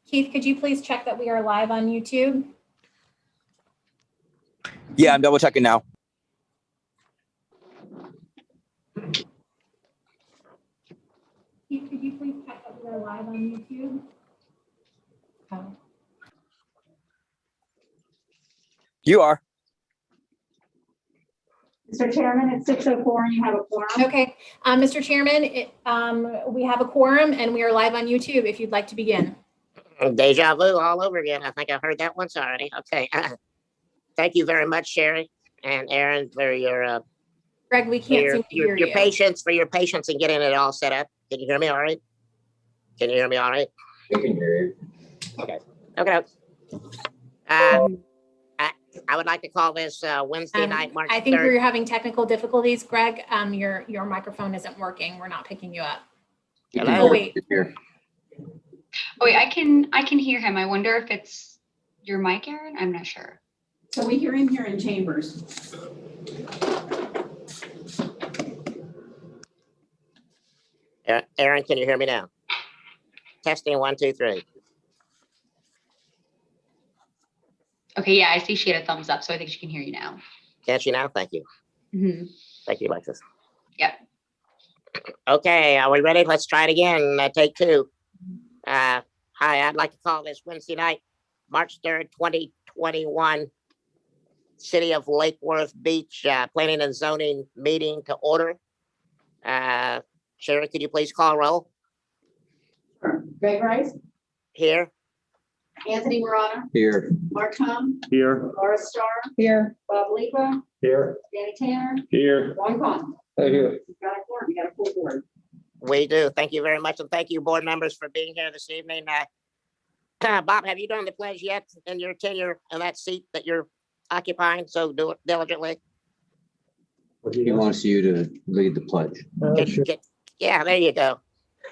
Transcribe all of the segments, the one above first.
Keith, could you please check that we are live on YouTube? Yeah, I'm double checking now. Keith, could you please check that we are live on YouTube? Oh. You are. Mr. Chairman, it's 6:04 and you have a quorum. Okay, Mr. Chairman, we have a quorum and we are live on YouTube if you'd like to begin. Deja vu all over again. I think I've heard that once already. Okay. Thank you very much, Sherry and Aaron, for your Greg, we can't seem to hear you. patience in getting it all set up. Can you hear me all right? Can you hear me all right? I can hear you. Okay. I would like to call this Wednesday night, March 3rd. I think we're having technical difficulties, Greg. Your microphone isn't working. We're not picking you up. Hello? Oh, wait. Oh, wait, I can hear him. I wonder if it's your mic, Aaron? I'm not sure. So we hear him here in chambers. Aaron, can you hear me now? Testing 1, 2, 3. Okay, yeah, I see she had a thumbs up, so I think she can hear you now. Can she now? Thank you. Mm-hmm. Thank you, Alexis. Yep. Okay, are we ready? Let's try it again. Take 2. Hi, I'd like to call this Wednesday night, March 3rd, 2021, City of Lake Worth Beach Planning and Zoning meeting to order. Sherry, could you please call roll? Greg Rice, Here. Anthony Marana, Here. Mark Tom, Here. Laura Starr, Here. Bob Lipa, Here. Danny Tanner, Here. Ron Con. Here. You've got a quorum, you got a full board. We do. Thank you very much. And thank you, board members, for being here this evening. Bob, have you done the pledge yet in your tenure in that seat that you're occupying so diligently? He wants you to lead the pledge. Yeah, there you go.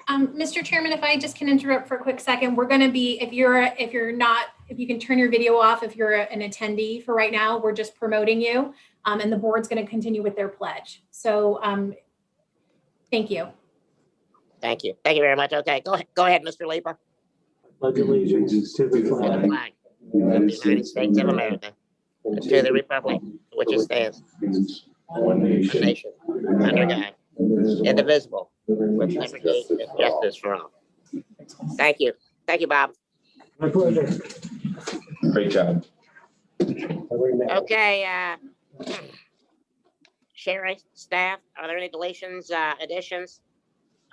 Mr. Chairman, if I just can interrupt for a quick second, we're going to be, if you can turn your video off, if you're an attendee for right now, we're just promoting you, and the board's going to continue with their pledge. So, thank you. Thank you. Thank you very much. Okay, go ahead, Mr. Leeper. Pledge allegiance to the To the flag flag of the United States of America, and to the republic which it stands, one a nation, nation, under God, indivisible, with liberty and justice for all. Thank you. Thank you, Bob. My pleasure. Great job. Okay, Sherry, staff, are there any deletions, additions?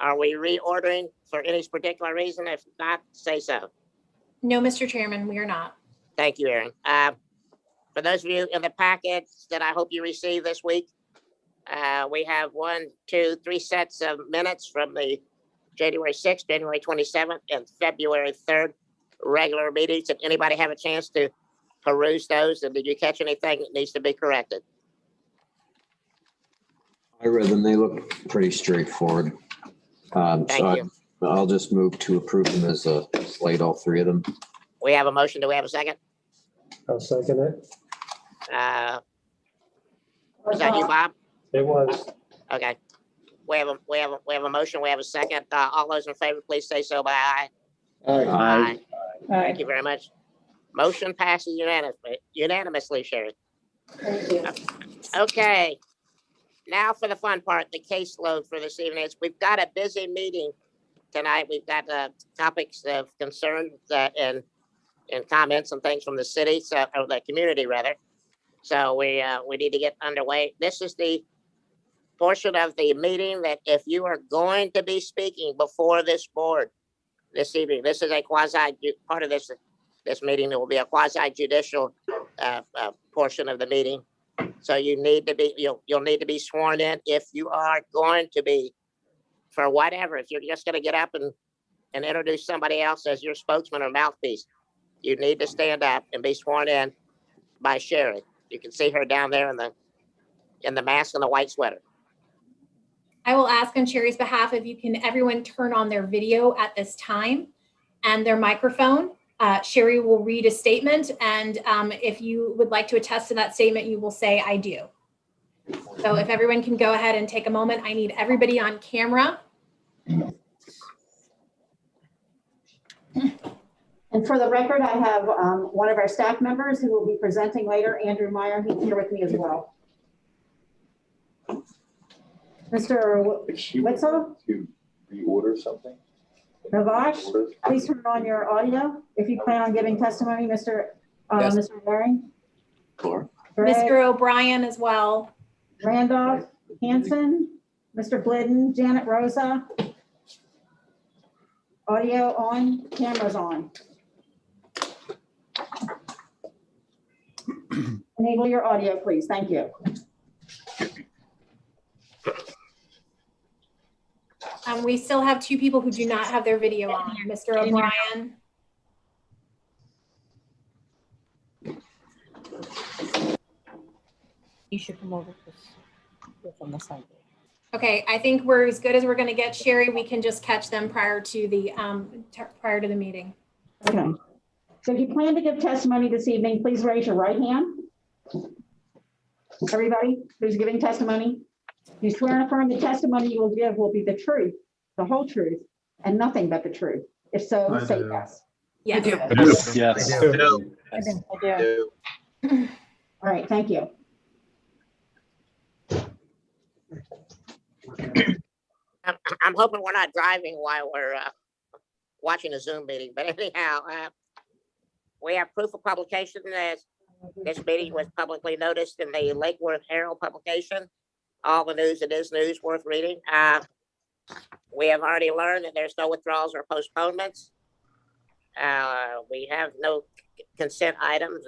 Are we reordering for any particular reason? If not, say so. No, Mr. Chairman, we are not. Thank you, Aaron. For those of you in the packets that I hope you received this week, we have 1, 2, 3 sets of minutes from the January 6th, January 27th, and February 3rd regular meetings. Did anybody have a chance to peruse those? And did you catch anything that needs to be corrected? I read them. They look pretty straightforward. Thank you. I'll just move to approve them as a slate, all 3 of them. We have a motion. Do we have a second? I'll second it. Was that you, Bob? It was. Okay. We have a motion. We have a second. All those in favor, please say so by aye. Aye. Thank you very much. Motion passes unanimously, Sherry. Thank you. Okay. Now for the fun part, the caseload for this evening. We've got a busy meeting tonight. We've got topics of concern and comments and things from the city, or the community rather. So we need to get underway. This is the portion of the meeting that if you are going to be speaking before this board this evening, this is a part of this meeting. There will be a quasi judicial portion of the meeting. So you need to be, you'll need to be sworn in if you are going to be, for whatever, if you're just going to get up and introduce somebody else as your spokesman or mouthpiece, you need to stand up and be sworn in by Sherry. You can see her down there in the mask and the white sweater. I will ask on Sherry's behalf if you can, everyone turn on their video at this time and their microphone. Sherry will read a statement, and if you would like to attest to that statement, you will say, I do. So if everyone can go ahead and take a moment, I need everybody on camera. And for the record, I have one of our staff members who will be presenting later, Andrew Meyer. He's here with me as well. Mr. Witzel, To reorder something? Navash, please turn on your audio if you plan on giving testimony, Mr. Yes. Mr. Waring. Sure. Greg, Mr. O'Brien as well. Randolph, Hanson, Mr. Glidden, Janet Rosa. Audio on, cameras on. Enable your audio, please. Thank you. We still have two people who do not have their video on. Mr. O'Brien. You should come over from the side. Okay, I think we're as good as we're going to get. Sherry, we can just catch them prior to the meeting. Okay. So if you plan to give testimony this evening, please raise your right hand. Everybody who's giving testimony, you swear and affirm the testimony you will give will be the truth, the whole truth, and nothing but the truth. If so, say yes. Yes. Yes. I do. All right, thank you. I'm hoping we're not driving while we're watching a Zoom meeting, but anyhow, we have proof of publication that this meeting was publicly noticed in the Lake Worth Herald publication. All the news, it is news worth reading. We have already learned that there's no withdrawals or postponements. We have no consent items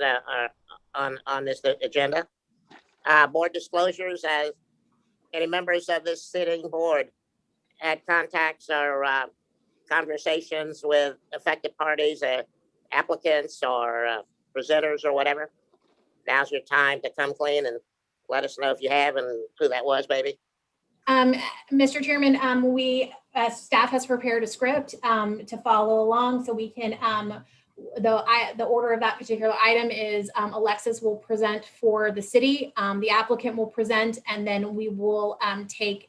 on this agenda. Board disclosures, as any members of this sitting board had contacts or conversations with affected parties, applicants or presenters or whatever, now's your time to come clean and let us know if you have and who that was, baby. Mr. Chairman, staff has prepared a script to follow along, so we can. The order of that particular item is Alexis will present for the city, the applicant will present, and then we will take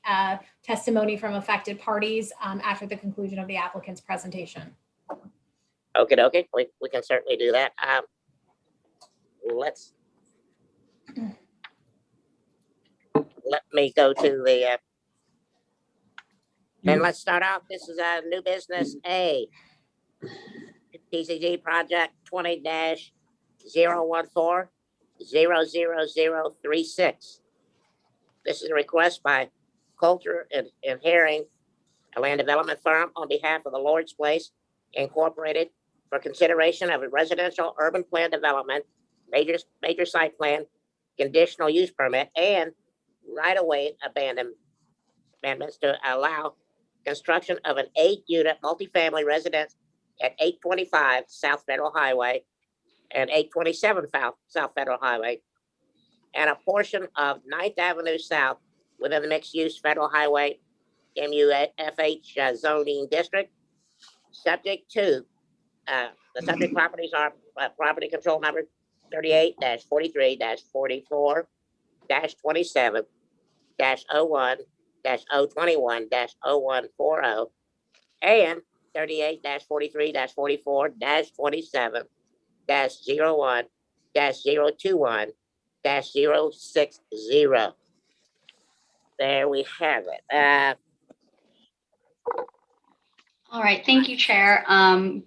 testimony from affected parties after the conclusion of the applicant's presentation. Okay, we can certainly do that. Let me go to the, and let's start off. This is a new business A. PCG project 20-014-00036. This is a request by Coulter and Herring, a land development firm, on behalf of the Lord's Place Incorporated, for consideration of a residential urban plan development, major site plan, conditional use permit, and right-of-way amendments to allow construction of an 8-unit multifamily residence at 825 South Federal Highway and 827 South Federal Highway, and a portion of 9th Avenue South within the mixed-use Federal Highway MUFH zoning district, subject to the subject properties are property control number 38-43-44-27-01-021-040 and 38-43-44-27-01-021-060. There we have it. All right, thank you, Chair.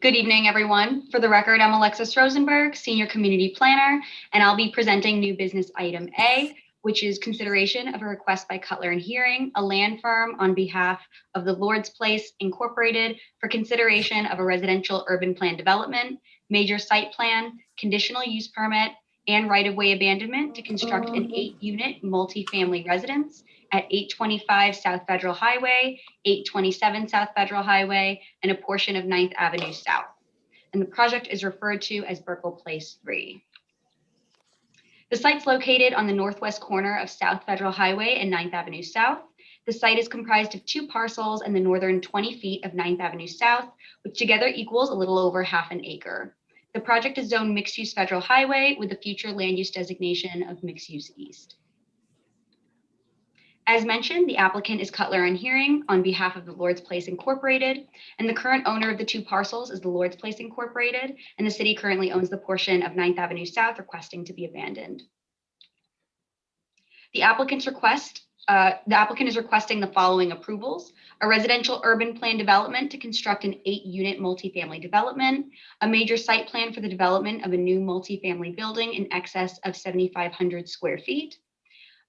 Good evening, everyone. For the record, I'm Alexis Rosenberg, Senior Community Planner, and I'll be presenting new business item A, which is consideration of a request by Cutler and Hearing, a land firm, on behalf of the Lord's Place Incorporated, for consideration of a residential urban plan development, major site plan, conditional use permit, and right-of-way abandonment to construct an 8-unit multifamily residence at 825 South Federal Highway, 827 South Federal Highway, and a portion of 9th Avenue South. And the project is referred to as Burkle Place 3. The site's located on the northwest corner of South Federal Highway and 9th Avenue South. The site is comprised of 2 parcels in the northern 20 feet of 9th Avenue South, which together equals a little over half an acre. The project is zoned mixed-use Federal Highway with the future land use designation of mixed-use east. As mentioned, the applicant is Cutler and Hearing on behalf of the Lord's Place Incorporated, and the current owner of the two parcels is the Lord's Place Incorporated, and the city currently owns the portion of 9th Avenue South requesting to be abandoned. The applicant is requesting the following approvals: a residential urban plan development to construct an 8-unit multifamily development, a major site plan for the development of a new multifamily building in excess of 7,500 square feet,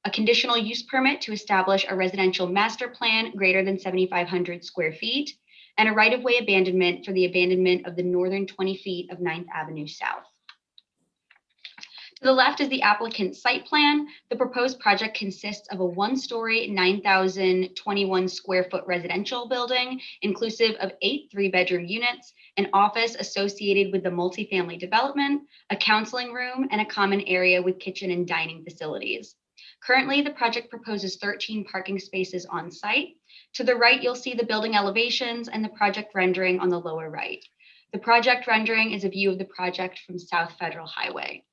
a conditional use permit to establish a residential master plan greater than 7,500 square feet, and a right-of-way abandonment for the abandonment of the northern 20 feet of 9th Avenue South. To the left is the applicant's site plan. The proposed project consists of a 1-story, 9,021 square foot residential building, inclusive of 8 3-bedroom units, an office associated with the multifamily development, a counseling room, and a common area with kitchen and dining facilities. Currently, the project proposes 13 parking spaces on site. To the right, you'll see the building elevations and the project rendering on the lower right. The project rendering is a view of the project from South Federal Highway.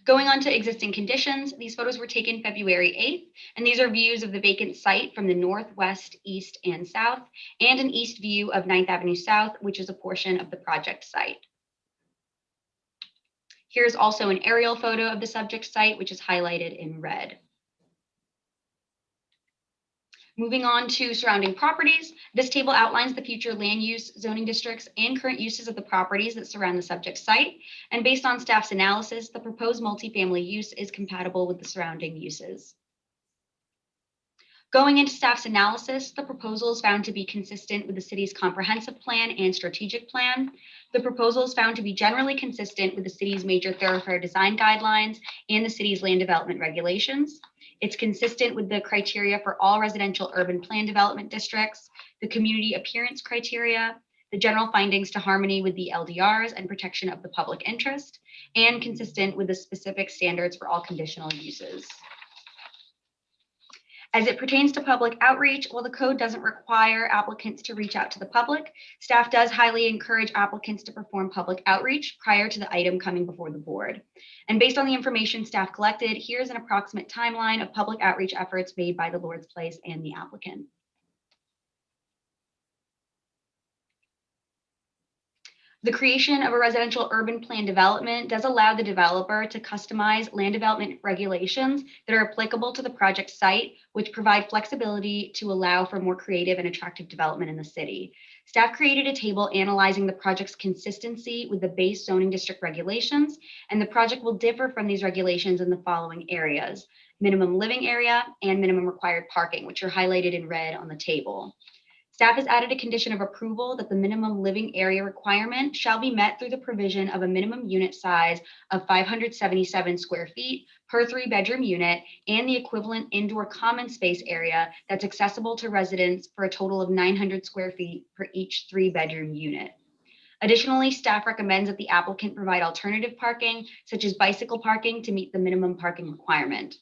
Going on to existing conditions, these photos were taken February 8th, and these are views of the vacant site from the north, west, east, and south, and an east view of 9th Avenue South, which is a portion of the project site. Here's also an aerial photo of the subject site, which is highlighted in red. Moving on to surrounding properties, this table outlines the future land use, zoning districts, and current uses of the properties that surround the subject site. And based on staff's analysis, the proposed multifamily use is compatible with the surrounding uses. Going into staff's analysis, the proposal is found to be consistent with the city's comprehensive plan and strategic plan. The proposal is found to be generally consistent with the city's major thoroughfare design guidelines and the city's land development regulations. It's consistent with the criteria for all residential urban plan development districts, the community appearance criteria, the general findings to harmony with the LDRs and protection of the public interest, and consistent with the specific standards for all conditional uses. As it pertains to public outreach, while the code doesn't require applicants to reach out to the public, staff does highly encourage applicants to perform public outreach prior to the item coming before the board. And based on the information staff collected, here's an approximate timeline of public outreach efforts made by the Lord's Place and the applicant. The creation of a residential urban plan development does allow the developer to customize land development regulations that are applicable to the project site, which provide flexibility to allow for more creative and attractive development in the city. Staff created a table analyzing the project's consistency with the base zoning district regulations, and the project will differ from these regulations in the following areas: minimum living area and minimum required parking, which are highlighted in red on the table. Staff has added a condition of approval that the minimum living area requirement shall be met through the provision of a minimum unit size of 577 square feet per 3-bedroom unit and the equivalent indoor common space area that's accessible to residents for a total of 900 square feet per each 3-bedroom unit. Additionally, staff recommends that the applicant provide alternative parking, such as bicycle parking, to meet the minimum parking requirement.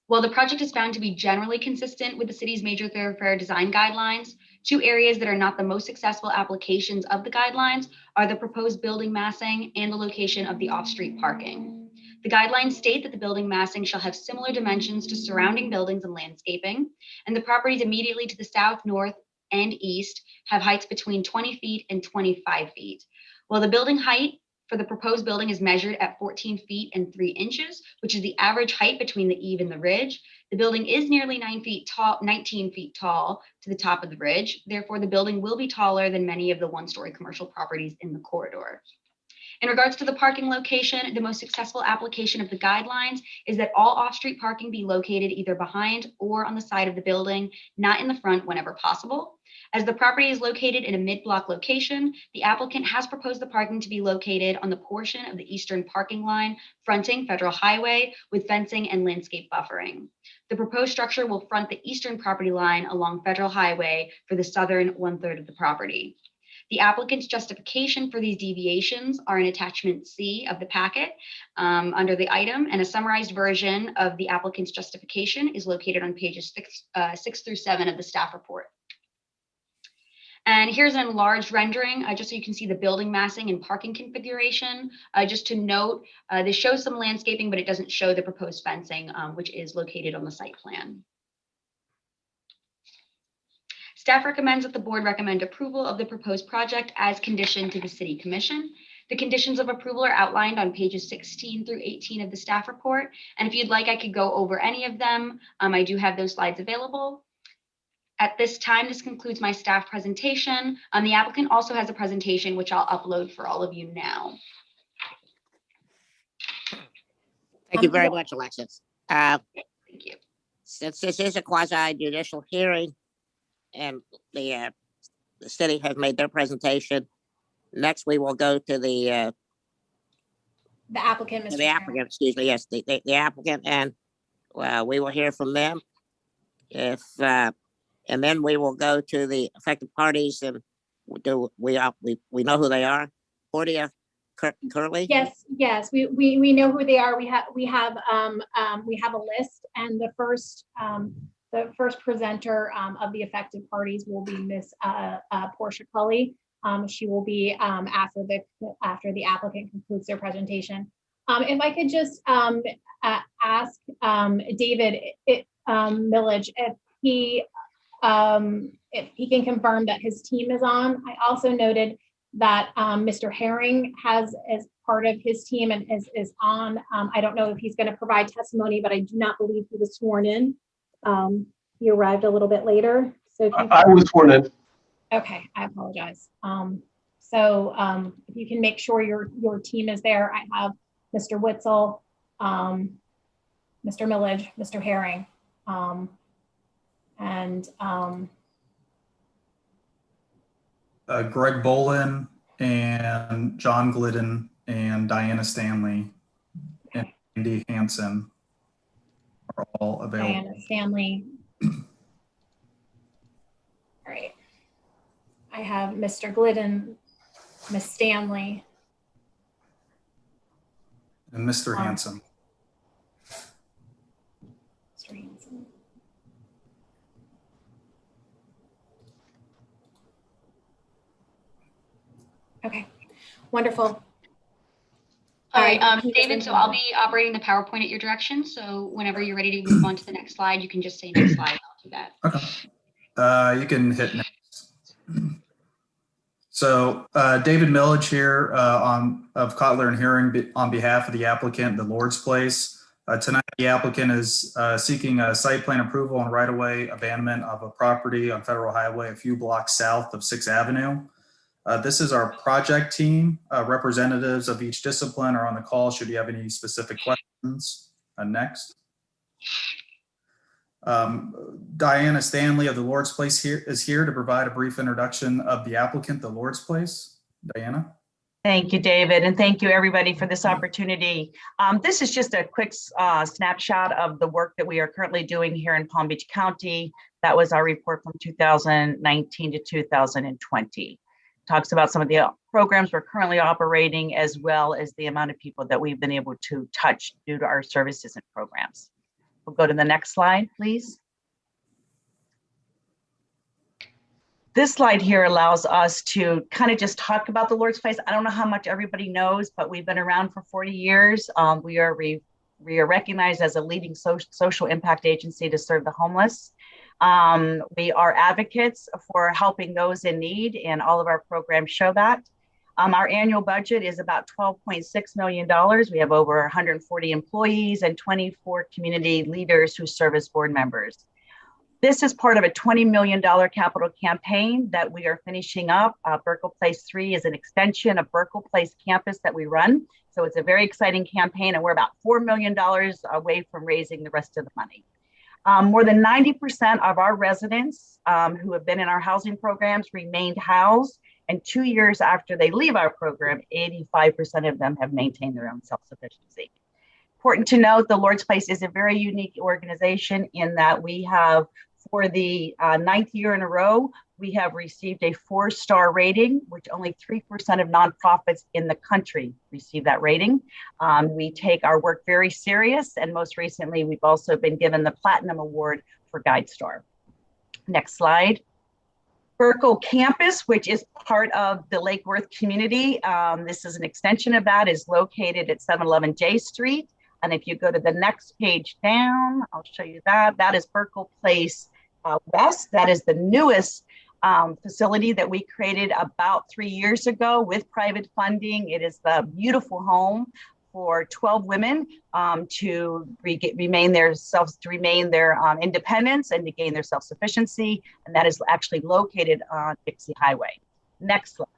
While the project is found to be generally consistent with the city's major thoroughfare design guidelines, 2 areas that are not the most successful applications of the guidelines are the proposed building massing and the location of the off-street parking. The guidelines state that the building massing shall have similar dimensions to surrounding buildings and landscaping, and the properties immediately to the south, north, and east have heights between 20 feet and 25 feet. While the building height for the proposed building is measured at 14 feet and 3 inches, which is the average height between the eave and the ridge, the building is nearly 19 feet tall to the top of the ridge. Therefore, the building will be taller than many of the 1-story commercial properties in the corridor. In regards to the parking location, the most successful application of the guidelines is that all off-street parking be located either behind or on the side of the building, not in the front whenever possible. As the property is located in a mid-block location, the applicant has proposed the parking to be located on the portion of the eastern parking line fronting Federal Highway with fencing and landscape buffering. The proposed structure will front the eastern property line along Federal Highway for the southern 1/3 of the property. The applicant's justification for these deviations are in attachment C of the packet under the item, and a summarized version of the applicant's justification is located on pages 6 through 7 of the staff report. And here's an enlarged rendering, just so you can see the building massing and parking configuration. Just to note, this shows some landscaping, but it doesn't show the proposed fencing, which is located on the site plan. Staff recommends that the board recommend approval of the proposed project as conditioned to the City Commission. The conditions of approval are outlined on pages 16 through 18 of the staff report. And if you'd like, I could go over any of them. I do have those slides available. At this time, this concludes my staff presentation. The applicant also has a presentation, which I'll upload for all of you now. Thank you very much, Alexis. Thank you. Since this is a quasi judicial hearing and the city has made their presentation, next we will go to the applicant, Mr. Chairman. applicant, excuse me, yes, the applicant, and we will hear from them. And then we will go to the affected parties, and we know who they are. Portia Curley. Yes, we know who they are. We have a list, and the first presenter of the affected parties will be Miss Portia Cully. She will be after the applicant concludes their presentation. If I could just ask David Millage if he can confirm that his team is on. I also noted that Mr. Herring has as part of his team and is on. I don't know if he's going to provide testimony, but I do not believe he was sworn in. He arrived a little bit later. So if I was sworn in. Okay, I apologize. If you can make sure your team is there, I have Mr. Witzel, Mr. Millage, Mr. Herring, and Greg Bolin and John Glidden and Diana Stanley and Andy Hansen are all available. Diana Stanley. All right. I have Mr. Glidden, Miss Stanley, And Mr. Hansen. Mr. Hansen. Okay, wonderful. All right, David, so I'll be operating the PowerPoint at your direction. So whenever you're ready to move on to the next slide, you can just say next slide. I'll do that. Okay. You can hit next. So David Millage here of Kotler and Herring on behalf of the applicant, the Lord's Place. Tonight, the applicant is seeking a site plan approval and right-of-way abandonment of a property on Federal Highway a few blocks south of 6th Avenue. This is our project team. Representatives of each discipline are on the call should you have any specific questions. Next. Diana Stanley of the Lord's Place is here to provide a brief introduction of the applicant, the Lord's Place. Diana. Thank you, David, and thank you everybody for this opportunity. This is just a quick snapshot of the work that we are currently doing here in Palm Beach County. That was our report from 2019 to 2020. Talks about some of the programs we're currently operating, as well as the amount of people that we've been able to touch due to our services and programs. We'll go to the next slide, please. This slide here allows us to kind of just talk about the Lord's Place. I don't know how much everybody knows, but we've been around for 40 years. We are recognized as a leading social impact agency to serve the homeless. We are advocates for helping those in need, and all of our programs show that. Our annual budget is about $12.6 million. We have over 140 employees and 24 community leaders who serve as board members. This is part of a $20 million capital campaign that we are finishing up. Burkle Place 3 is an extension of Burkle Place campus that we run. So it's a very exciting campaign, and we're about $4 million away from raising the rest of the money. More than 90% of our residents who have been in our housing programs remained housed, and 2 years after they leave our program, 85% of them have maintained their own self-sufficiency. Important to note, the Lord's Place is a very unique organization in that we have, for the 9th year in a row, we have received a 4-star rating, which only 3% of nonprofits in the country receive that rating. We take our work very serious, and most recently, we've also been given the Platinum Award for GuideStar. Next slide. Burkle campus, which is part of the Lake Worth community. This is an extension of that, is located at 711 J Street. And if you go to the next page down, I'll show you that. That is Burkle Place West. That is the newest facility that we created about 3 years ago with private funding. It is the beautiful home for 12 women to remain their independence and to gain their self-sufficiency. And that is actually located on Dixie Highway. Next slide.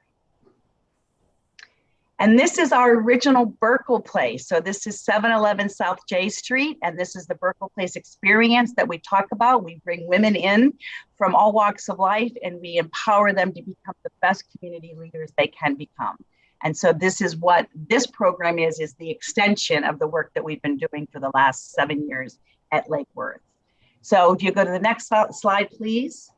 And this is our original Burkle Place. So this is 711 South J Street, and this is the Burkle Place experience that we talk about. We bring women in from all walks of life, and we empower them to become the best community leaders they can become. And so this is what this program is the extension of the work that we've been doing for the last 7 years at Lake Worth. So if you go to the next slide, please.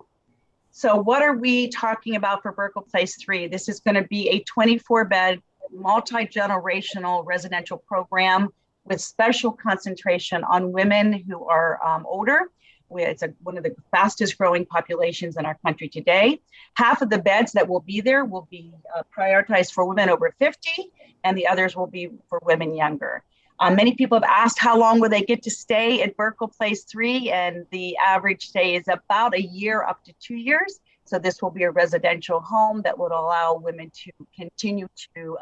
So what are we talking about for Burkle Place 3? This is going to be a 24-bed, multi-generational residential program with special concentration on women who are older. It's one of the fastest growing populations in our country today. Half of the beds that will be there will be prioritized for women over 50, and the others will be for women younger. Many people have asked how long will they get to stay at Burkle Place 3, and the average stay is about a year up to 2 years. So this will be a residential home that would allow women to continue to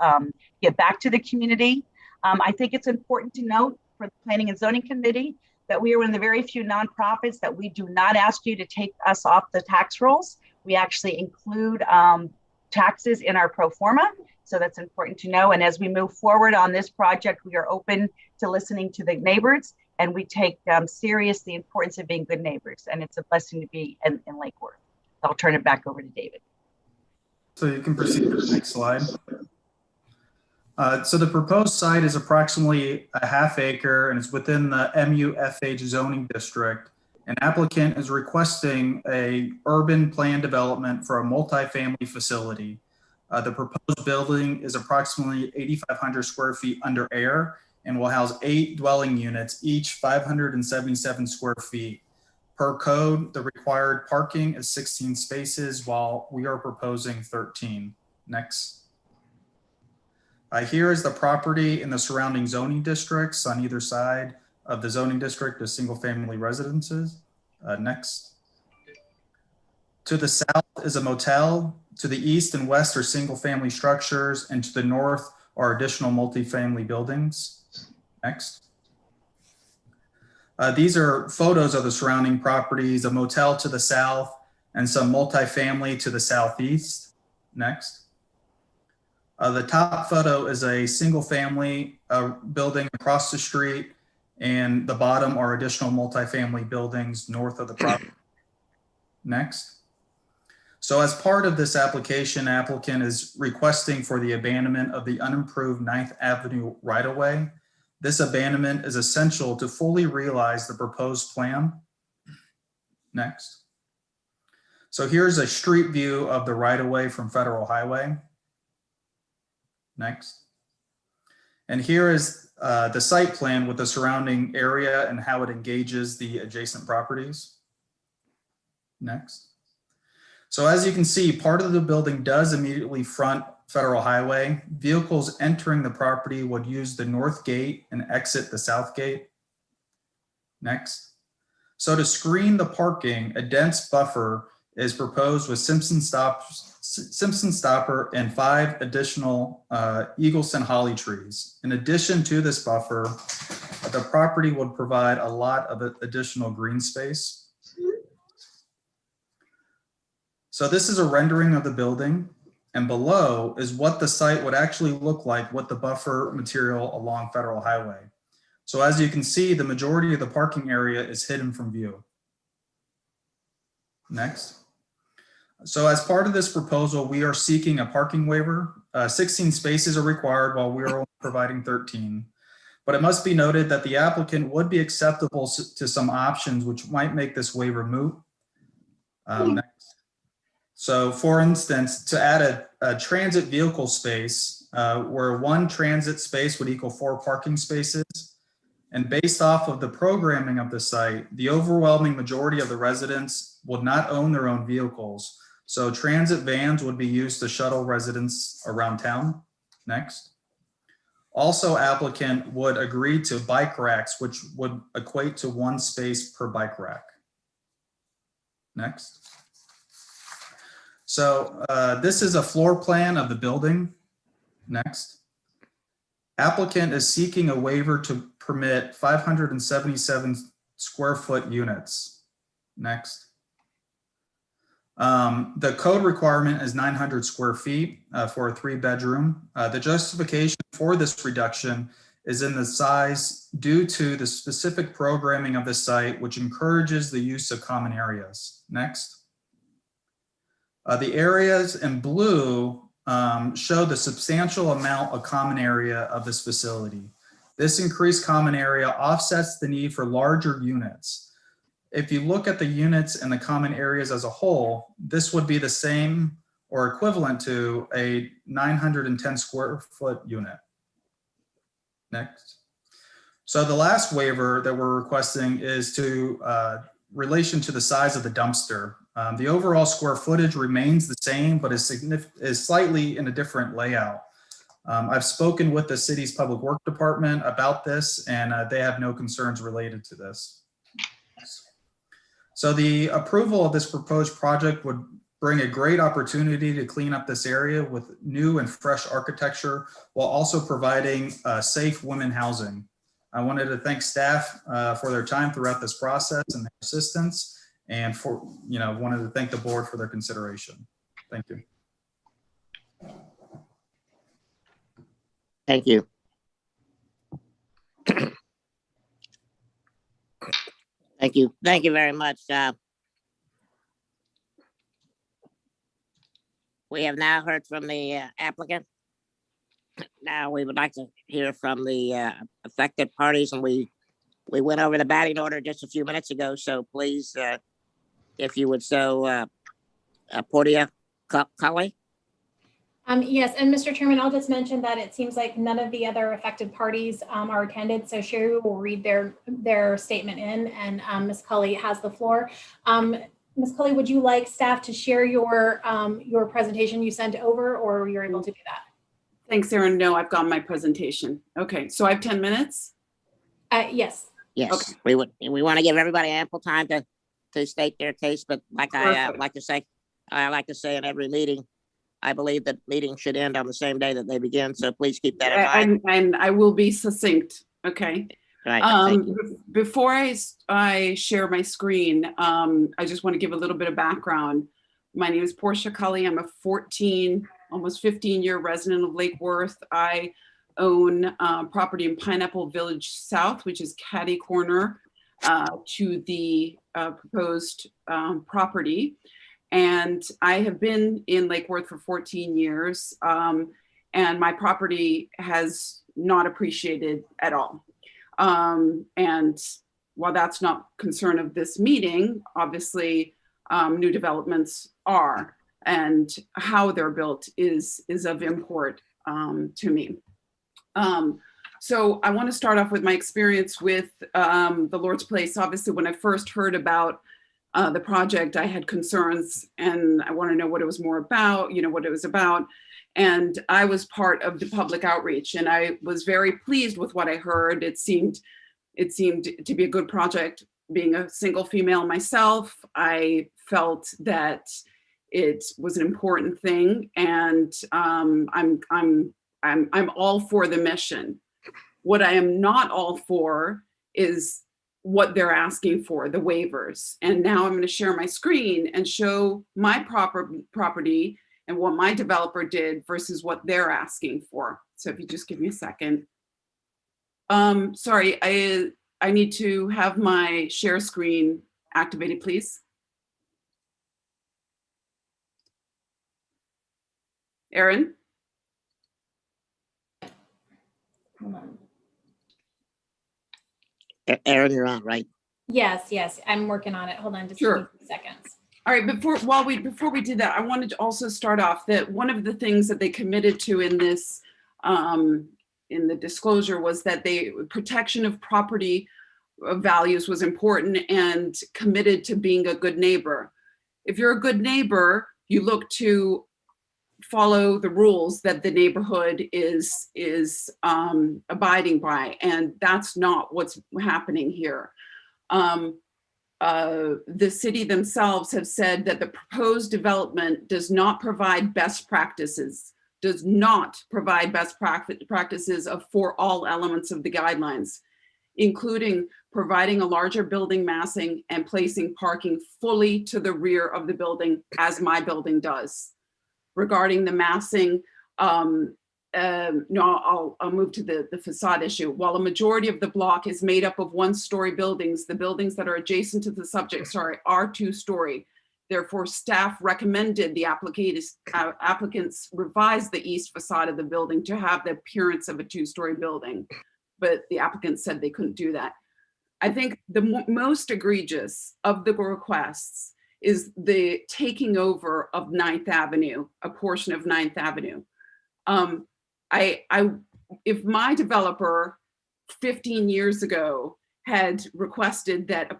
give back to the community. I think it's important to note for the Planning and Zoning Committee that we are one of the very few nonprofits that we do not ask you to take us off the tax rolls. We actually include taxes in our pro forma. So that's important to know. And as we move forward on this project, we are open to listening to the neighbors, and we take serious the importance of being good neighbors. And it's a blessing to be in Lake Worth. I'll turn it back over to David. So you can proceed to the next slide. So the proposed site is approximately a half acre and it's within the MUFH zoning district. An applicant is requesting a urban plan development for a multifamily facility. The proposed building is approximately 8,500 square feet under air and will house 8 dwelling units, each 577 square feet. Per code, the required parking is 16 spaces, while we are proposing 13. Next. Here is the property in the surrounding zoning districts. On either side of the zoning district is single-family residences. Next. To the south is a motel. To the east and west are single-family structures, and to the north are additional multifamily buildings. Next. These are photos of the surrounding properties, a motel to the south and some multifamily to the southeast. Next. The top photo is a single family building across the street, and the bottom are additional multifamily buildings north of the property. Next. So as part of this application, applicant is requesting for the abandonment of the unimproved 9th Avenue right-of-way. This abandonment is essential to fully realize the proposed plan. Next. So here's a street view of the right-of-way from Federal Highway. Next. And here is the site plan with the surrounding area and how it engages the adjacent properties. Next. So as you can see, part of the building does immediately front Federal Highway. Vehicles entering the property would use the north gate and exit the south gate. Next. So to screen the parking, a dense buffer is proposed with Simpson stopper and 5 additional Eagleson holly trees. In addition to this buffer, the property would provide a lot of additional green space. So this is a rendering of the building, and below is what the site would actually look like with the buffer material along Federal Highway. So as you can see, the majority of the parking area is hidden from view. Next. So as part of this proposal, we are seeking a parking waiver. 16 spaces are required while we are only providing 13. But it must be noted that the applicant would be acceptable to some options which might make this waiver moot. Next. So for instance, to add a transit vehicle space where 1 transit space would equal 4 parking spaces. And based off of the programming of the site, the overwhelming majority of the residents would not own their own vehicles. So transit vans would be used to shuttle residents around town. Next. Also, applicant would agree to bike racks, which would equate to 1 space per bike rack. Next. So this is a floor plan of the building. Next. Applicant is seeking a waiver to permit 577 square foot units. Next. The code requirement is 900 square feet for a 3-bedroom. The justification for this reduction is in the size due to the specific programming of the site, which encourages the use of common areas. Next. The areas in blue show the substantial amount of common area of this facility. This increased common area offsets the need for larger units. If you look at the units and the common areas as a whole, this would be the same or equivalent to a 910 square foot unit. Next. So the last waiver that we're requesting is to relation to the size of the dumpster. The overall square footage remains the same, but is slightly in a different layout. I've spoken with the city's public work department about this, and they have no concerns related to this. So the approval of this proposed project would bring a great opportunity to clean up this area with new and fresh architecture while also providing safe women housing. I wanted to thank staff for their time throughout this process and their assistance, and wanted to thank the board for their consideration. Thank you. Thank you. Thank you. Thank you very much. We have now heard from the applicant. Now we would like to hear from the affected parties, and we went over the batting order just a few minutes ago. So please, if you would so, Portia Cully. Yes, and Mr. Chairman, I'll just mention that it seems like none of the other affected parties are attended, so Sherry will read their statement in, and Ms. Cully has the floor. Ms. Cully, would you like staff to share your presentation you sent over, or you're able to do that? Thanks, Erin. No, I've got my presentation. Okay, so I have 10 minutes? Yes. Yes, Okay. we want to give everybody ample time to state their case, but like I like to say in every meeting, I believe that meetings should end on the same day that they begin. So please keep that in mind. And I will be succinct. Okay. Right. Thank you. Before I share my screen, I just want to give a little bit of background. My name is Portia Cully. I'm a almost 15-year resident of Lake Worth. I own property in Pineapple Village South, which is catty corner to the proposed property. And I have been in Lake Worth for 14 years, and my property has not appreciated at all. And while that's not concern of this meeting, obviously new developments are, and how they're built is of import to me. So I want to start off with my experience with the Lord's Place. Obviously, when I first heard about the project, I had concerns, and I want to know what it was more about, what it was about. And I was part of the public outreach, and I was very pleased with what I heard. It seemed to be a good project. Being a single female myself, I felt that it was an important thing, and I'm all for the mission. What I am not all for is what they're asking for, the waivers. And now I'm going to share my screen and show my property and what my developer did versus what they're asking for. So if you just give me a second. Sorry, I need to have my share screen activated, please. Erin? Hold on. Erin, you're on, right? Yes, I'm working on it. Hold on just Sure. a few seconds. All right, before we did that, I wanted to also start off that one of the things that they committed to in this, in the disclosure, was that protection of property values was important, and committed to being a good neighbor. If you're a good neighbor, you look to follow the rules that the neighborhood is abiding by, and that's not what's happening here. The city themselves have said that the proposed development does not provide best practices, for all elements of the guidelines, including providing a larger building massing and placing parking fully to the rear of the building, as my building does. Regarding the massing, no, I'll move to the facade issue. While a majority of the block is made up of one-story buildings, the buildings that are adjacent to the subject are two-story. Therefore, staff recommended the applicants revise the east facade of the building to have the appearance of a two-story building, but the applicants said they couldn't do that. I think the most egregious of the requests is the taking over of 9th Avenue, a portion of 9th Avenue. If my developer 15 years ago had requested that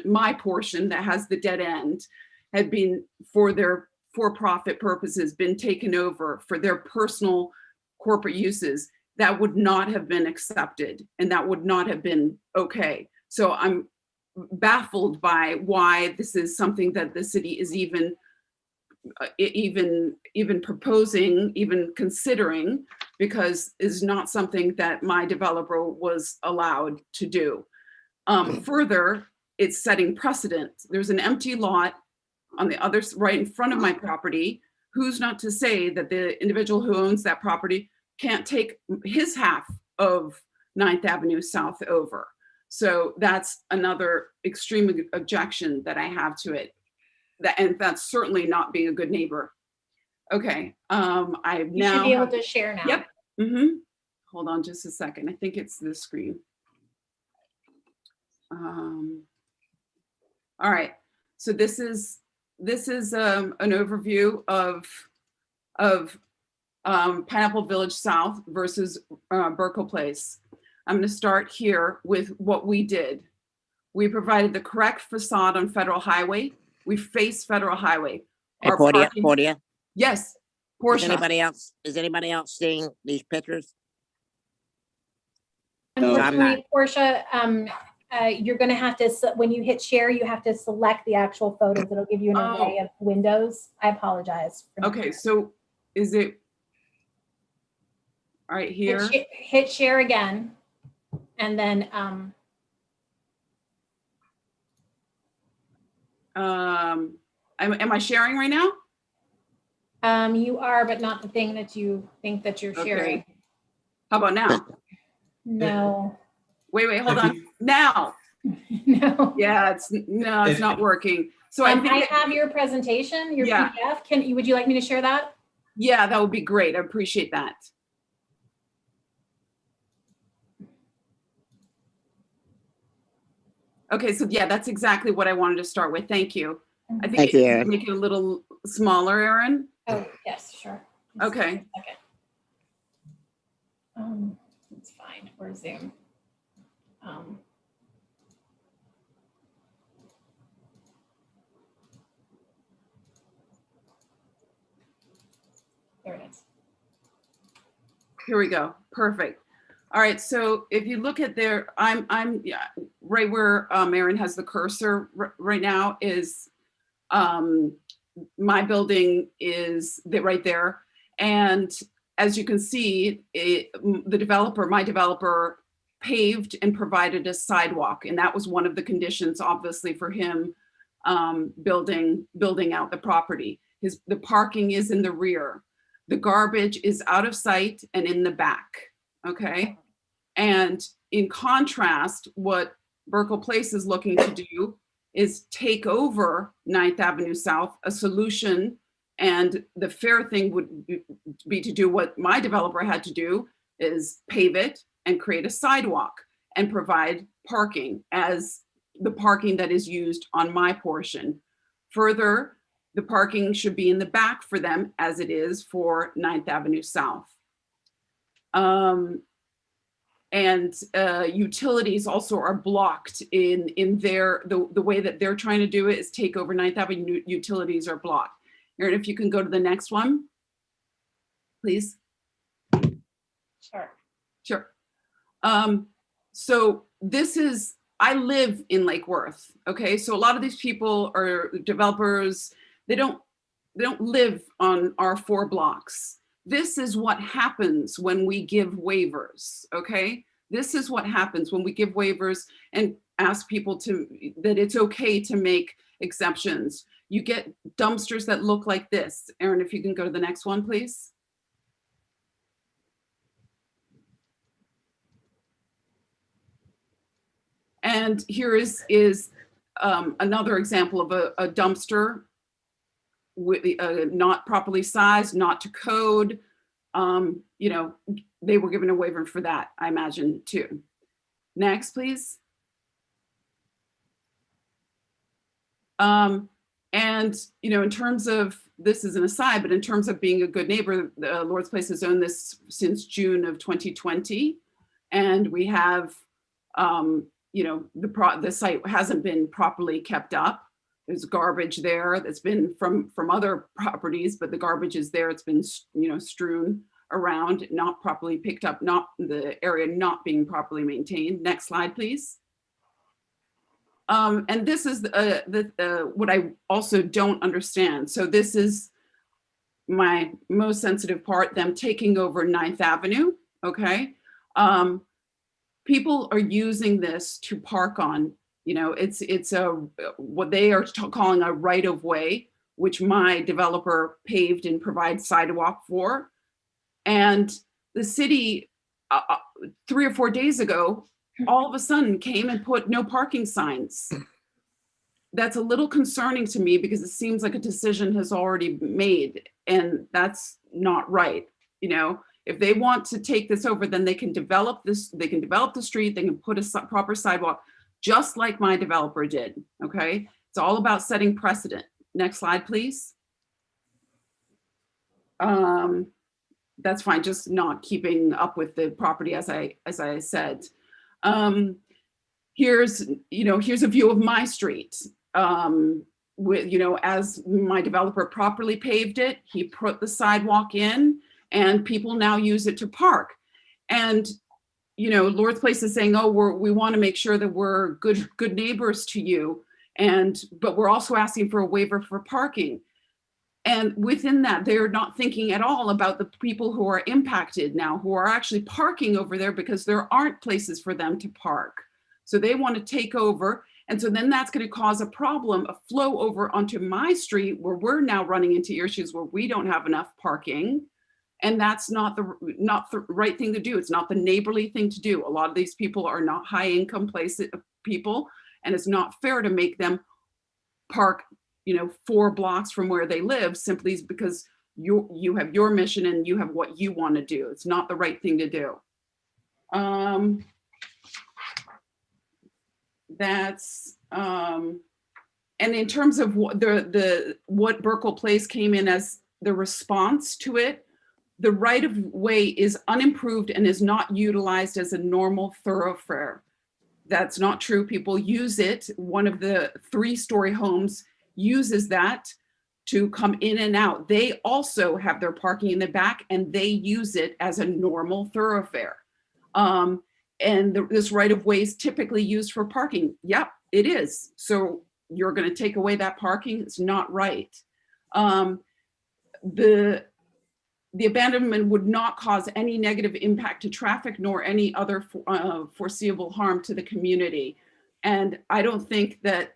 my portion that has the dead end had been, for their for-profit purposes, been taken over for their personal corporate uses, that would not have been accepted, and that would not have been okay. So I'm baffled by why this is something that the city is even proposing, even considering, because it's not something that my developer was allowed to do. Further, it's setting precedent. There's an empty lot on the other right in front of my property. Who's not to say that the individual who owns that property can't take his half of 9th Avenue South over? So that's another extreme objection that I have to it. And that's certainly not being a good neighbor. Okay, You should be able to share now. Yep. Hold on just a second. I think it's this screen. All right. So this is an overview of Pineapple Village South versus Burkle Place. I'm going to start here with what we did. We provided the correct facade on Federal Highway. We face Federal Highway. Hey, Portia. Yes, Portia. Is anybody else seeing these pictures? Unfortunately, Portia, you're going to have to, when you hit share, you have to select the actual photos. It'll give you an array of windows. I apologize. Okay, so is it right here? Hit share again, and then am I sharing right now? You are, but not the thing that you think that you're sharing. Okay. How about now? No. Wait, hold on. Now. No. Yeah, it's not working. So I have your presentation, your PDF. Would you like me to share that? Yeah, that would be great. I appreciate that. Okay, so yeah, that's exactly what I wanted to start with. Thank you. I think make it a little smaller, Erin. Oh, yes, sure. Okay. It's fine. We're Zoom. There it is. Here we go. Perfect. All right. So if you look at there, I'm right where Erin has the cursor right now is my building is right there. And as you can see, my developer paved and provided a sidewalk. And that was one of the conditions, obviously, for him building out the property. The parking is in the rear. The garbage is out of sight and in the back, okay? And in contrast, what Burkle Place is looking to do is take over 9th Avenue South, a solution, and the fair thing would be to do what my developer had to do, is pave it and create a sidewalk and provide parking as the parking that is used on my portion. Further, the parking should be in the back for them as it is for 9th Avenue South. And utilities also are blocked in the way that they're trying to do it is take over 9th Avenue. Utilities are blocked. Erin, if you can go to the next one, please. Sure. Sure. So this is, I live in Lake Worth. Okay. So a lot of these people are developers. They don't live on our 4 blocks. This is what happens when we give waivers. Okay. This is what happens when we give waivers and ask people that it's okay to make exceptions. You get dumpsters that look like this. Erin, if you can go to the next one, please. And here is another example of a dumpster with not properly sized, not to code. You know, they were given a waiver for that, I imagine, too. Next, please. And, you know, in terms of, this is an aside, but in terms of being a good neighbor, the Lord's Place has owned this since June of 2020. And we have, you know, the site hasn't been properly kept up. There's garbage there that's been from other properties, but the garbage is there. It's been, you know, strewn around, not properly picked up, not the area not being properly maintained. Next slide, please. And this is what I also don't understand. So this is my most sensitive part, them taking over 9th Avenue, okay? People are using this to park on, you know, it's what they are calling a right of way, which my developer paved and provides sidewalk for. And the city, 3 or 4 days ago, all of a sudden came and put no parking signs. That's a little concerning to me because it seems like a decision has already been made, and that's not right. You know, if they want to take this over, then they can develop this, they can develop the street, they can put a proper sidewalk, just like my developer did, okay? It's all about setting precedent. Next slide, please. That's fine, just not keeping up with the property as I said. Here's a view of my street. With, you know, as my developer properly paved it, he put the sidewalk in, and people now use it to park. And, you know, Lord's Place is saying, oh, we want to make sure that we're good neighbors to you, but we're also asking for a waiver for parking. And within that, they're not thinking at all about the people who are impacted now, who are actually parking over there because there aren't places for them to park. So they want to take over. And so then that's going to cause a problem, a flow over onto my street where we're now running into issues where we don't have enough parking. And that's not the right thing to do. It's not the neighborly thing to do. A lot of these people are not high income people, and it's not fair to make them park, you know, 4 blocks from where they live simply because you have your mission and you have what you want to do. It's not the right thing to do. That's and in terms of what Burkle Place came in as the response to it, the right of way is unimproved and is not utilized as a normal thoroughfare. That's not true. People use it. One of the 3-story homes uses that to come in and out. They also have their parking in the back, and they use it as a normal thoroughfare. This right of way is typically used for parking. Yep, it is. So you're going to take away that parking? It's not right. The abandonment would not cause any negative impact to traffic nor any other foreseeable harm to the community. And I don't think that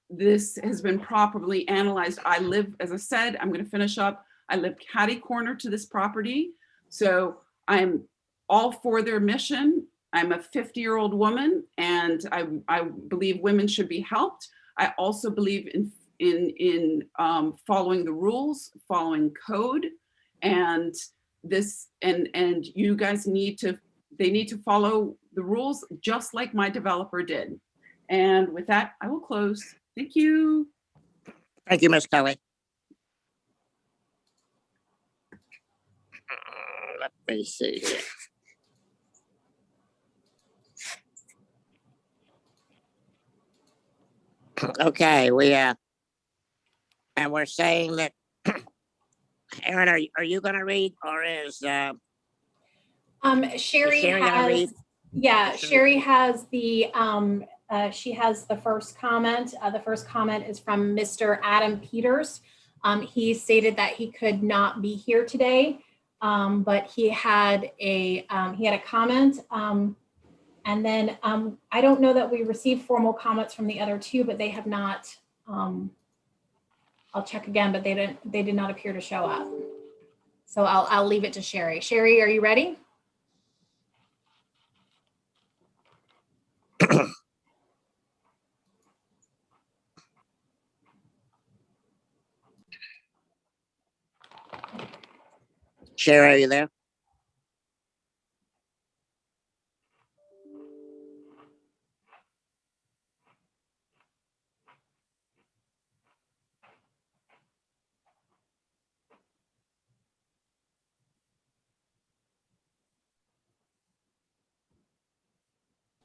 this has been properly analyzed. I live, as I said, I'm going to finish up. I live catty corner to this property. So I'm all for their mission. I'm a 50-year-old woman, and I believe women should be helped. I also believe in following the rules, following code, and you guys need to follow the rules just like my developer did. And with that, I will close. Thank you. Thank you, Ms. Kelly. Let me see here. Okay, and we're saying that Aaron, are you gonna read or is Sherry Sherry gonna has, read? yeah, Sherry. Sherry has she has the first comment. The first comment is from Mr. Adam Peters. He stated that he could not be here today, but he had a comment. And then I don't know that we received formal comments from the other two, but they have not. I'll check again, but they did not appear to show up. So I'll leave it to Sherry. Sherry, are you ready? Sherry, are you there?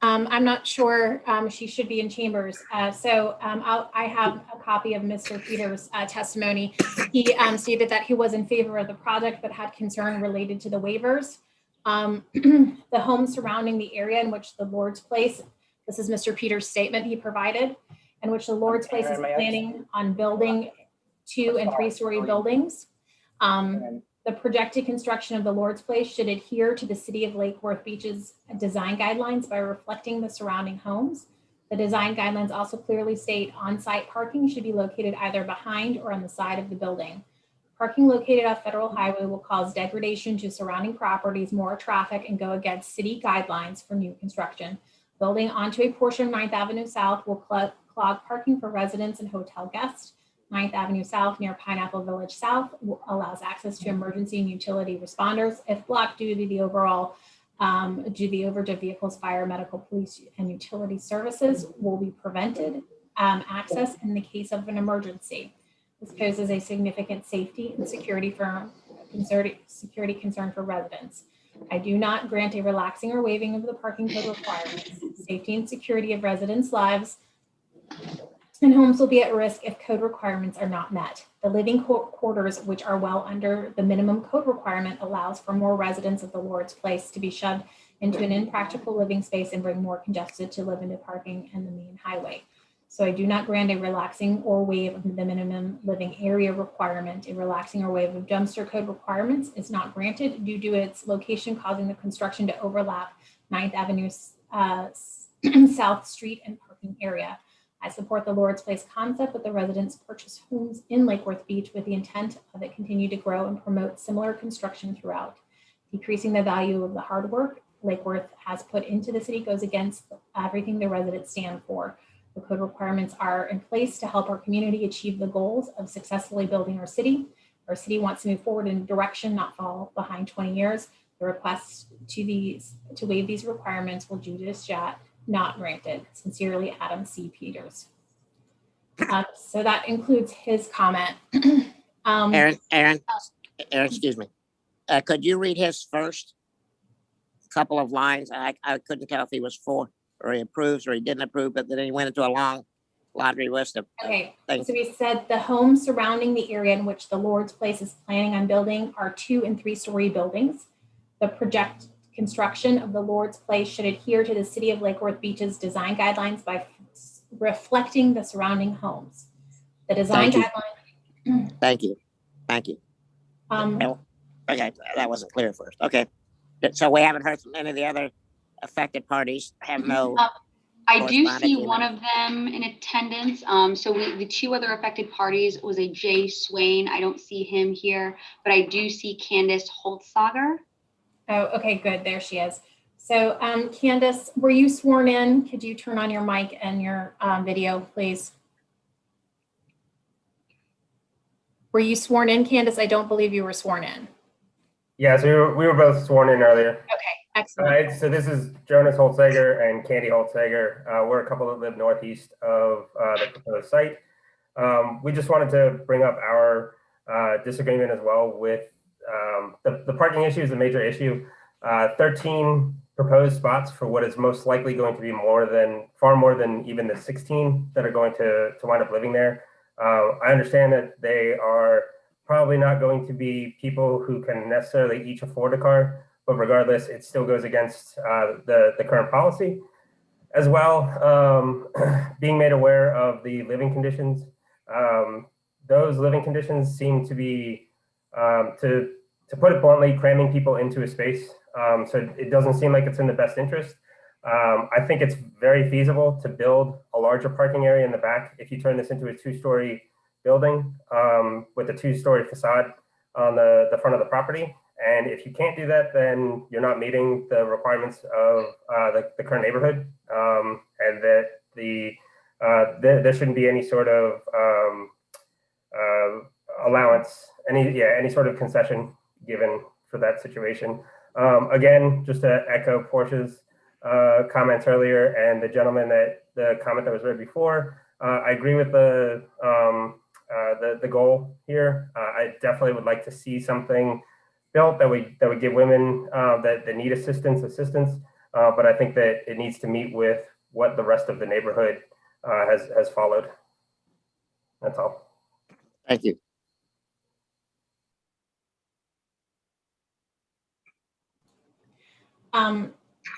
I'm not sure. She should be in chambers. I have a copy of Mr. Peters' testimony. He stated that he was in favor of the project, but had concern related to the waivers. The homes surrounding the area in which the Lord's Place, this is Mr. Peters' statement he provided, in which the Lord's Place is planning on building 2- and 3-story buildings. The projected construction of the Lord's Place should adhere to the City of Lake Worth Beach's design guidelines by reflecting the surrounding homes. The design guidelines also clearly state on-site parking should be located either behind or on the side of the building. Parking located off Federal Highway will cause degradation to surrounding properties, more traffic, and go against city guidelines for new construction. Building onto a portion of 9th Avenue South will clog parking for residents and hotel guests. 9th Avenue South near Pineapple Village South allows access to emergency and utility responders. If blocked due to the overage of vehicles, fire, medical, police, and utility services will be prevented access in the case of an emergency. This poses a significant safety and security concern for residents. I do not grant a relaxing or waiving of the parking code requirements. Safety and security of residents' lives and homes will be at risk if code requirements are not met. The living quarters, which are well under the minimum code requirement, allows for more residents of the Lord's Place to be shoved into an impractical living space and bring more congested to live into parking and the main highway. So I do not grant a relaxing or waive of the minimum living area requirement. A relaxing or waive of dumpster code requirements is not granted due to its location causing the construction to overlap 9th Avenue South Street and parking area. I support the Lord's Place concept, but the residents purchase homes in Lake Worth Beach with the intent of it continue to grow and promote similar construction throughout. Decreasing the value of the hard work Lake Worth has put into the city goes against everything the residents stand for. The code requirements are in place to help our community achieve the goals of successfully building our city. Our city wants to move forward in a direction, not fall behind 20 years. The request to waive these requirements will do just that. Not granted. Sincerely, Adam C. Peters. So that includes his comment. Aaron, excuse me. Could you read his first couple of lines? I couldn't tell if he was for or he approves or he didn't approve, but then he went into a long laundry list of Okay, things. so he said the homes surrounding the area in which the Lord's Place is planning on building are 2- and 3-story buildings. The project construction of the Lord's Place should adhere to the City of Lake Worth Beach's design guidelines by reflecting the surrounding homes. The design guidelines. Thank you. Okay, that wasn't clear at first. Okay. So we haven't heard from any of the other affected parties. Have no. I do correspondence see email. one of them in attendance. So the 2 other affected parties was a Jay Swain. I don't see him here, but I do see Candace Holtzager. Oh, okay, good. There she is. So Candace, were you sworn in? Could you turn on your mic and your video, please? Were you sworn in, Candace? I don't believe you were sworn in. Yes, we were both sworn in earlier. Okay, excellent. So this is Jonas Holtzager and Candy Holtzager. We're a couple that live northeast of the proposed site. We just wanted to bring up our disagreement as well with the parking issue is a major issue. 13 proposed spots for what is most likely going to be far more than even the 16 that are going to wind up living there. I understand that they are probably not going to be people who can necessarily each afford a car, but regardless, it still goes against the current policy. As well, being made aware of the living conditions. Those living conditions seem to be, to put it bluntly, cramming people into a space. So it doesn't seem like it's in the best interest. I think it's very feasible to build a larger parking area in the back if you turn this into a 2-story building with a 2-story facade on the front of the property. And if you can't do that, then you're not meeting the requirements of the current neighborhood, and that there shouldn't be any sort of allowance, any sort of concession given for that situation. Again, just to echo Portia's comments earlier and the comment that was read before, I agree with the goal here. I definitely would like to see something built that would give women that need assistance. But I think that it needs to meet with what the rest of the neighborhood has followed. That's all. Thank you.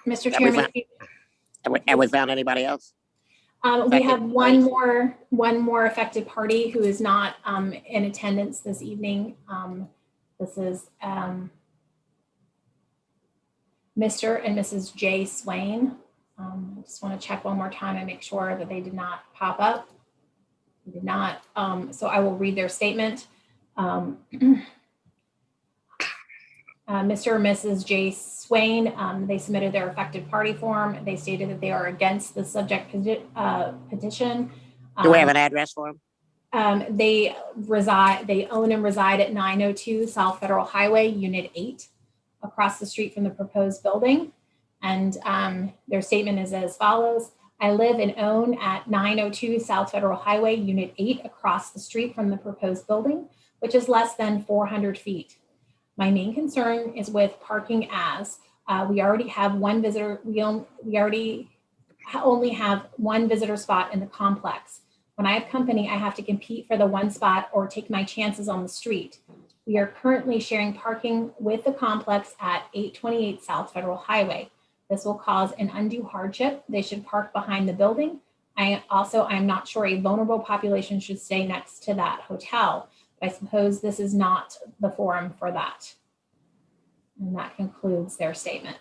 Mr. Chairman, Have we found anybody else? we have one more affected party who is not in attendance this evening. This is Mr. and Mrs. J. Swain. I just want to check one more time and make sure that they did not pop up. They did not. So I will read their statement. Mr. and Mrs. J. Swain, they submitted their affected party form. They stated that they are against the subject petition. Do we have an address for them? They own and reside at 902 South Federal Highway, Unit 8, across the street from the proposed building. And their statement is as follows. I live and own at 902 South Federal Highway, Unit 8, across the street from the proposed building, which is less than 400 feet. My main concern is with parking as we already have one visitor. We already only have one visitor spot in the complex. When I have company, I have to compete for the one spot or take my chances on the street. We are currently sharing parking with the complex at 828 South Federal Highway. This will cause an undue hardship. They should park behind the building. I'm not sure a vulnerable population should stay next to that hotel. I suppose this is not the forum for that. And that concludes their statement.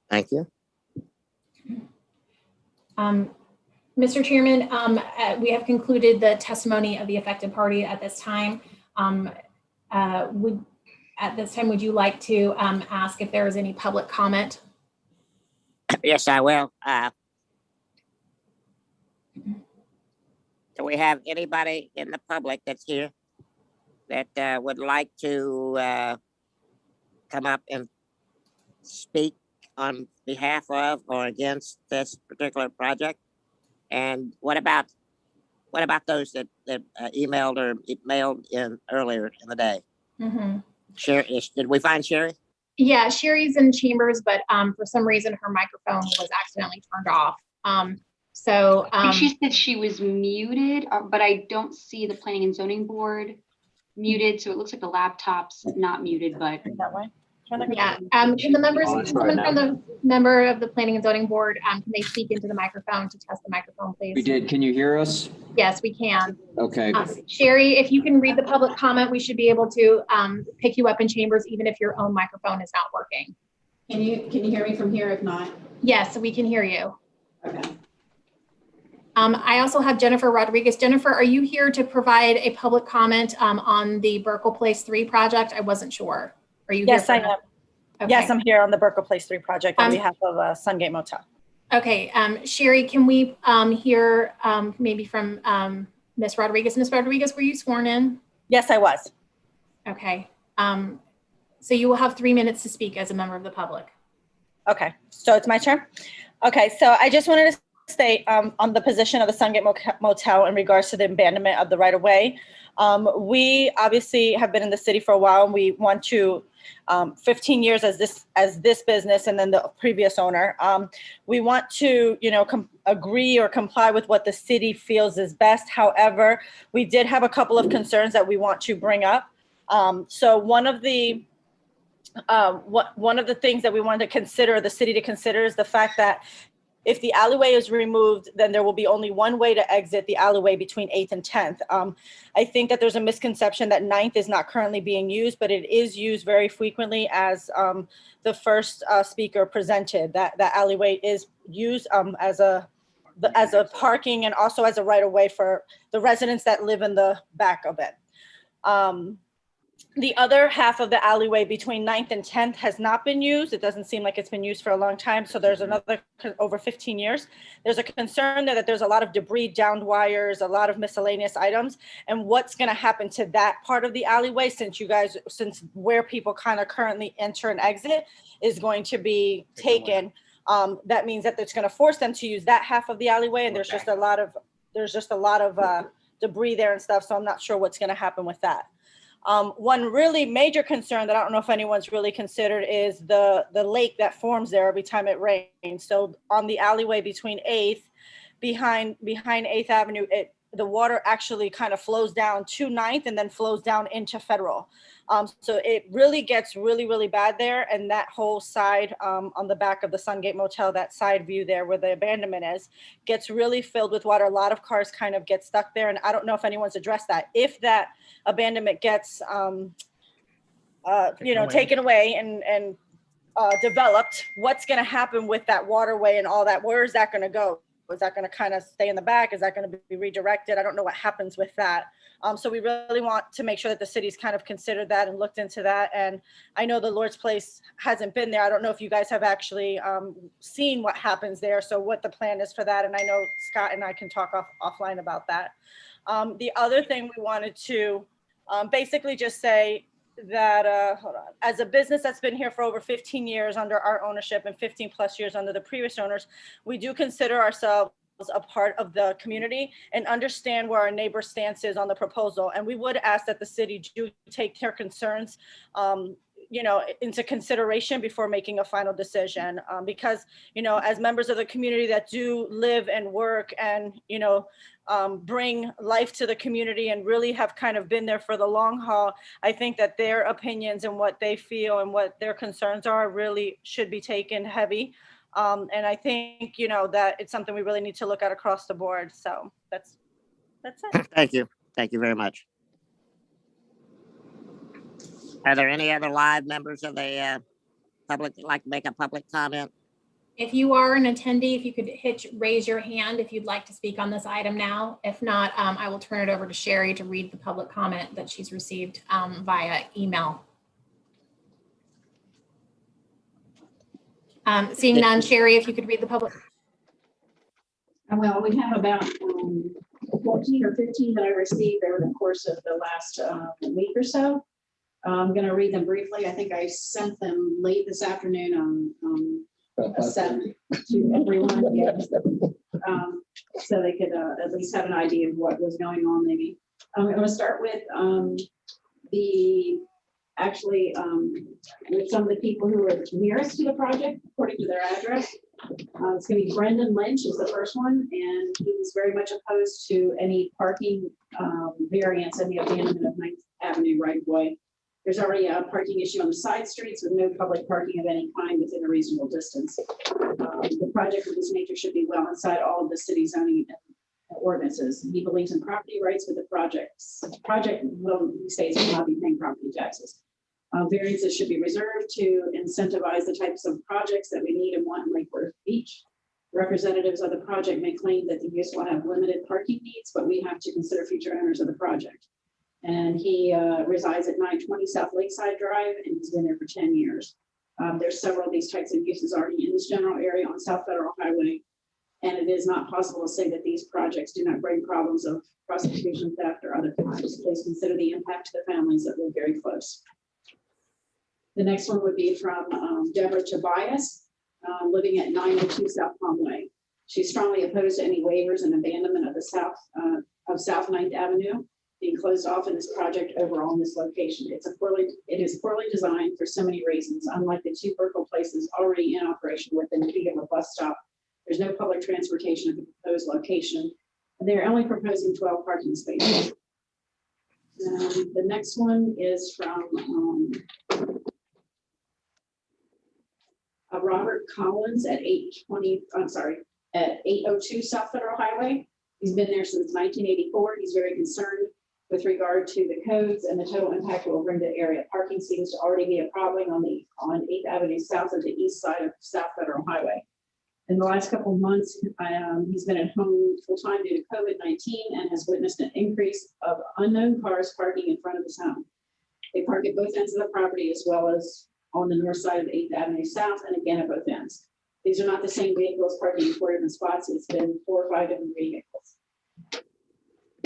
Thank you. Mr. Chairman, we have concluded the testimony of the affected party at this time. Would you like to ask if there is any public comment? Yes, I will. Do we have anybody in the public that's here that would like to come up and speak on behalf of or against this particular project? And what about those that emailed or mailed in earlier in the day? Mm-hmm. Sherry, did we find Sherry? Yeah, Sherry's in chambers, but for some reason her microphone was accidentally turned off. I think she said she was muted, but I don't see the planning and zoning board muted. So it looks like the laptop's not muted, but that way. Yeah. Can the members, someone from the member of the planning and zoning board, can they speak into the microphone to test the microphone, please? We did. Can you hear us? Yes, we can. Okay. Sherry, if you can read the public comment, we should be able to pick you up in chambers, even if your own microphone is not working. Can you hear me from here? If not? Yes, we can hear you. Okay. I also have Jennifer Rodriguez. Jennifer, are you here to provide a public comment on the Burkle Place 3 project? I wasn't sure. Are you? Yes, I am. Okay. Yes, I'm here on the Burkle Place 3 project on behalf of Sungate Motel. Okay, Sherry, can we hear maybe from Ms. Rodriguez? Ms. Rodriguez, were you sworn in? Yes, I was. Okay, so you will have 3 minutes to speak as a member of the public. Okay, so it's my turn. Okay, so I just wanted to state on the position of the Sungate Motel in regards to the abandonment of the right-of-way. We obviously have been in the city for a while, and we want to 15 years as this business, and then the previous owner. We want to, agree or comply with what the city feels is best. However, we did have a couple of concerns that we want to bring up. So one of the things that we wanted to consider, the city to consider, is the fact that if the alleyway is removed, then there will be only one way to exit the alleyway between 8th and 10th. I think that there's a misconception that 9th is not currently being used, but it is used very frequently, as the first speaker presented. That alleyway is used as a parking and also as a right-of-way for the residents that live in the back of it. The other half of the alleyway between 9th and 10th has not been used. It doesn't seem like it's been used for a long time. So there's another over 15 years. There's a concern there that there's a lot of debris, downed wires, a lot of miscellaneous items. And what's going to happen to that part of the alleyway, since where people kind of currently enter and exit is going to be taken. That means that it's going to force them to use that half of the alleyway. And there's just a lot of debris there and stuff. So I'm not sure what's going to happen with that. One really major concern that I don't know if anyone's really considered is the lake that forms there every time it rains. So on the alleyway between 8th, behind 8th Avenue, the water actually kind of flows down to 9th and then flows down into Federal. So it really gets really bad there. And that whole side on the back of the Sungate Motel, that side view there where the abandonment is, gets really filled with water. A lot of cars kind of get stuck there. And I don't know if anyone's addressed that. If that abandonment gets, taken away and developed, what's going to happen with that waterway and all that? Where is that going to go? Is that going to kind of stay in the back? Is that going to be redirected? I don't know what happens with that. So we really want to make sure that the city's kind of considered that and looked into that. And I know the Lord's Place hasn't been there. I don't know if you guys have actually seen what happens there. So what the plan is for that. And I know Scott and I can talk offline about that. The other thing we wanted to basically just say that, hold on, as a business that's been here for over 15 years under our ownership and 15 plus years under the previous owners, we do consider ourselves a part of the community and understand where our neighbor stance is on the proposal. And we would ask that the city do take their concerns into consideration before making a final decision, because, as members of the community that do live and work and, bring life to the community and really have kind of been there for the long haul, I think that their opinions and what they feel and what their concerns are really should be taken heavy. And I think, that it's something we really need to look at across the board. So that's it. Thank you. Thank you very much. Are there any other live members of the public that like to make a public comment? If you are an attendee, if you could raise your hand if you'd like to speak on this item now. If not, I will turn it over to Sherry to read the public comment that she's received via email. Seeing none, Sherry, if you could read the public. Well, we have about 14 or 15 that I received over the course of the last week or so. I'm going to read them briefly. I think I sent them late this afternoon sent to everyone, yes. So they could at least have an idea of what was going on. Maybe I'm going to start with with some of the people who are nearest to the project according to their address. It's going to be Brendan Lynch is the first one, and he's very much opposed to any parking variance in the abandonment of 9th Avenue right of way. There's already a parking issue on the side streets with no public parking of any kind within a reasonable distance. The project of this nature should be well inside all of the city zoning ordinances. He believes in property rights with the project. He states will not be paying property taxes. Variances should be reserved to incentivize the types of projects that we need and want in Lake Worth Beach. Representatives of the project may claim that the use will have limited parking needs, but we have to consider future owners of the project. And he resides at 920 South Lakeside Drive, and he's been there for 10 years. There's several of these types of uses already in this general area on South Federal Highway, and it is not possible to say that these projects do not bring problems of prostitution, theft, or other crimes. Please consider the impact to the families that live very close. The next one would be from Deborah Tobias, living at 902 South Palm Way. She's strongly opposed to any waivers and abandonment of the South 9th Avenue being closed off in this project overall in this location. It is poorly designed for so many reasons. Unlike the two Burkle places already in operation within feet of a bus stop, there's no public transportation at the proposed location. They're only proposing 12 parking spaces. The next one is from Robert Collins at 802 South Federal Highway. He's been there since 1984. He's very concerned with regard to the codes and the total impact it will bring to the area. Parking seems to already be a problem on 8th Avenue South of the east side of South Federal Highway. In the last couple of months, he's been at home full-time due to COVID-19 and has witnessed an increase of unknown cars parking in front of his home. They park at both ends of the property as well as on the north side of 8th Avenue South and again at both ends. These are not the same vehicles parking in 4 different spots. It's been 4 or 5 different vehicles.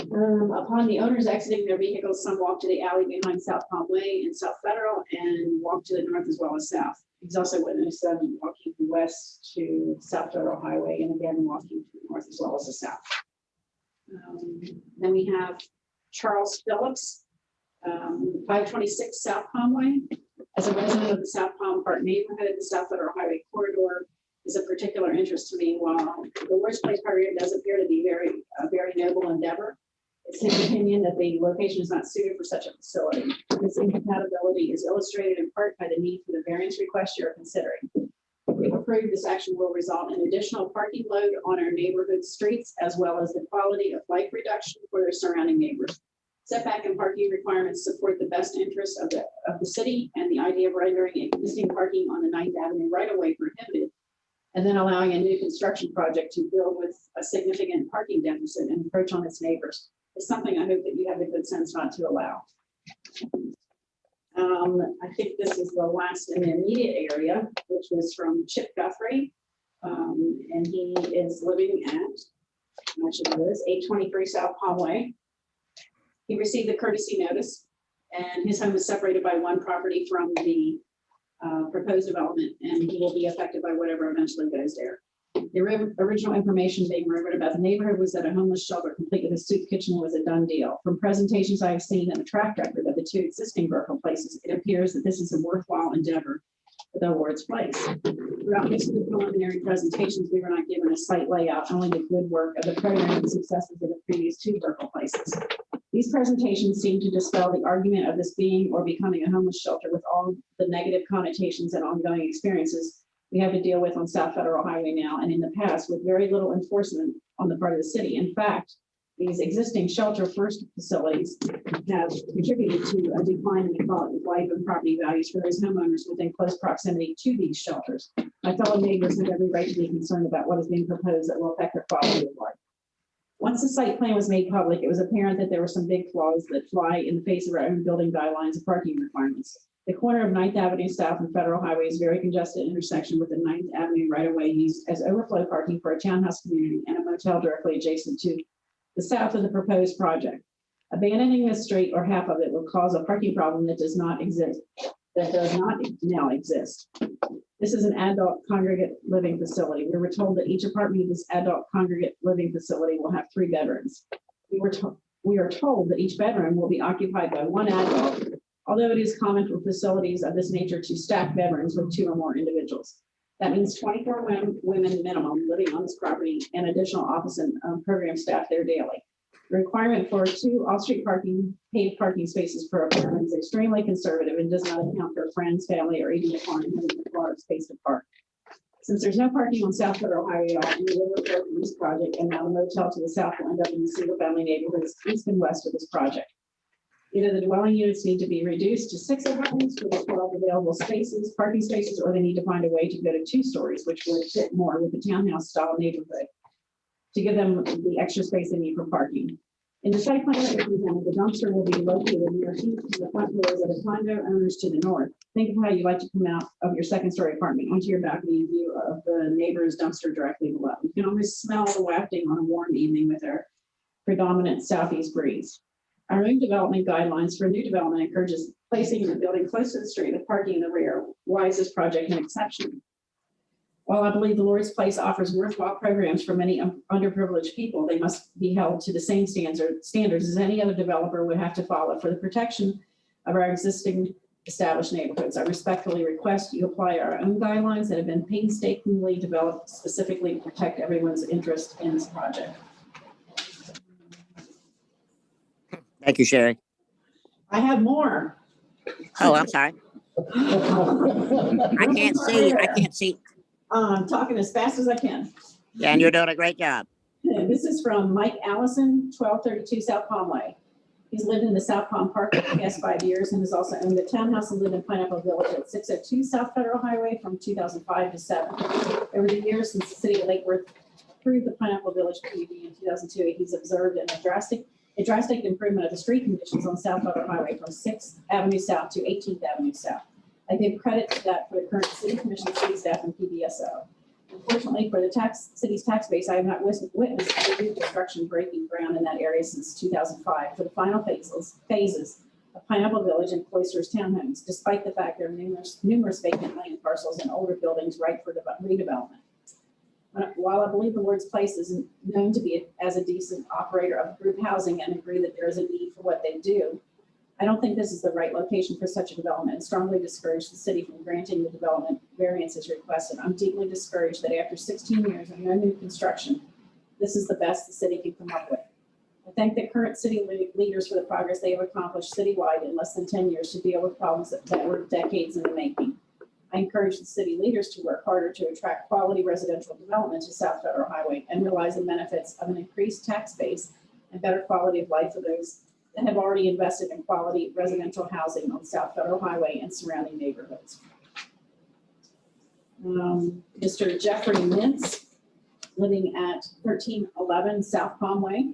Upon the owners exiting their vehicles, some walk to the alley behind South Palm Way and South Federal and walk to the north as well as south. He's also witnessed them walking from west to South Federal Highway and again walking to the north as well as the south. Then we have Charles Phillips, 526 South Palm Way. As a resident of the South Palm Park neighborhood, the South Federal Highway corridor is of particular interest to me. While the Worst Place corridor does appear to be a very noble endeavor, it's his opinion that the location is not suited for such a facility. This incompatibility is illustrated in part by the need for the variance request you're considering. If approved, this action will result in additional parking load on our neighborhood streets, as well as the quality of life reduction for their surrounding neighbors. Setback and parking requirements support the best interest of the city, and the idea of rendering existing parking on the 9th Avenue right-of-way prohibited, and then allowing a new construction project to build with a significant parking deficit and encroach on its neighbors is something I hope that you have the good sense not to allow. I think this is the last in the immediate area, which was from Chip Guthrie, and he is living at, I should know this, 823 South Palm Way. He received the courtesy notice, and his home is separated by one property from the proposed development, and he will be affected by whatever eventually goes there. The original information being remembered about the neighborhood was that a homeless shelter complete with a soup kitchen was a done deal. From presentations I have seen and the track record of the 2 existing Burkle places, it appears that this is a worthwhile endeavor for the Lord's Place. Throughout most of the preliminary presentations, we were not given a site layout, only the good work of the program and successes of the previous 2 Burkle places. These presentations seem to dispel the argument of this being or becoming a homeless shelter with all the negative connotations and ongoing experiences we have to deal with on South Federal Highway now and in the past with very little enforcement on the part of the city. In fact, these existing shelter first facilities have contributed to a decline in the quality of life and property values for those homeowners within close proximity to these shelters. My fellow neighbors have every right to be concerned about what is being proposed that will affect their quality of life. Once the site plan was made public, it was apparent that there were some big flaws that fly in the face of our own building guidelines and parking requirements. The corner of 9th Avenue South and Federal Highway is a very congested intersection with the 9th Avenue right-of-way used as overflow parking for a townhouse community and a motel directly adjacent to the south of the proposed project. Abandoning this street or half of it will cause a parking problem that does not now exist. This is an adult congregate living facility. We were told that each apartment of this adult congregate living facility will have 3 bedrooms. We are told that each bedroom will be occupied by 1 adult, although it is common for facilities of this nature to stack bedrooms with 2 or more individuals. That means 24 women minimum living on this property and additional office and program staff there daily. The requirement for 2 off-street paid parking spaces per apartment is extremely conservative and does not account for friends, family, or even the client who requires space to park. Since there's no parking on South Federal Highway at all, and the overflow from this project and now the motel to the south will end up in the single-family neighborhoods east and west of this project. Either the dwelling units need to be reduced to 6 apartments with the 12 available spaces, parking spaces, or they need to find a way to go to 2 stories, which would fit more with the townhouse style neighborhood to give them the extra space they need for parking. In the site plan that we presented, the dumpster will be located near to the front doors of the condo owners to the north. Think of how you like to come out of your 2nd-story apartment onto your balcony in view of the neighbor's dumpster directly below. You can almost smell the wafting on a warm evening with our predominant southeast breeze. Our own development guidelines for new development encourages placing the building close to the street with parking in the rear. Why is this project an exception? While I believe the Lord's Place offers worthwhile programs for many underprivileged people, they must be held to the same standards as any other developer would have to follow for the protection of our existing established neighborhoods. I respectfully request you apply our own guidelines that have been painstakingly developed specifically to protect everyone's interest in this project. Thank you, Sherry. I have more. Oh, I'm sorry. I can't see. I can't see. I'm talking as fast as I can. Yeah, and you're doing a great job. This is from Mike Allison, 1232 South Palm Way. He's lived in the South Palm Park for the past 5 years and has also owned a townhouse and lived in Pineapple Village at 602 South Federal Highway from 2005 to 7. Over the years since the city of Lake Worth approved the Pineapple Village PUD in 2002, he's observed a drastic improvement of the street conditions on South Federal Highway from 6th Avenue South to 18th Avenue South. I give credit to that for the current city commission, city staff, and PBSO. Unfortunately, for the city's tax base, I have not witnessed new construction breaking ground in that area since 2005 for the final phases of Pineapple Village and Cloisters Townhomes, despite the fact there are numerous vacant land parcels and older buildings ripe for redevelopment. While I believe the Lord's Place is known to be as a decent operator of group housing and agree that there is a need for what they do, I don't think this is the right location for such a development and strongly discourage the city from granting the development variances requested. I'm deeply discouraged that after 16 years of no new construction, this is the best the city can come up with. I thank the current city leaders for the progress they have accomplished citywide in less than 10 years to deal with problems that were decades in the making. I encourage the city leaders to work harder to attract quality residential development to South Federal Highway and realize the benefits of an increased tax base and better quality of life for those that have already invested in quality residential housing on South Federal Highway and surrounding neighborhoods. Mr. Jeffrey Mintz, living at 1311 South Palm Way.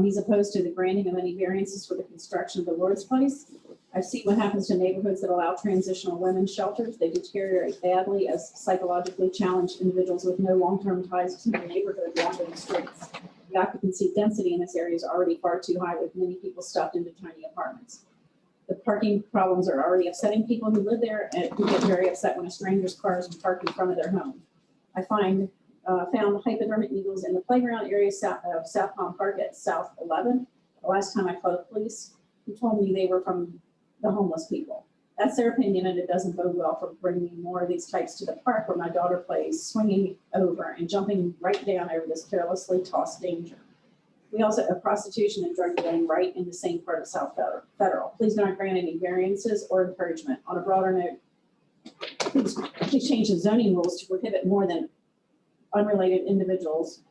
He's opposed to the granting of any variances for the construction of the Lord's Place. I've seen what happens to neighborhoods that allow transitional women's shelters. They deteriorate badly as psychologically challenged individuals with no long-term ties to the neighborhood wander the streets. The occupancy density in this area is already far too high, with many people stuffed into tiny apartments. The parking problems are already upsetting people who live there and who get very upset when a stranger's car is parked in front of their home. I found hypodermic needles in the playground area of South Palm Park at South 11. The last time I called the police, who told me they were from the homeless people. That's their opinion, and it doesn't bode well for bringing more of these types to the park where my daughter plays, swinging over and jumping right down over this carelessly tossed danger. We also have prostitution and drug dealing right in the same part of South Federal. Please don't grant any variances or encouragement. On a broader note, please change the zoning rules to prohibit more than unrelated individuals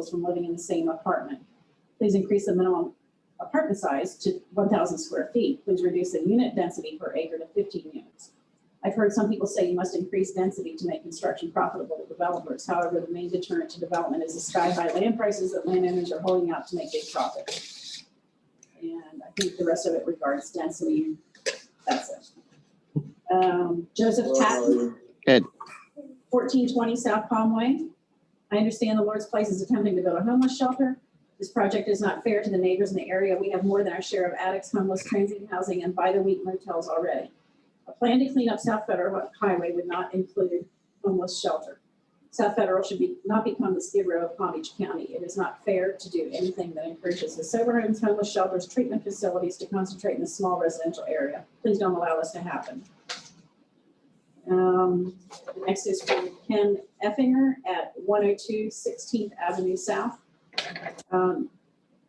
from living in the same apartment. Please increase the minimum apartment size to 1,000 square feet. Please reduce the unit density per acre to 15 units. I've heard some people say you must increase density to make construction profitable to developers. However, the main deterrent to development is the sky-high land prices that landowners are holding out to make big profits. And I think the rest of it regards density. That's it. Joseph Patton, 1420 South Palm Way. I understand the Lord's Place is attempting to build a homeless shelter. This project is not fair to the neighbors in the area. We have more than our share of addicts, homeless, transient housing, and by-the-week motels already. A plan to clean up South Federal Highway would not include homeless shelter. South Federal should not become the Skid Row of Palm Beach County. It is not fair to do anything that encourages the sober homes, homeless shelters, treatment facilities to concentrate in a small residential area. Please don't allow this to happen. The next is from Ken Effinger at 102 16th Avenue South.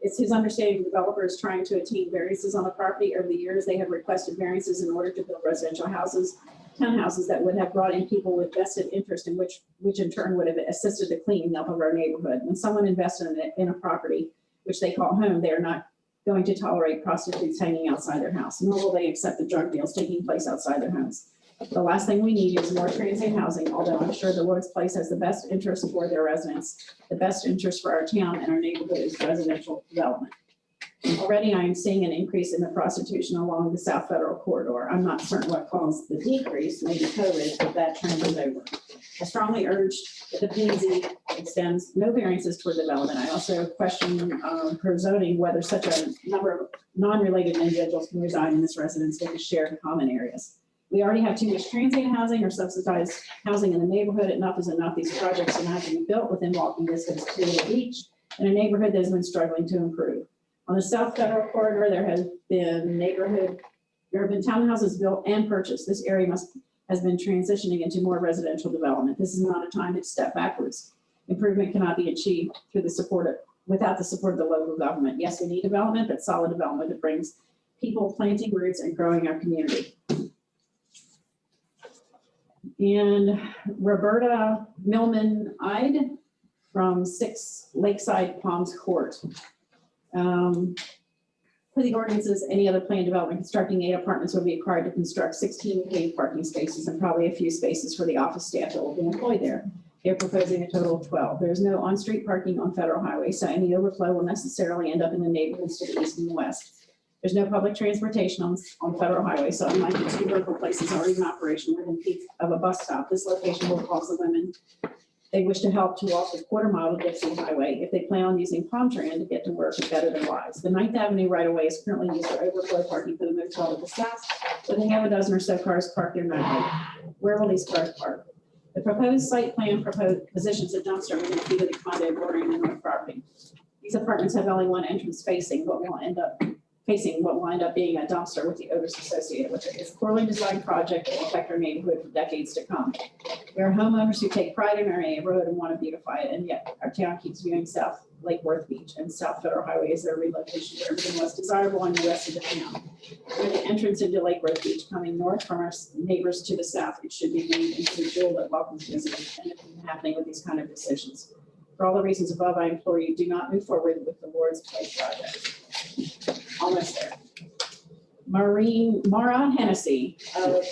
It's his understanding the developer is trying to attain variances on the property. Over the years, they have requested variances in order to build residential houses, townhouses that would have brought in people with vested interest in which in turn would have assisted the cleaning up of our neighborhood. When someone invests in a property, which they call home, they are not going to tolerate prostitutes hanging outside their house, nor will they accept the drug deals taking place outside their homes. The last thing we need is more transient housing, although I'm sure the Lord's Place has the best interest for their residents. The best interest for our town and our neighborhood is residential development. Already I am seeing an increase in the prostitution along the South Federal corridor. I'm not certain what caused the decrease, maybe COVID, but that trend is over. I strongly urge that the P&Z extends no variances toward development. I also question per zoning whether such a number of non-related individuals can reside in this residence with shared common areas. We already have too much transient housing or subsidized housing in the neighborhood. Enough is enough. These projects are not to be built within walking distance to the beach in a neighborhood that has been struggling to improve. On the South Federal Corridor, there have been townhouses built and purchased. This area has been transitioning into more residential development. This is not a time to step backwards. Improvement cannot be achieved without the support of the local government. Yes, we need development, but solid development that brings people planting roots and growing our community. And Roberta Millman-Ide from 6 Lakeside Palms Court. For the ordinances, any other planned development constructing 8 apartments will be required to construct 16 paid parking spaces and probably a few spaces for the office staff that will be employed there. They're proposing a total of 12. There's no on-street parking on Federal Highway, so any overflow will necessarily end up in the neighborhoods to the east and the west. There's no public transportation on Federal Highway, so unlike the 2 local places already in operation within feet of a bus stop, this location will cause the women they wish to help to walk the quarter-mile to Dixie Highway if they plan on using Palm Tran to get to work and better their lives. The 9th Avenue right-of-way is currently used for overflow parking for the motel to the south, but they have a dozen or so cars parked there nightly. Where will these cars park? The proposed site plan positions a dumpster within feet of the condo bordering the north property. These apartments have only one entrance facing what will end up being a dumpster with the odors associated with it. It's a poorly designed project that will affect our neighborhood for decades to come. There are homeowners who take pride in our neighborhood and want to beautify it, and yet our town keeps viewing South Lake Worth Beach and South Federal Highway as their relocation where everything was desirable in the rest of the town. For the entrance into Lake Worth Beach coming north from our neighbors to the south, it should be made into a jewel that welcomes visitors, and it's happening with these kind of decisions. For all the reasons above, I implore you, do not move forward with the Lord's Place project. Almost there. Mara Hennessy of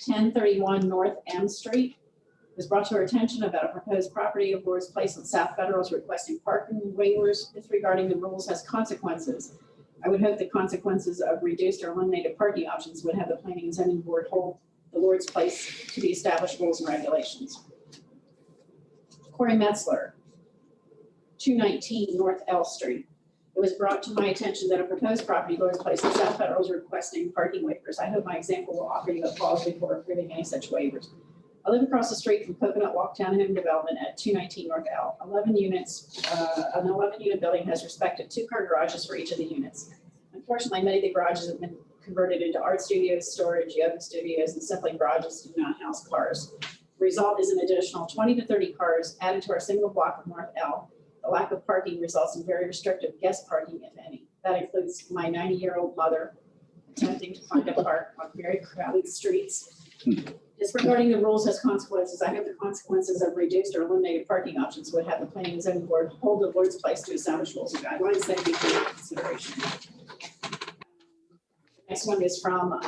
1031 North M Street was brought to our attention about a proposed property of Lord's Place on South Federal is requesting parking waivers disregarding the rules has consequences. I would hope the consequences of reduced or eliminated parking options would have the Planning and Zoning Board hold the Lord's Place to the established rules and regulations. Corey Metzler, 219 North L Street. It was brought to my attention that a proposed property, Lord's Place in South Federal, is requesting parking waivers. I hope my example will offer you a pause before approving any such waivers. I live across the street from Coconut Walk Townhome Development at 219 North L. 11 units, an 11-unit building has respective 2-car garages for each of the units. Unfortunately, many of the garages have been converted into art studios, storage, yoga studios, and simply garages do not house cars. The result is an additional 20 to 30 cars added to our single block of North L. The lack of parking results in very restrictive guest parking, if any. That includes my 90-year-old mother attempting to find a park on very crowded streets. Disregarding the rules has consequences. I hope the consequences of reduced or eliminated parking options would have the Planning and Zoning Board hold the Lord's Place to establish rules and guidelines that be taken into consideration. The next one is from,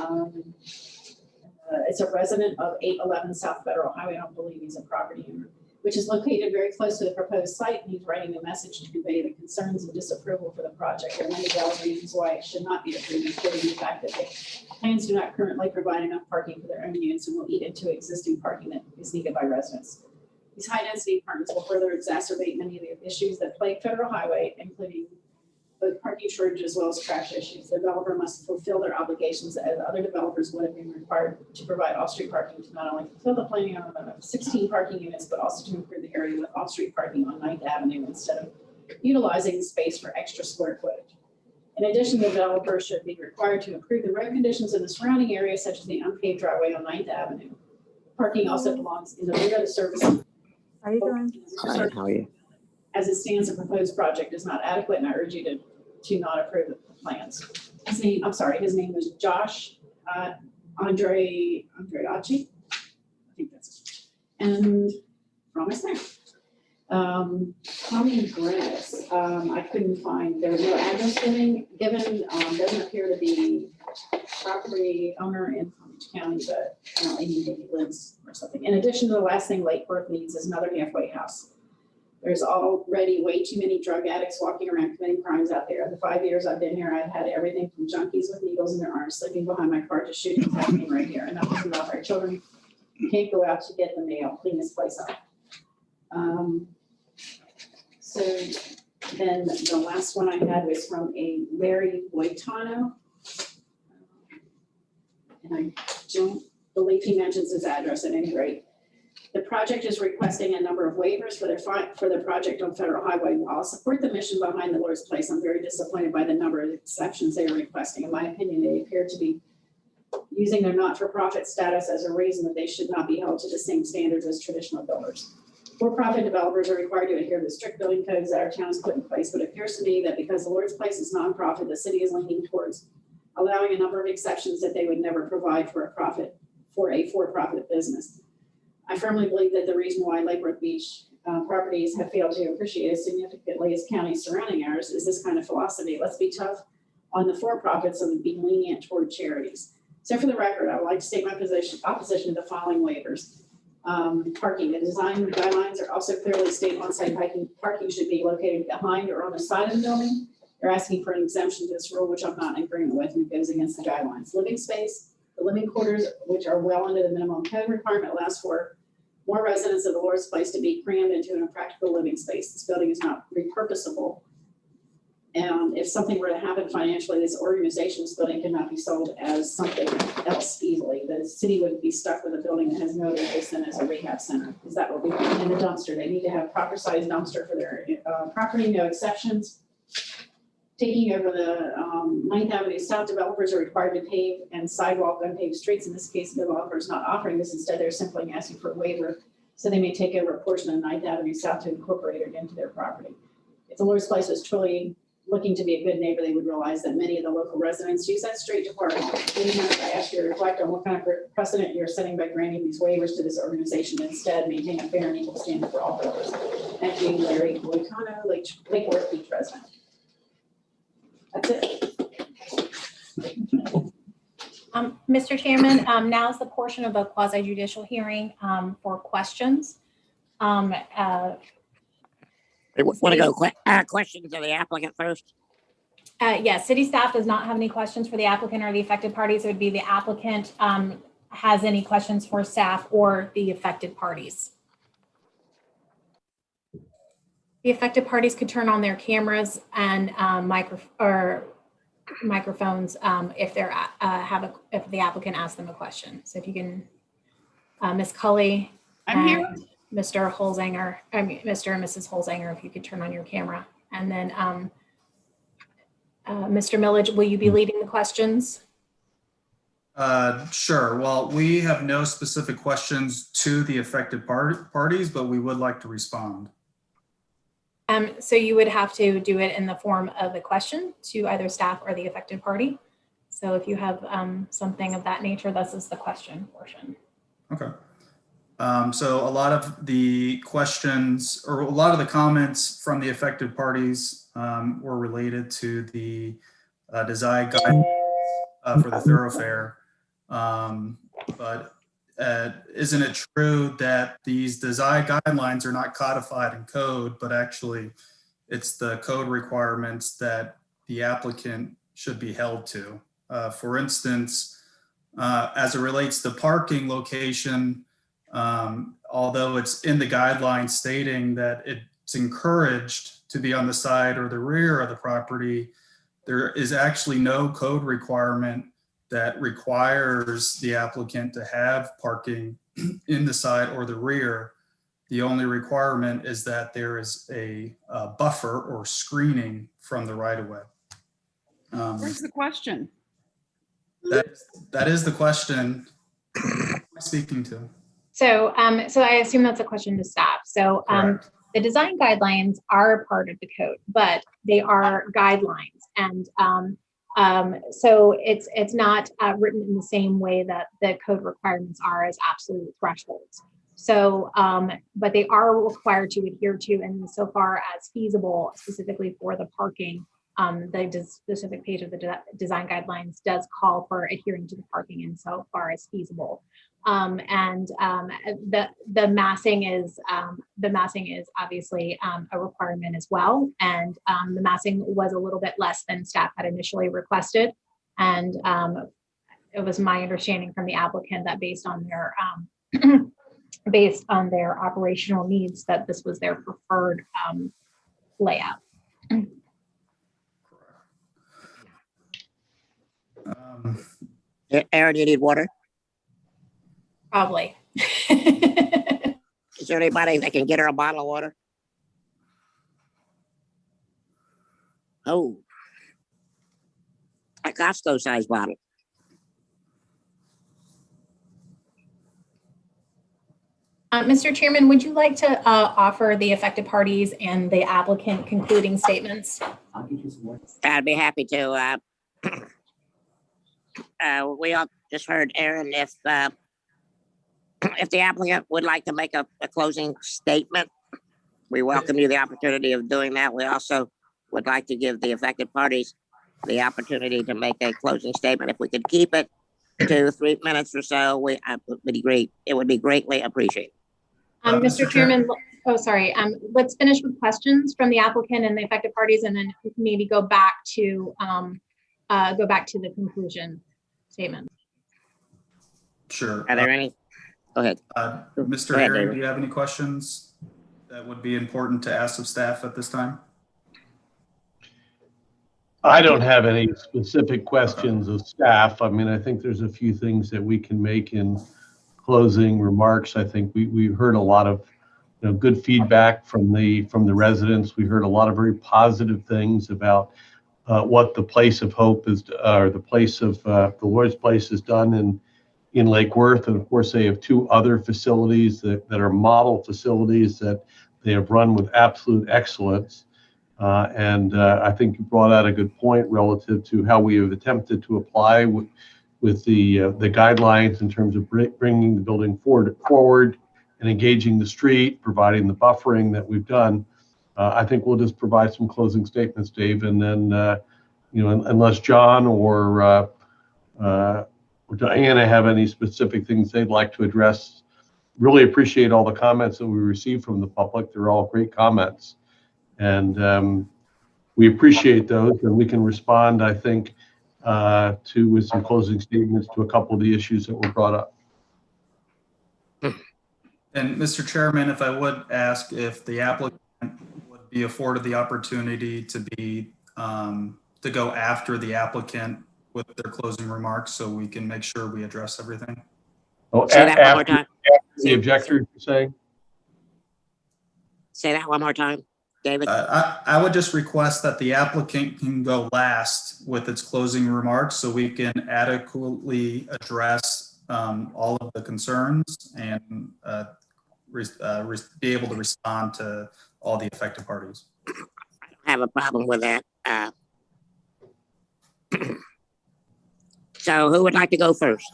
it's a resident of 811 South Federal Highway. I don't believe he's a property owner, which is located very close to the proposed site. And he's writing a message to convey the concerns and disapproval for the project. There are many valid reasons why it should not be approved, including the fact that the plans do not currently provide enough parking for their own units and will eat into existing parking that is needed by residents. These high-density apartments will further exacerbate many of the issues that plague Federal Highway, including both parking shortage as well as crash issues. The developer must fulfill their obligations as other developers would have been required to provide off-street parking to not only fulfill the planning on 16 parking units, but also to improve the area with off-street parking on 9th Avenue instead of utilizing the space for extra square footage. In addition, the developer should be required to improve the road conditions in the surrounding area, such as the unpaved driveway on 9th Avenue. Parking also belongs in the rear of the service. How are you doing? Hi, how are you? As it stands, the proposed project is not adequate, and I urge you to not approve the plans. His name was Josh Andreacci. I think that's it. And we're almost there. Tommy Grass, I couldn't find, there was no address given, doesn't appear to be property owner in Palm Beach County, but apparently he maybe lives or something. In addition to the last thing Lake Worth needs is another halfway house. There's already way too many drug addicts walking around committing crimes out there. In the 5 years I've been here, I've had everything from junkies with needles in their arms sleeping behind my car to shootings happening right here. Enough is enough. Our children can't go out to get the mail. Clean this place up. So then the last one I had was from a Larry Boitano. And I don't believe he mentions his address at any rate. The project is requesting a number of waivers for their project on Federal Highway. While I'll support the mission behind the Lord's Place, I'm very disappointed by the number of exceptions they are requesting. In my opinion, they appear to be using their not-for-profit status as a reason that they should not be held to the same standards as traditional builders. For-profit developers are required to adhere to the strict building codes that our town has put in place, but it appears to me that because the Lord's Place is nonprofit, the city is leaning towards allowing a number of exceptions that they would never provide for a for-profit business. I firmly believe that the reason why Lake Worth Beach properties have failed to appreciate as significantly as counties surrounding ours is this kind of philosophy. Let's be tough on the for-profits and be lenient toward charities. So for the record, I would like to state my opposition to the following waivers. Parking, the design guidelines are also clearly state on-site parking should be located behind or on the side of the building. They're asking for an exemption to this rule, which I'm not in agreement with, and it goes against the guidelines. Living space, the living quarters, which are well under the minimum code requirement, allows for more residents of the Lord's Place to be crammed into an impractical living space. This building is not repurposable. And if something were to happen financially, this organization's building cannot be sold as something else easily. The city would be stuck with a building that has no interest in as a rehab center, because that will be in the dumpster. They need to have proper size dumpster for their property, no exceptions. Taking over the 9th Avenue South, developers are required to pave and sidewalk unpaved streets. In this case, the developer is not offering this. Instead, they're simply asking for a waiver, so they may take over a portion of 9th Avenue South to incorporate it into their property. If the Lord's Place was truly looking to be a good neighbor, they would realize that many of the local residents use that street to park. I ask you to reflect on what kind of precedent you're setting by granting these waivers to this organization. Instead, maintain a fair and equal standard for all builders. Thank you, Larry Boycano, Lake Worth Beach resident. That's it. Mr. Chairman, now is the portion of the quasi judicial hearing for questions. We want to go questions to the applicant first. Yes, city staff does not have any questions for the applicant or the affected parties. It would be the applicant has any questions for staff or the affected parties. The affected parties could turn on their cameras and microphones if they're if the applicant asks them a question. So if you can, Ms. Cully, I'm here. Mr. Holzinger, Mr. and Mrs. Holzinger, if you could turn on your camera, and then Mr. Millage, will you be leading the questions? Sure. Well, we have no specific questions to the affected parties, but we would like to respond. So you would have to do it in the form of a question to either staff or the affected party. So if you have something of that nature, this is the question portion. Okay. So a lot of the questions or a lot of the comments from the affected parties were related to the design guide for the thoroughfare. But isn't it true that these design guidelines are not codified in code, but actually it's the code requirements that the applicant should be held to? For instance, as it relates to parking location, although it's in the guidelines stating that it's encouraged to be on the side or the rear of the property, there is actually no code requirement that requires the applicant to have parking in the side or the rear. The only requirement is that there is a buffer or screening from the right of way. Where's the question? That is the question I'm speaking to. So, so I assume that's a question to staff. So the design guidelines are a part of the code, but they are guidelines. And so it's not written in the same way that the code requirements are as absolute thresholds. So, but they are required to adhere to, and so far as feasible, specifically for the parking, the specific page of the design guidelines does call for adhering to the parking in so far as feasible. The massing is obviously a requirement as well. And the massing was a little bit less than staff had initially requested. And it was my understanding from the applicant that based on their operational needs, that this was their preferred layout. Aaron, you need water? Probably. Is there anybody that can get her a bottle of water? Oh, a Costco size bottle. Mr. Chairman, would you like to offer the affected parties and the applicant concluding statements? I'd be happy to. We all just heard Aaron. If the applicant would like to make a closing statement, we welcome you the opportunity of doing that. We also would like to give the affected parties the opportunity to make a closing statement. If we could keep it to 3 minutes or so, it would be greatly appreciated. Mr. Chairman, oh, sorry. Let's finish with questions from the applicant and the affected parties, and then we can maybe go back to the conclusion statement. Sure. Are there any? Go ahead. Mr. Go ahead, Herring, David. do you have any questions that would be important to ask of staff at this time? I don't have any specific questions of staff. I mean, I think there's a few things that we can make in closing remarks. I think we heard a lot of good feedback from the residents. We heard a lot of very positive things about what the Place of Hope is, or the place of the Lord's Place has done in Lake Worth. And of course, they have two other facilities that are model facilities that they have run with absolute excellence. And I think you brought out a good point relative to how we have attempted to apply with the guidelines in terms of bringing the building forward and engaging the street, providing the buffering that we've done. I think we'll just provide some closing statements, Dave, and then unless John or Diana have any specific things they'd like to address. Really appreciate all the comments that we received from the public. They're all great comments. And we appreciate those, and we can respond, I think, with some closing statements to a couple of the issues that were brought up. And Mr. Chairman, if I would ask if the applicant would be afforded the opportunity to go after the applicant with their closing remarks, so we can make sure we address everything. Oh, Say that one more time. The objector, you're saying? Say that one more time, David. I would just request that the applicant can go last with its closing remarks so we can adequately address all of the concerns and be able to respond to all the affected parties. I don't have a problem with that. So who would like to go first?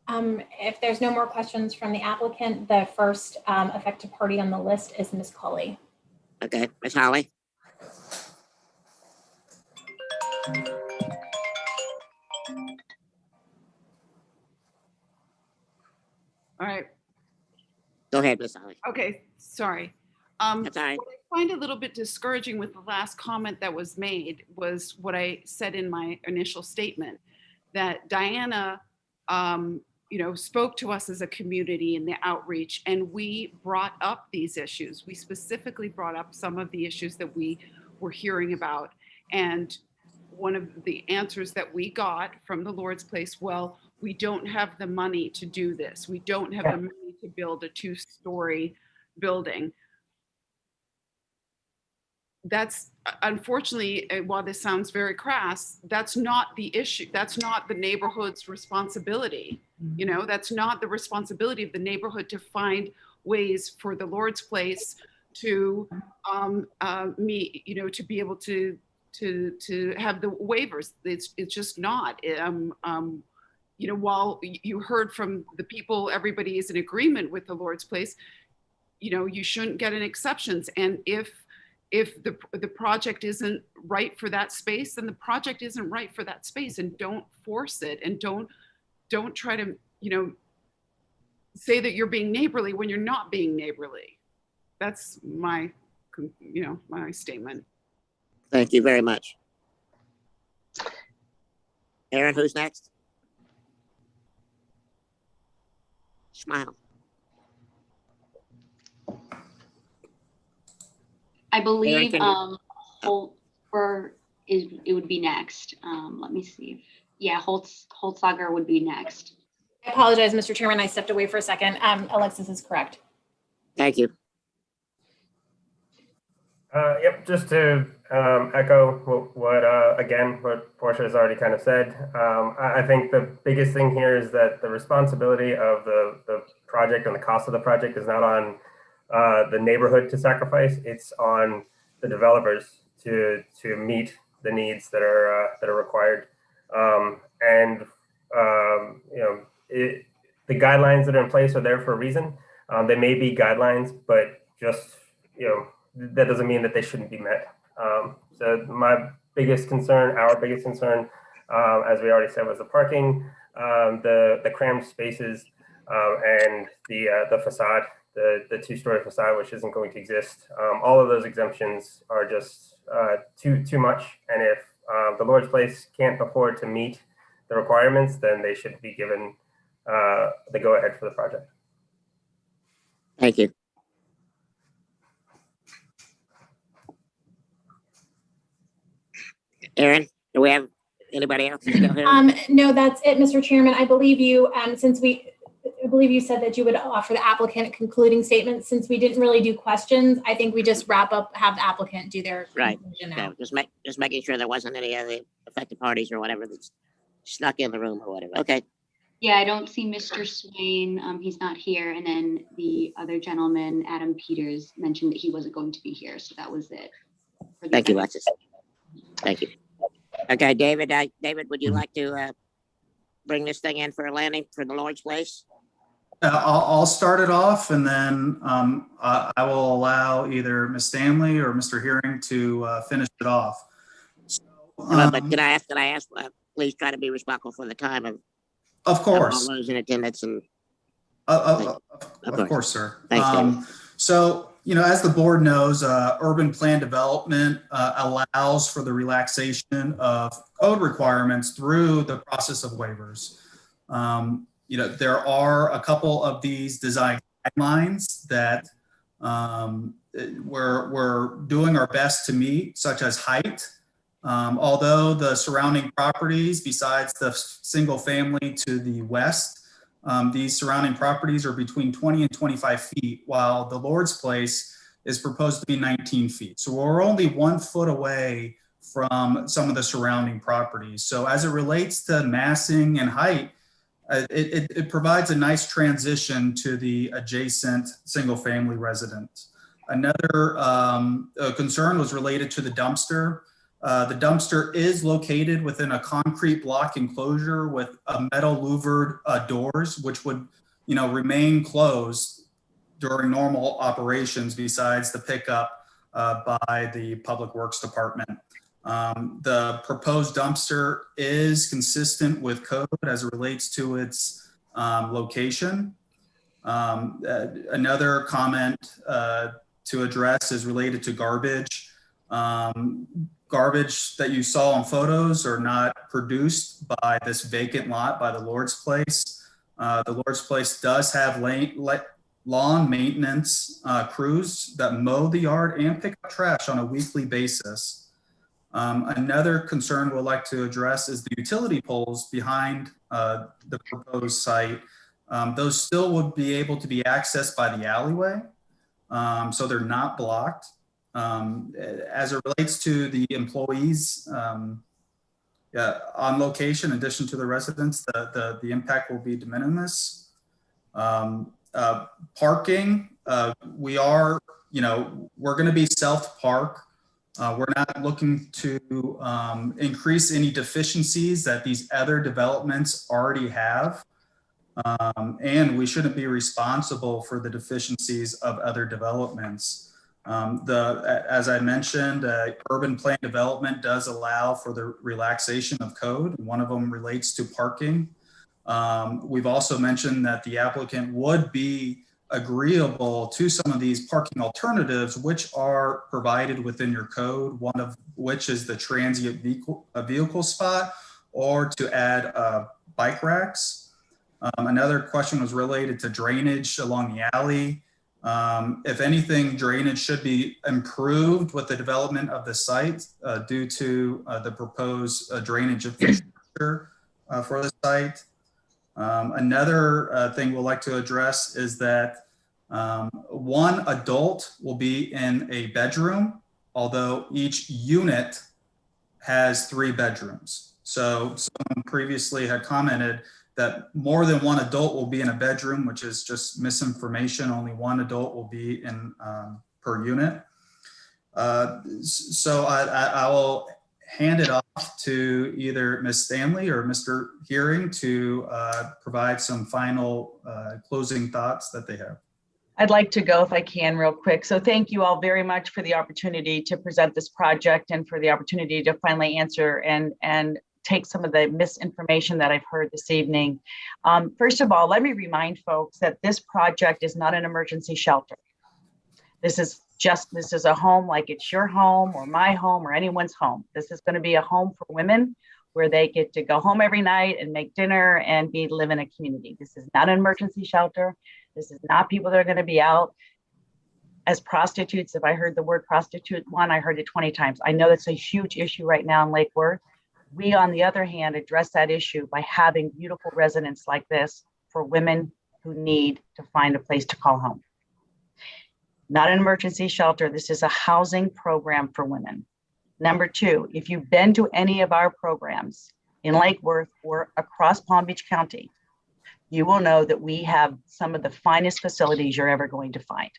If there's no more questions from the applicant, the first affected party on the list is Ms. Colley. Okay, Ms. Holly. All right. Go ahead, Ms. Holly. Okay, sorry. That's all right. What I find a little bit discouraging with the last comment that was made was what I said in my initial statement, that Diana, spoke to us as a community in the outreach, and we brought up these issues. We specifically brought up some of the issues that we were hearing about. And one of the answers that we got from the Lord's Place, well, we don't have the money to do this. We don't have the money to build a 2-story building. That's unfortunately, while this sounds very crass, that's not the issue. That's not the neighborhood's responsibility. That's not the responsibility of the neighborhood to find ways for the Lord's Place to to be able to have the waivers. It's just not. While you heard from the people, everybody is in agreement with the Lord's Place, you shouldn't get an exceptions. And if the project isn't right for that space, then the project isn't right for that space, and don't force it, and don't try to, say that you're being neighborly when you're not being neighborly. That's my, my statement. Thank you very much. Aaron, who's next? Smile. I believe Aaron, it would be next. Let me see. Yeah, Holtzlager would be next. I apologize, Mr. Chairman. I stepped away for a second. Alexis is correct. Thank you. Yep, just to echo what Portia has already kind of said. I think the biggest thing here is that the responsibility of the project and the cost of the project is not on the neighborhood to sacrifice. It's on the developers to meet the needs that are required. The guidelines that are in place are there for a reason. They may be guidelines, but just that doesn't mean that they shouldn't be met. So our biggest concern, as we already said, was the parking, the crammed spaces, and the facade, the two-story facade, which isn't going to exist. All of those exemptions are just too much. And if the Lord's Place can't afford to meet the requirements, then they should be given the go-ahead for the project. Thank you. Aaron, do we have anybody else? No, that's it, Mr. Chairman. I believe you, I believe you said that you would offer the applicant concluding statements. Since we didn't really do questions, I think we just have the applicant do their conclusion now. So just making sure there wasn't any other affected parties or whatever that's snuck in the room or whatever. Okay. Yeah, I don't see Mr. Swain. He's not here. And then the other gentleman, Adam Peters, mentioned that he wasn't going to be here. So that was it. Thank you, Alexis. Thank you. Okay, David, would you like to bring this thing in for a landing for the Lord's Place? I'll start it off, and then I will allow either Ms. Stanley or Mr. Hearing to finish it off. So, but can I ask, please try to be respectful for the time of course. All those in attendance and. Of course, sir. Thanks, David. So, as the board knows, urban plan development allows for the relaxation of code requirements through the process of waivers. There are a couple of these design guidelines that we're doing our best to meet, such as height. Although the surrounding properties, besides the single family to the west, these surrounding properties are between 20 and 25 feet, while the Lord's Place is proposed to be 19 feet. So we're only 1 foot away from some of the surrounding properties. So as it relates to massing and height, it provides a nice transition to the adjacent single family residence. Another concern was related to the dumpster. The dumpster is located within a concrete block enclosure with a metal louvered doors, which would, remain closed during normal operations besides the pickup by the Public Works Department. The proposed dumpster is consistent with code as it relates to its location. Another comment to address is related to garbage. Garbage that you saw on photos are not produced by this vacant lot by the Lord's Place. The Lord's Place does have lawn maintenance crews that mow the yard and pick up trash on a weekly basis. Another concern we'd like to address is the utility poles behind the proposed site. Those still would be able to be accessed by the alleyway, so they're not blocked. As it relates to the employees on location, in addition to the residents, the impact will be de minimis. Parking, we're going to be self-park. We're not looking to increase any deficiencies that these other developments already have. And we shouldn't be responsible for the deficiencies of other developments. As I mentioned, urban plan development does allow for the relaxation of code. One of them relates to parking. We've also mentioned that the applicant would be agreeable to some of these parking alternatives, which are provided within your code, one of which is the transient vehicle spot, or to add bike racks. Another question was related to drainage along the alley. If anything, drainage should be improved with the development of the site due to the proposed drainage infrastructure for the site. Another thing we'd like to address is that one adult will be in a bedroom, although each unit has 3 bedrooms. So someone previously had commented that more than one adult will be in a bedroom, which is just misinformation. Only one adult will be in per unit. So I will hand it off to either Ms. Stanley or Mr. Hearing to provide some final closing thoughts that they have. I'd like to go if I can real quick. So thank you all very much for the opportunity to present this project and for the opportunity to finally answer and take some of the misinformation that I've heard this evening. First of all, let me remind folks that this project is not an emergency shelter. This is a home like it's your home or my home or anyone's home. This is going to be a home for women where they get to go home every night and make dinner and live in a community. This is not an emergency shelter. This is not people that are going to be out as prostitutes. If I heard the word prostitute I heard it 20 times. I know that's a huge issue right now in Lake Worth. We, on the other hand, address that issue by having beautiful residents like this for women who need to find a place to call home. Not an emergency shelter. This is a housing program for women. Number 2, if you've been to any of our programs in Lake Worth or across Palm Beach County, you will know that we have some of the finest facilities you're ever going to find.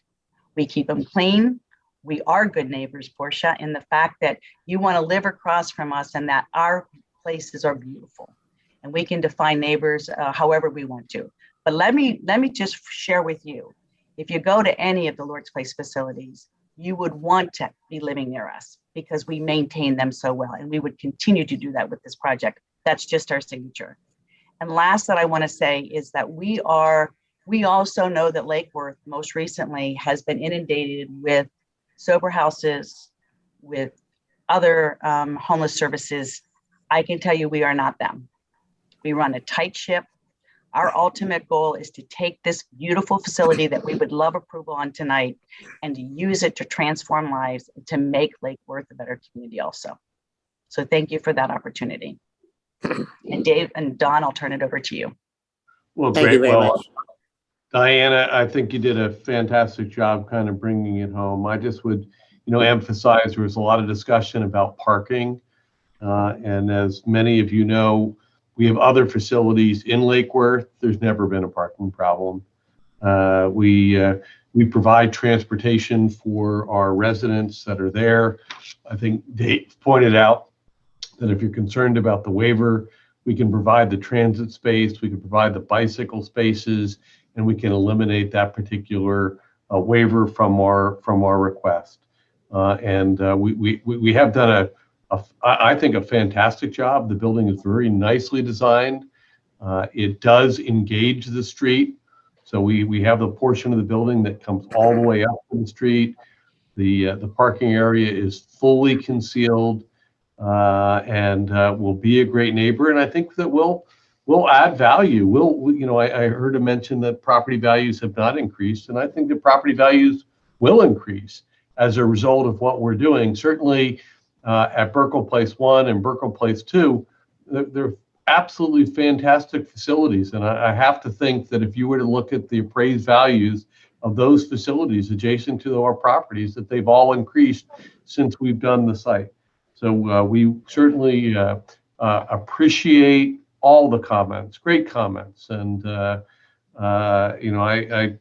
We keep them clean. We are good neighbors, Portia, in the fact that you want to live across from us and that our places are beautiful. And we can define neighbors however we want to. But let me just share with you, if you go to any of the Lord's Place facilities, you would want to be living near us because we maintain them so well. And we would continue to do that with this project. That's just our signature. And last that I want to say is that we also know that Lake Worth most recently has been inundated with sober houses, with other homeless services. I can tell you we are not them. We run a tight ship. Our ultimate goal is to take this beautiful facility that we would love approval on tonight and to use it to transform lives, to make Lake Worth a better community also. So thank you for that opportunity. And Dave and Don, I'll turn it over to you. Well, Thank great. you very Well, much. Diana, I think you did a fantastic job kind of bringing it home. I just would, emphasize there was a lot of discussion about parking. And as many of you know, we have other facilities in Lake Worth. There's never been a parking problem. We provide transportation for our residents that are there. I think Dave pointed out that if you're concerned about the waiver, we can provide the transit space, we can provide the bicycle spaces, and we can eliminate that particular waiver from our request. We have done I think a fantastic job. The building is very nicely designed. It does engage the street. So we have the portion of the building that comes all the way up to the street. The parking area is fully concealed. And will be a great neighbor. And I think that we'll add value. I heard him mention that property values have not increased, and I think that property values will increase as a result of what we're doing. Certainly at Burkle Place 1 and Burkle Place 2, they're absolutely fantastic facilities. And I have to think that if you were to look at the appraised values of those facilities adjacent to our properties, that they've all increased since we've done the site. So we certainly appreciate all the comments, great comments. And, I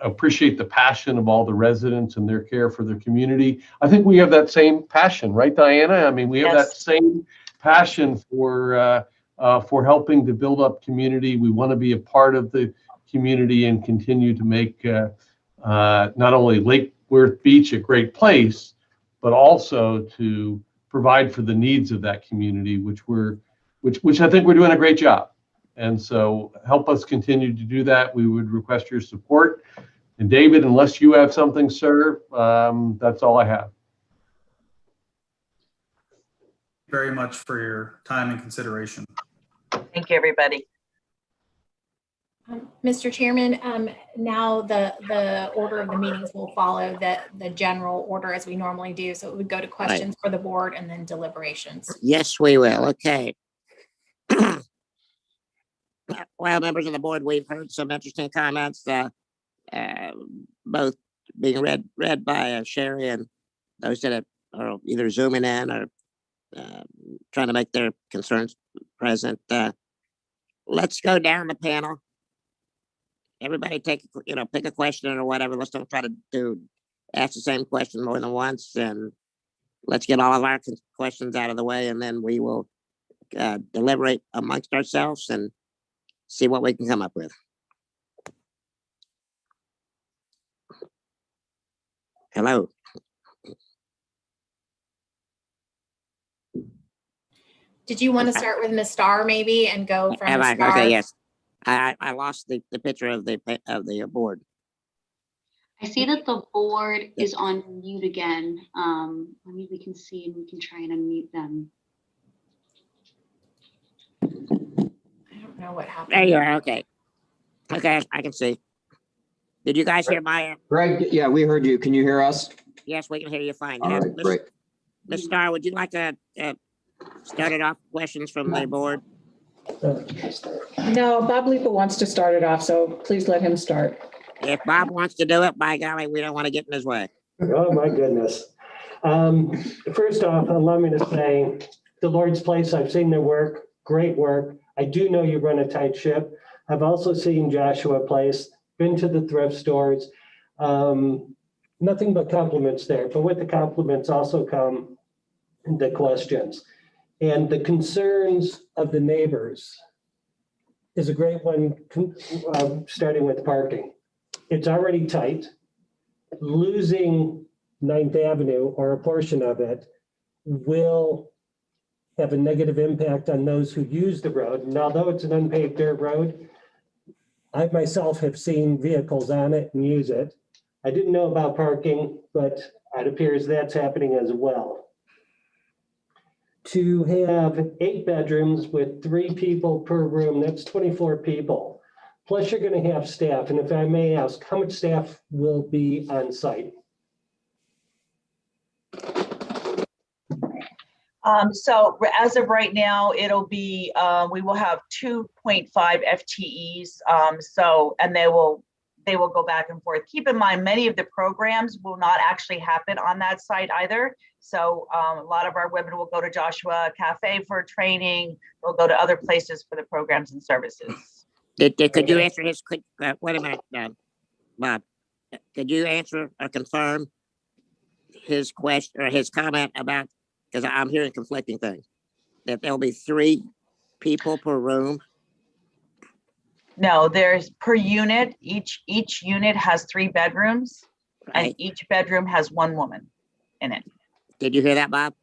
appreciate the passion of all the residents and their care for their community. I think we have that same passion, right, Diana? I mean, we have that same passion for helping to build up community. We want to be a part of the community and continue to make not only Lake Worth Beach a great place, but also to provide for the needs of that community, which I think we're doing a great job. And so help us continue to do that. We would request your support. And David, unless you have something, sir, that's all I have. Very much for your time and consideration. Thank you, everybody. Mr. Chairman, now the order of the meetings will follow the general order as we normally do. So it would go to questions for the board and then deliberations. Yes, we will. Okay. Well, members of the board, we've heard some interesting comments, both being read by Sherry and those that are either zooming in or trying to make their concerns present. Let's go down the panel. Everybody pick a question or whatever. Let's don't try to ask the same question more than once, and let's get all of our questions out of the way, and then we will deliberate amongst ourselves and see what we can come up with. Hello. Did you want to start with Ms. Starr maybe and go from Ms. Starr? Okay, yes. I lost the picture of the board. I see that the board is on mute again. Maybe we can see and we can try and unmute them. I don't know what happened. There you are. Okay. Okay, I can see. Did you guys hear my? Greg, yeah, we heard you. Can you hear us? Yes, we can hear you fine. All Yes, right, great. Ms. Starr, would you like to start it off with questions from the board? No, Bob Lipa wants to start it off, so please let him start. If Bob wants to do it, by golly, we don't want to get in his way. Oh, my goodness. First off, allow me to say, the Lord's Place, I've seen their work, great work. I do know you run a tight ship. I've also seen Joshua Place, been to the thrift stores. Nothing but compliments there, but with the compliments also come the questions. And the concerns of the neighbors is a great one, starting with parking. It's already tight. Losing 9th Avenue or a portion of it will have a negative impact on those who use the road. And although it's an unpaved dirt road, I myself have seen vehicles on it and use it. I didn't know about parking, but it appears that's happening as well. To have 8 bedrooms with 3 people per room, that's 24 people. Plus you're going to have staff. And if I may ask, how much staff will be on site? So as of right now, it'll be, we will have 2.5 FTEs. And they will go back and forth. Keep in mind, many of the programs will not actually happen on that site either. So a lot of our women will go to Joshua Cafe for training. They'll go to other places for the programs and services. Could you answer his quick, wait a minute, Bob, could you answer or confirm his question or his comment about, because I'm hearing conflicting things, that there'll be 3 people per room? No, there's per unit, each unit has 3 bedrooms, right, and each bedroom has 1 woman in it. Did you hear that, Bob?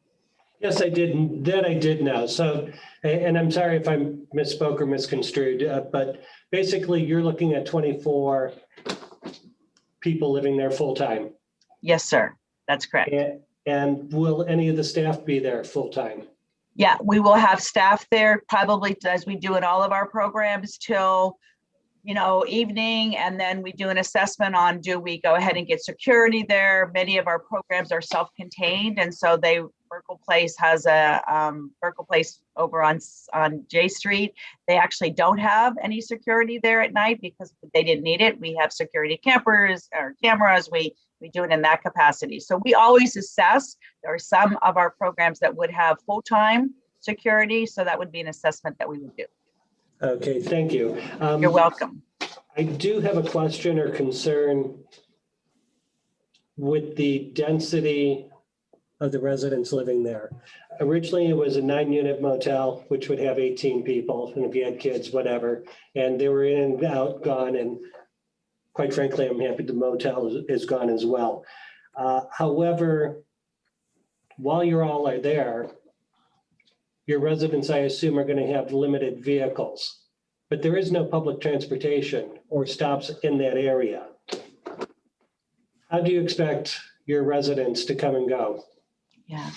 Yes, I did. That I did know. So, and I'm sorry if I misspoke or misconstrued, but basically you're looking at 24 people living there full time. Yes, sir. That's correct. And will any of the staff be there full time? Yeah, we will have staff there probably as we do in all of our programs till, evening. And then we do an assessment on, do we go ahead and get security there? Many of our programs are self-contained. And so Burkle Place has a Burkle Place over on J Street. They actually don't have any security there at night because they didn't need it. We have security cameras. We do it in that capacity. So we always assess. There are some of our programs that would have full-time security. So that would be an assessment that we would do. Okay, thank you. You're welcome. I do have a question or concern with the density of the residents living there. Originally, it was a 9-unit motel, which would have 18 people, and if you had kids, whatever, and they were in and out, gone, and quite frankly, I'm happy the motel is gone as well. However, while you're all are there, your residents, I assume, are going to have limited vehicles, but there is no public transportation or stops in that area. How do you expect your residents to come and go? Yeah.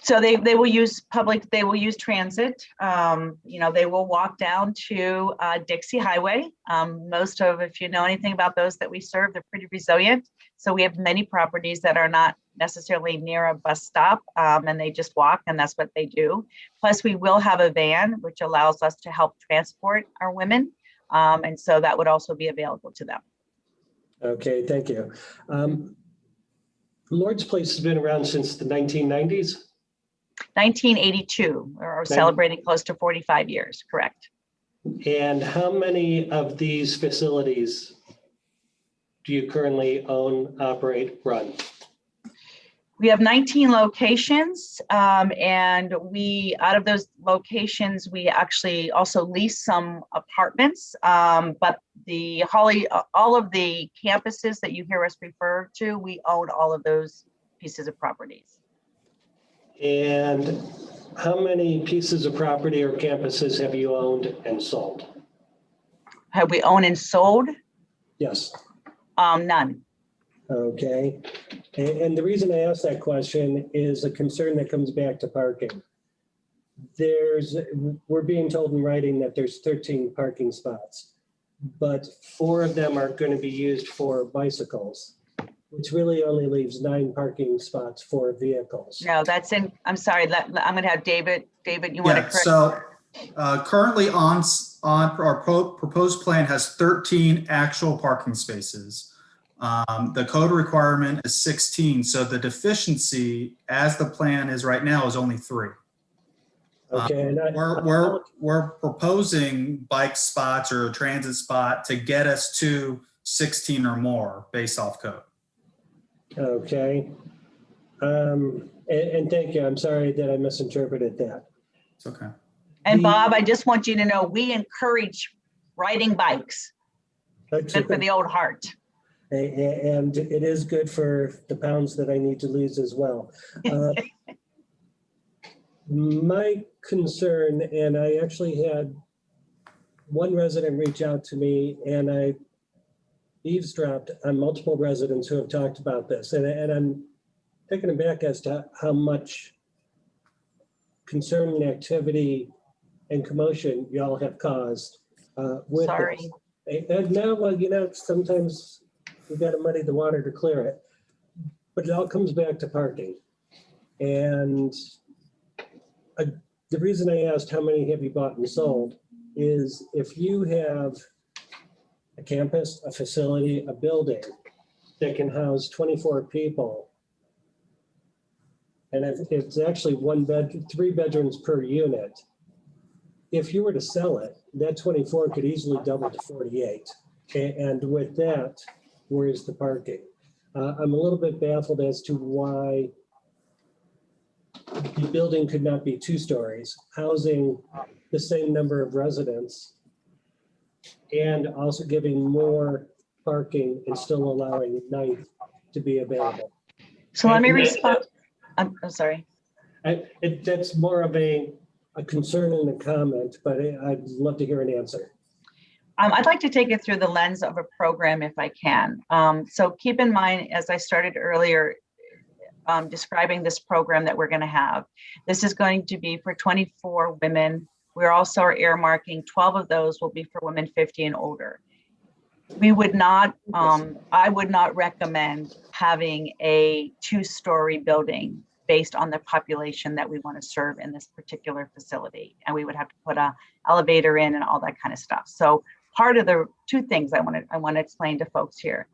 So they will use transit. They will walk down to Dixie Highway. If you know anything about those that we serve, they're pretty resilient. So we have many properties that are not necessarily near a bus stop, and they just walk, and that's what they do. Plus, we will have a van, which allows us to help transport our women. And so that would also be available to them. Okay, thank you. Lord's Place has been around since the 1990s? 1982, we're celebrating close to 45 years, correct. And how many of these facilities do you currently own, operate, run? We have 19 locations, and out of those locations, we actually also lease some apartments. But all of the campuses that you hear us refer to, we own all of those pieces of properties. And how many pieces of property or campuses have you owned and sold? Have we owned and sold? Yes. None. Okay. And the reason I ask that question is a concern that comes back to parking. We're being told in writing that there's 13 parking spots, but 4 of them are going to be used for bicycles, which really only leaves 9 parking spots for vehicles. No, I'm sorry, I'm going to have David. David, you want to correct? So currently on our proposed plan has 13 actual parking spaces. The code requirement is 16. So the deficiency as the plan is right now is only 3. Okay. We're proposing bike spots or a transit spot to get us to 16 or more based off code. Okay. And thank you. I'm sorry that I misinterpreted that. It's okay. And Bob, I just want you to know, we encourage riding bikes. Good for the old heart. And it is good for the pounds that I need to lose as well. My concern, and I actually had one resident reach out to me, and I eavesdropped on multiple residents who have talked about this, and I'm taken aback as to how much concern and activity and commotion y'all have caused with Sorry. this. And now, well, sometimes we've got to muddy the water to clear it, but it all comes back to parking. And the reason I asked how many have you bought and sold is if you have a campus, a facility, a building that can house 24 people, and it's actually 3 bedrooms per unit. If you were to sell it, that 24 could easily double to 48. And with that, where's the parking? I'm a little bit baffled as to why the building could not be 2 stories, housing the same number of residents and also giving more parking and still allowing 9th to be available. So let me respond. I'm sorry. That's more of a concern and a comment, but I'd love to hear an answer. I'd like to take it through the lens of a program if I can. So keep in mind, as I started earlier, describing this program that we're going to have. This is going to be for 24 women. We're also earmarking 12 of those will be for women 50 and older. We would not, I would not recommend having a 2-story building based on the population that we want to serve in this particular facility. And we would have to put an elevator in and all that kind of stuff. So part of the 2 things I want to explain to folks here.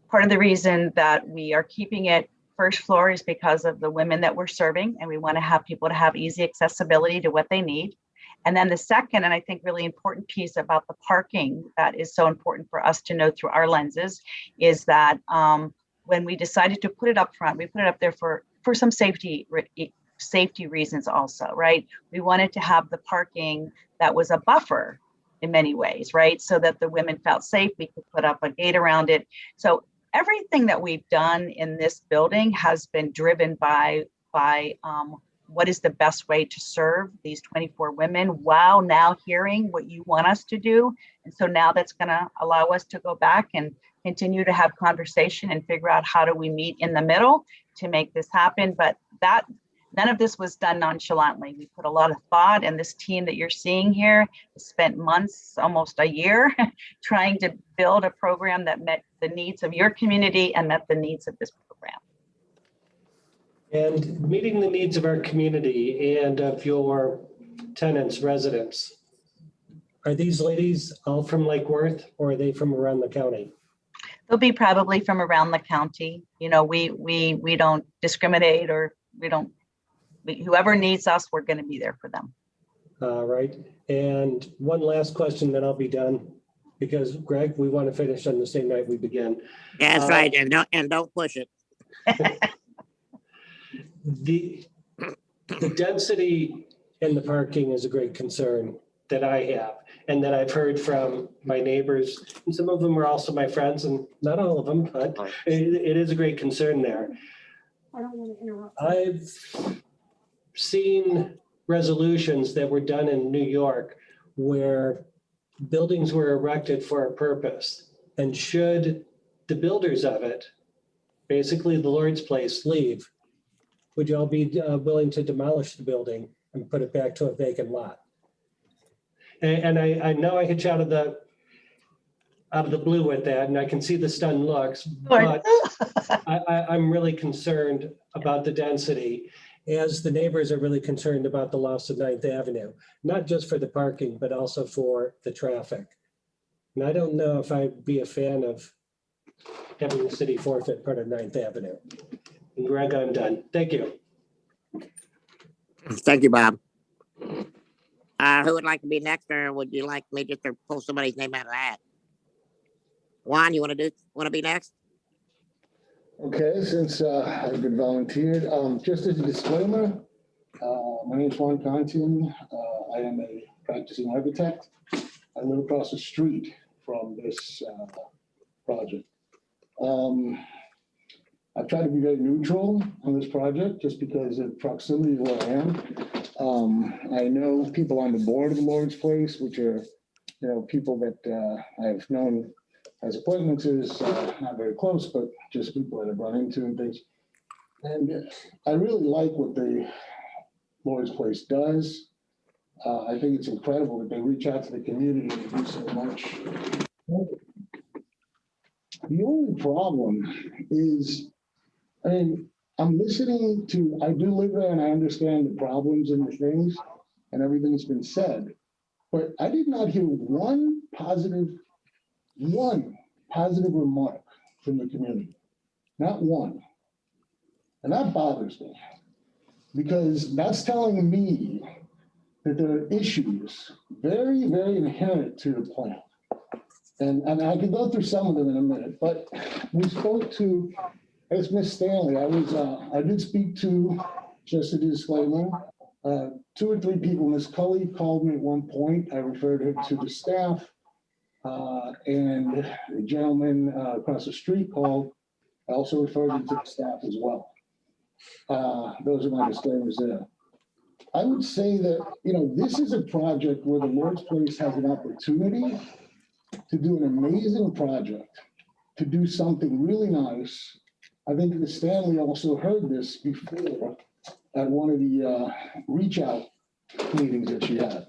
Part of the reason that we are keeping it 1st floor is because of the women that we're serving, and we want to have people to have easy accessibility to what they need. And then the second, and I think really important piece about the parking that is so important for us to know through our lenses is that when we decided to put it up front, we put it up there for some safety reasons also, right? We wanted to have the parking that was a buffer in many ways, right? So that the women felt safe, we could put up a gate around it. So everything that we've done in this building has been driven by what is the best way to serve these 24 women while now hearing what you want us to do. And so now that's going to allow us to go back and continue to have conversation and figure out how do we meet in the middle to make this happen. But none of this was done nonchalantly. We put a lot of thought, and this team that you're seeing here spent months, almost a year, trying to build a program that met the needs of your community and met the needs of this program. And meeting the needs of our community and of your tenants, residents. Are these ladies all from Lake Worth or are they from around the county? They'll be probably from around the county. You know, we don't discriminate, or whoever needs us, we're going to be there for them. All right. And one last question, then I'll be done. Because Greg, we want to finish on the same night we began. Yeah, that's right. And don't push it. The density in the parking is a great concern that I have and that I've heard from my neighbors. And some of them are also my friends, and not all of them, but it is a great concern there. I don't want to interrupt. I've seen resolutions that were done in New York where buildings were erected for a purpose. And should the builders of it, basically the Lord's Place, leave, would you all be willing to demolish the building and put it back to a vacant lot? And I know I hit you out of the blue with that, and I can see the stunned looks, but I'm really concerned about the density, as the neighbors are really concerned about the loss of 9th Avenue, not just for the parking, but also for the traffic. And I don't know if I'd be a fan of having the city forfeit part of 9th Avenue. And Greg, I'm done. Thank you. Thank you, Bob. Who would like to be next, or would you like me just to pull somebody's name out of the hat? Juan, you want to be next? Okay, since I've been volunteered, just as a disclaimer, my name is Juan Contin. I am a practicing architect. I live across the street from this project. I've tried to be very neutral on this project just because of proximity to where I am. I know people on the board of the Lord's Place, which are, people that I've known as acquaintances, not very close, but just people that I've run into and things. And I really like what the Lord's Place does. I think it's incredible that they reach out to the community and do so much. The only problem is, I'm listening to, I do live there and I understand the problems and the things and everything that's been said, but I did not hear one positive remark from the community, not one. And that bothers me because that's telling me that there are issues very, very inherent to the plan. And I can go through some of them in a minute, but we spoke to, as Ms. Stanley, I did speak to, just a disclaimer, 2 or 3 people. Ms. Cully called me at one point. I referred her to the staff. And a gentleman across the street called. I also referred him to the staff as well. Those are my disclaimers there. I would say that, this is a project where the Lord's Place has an opportunity to do an amazing project, to do something really nice. I think Ms. Stanley also heard this before at one of the reach out meetings that she had.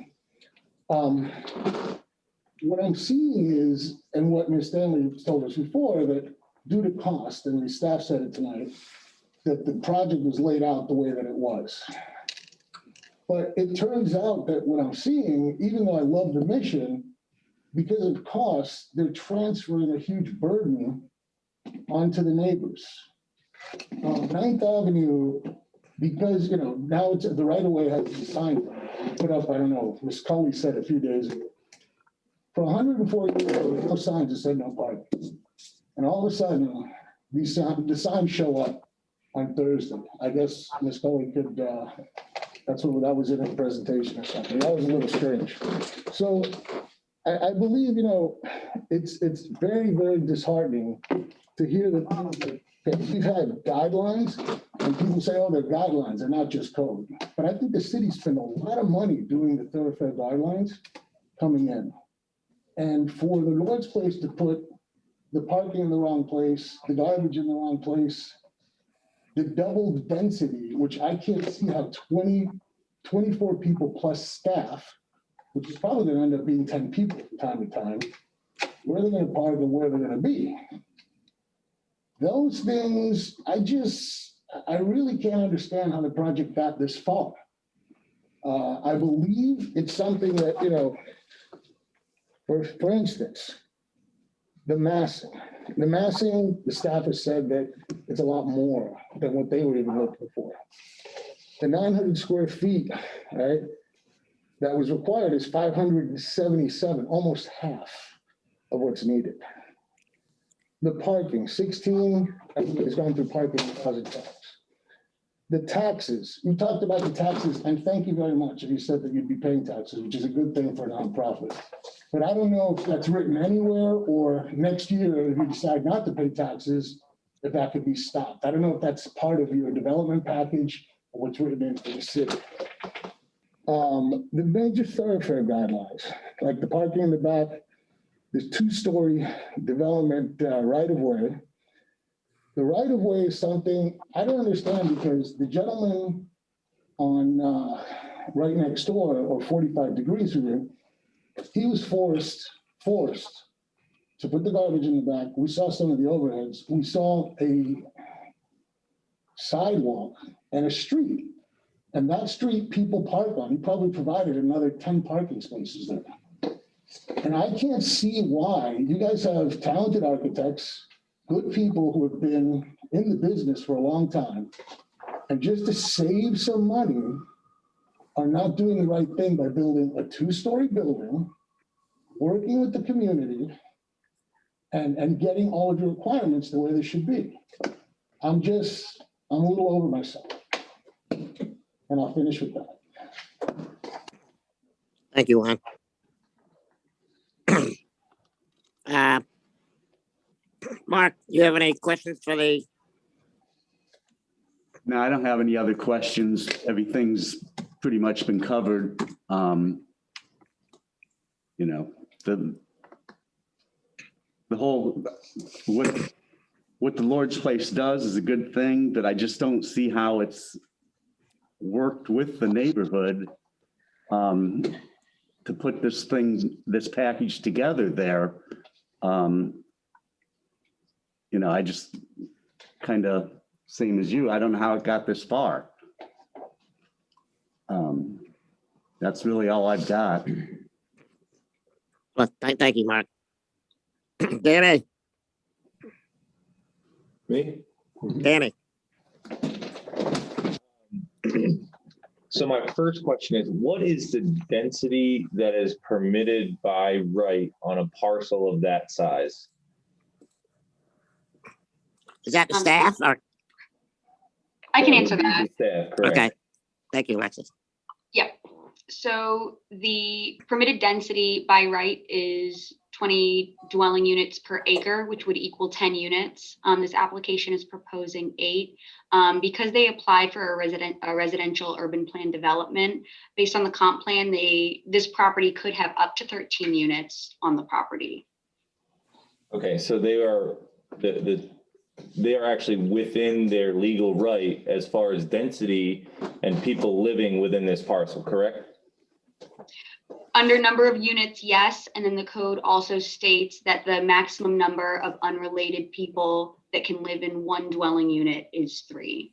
What I'm seeing is, and what Ms. Stanley told us before, that due to cost, and the staff said it tonight, that the project was laid out the way that it was. But it turns out that what I'm seeing, even though I love the mission, because of cost, they're transferring a huge burden onto the neighbors. 9th Avenue, because, now it's the right of way has a sign put up, I don't know, Ms. Cully said a few days ago. For 140 years, there were no signs that said no parking. And all of a sudden, the signs show up on Thursday. I guess Ms. Cully could, that was in her presentation or something. That was a little strange. So I believe, it's very, very disheartening to hear that we've had guidelines and people say, oh, they're guidelines, they're not just code. But I think the city spent a lot of money doing the thoroughfare guidelines coming in. And for the Lord's Place to put the parking in the wrong place, the garbage in the wrong place, the doubled density, which I can't see how 24 people plus staff, which is probably going to end up being 10 people from time to time, where they're going to park and where they're going to be. Those things, I really can't understand how the project got this far. I believe it's something that, you know, for instance, the massing. The massing, the staff has said that it's a lot more than what they were even looking for. The 900 square feet, right, that was required is 577, almost half of what's needed. The parking, 16, everybody's gone through parking 1,000 times. The taxes, you talked about the taxes, and thank you very much if you said that you'd be paying taxes, which is a good thing for a nonprofit. But I don't know if that's written anywhere, or next year, if you decide not to pay taxes, if that could be stopped. I don't know if that's part of your development package or what's written into the city. The major thoroughfare guidelines, like the parking in the back, there's 2-story development right-of-way. The right-of-way is something I don't understand, because the gentleman on right next door, or 45 degrees from him, he was forced to put the garbage in the back. We saw some of the overheads. We saw a sidewalk and a street. And that street people park on. He probably provided another 10 parking spaces there. And I can't see why. You guys have talented architects, good people who have been in the business for a long time, and just to save some money, are not doing the right thing by building a 2-story building, working with the community, and getting all of your requirements the way they should be. I'm a little over myself. And I'll finish with that. Thank you, Juan. Mark, you have any questions for the? No, I don't have any other questions. Everything's pretty much been covered. You know, the whole, what the Lord's Place does is a good thing, but I just don't see how it's worked with the neighborhood to put this package together there. You know, I just kind of, same as you, I don't know how it got this far. That's really all I've got. Well, thank you, Mark. Danny. Me? Danny. So my first question is, what is the density that is permitted by right on a parcel of that size? Is that the staff or? I can answer that. Staff, correct. Okay. Thank you, Alexis. Yeah. So the permitted density by right is 20 dwelling units per acre, which would equal 10 units. This application is proposing 8. Because they applied for a residential urban plan development, based on the comp plan, this property could have up to 13 units on the property. Okay, so they are they are actually within their legal right as far as density and people living within this parcel, correct? Under number of units, yes. And then the code also states that the maximum number of unrelated people that can live in one dwelling unit is 3.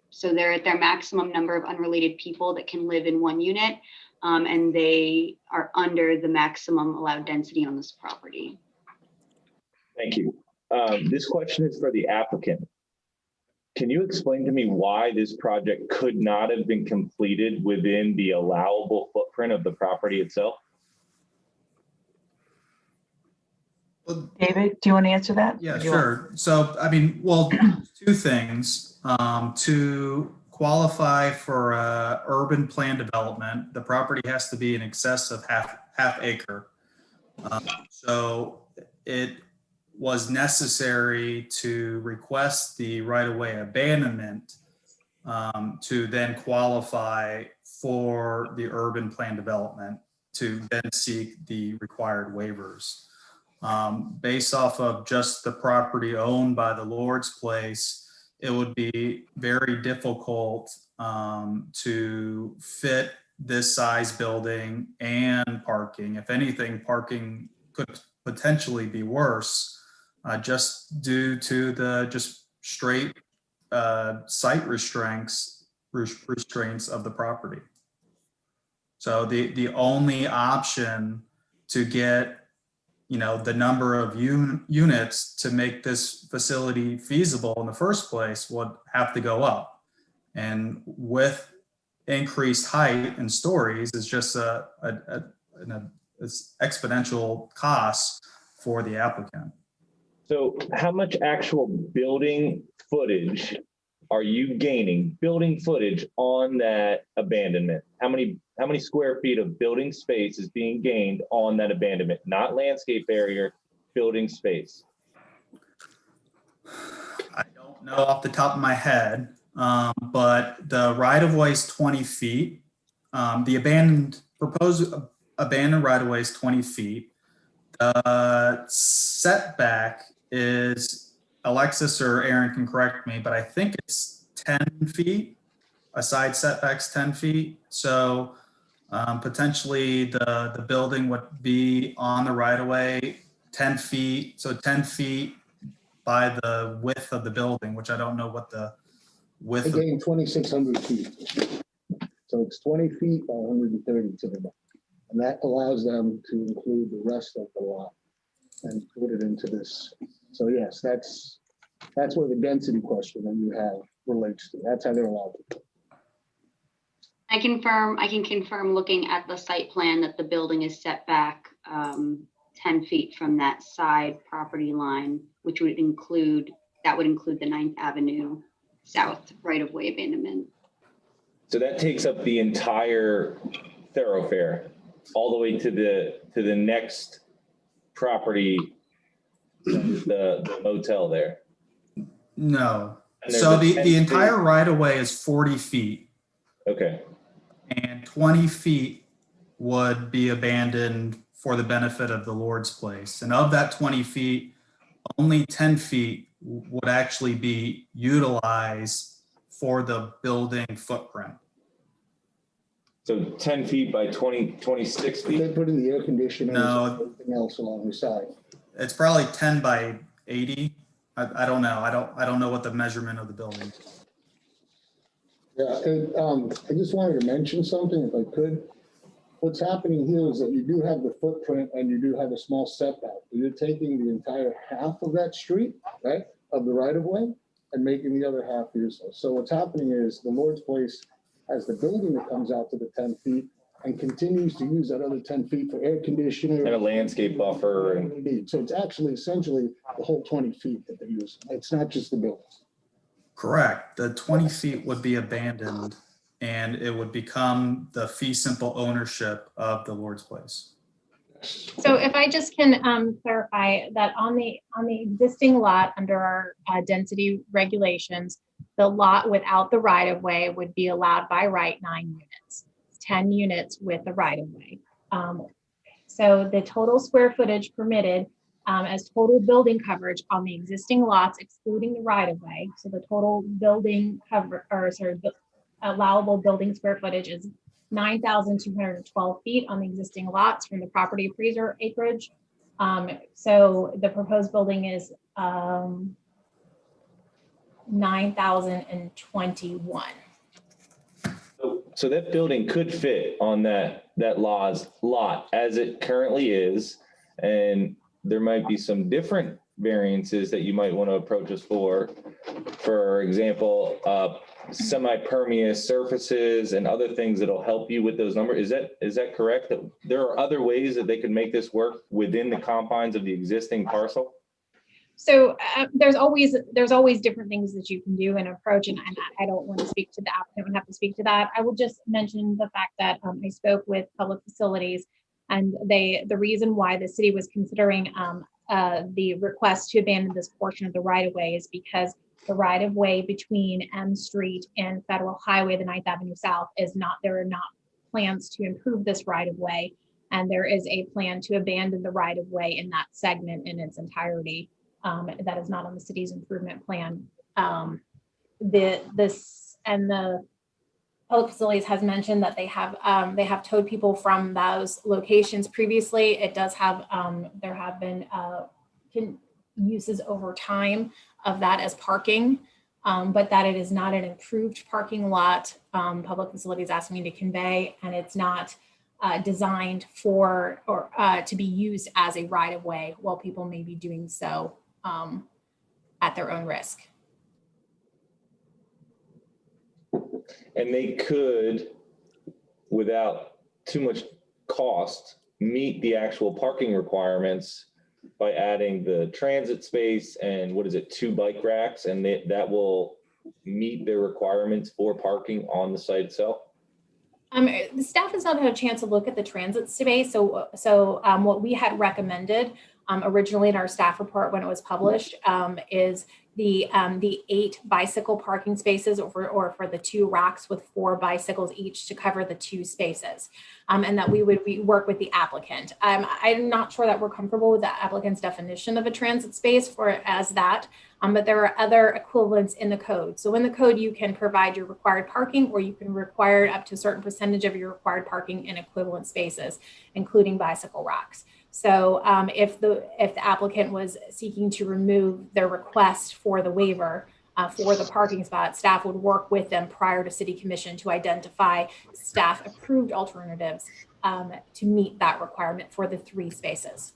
So they're at their maximum number of unrelated people that can live in one unit, and they are under the maximum allowed density on this property. Thank you. This question is for the applicant. Can you explain to me why this project could not have been completed within the allowable footprint of the property itself? David, do you want to answer that? Yeah, sure. So, I mean, well, 2 things. To qualify for urban plan development, the property has to be in excess of half acre. So it was necessary to request the right-of-way abandonment to then qualify for the urban plan development to then seek the required waivers. Based off of just the property owned by the Lord's Place, it would be very difficult to fit this size building and parking. If anything, parking could potentially be worse just due to the just straight site restraints of the property. So the only option to get, the number of units to make this facility feasible in the first place would have to go up. And with increased height and stories is just an exponential cost for the applicant. So how much actual building footage are you gaining, building footage on that abandonment? How many square feet of building space is being gained on that abandonment? Not landscape area, building space. I don't know off the top of my head, but the right-of-way is 20 feet. The proposed abandoned right-of-way is 20 feet. The setback is, Alexis or Aaron can correct me, but I think it's 10 feet. A side setback's 10 feet. So potentially the building would be on the right-of-way 10 feet. So 10 feet by the width of the building, which I don't know what the width. They gained 2,600 feet. So it's 20 feet by 130 to the back. And that allows them to include the rest of the lot and put it into this. So yes, that's where the density question that you have relates to. That's how they're allowed to. I can confirm looking at the site plan that the building is set back 10 feet from that side property line, which would include the 9th Avenue South right-of-way abandonment. So that takes up the entire thoroughfare, all the way to the next property, the motel there. No. And there's So a 10 the entire feet. right-of-way is 40 feet. Okay. And 20 feet would be abandoned for the benefit of the Lord's Place. And of that 20 feet, only 10 feet would actually be utilized for the building footprint. So 10 feet by 26 They feet? put in the air conditioner No. and everything else along the side. It's probably 10 by 80. I don't know. I don't know what the measurement of the building is. Yeah, and I just wanted to mention something if I could. What's happening here is that you do have the footprint and you do have a small setback. You're taking the entire half of that street, right, of the right of way and making the other half useless. So what's happening is the Lord's Place has the building that comes out to the 10 feet and continues to use that other 10 feet for air conditioner. And a landscape buffer. And So it's actually essentially the whole 20 feet that they're using. It's not just the building. Correct. The 20 feet would be abandoned and it would become the fee simple ownership of the Lord's Place. So if I just can clarify that on the existing lot under our density regulations, the lot without the right of way would be allowed by right 9 units, 10 units with the right of way. So the total square footage permitted as total building coverage on the existing lots, excluding the right of way. So the total building cover, or sorry, allowable building square footage is 9,212 feet on the existing lots from the property appraiser acreage. So the proposed building is 9,021. so that building could fit on that lot as it currently is. And there might be some different variances that you might want to approach us for example, semi-permeous surfaces and other things that'll help you with those numbers. Is that correct? That there are other ways that they can make this work within the confines of the existing parcel? So there's always different things that you can do and approach, and I don't want to speak to the applicant, would have to speak to that. I will just mention the fact that I spoke with Public Facilities, and the reason why the city was considering the request to abandon this portion of the right of way is because the right of way between M Street and Federal Highway, the 9th Avenue South, there are not plans to improve this right of way, and there is a plan to abandon the right of way in that segment in its entirety. That is not on the city's improvement plan. The Public Facilities has mentioned that they have towed people from those locations previously. It does have there have been uses over time of that as parking. but that it is not an improved parking lot. Public Facilities asked me to convey, and it's not designed for or to be used as a right of way while people may be doing so at their own risk. And they could, without too much cost, meet the actual parking requirements by adding the transit space and what is it, 2 bike racks, and that will meet their requirements for parking on the site itself? The staff has not had a chance to look at the transit space. So what we had recommended originally in our staff report when it was published is the 8 bicycle parking spaces or for the 2 racks with 4 bicycles each to cover the 2 spaces, and that we would work with the applicant. I'm not sure that we're comfortable with the applicant's definition of a transit space as that, but there are other equivalents in the code. So in the code, you can provide your required parking, or you can require up to a certain percentage of your required parking in equivalent spaces, including bicycle racks. So if the applicant was seeking to remove their request for the waiver for the parking spot, staff would work with them prior to City Commission to identify staff approved alternatives to meet that requirement for the 3 spaces.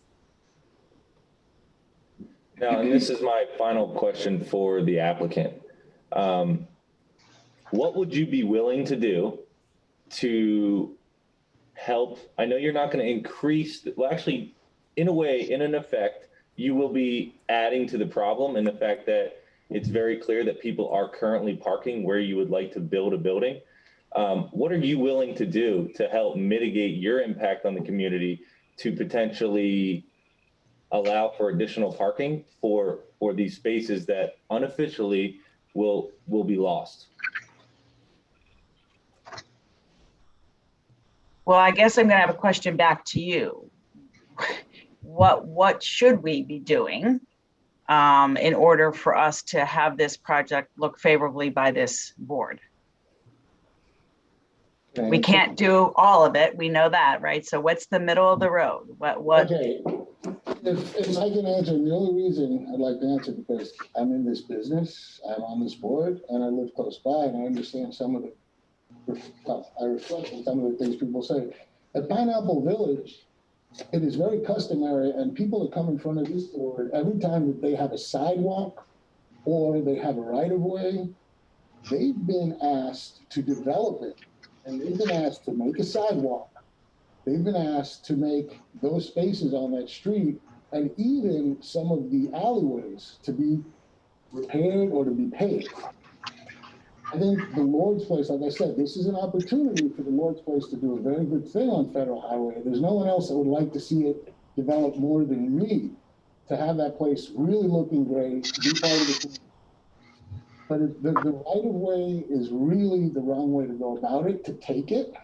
Now, and this is my final question for the applicant. What would you be willing to do to help? I know you're not going to increase, well, actually, in a way, in an effect, you will be adding to the problem in the fact that it's very clear that people are currently parking where you would like to build a building. What are you willing to do to help mitigate your impact on the community to potentially allow for additional parking for these spaces that unofficially will be lost? Well, I guess I'm going to have a question back to you. What should we be doing in order for us to have this project look favorably by this board? Okay. We can't do all of it. We know that, right? So what's the middle of the road? What? Okay, if I can answer, the only reason I'd like to answer because I'm in this business, I'm on this board, and I live close by, and I understand some of the, I reflect on some of the things people say. At Pineapple Village, it is very customary, and people that come in front of this board, every time that they have a sidewalk or they have a right-of-way, they've been asked to develop it. And they've been asked to make a sidewalk. They've been asked to make those spaces on that street and even some of the alleyways to be repaired or to be paved. I think the Lord's Place, like I said, this is an opportunity for the Lord's Place to do a very good thing on Federal Highway. There's no one else that would like to see it develop more than me, to have that place really looking great, to be part of the. But the right-of-way is really the wrong way to go about it, to take it.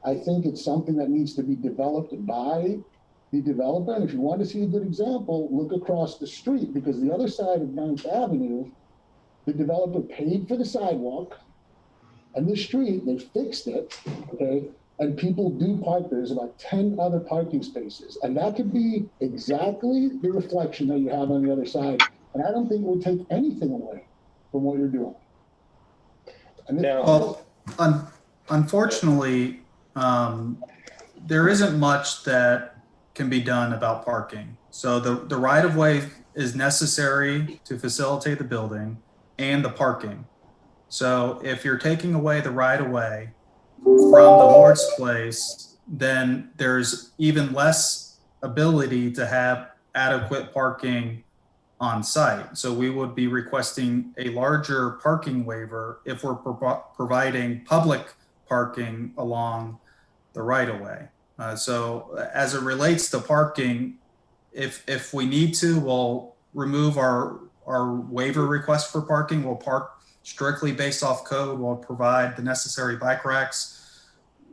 I think it's something that needs to be developed by the developer. And if you want to see a good example, look across the street, because the other side of 9th Avenue, the developer paid for the sidewalk, and the street, they fixed it, okay? And people do park. There's about 10 other parking spaces. And that could be exactly the reflection that you have on the other side. And I don't think it would take anything away from what you're doing. And well, unfortunately, there isn't much that can be done about parking. So the right-of-way is necessary to facilitate the building and the parking. So if you're taking away the right-of-way from the Lord's Place, then there's even less ability to have adequate parking on site. So we would be requesting a larger parking waiver if we're providing public parking along the right-of-way. So as it relates to parking, if we need to, we'll remove our waiver request for parking. We'll park strictly based off code. We'll provide the necessary bike racks.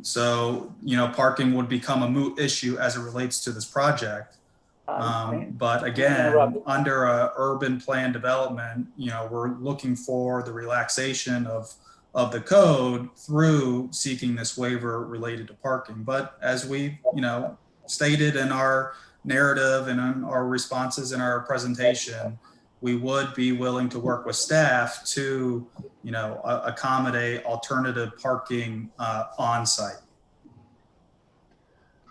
So, parking would become a moot issue as it relates to this project. But again, under a urban plan development, we're looking for the relaxation of the code through seeking this waiver related to parking. But as we, stated in our narrative and in our responses in our presentation, we would be willing to work with staff to, accommodate alternative parking on site.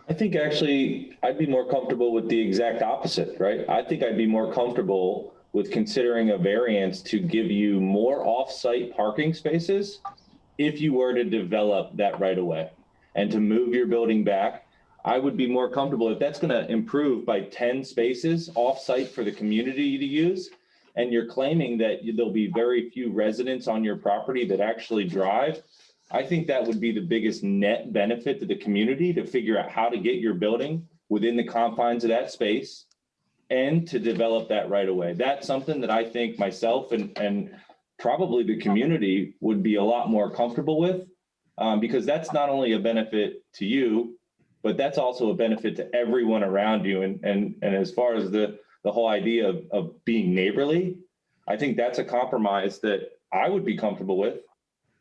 I think actually I'd be more comfortable with the exact opposite, right? I think I'd be more comfortable with considering a variance to give you more off-site parking spaces if you were to develop that right away and to move your building back. I would be more comfortable if that's going to improve by 10 spaces off-site for the community to use. And you're claiming that there'll be very few residents on your property that actually drive. I think that would be the biggest net benefit to the community, to figure out how to get your building within the confines of that space and to develop that right away. That's something that I think myself and probably the community would be a lot more comfortable with, because that's not only a benefit to you, but that's also a benefit to everyone around you. And as far as the whole idea of being neighborly, I think that's a compromise that I would be comfortable with,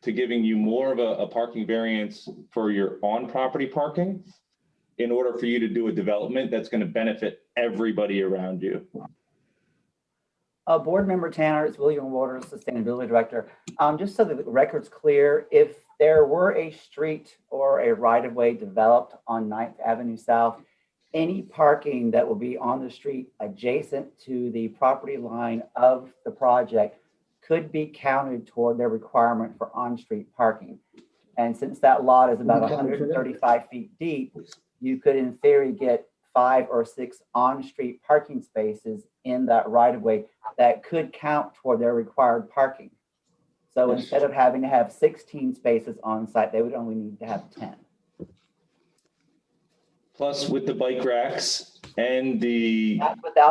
to giving you more of a parking variance for your on-property parking in order for you to do a development that's going to benefit everybody around you. Board Member Tanner, it's William Waters, Sustainability Director. Just so that the record's clear, if there were a street or a right-of-way developed on 9th Avenue South, any parking that will be on the street adjacent to the property line of the project could be counted toward their requirement for on-street parking. And since that lot is about 135 feet deep, you could in theory get 5 or 6 on-street parking spaces in that right-of-way that could count toward their required parking. So instead of having to have 16 spaces on site, they would only need to have 10. Plus, with the bike racks and the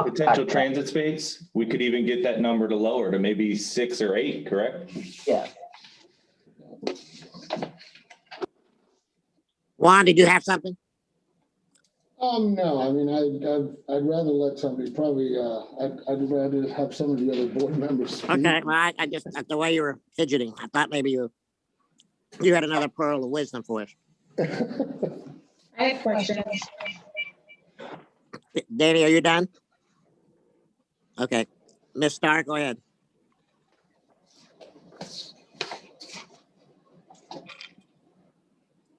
potential transit space, we could even get that number to lower to maybe 6 or 8, correct? Yeah. Juan, did you have something? No, I mean, I'd rather let somebody probably, I'd rather have some of the other board members speak. Okay, well, I just, the way you were fidgeting, I thought maybe you had another pearl of wisdom for us. I have questions. Danny, are you done? Okay. Ms. Starr, go ahead.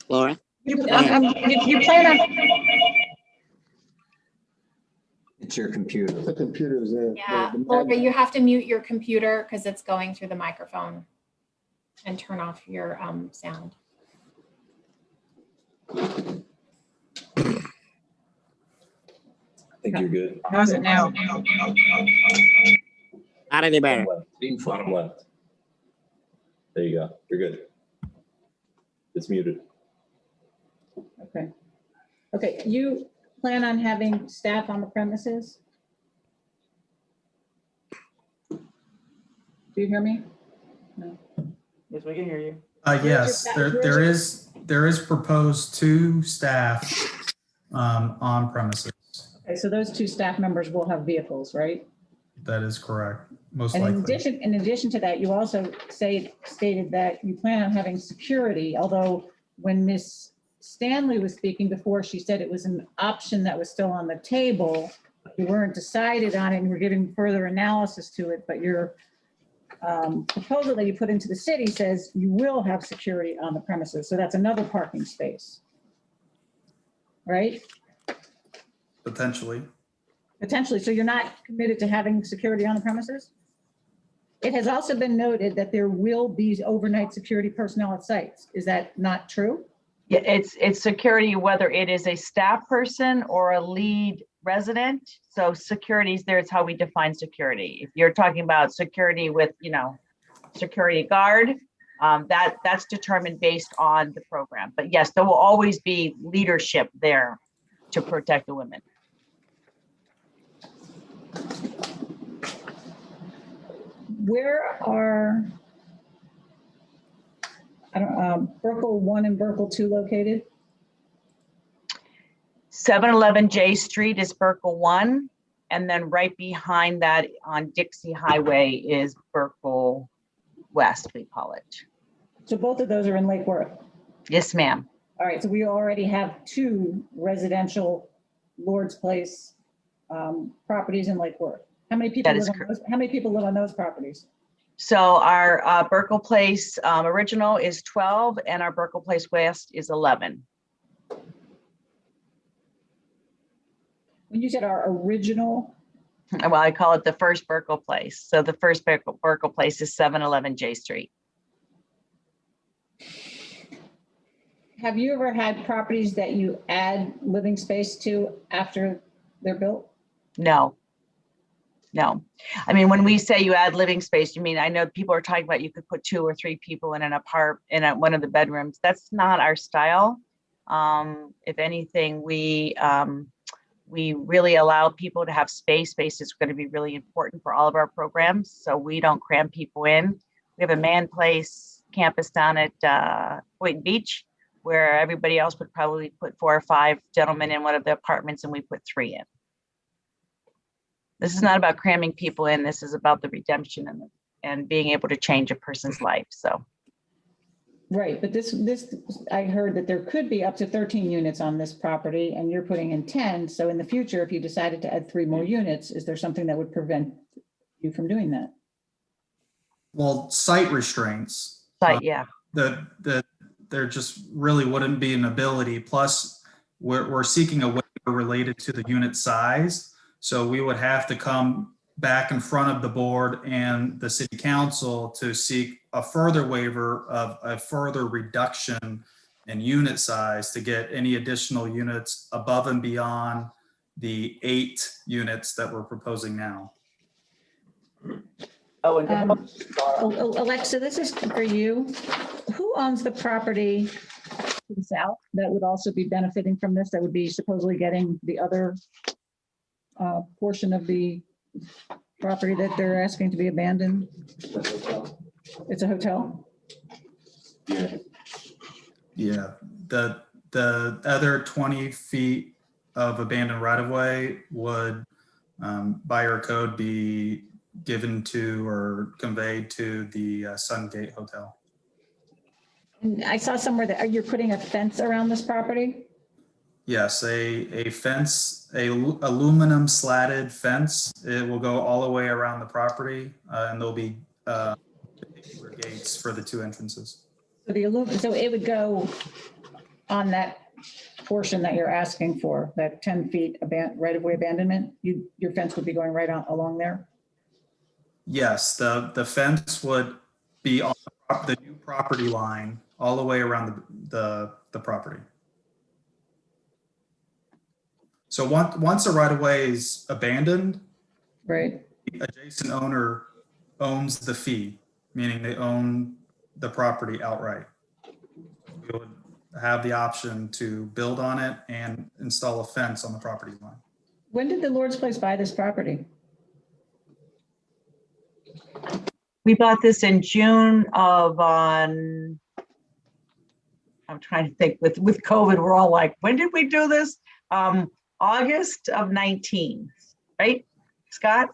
Laura? You plan on, It's your computer. The computer's there. Yeah, Laura, you have to mute your computer because it's going through the microphone, and turn off your sound. I think you're good. how's it now? Not any better. Bottom left. There you go. You're good. It's muted. Okay. Okay, you plan on having staff on the premises? Do you hear me? No. Yes, we can hear you. Yes, there is proposed 2 staff on premises. Okay, so those 2 staff members will have vehicles, right? That is correct, most And likely. in addition to that, you also stated that you plan on having security, although when Ms. Stanley was speaking before, she said it was an option that was still on the table. You weren't decided on it and we're giving further analysis to it, but your proposal that you put into the city says you will have security on the premises. So that's another parking space, right? Potentially. Potentially. So you're not committed to having security on the premises? It has also been noted that there will be overnight security personnel at sites. Is that not true? Yeah, it's security, whether it is a staff person or a lead resident. So security is there. It's how we define security. If you're talking about security with, security guard, that's determined based on the program. But yes, there will always be leadership there to protect the women. Where are, Burkle 1 and Burkle 2 located? 711 J Street is Burkle 1. And then right behind that on Dixie Highway is Burkle West, we call it. So both of those are in Lake Worth? Yes, ma'am. All right, so we already have 2 residential Lord's Place properties in Lake Worth. How many people That is live on those, how many people live on those properties? So our Burkle Place original is 12 and our Burkle Place West is 11. When you said our original, Well, I call it the first Burkle Place. So the first Burkle Place is 711 J Street. have you ever had properties that you add living space to after they're built? No. No. I mean, when we say you add living space, you mean, I know people are talking about you could put 2 or 3 people in one of the bedrooms. That's not our style. If anything, we really allow people to have space. Space is going to be really important for all of our programs. So we don't cram people in. We have a Man Place campus down at Boynton Beach, where everybody else would probably put 4 or 5 gentlemen in one of the apartments, and we put 3 in. This is not about cramming people in. This is about the redemption and being able to change a person's life. So. Right, but this, I heard that there could be up to 13 units on this property and you're putting in 10. So in the future, if you decided to add 3 more units, is there something that would prevent you from doing that? Well, site restraints. Yeah. There just really wouldn't be an ability. Plus, we're seeking a waiver related to the unit size. So we would have to come back in front of the board and the city council to seek a further waiver of a further reduction in unit size to get any additional units above and beyond the 8 units that we're proposing now. Oh, and Alexa, this is for you. Who owns the property to the south that would also be benefiting from this, that would be supposedly getting the other portion of the property that they're asking to be abandoned? It's a hotel? Yeah, the other 20 feet of abandoned right-of-way would, by our code, be given to or conveyed to the Sungate Hotel. And I saw somewhere that you're putting a fence around this property? Yes, a fence, a aluminum slatted fence. It will go all the way around the property, and there'll be gates for the 2 entrances. So so it would go on that portion that you're asking for, that 10 feet right-of-way abandonment. Your fence would be going right on along there. Yes, the fence would be on the new property line all the way around the property. So once a right-of-way is abandoned, right, the adjacent owner owns the fee, meaning they own the property outright. We would have the option to build on it and install a fence on the property line. When did the Lord's Place buy this property? We bought this in June of, I'm trying to think, with COVID, we're all like, when did we do this? August of 19, right, Scott?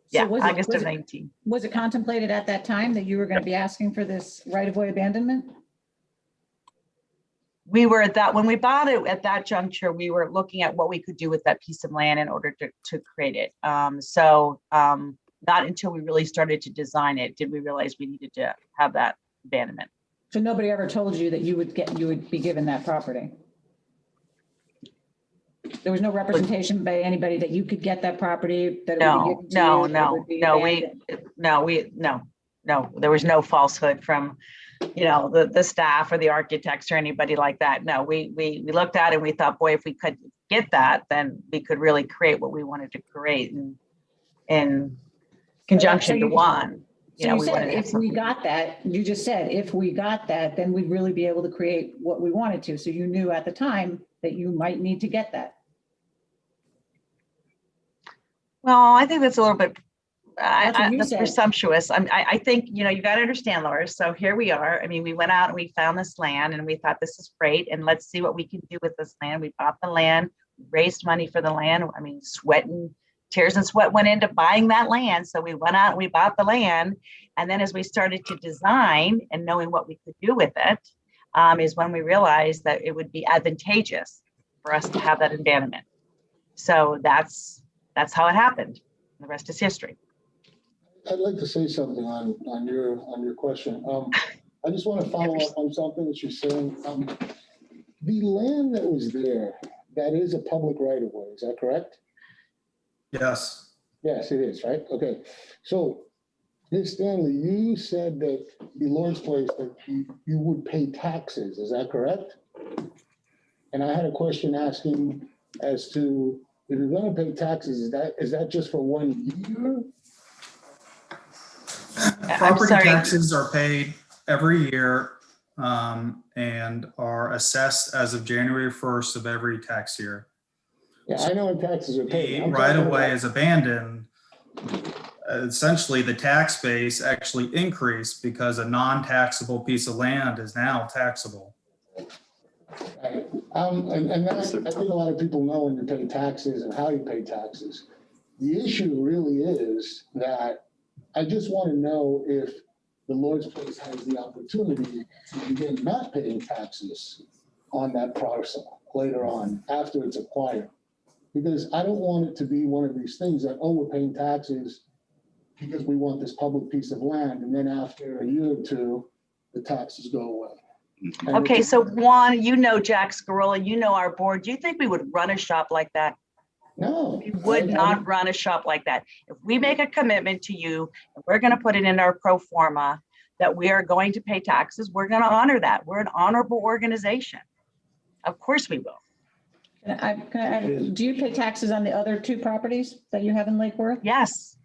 Yeah, August of 19. Was it contemplated at that time that you were going to be asking for this right-of-way abandonment? We were at that, when we bought it at that juncture, we were looking at what we could do with that piece of land in order to create it. Not until we really started to design it did we realize we needed to have that abandonment. So nobody ever told you that you would be given that property? There was no representation by anybody that you could get that property? That it would be given to you, no. There was no falsehood from, the staff or the architects or anybody like that. No, we looked at it and we thought, boy, if we could get that, then we could really create what we wanted to create in conjunction to one. So you said if we got that, you just said, if we got that, then we'd really be able to create what we wanted to. So you knew at the time that you might need to get that. Well, I think that's a little bit That's presumptuous. I think, you got to understand, Laura. So here we are. I mean, we went out and we found this land and we thought this is great. And let's see what we can do with this land. We bought the land, raised money for the land. I mean, tears and sweat went into buying that land. So we went out and we bought the land. And then as we started to design and knowing what we could do with it, is when we realized that it would be advantageous for us to have that abandonment. So that's how it happened. The rest is history. I'd like to say something on your question. I just want to follow up on something that you're saying. The land that was there, that is a public right of way, is that correct? Yes. Yes, it is, right? Okay. So, Ms. Stanley, you said that the Lord's Place, that you would pay taxes, is that correct? And I had a question asking as to, if you're gonna pay taxes, is that just for 1 year? Property sorry. taxes are paid every year and are assessed as of January 1st of every tax year. Yeah, I know when taxes are paid. The I'm right talking of way about- is abandoned. Essentially, the tax base actually increased because a non-taxable piece of land is now taxable. Right. And that's, I think a lot of people know when you pay taxes and how you pay taxes. The issue really is that I just want to know if the Lord's Place has the opportunity to begin not paying taxes on that parcel later on, after it's acquired. Because I don't want it to be one of these things that, oh, we're paying taxes because we want this public piece of land, and then after a year or two, the taxes go away. And Okay, it's- so Juan, you know Jack Scarola, you know our board. Do you think we would run a shop like that? No. We would not run a shop like that. If we make a commitment to you, and we're going to put it in our pro forma that we are going to pay taxes, we're going to honor that. We're an honorable organization. Of course we will. Do you pay taxes on the other 2 properties that you have in Lake Worth? Yes.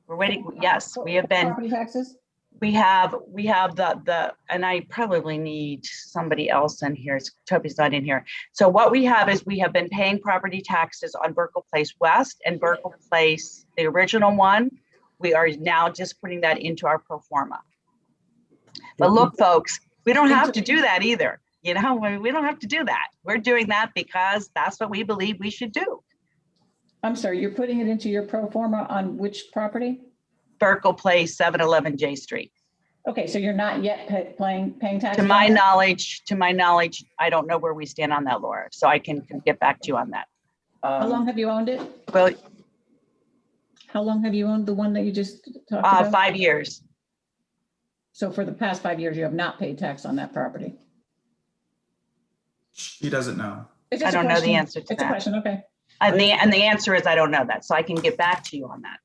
We're waiting. Yes, we have been. Property taxes? We have the, and I probably need somebody else in here. Toby's not in here. So what we have is we have been paying property taxes on Burkle Place West and Burkle Place, the original one. We are now just putting that into our pro forma. But look, folks, we don't have to do that either. You know, we don't have to do that. We're doing that because that's what we believe we should do. I'm sorry, you're putting it into your pro forma on which property? Burkle Place, 711 J Street. Okay, so you're not yet paying taxes? To on my that? knowledge, I don't know where we stand on that, Laura, so I can get back to you on that. How long have you owned it? Well, How long have you owned the one that you just talked about? 5 years. So for the past 5 years, you have not paid tax on that property? She doesn't know. It's I just a don't know the question. answer to It's a that. question, okay. And the answer is I don't know that, so I can get back to you on that.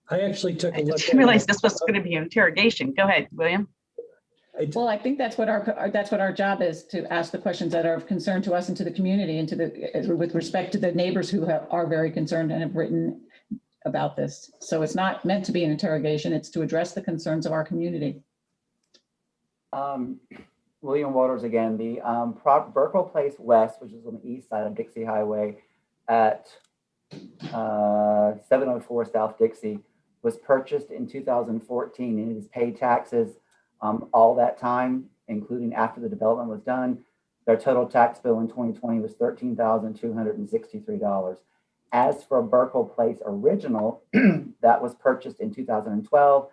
I actually took a I look. didn't realize this was going to be an interrogation. Go ahead, William. Well, I think that's what our job is, to ask the questions that are of concern to us and to the community and to the, with respect to the neighbors who are very concerned and have written about this. So it's not meant to be an interrogation, it's to address the concerns of our community. William Waters again. The Burkle Place West, which is on the east side of Dixie Highway at 704 South Dixie, was purchased in 2014 and it has paid taxes all that time, including after the development was done. Their total tax bill in 2020 was $13,263. As for Burkle Place Original, that was purchased in 2012.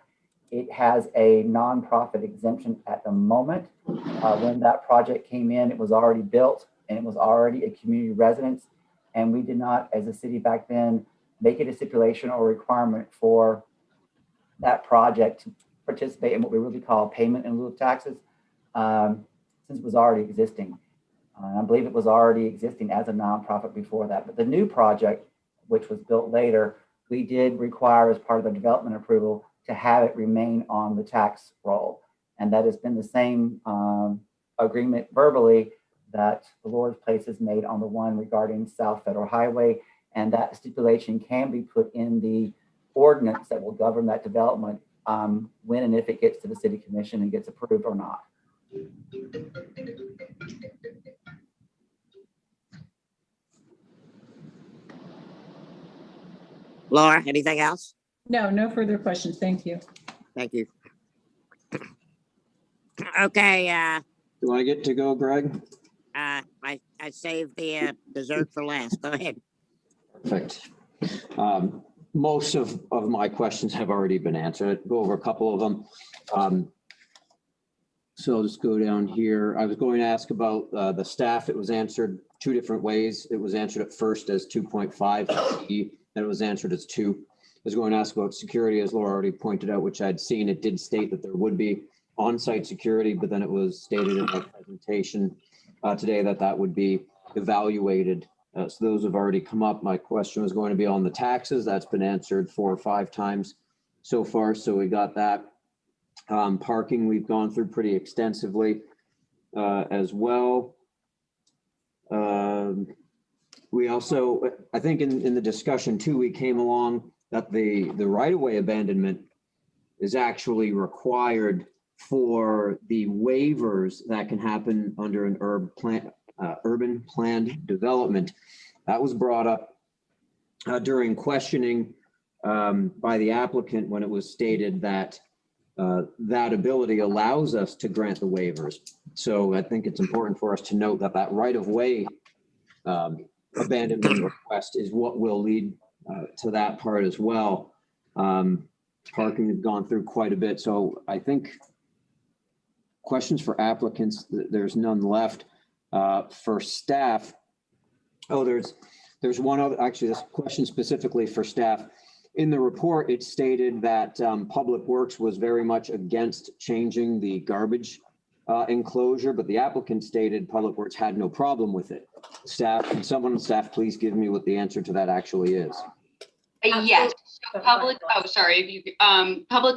It has a nonprofit exemption at the moment. When that project came in, it was already built and it was already a community residence. And we did not, as a city back then, make it a stipulation or requirement for that project to participate in what we really call payment in lieu of taxes, since it was already existing. I believe it was already existing as a nonprofit before that. But the new project, which was built later, we did require as part of the development approval to have it remain on the tax roll. And that has been the same agreement verbally that the Lord's Place has made on the one regarding South Federal Highway. And that stipulation can be put in the ordinance that will govern that development when and if it gets to the city commission and gets approved or not. Laura, anything else? No, no further questions. Thank you. Thank you. Okay, You want to get to go, Greg? I saved the dessert for last. Go ahead. Perfect. Most of my questions have already been answered. I'll go over a couple of them. So I'll just go down here. I was going to ask about the staff. It was answered 2 different ways. It was answered at first as 2.5, then it was answered as 2. was going to ask about security, as Laura already pointed out, which I'd seen. It did state that there would be on-site security, but then it was stated in our presentation today that that would be evaluated. So those have already come up. My question was going to be on the taxes. That's been answered 4 or 5 times so far. So we got that. Parking, we've gone through pretty extensively as well. We also, I think in the discussion too, we came along that the right-of-way abandonment is actually required for the waivers that can happen under an urban planned development. That was brought up during questioning by the applicant when it was stated that that ability allows us to grant the waivers. So I think it's important for us to note that that right-of-way abandonment request is what will lead to that part as well. Parking has gone through quite a bit. So I think questions for applicants, there's none left. For staff, there's one other, actually this question specifically for staff. In the report, it stated that Public Works was very much against changing the garbage enclosure, but the applicant stated Public Works had no problem with it. Staff, can someone on staff please give me what the answer to that actually is? Yes, so Public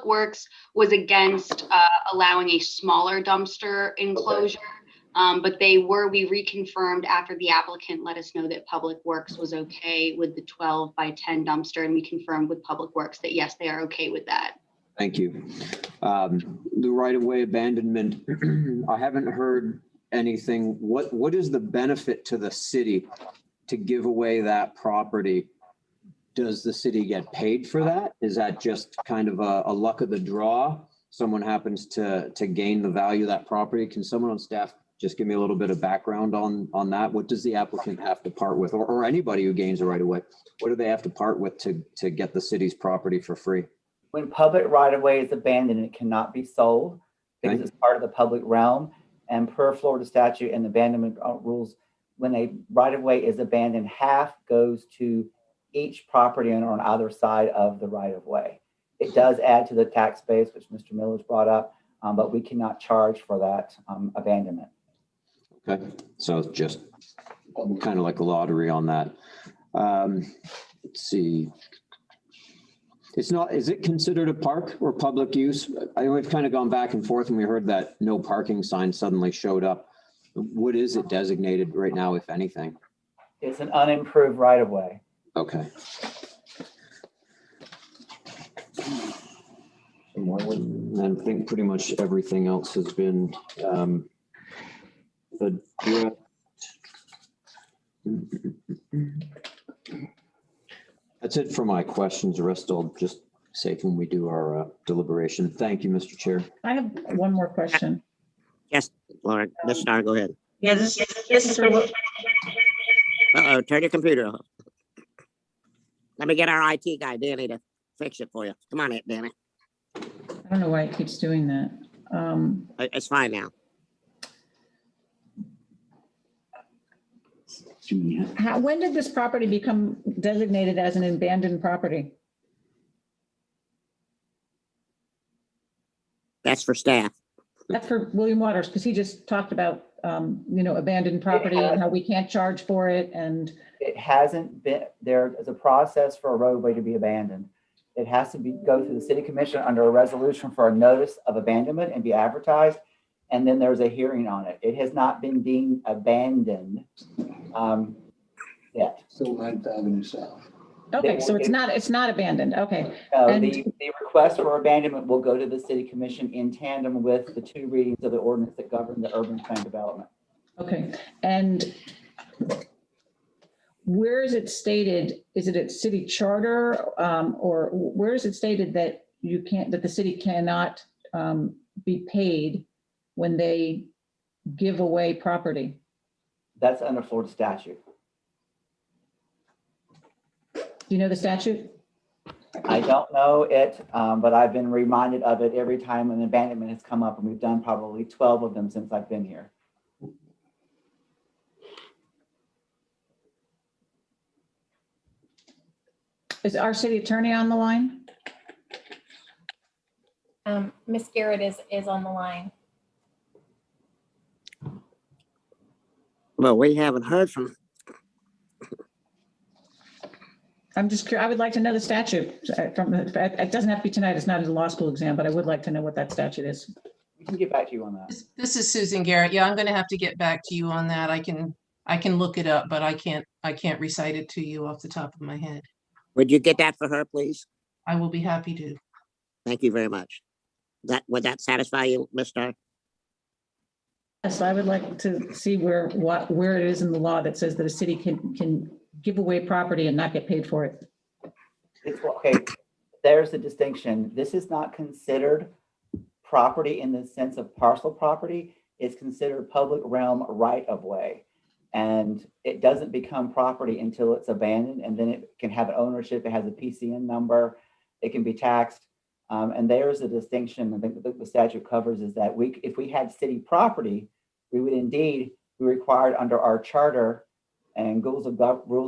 Works was against allowing a smaller dumpster enclosure. But we reconfirmed after the applicant let us know that Public Works was okay with the 12 by 10 dumpster, and we confirmed with Public Works that yes, they are okay with that. Thank you. The right-of-way abandonment, I haven't heard anything. What is the benefit to the city to give away that property? Does the city get paid for that? Is that just kind of a luck of the draw? Someone happens to gain the value of that property. Can someone on staff just give me a little bit of background on that? What does the applicant have to part with, or anybody who gains a right-of-way? What do they have to part with to get the city's property for free? When public right-of-way is abandoned, it cannot be sold because it's part of the public realm. And per Florida statute and abandonment rules, when a right-of-way is abandoned, half goes to each property owner on either side of the right-of-way. It does add to the tax base, which Mr. Miller's brought up, but we cannot charge for that abandonment. Okay, so it's just kind of like a lottery on that. Let's see. It's not, is it considered a park or public use? We've kind of gone back and forth and we heard that no parking sign suddenly showed up. What is it designated right now, if anything? It's an unimproved right-of-way. Okay. I think pretty much everything else has been addressed. That's it for my questions. The rest I'll just say when we do our deliberation. Thank you, Mr. Chair. I have one more question. Yes, Laura, Ms. Starr, go ahead. Yeah, this is for. Uh-oh, turn your computer off. Let me get our IT guy, Danny, to fix it for you. Come on in, Danny. I don't know why it keeps doing that. It's fine now. When did this property become designated as an abandoned property? That's for staff. That's for William Waters, because he just talked about, abandoned property and how we can't charge for it. And it hasn't been, there is a process for a roadway to be abandoned. It has to go through the city commission under a resolution for a notice of abandonment and be advertised. And then there's a hearing on it. It has not been deemed abandoned yet. Still 9th Avenue South. Okay, so it's not abandoned. Okay. The request for abandonment will go to the city commission in tandem with the 2 readings of the ordinance that govern the urban plan development. Okay, and where is it stated? Is it a city charter, or where is it stated that that the city cannot be paid when they give away property? That's under Florida statute. Do you know the statute? I don't know it, but I've been reminded of it every time an abandonment has come up, and we've done probably 12 of them since I've been here. Is our city attorney on the line? Ms. Garrett is on the line. Well, we haven't heard from, I'm just, I would like to know the statute. It doesn't have to be tonight. It's not a law school exam, but I would like to know what that statute is. We can get back to you on that. This is Susan Garrett. Yeah, I'm going to have to get back to you on that. I can look it up, but I can't recite it to you off the top of my head. would you get that for her, please? I will be happy to. Thank you very much. Would that satisfy you, Ms. Starr? Yes, I would like to see where it is in the law that says that a city can give away property and not get paid for it. It's okay. There's the distinction. This is not considered property in the sense of parcel property. It's considered public realm right of way. And it doesn't become property until it's abandoned, and then it can have an ownership. It has a PCN number. It can be taxed. And there's a distinction I think the statute covers is that if we had city property, we would indeed be required under our charter and rules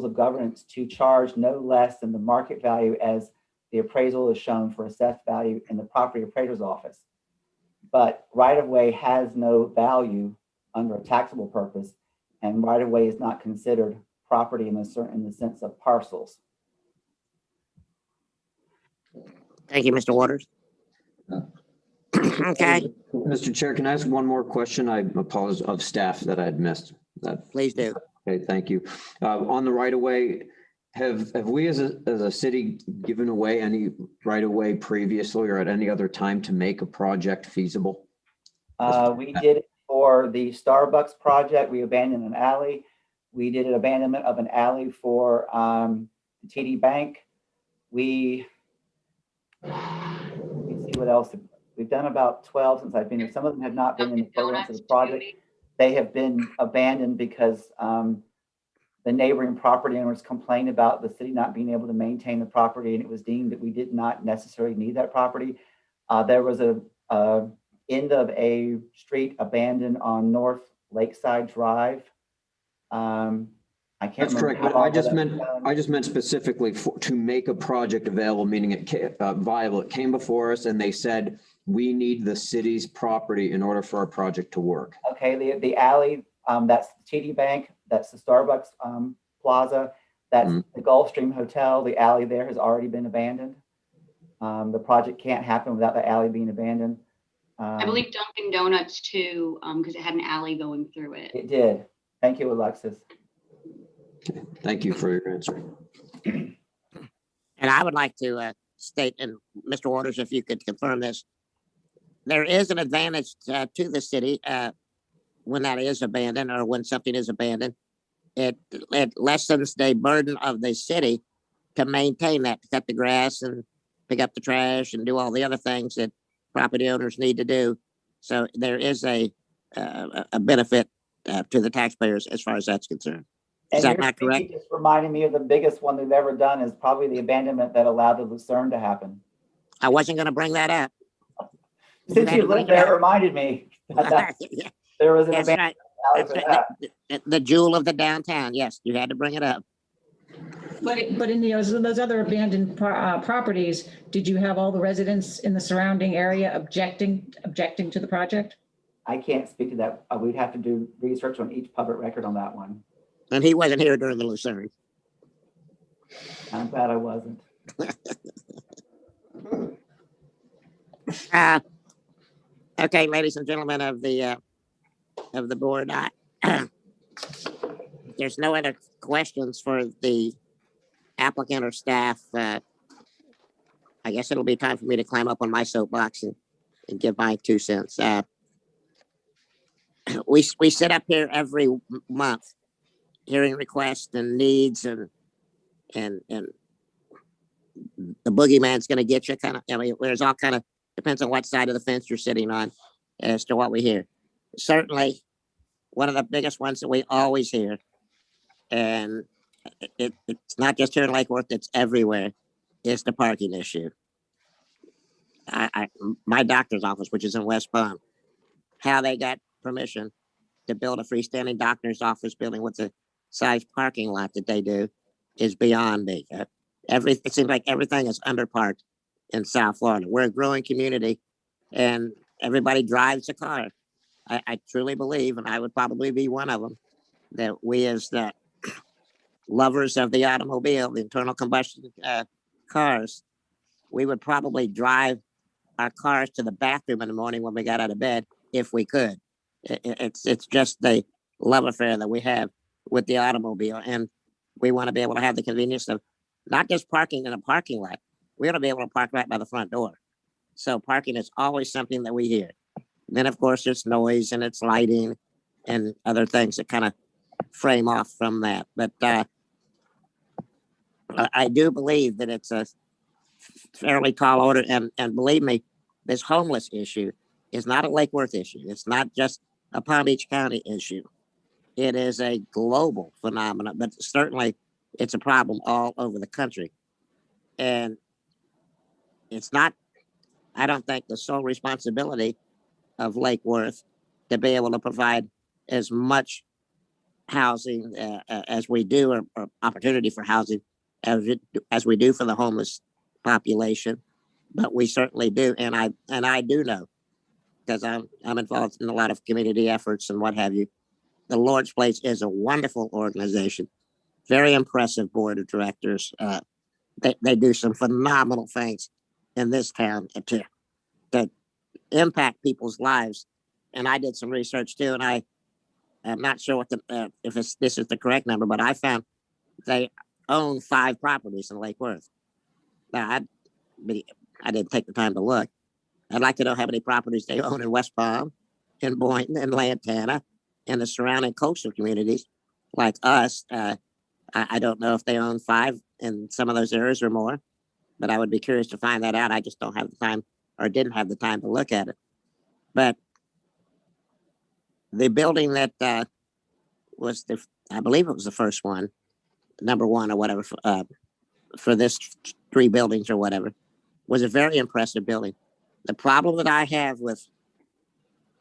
of governance to charge no less than the market value as the appraisal is shown for assessed value in the property appraiser's office. But right-of-way has no value under a taxable purpose, and right-of-way is not considered property in the sense of parcels. Thank you, Mr. Waters. Okay, Mr. Chair, can I ask one more question? I apologize of staff that I had missed. please do. Okay, thank you. On the right of way, have we as a city given away any right of way previously or at any other time to make a project feasible? We did it for the Starbucks project. We abandoned an alley. We did an abandonment of an alley for TD Bank. Let me see what else. We've done about 12 since I've been here. Some of them have not been in the programs of the project. They have been abandoned because the neighboring property owners complained about the city not being able to maintain the property, and it was deemed that we did not necessarily need that property. There was a end of a street abandoned on North Lakeside Drive. I can't That's remember. correct, but I just meant specifically to make a project available, meaning it viable. It came before us and they said, we need the city's property in order for our project to work. Okay, the alley, that's the TD Bank, that's the Starbucks Plaza, that's the Gulfstream Hotel. The alley there has already been abandoned. The project can't happen without the alley being abandoned. I believe Dunkin' Donuts too, because it had an alley going through it. It did. Thank you, Alexis. Thank you for your answer. And I would like to state, and Mr. Waters, if you could confirm this, there is an advantage to the city when that is abandoned or when something is abandoned. It lessens the burden of the city to maintain that, to cut the grass and pick up the trash and do all the other things that property owners need to do. So there is a benefit to the taxpayers as far as that's concerned. Is that not correct? Just reminding me of the biggest one they've ever done is probably the abandonment that allowed the Lucerne to happen. I wasn't going to bring that up. Since you lived there, it reminded me. There was an That's abandonment. right. The jewel of the downtown. Yes, you had to bring it up. But in those other abandoned properties, did you have all the residents in the surrounding area objecting to the project? I can't speak to that. We'd have to do research on each public record on that one. And he wasn't here during the Lucerne. I'm glad I wasn't. Okay, ladies and gentlemen of the board, there's no other questions for the applicant or staff. I guess it'll be time for me to climb up on my soapbox and give my 2 cents. We sit up here every month hearing requests and needs and the boogeyman's going to get you kind of, I mean, there's all kind of, depends on what side of the fence you're sitting on as to what we hear. Certainly one of the biggest ones that we always hear, and it's not just here in Lake Worth, it's everywhere, is the parking issue. My doctor's office, which is in West Palm, how they got permission to build a freestanding doctor's office building with the size parking lot that they do is beyond me. it seems like everything is underparked in South Florida. We're a growing community and everybody drives a car. I truly believe, and I would probably be one of them, that we as the lovers of the automobile, the internal combustion cars, we would probably drive our cars to the bathroom in the morning when we got out of bed if we could. It's just the love affair that we have with the automobile, and we want to be able to have the convenience of not just parking in a parking lot. We want to be able to park right by the front door. So parking is always something that we hear. Then of course there's noise and it's lighting and other things that kind of frame off from that. But I do believe that it's a fairly tall order, and believe me, this homeless issue is not a Lake Worth issue. It's not just a Palm Beach County issue. It is a global phenomenon, but certainly it's a problem all over the country. And it's not, I don't think, the sole responsibility of Lake Worth to be able to provide as much housing as we do, or opportunity for housing as we do for the homeless population. But we certainly do, and I do know, because I'm involved in a lot of community efforts and what have you. The Lord's Place is a wonderful organization, very impressive board of directors. They do some phenomenal things in this town to impact people's lives. And I did some research too, and I'm not sure what this is the correct number, but I found they own 5 properties in Lake Worth. Now, I didn't take the time to look. I'd like to know how many properties they own in West Palm, in Boynton, in Lantana, and the surrounding coastal communities like us. I don't know if they own 5 in some of those areas or more, but I would be curious to find that out. I just don't have the time, or didn't have the time to look at it. But the building that was I believe it was the first one, number 1 or whatever, for this 3 buildings or whatever, was a very impressive building. The problem that I have with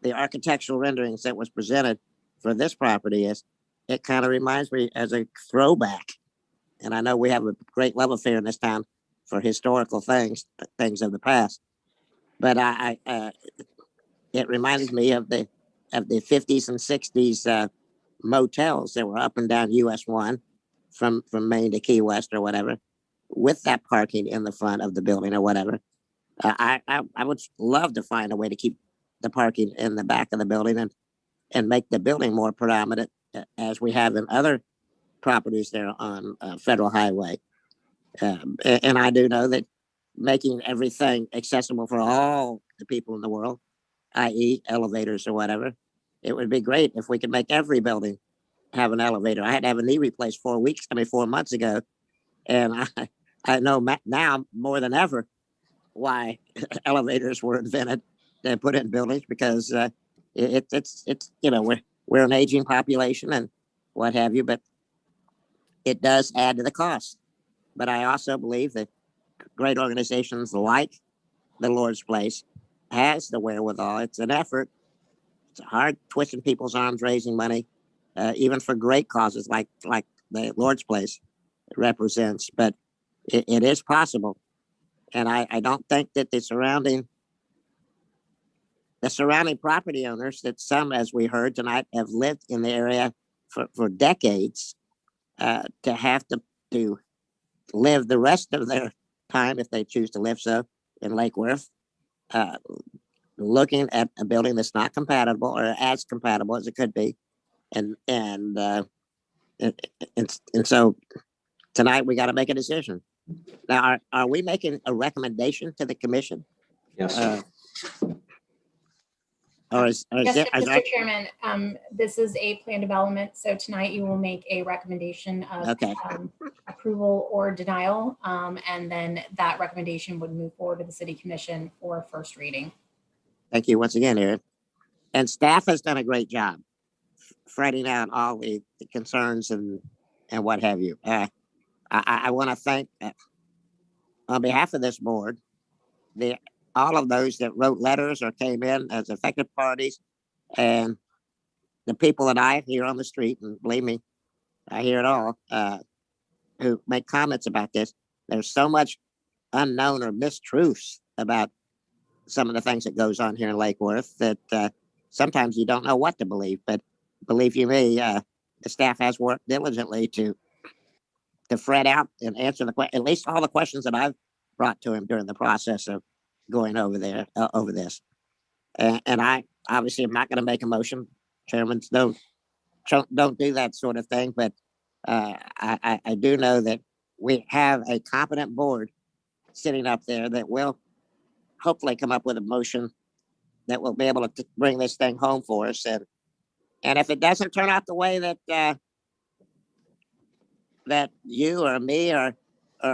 the architectural renderings that was presented for this property is it kind of reminds me as a throwback. And I know we have a great love affair in this town for historical things of the past, but it reminds me of the 50s and 60s motels that were up and down US 1 from Maine to Key West or whatever, with that parking in the front of the building or whatever. I would love to find a way to keep the parking in the back of the building and make the building more predominant, as we have in other properties there on Federal Highway. And I do know that making everything accessible for all the people in the world, i.e. elevators or whatever, it would be great if we could make every building have an elevator. I had to have a knee replaced 4 months ago. And I know now more than ever why elevators were invented and put in buildings, because it's we're an aging population and what have you, but it does add to the cost. But I also believe that great organizations like the Lord's Place has the wherewithal. It's an effort. It's hard twisting people's arms raising money, even for great causes like the Lord's Place represents, but it is possible. And I don't think that the surrounding property owners, that some, as we heard tonight, have lived in the area for decades, to have to live the rest of their time, if they choose to live so, in Lake Worth, looking at a building that's not compatible, or as compatible as it could be. And so tonight we got to make a decision. Now, are we making a recommendation to the commission? Yes. Yes, Mr. Chairman, this is a plan development, so tonight you will make a recommendation of approval or denial, and then that recommendation would move forward to the City Commission for first reading. Thank you once again, Erin. And staff has done a great job fretting out all the concerns and what have you. I want to thank, on behalf of this board, all of those that wrote letters or came in as affected parties, and the people that I hear on the street, and believe me, I hear it all, who make comments about this. there's so much unknown or mistruths about some of the things that goes on here in Lake Worth that sometimes you don't know what to believe. But believe you me, the staff has worked diligently to fret out and answer at least all the questions that I've brought to him during the process of going over there over this. And I obviously am not going to make a motion. Chairmen don't do that sort of thing. But I do know that we have a competent board sitting up there that will hopefully come up with a motion that will be able to bring this thing home for us. And if it doesn't turn out the way that that you or me or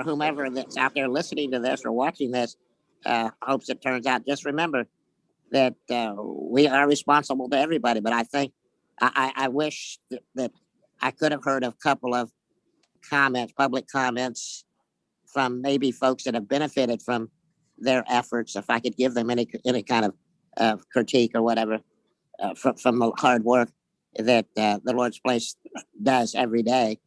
whomever that's out there listening to this or watching this hopes it turns out, just remember that we are responsible to everybody. But I think I wish that I could have heard a couple of comments, public comments from maybe folks that have benefited from their efforts. If I could give them any kind of critique or whatever from the hard work that the Lord's Place does every day,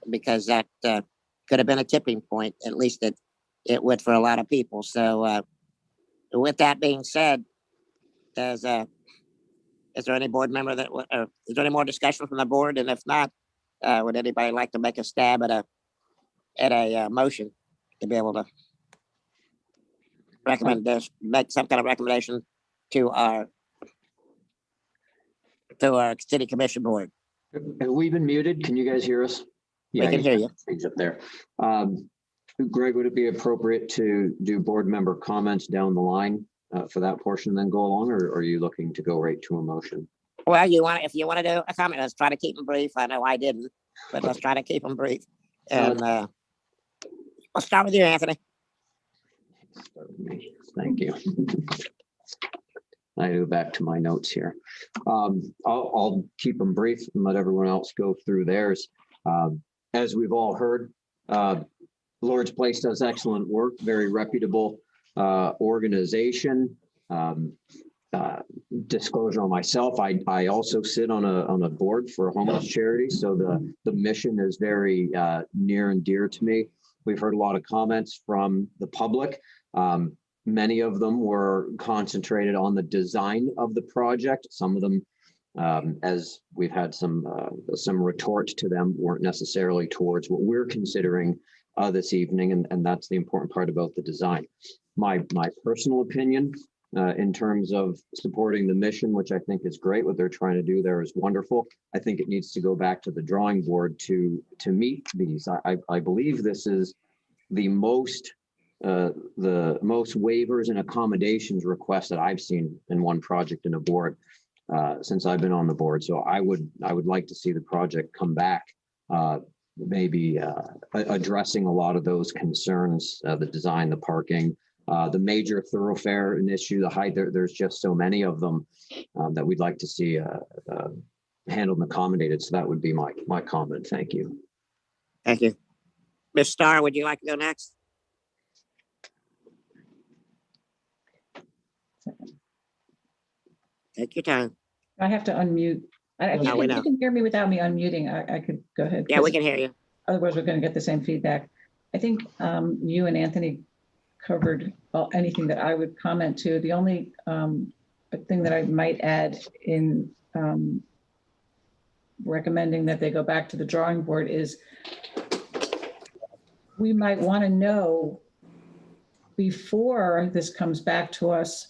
because that could have been a tipping point. At least it would for a lot of people. So with that being said, is there any board member that or is there any more discussion from the board? And if not, would anybody like to make a stab at a motion to be able to recommend this, make some kind of recommendation to our city commission board? Have we been muted? Can you guys hear us? We can hear you. Things up there. Greg, would it be appropriate to do board member comments down the line for that portion, then go along, or are you looking to go right to a motion? Well, if you want to do a comment, let's try to keep them brief. I know I didn't, but let's try to keep them brief. And I'll start with you, Anthony. Start with me. Thank you. I go back to my notes here. I'll keep them brief and let everyone else go through theirs. As we've all heard, Lord's Place does excellent work, very reputable organization. Disclosure on myself, I also sit on a board for a homeless charity, so the mission is very near and dear to me. We've heard a lot of comments from the public. Many of them were concentrated on the design of the project. Some of them, as we've had some retorts to them, weren't necessarily towards what we're considering this evening, and that's the important part about the design. My personal opinion, in terms of supporting the mission, which I think is great, what they're trying to do there is wonderful. I think it needs to go back to the drawing board to meet these. I believe this is the most waivers and accommodations requests that I've seen in one project in a board since I've been on the board. So I would like to see the project come back, maybe addressing a lot of those concerns, the design, the parking, the major thoroughfare an issue, the height. There's just so many of them that we'd like to see handled and accommodated. So that would be my comment. Thank you. Thank you. Ms. Starr, would you like to go next? Take your time. I have to unmute. If No, we know. you can hear me without me unmuting, I could go ahead. Yeah, we can hear you. Otherwise, we're going to get the same feedback. I think you and Anthony covered anything that I would comment to. The only thing that I might add in recommending that they go back to the drawing board is we might want to know before this comes back to us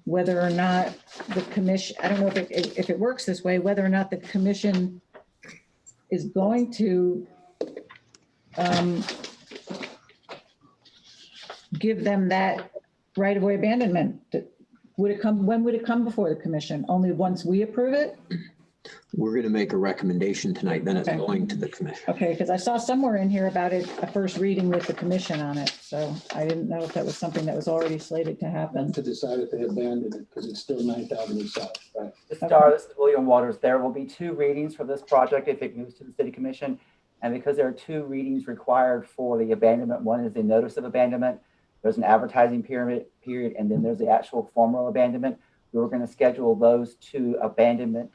whether or not the commission, I don't know if it works this way, whether or not the commission is going to give them that right-of-way abandonment. When would it come before the commission? Only once we approve it? We're going to make a recommendation tonight, then it's Okay. going to the commission. Okay, because I saw somewhere in here about it, a first reading with the commission on it. So I didn't know if that was something that was already slated to happen. To decide if they abandon it, because it's still 9th Avenue South, right? Mr. Starr, this is William Waters. There will be 2 readings for this project if it moves to the city commission. And because there are 2 readings required for the abandonment, one is the notice of abandonment, there's an advertising period, and then there's the actual formal abandonment. We were going to schedule those 2 abandonment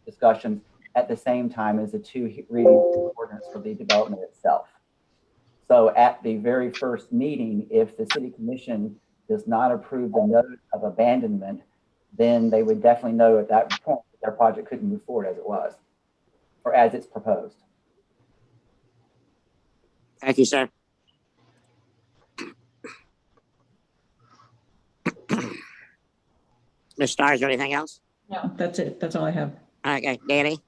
discussions at the same time as the 2 readings of the ordinance for the development itself. So at the very first meeting, if the city commission does not approve the note of abandonment, then they would definitely know at that point that their project couldn't move forward as it was, or as it's proposed. Thank you, sir. Ms. Starr, is there anything else? No, that's it. That's all I have. Okay, Danny?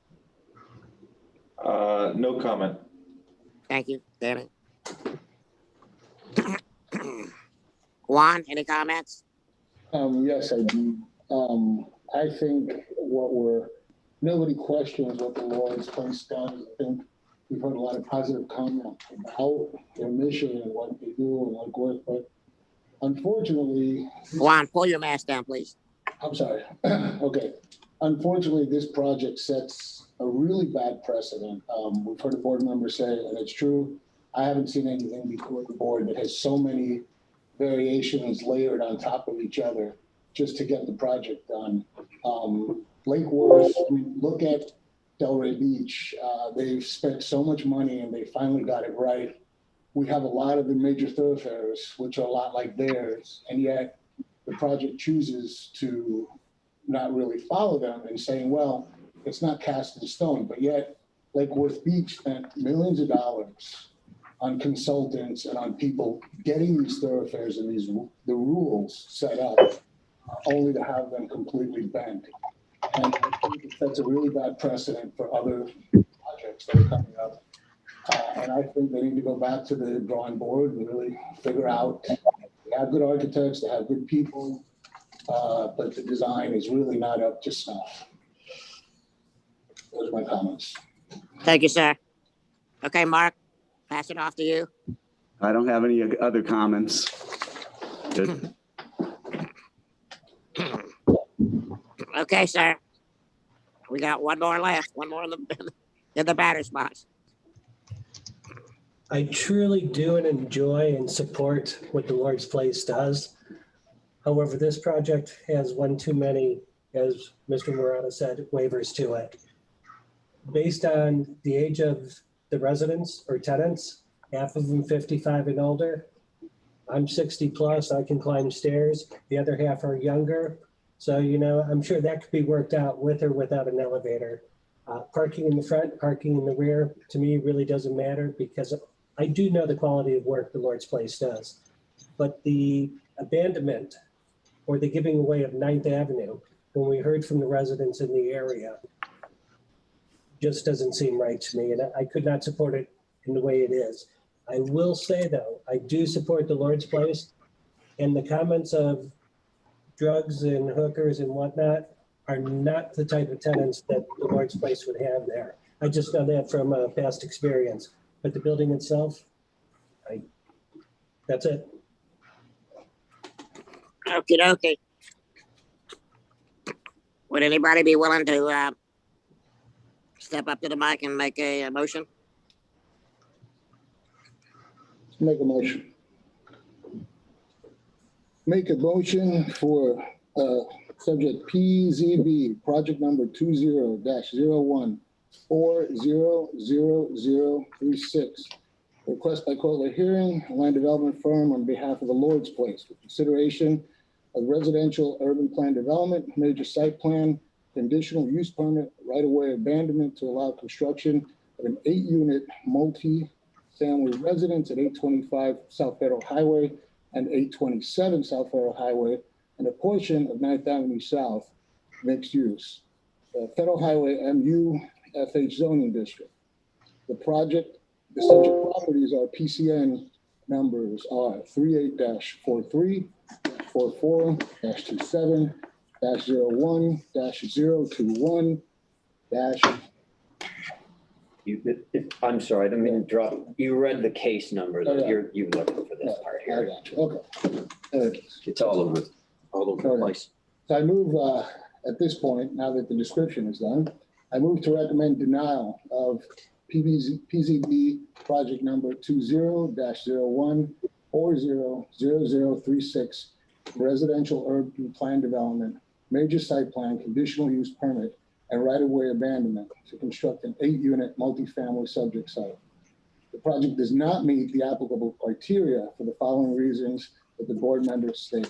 No comment. Thank you, Danny. Juan, any comments? Yes, I do. I think nobody questions what the Lord's Place does. I think we've heard a lot of positive comments about their mission and what they do and what work, but unfortunately. Juan, pull your mask down, please. I'm sorry. Okay. Unfortunately, this project sets a really bad precedent. We've heard a board member say, and it's true, I haven't seen anything before the board that has so many variations layered on top of each other just to get the project done. Lake Worth, look at Delray Beach. They've spent so much money and they finally got it right. We have a lot of the major thoroughfares, which are a lot like theirs, and yet the project chooses to not really follow them and saying, well, it's not cast in stone, but yet Lake Worth Beach spent millions of dollars on consultants and on people getting these thoroughfares and the rules set up, only to have them completely bent. And I think that's a really bad precedent for other projects that are coming up. And I think they need to go back to the drawing board and really figure out, they have good architects, they have good people, but the design is really not up to snuff. Those are my comments. Thank you, sir. Okay, Mark, pass it off to you. I don't have any other comments. Good. Okay, sir. We got one more left, one more in the batter's box. I truly do and enjoy and support what the Lord's Place does. However, this project has one too many, as Mr. Morata said, waivers to it. Based on the age of the residents or tenants, half of them 55 and older. I'm 60 plus, I can climb stairs. The other half are younger. So, I'm sure that could be worked out with or without an elevator. Parking in the front, parking in the rear, to me really doesn't matter because I do know the quality of work the Lord's Place does. But the abandonment or the giving away of 9th Avenue, when we heard from the residents in the area, just doesn't seem right to me. And I could not support it in the way it is. I will say though, I do support the Lord's Place, and the comments of drugs and hookers and whatnot are not the type of tenants that the Lord's Place would have there. I just know that from past experience, but the building itself, that's it. Okie dokie. Would anybody be willing to step up to the mic and make a motion? Make a motion. Make a motion for subject PZB, project number 20-01 400036. Request by Kotler Hearing, a land development firm on behalf of the Lord's Place for consideration of residential urban plan development, major site plan, conditional use permit, right-of-way abandonment to allow construction of an 8-unit multi-family residence at 825 South Federal Highway and 827 South Federal Highway, and a portion of 9th Avenue South, mixed use. Federal Highway MU FH zoning district. The subject properties are PCN numbers are 38-43, 44-27, -01, -021, I'm sorry, I didn't mean to interrupt. You read the case number that yeah. you're looking for this part I here. got you. Okay. It's all over the place. So I move, at this point, now that the description is done, I move to recommend denial of PZB project number 20-01 400036 residential urban plan development, major site plan, conditional use permit, and right-of-way abandonment to construct an 8-unit multifamily subject site. The project does not meet the applicable criteria for the following reasons that the board members state.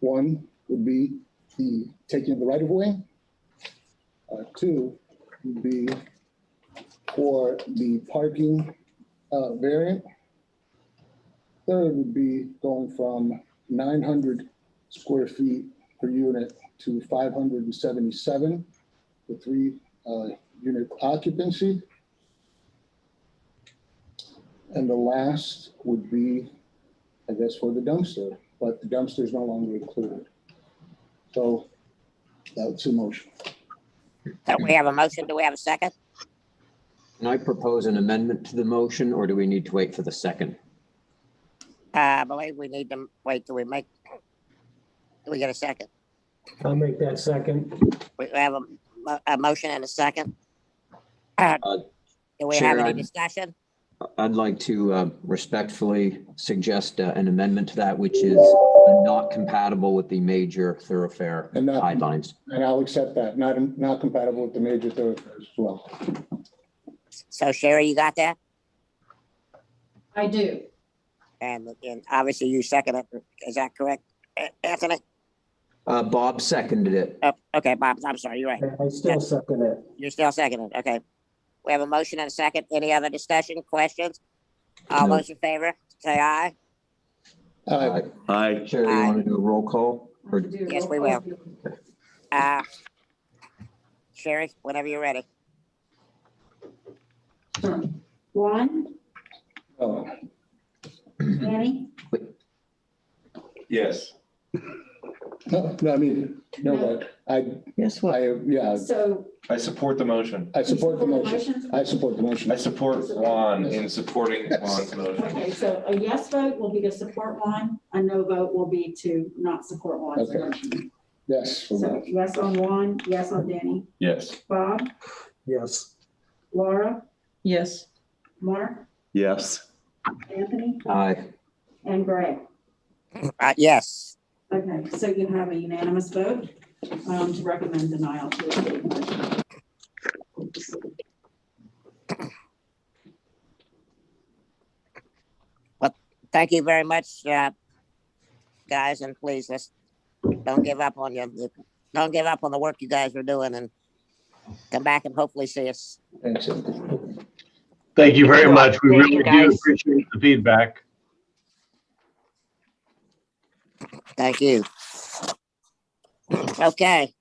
One would be the taking of the right of way. Two would be for the parking variant. Third would be going from 900 square feet per unit to 577 with 3 unit occupancy. And the last would be, I guess, for the dumpster, but the dumpster is no longer included. So that's a motion. We have a motion. Do we have a second? Can I propose an amendment to the motion, or do we need to wait for the second? I believe we need to wait till do we get a second? I'll make that second. We have a motion and a second. Do we Chair, have any discussion? I'd like to respectfully suggest an amendment to that, which is not compatible with the major thoroughfare And not- guidelines. And I'll accept that, not compatible with the major thoroughfares as well. So Sherry, you got that? I do. And obviously you second it. Is that correct, Anthony? Bob seconded it. Oh, okay, Bob, I'm sorry, you're right. I still second it. You're still seconding, okay. We have a motion and a second. Any other discussion, questions? All those in favor, say aye. Aye. Chair, you want to do a roll call? Or- Yes, we will. Sherry, whenever you're ready. Juan, Oh, Danny, Yes. no, I mean, no, but Yes, what? yeah, so I support the motion. I support the motion. I support the motion. I support Juan in supporting Juan's motion. okay, so a yes vote will be to support Juan, a no vote will be to not support Juan's Okay. motion. Yes. for So that. yes on Juan, yes on Danny. Yes. Bob, Yes. Laura, Yes. Mark, Yes. Anthony, Aye. and Greg. Yes. Okay, so you have a unanimous vote to recommend denial to the motion. Well, thank you very much, guys, and please, don't give up on you. Don't give up on the work you guys are doing, and come back and hopefully see us. Thanks. Thank you very much. We Thank you, really do guys. appreciate the feedback. Thank you. Okay.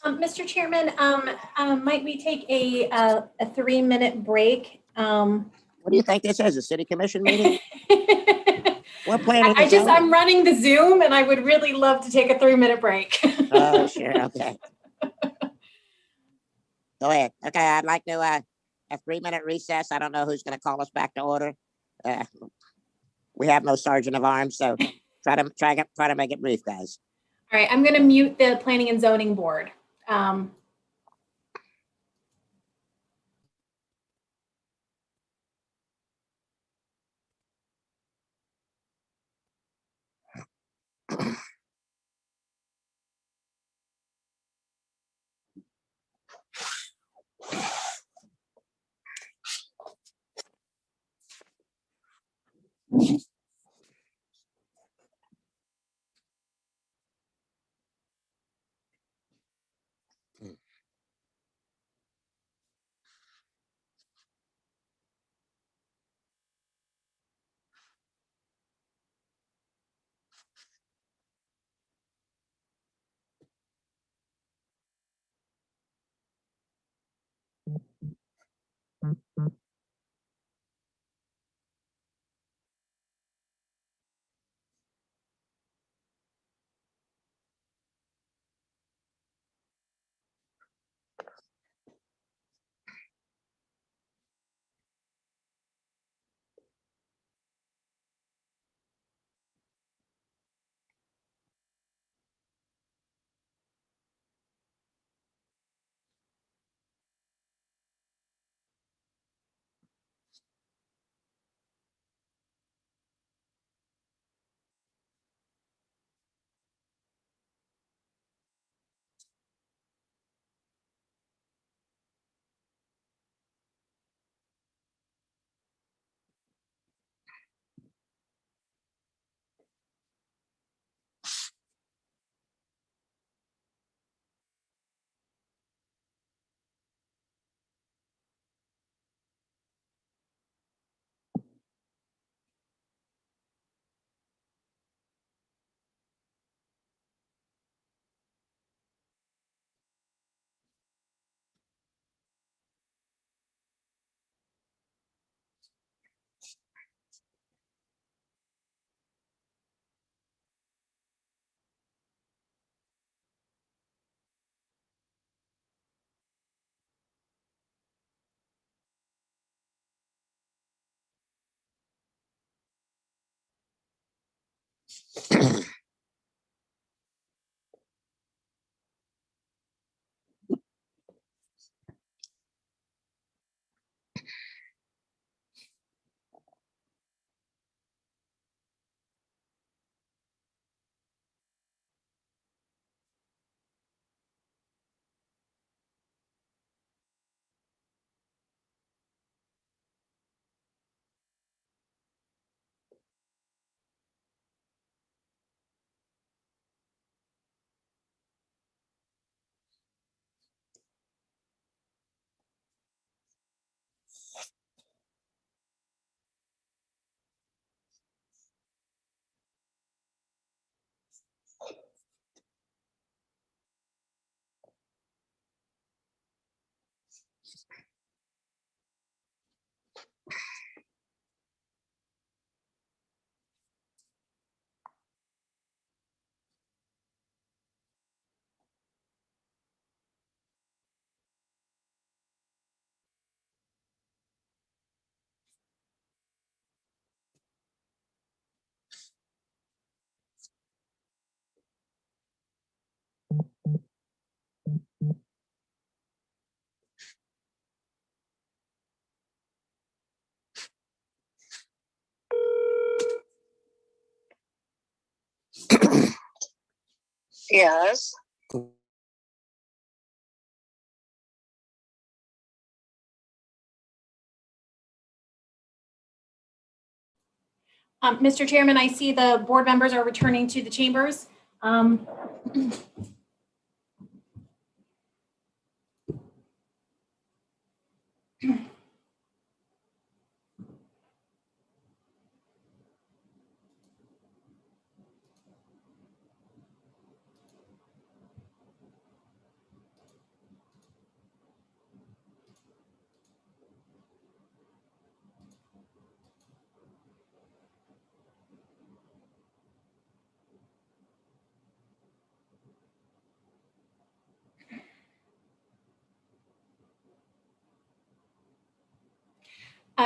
Mr. Chairman, might we take a 3-minute break? What do you think this is, a city commission meeting? We're planning. I'm running the Zoom and I would really love to take a 3-minute break. Oh, sure, okay. Go ahead. Okay, I'd like to, a 3-minute recess. I don't know who's gonna call us back to order. We have no sergeant of arms, so try to make it brief, guys. All right, I'm gonna mute the Planning and Zoning Board. Yes. Mr. Chairman, I see the board members are returning to the chambers.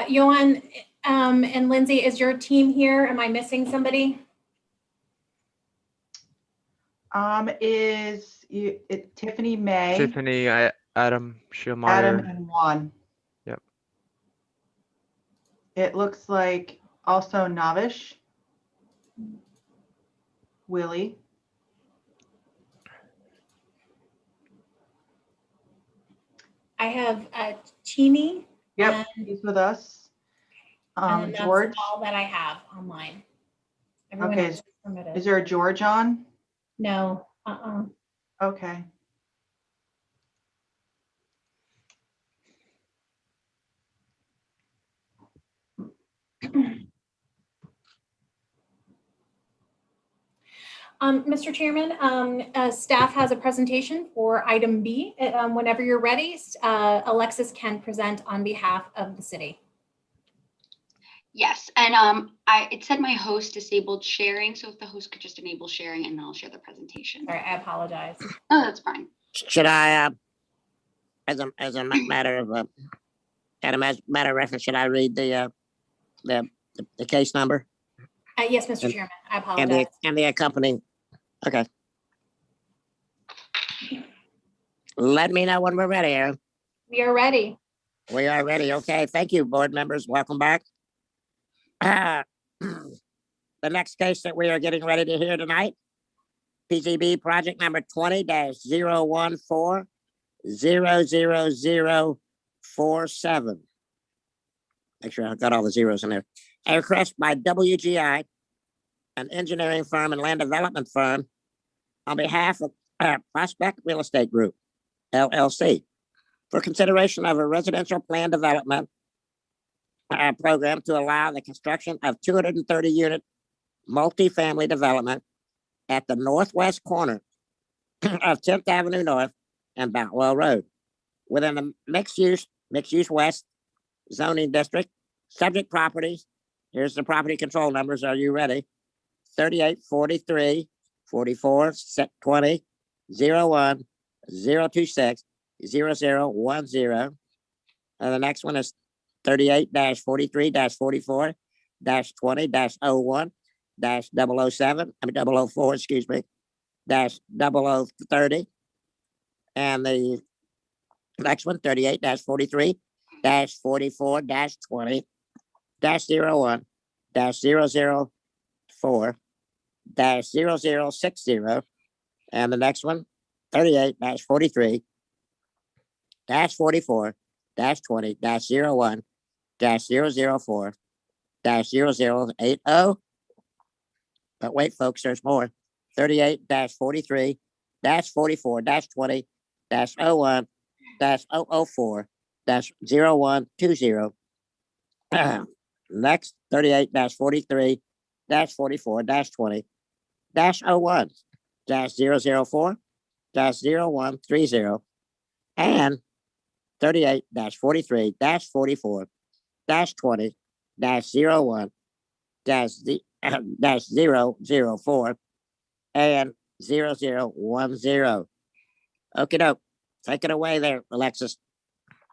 Johan and Lindsay, is your team here? Am I missing somebody? Tiffany May, Tiffany, Adam Adam Schiermeyer. and Juan. Yep. It looks like also Navish, Willie. I have Teeny. Yep, he's with us. And then that's George. all that I have online. Everyone Okay, else is permitted. is there a George on? No. Okay. Mr. Chairman, staff has a presentation for item B. Whenever you're ready, Alexis can present on behalf of the city. Yes, and it said my host disabled sharing, so if the host could just enable sharing and then I'll share the presentation. All right, I apologize. Oh, that's fine. Should I, as a matter of reference, should I read the case number? Yes, Mr. Chairman, I apologize. And the accompanying. Okay. Let me know when we're ready, Aaron. We are ready. We are ready. Okay. Thank you, board members. Welcome back. The next case that we are getting ready to hear tonight, PZB project number 20-014-00047. Make sure I got all the zeros in there. A request by WGI, an engineering firm and land development firm, on behalf of Prospect Real Estate Group, LLC, for consideration of a residential plan development program to allow the construction of 230-unit multifamily development at the northwest corner of 10th Avenue North and Boutwell Road within the mixed-use west zoning district. Subject properties. Here's the property control numbers. Are you ready? 38, 43, 44, 20, 01, 026, 0010. The next one is 38-43-44-20-01 dash 007, 004, excuse me, dash 0030. And the next one, 38 dash 43 dash 44 dash 20 dash 01 dash 004 dash 0060. And the next one, 38 dash 43 dash 44 dash 20 dash 01 dash 004 dash 0080. But wait, folks, there's more. 38 dash 43 dash 44 dash 20 dash 01 dash 004 dash 0120. Next, 38 dash 43 dash 44 dash 20 dash 01 dash 004 dash 0130. And 38 dash 43 dash 44 dash 20 dash 01 dash 004 and 0010. Okay, doke. Take it away there, Alexis.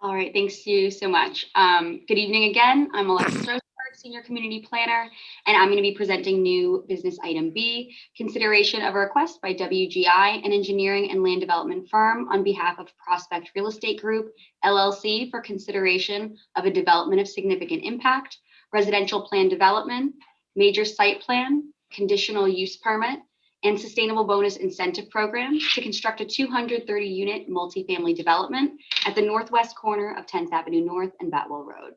All right, thanks you so much. Good evening again. I'm Alexis Rosenberg, Senior Community Planner, and I'm going to be presenting new business item B, consideration of a request by WGI, an engineering and land development firm, on behalf of Prospect Real Estate Group, LLC, for consideration of a development of significant impact, residential plan development, major site plan, conditional use permit, and sustainable bonus incentive program to construct a 230-unit multifamily development at the northwest corner of 10th Avenue North and Batwell Road.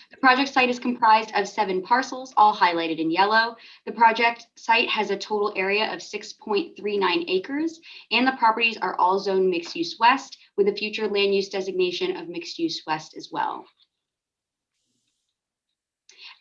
The project site is comprised of 7 parcels, all highlighted in yellow. The project site has a total area of 6.39 acres, and the properties are all zoned mixed use west, with a future land use designation of mixed use west as well.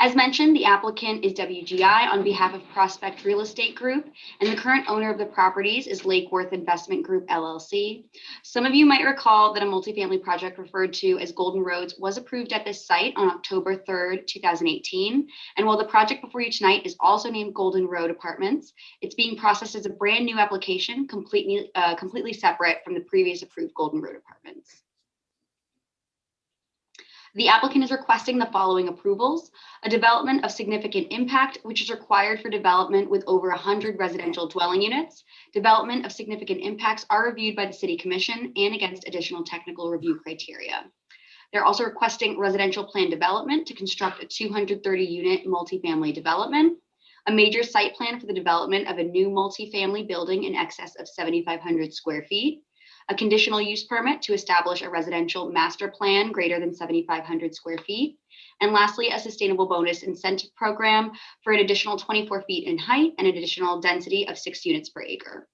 As mentioned, the applicant is WGI on behalf of Prospect Real Estate Group, and the current owner of the properties is Lake Worth Investment Group, LLC. Some of you might recall that a multifamily project referred to as Golden Roads was approved at this site on October 3rd, 2018. And while the project before you tonight is also named Golden Road Apartments, it's being processed as a brand new application, completely separate from the previous approved Golden Road Apartments. The applicant is requesting the following approvals: a development of significant impact, which is required for development with over 100 residential dwelling units. Development of significant impacts are reviewed by the City Commission and against additional technical review criteria. They're also requesting residential plan development to construct a 230-unit multifamily development, a major site plan for the development of a new multifamily building in excess of 7,500 square feet, a conditional use permit to establish a residential master plan greater than 7,500 square feet, and lastly, a sustainable bonus incentive program for an additional 24 feet in height and an additional density of 6 units per acre.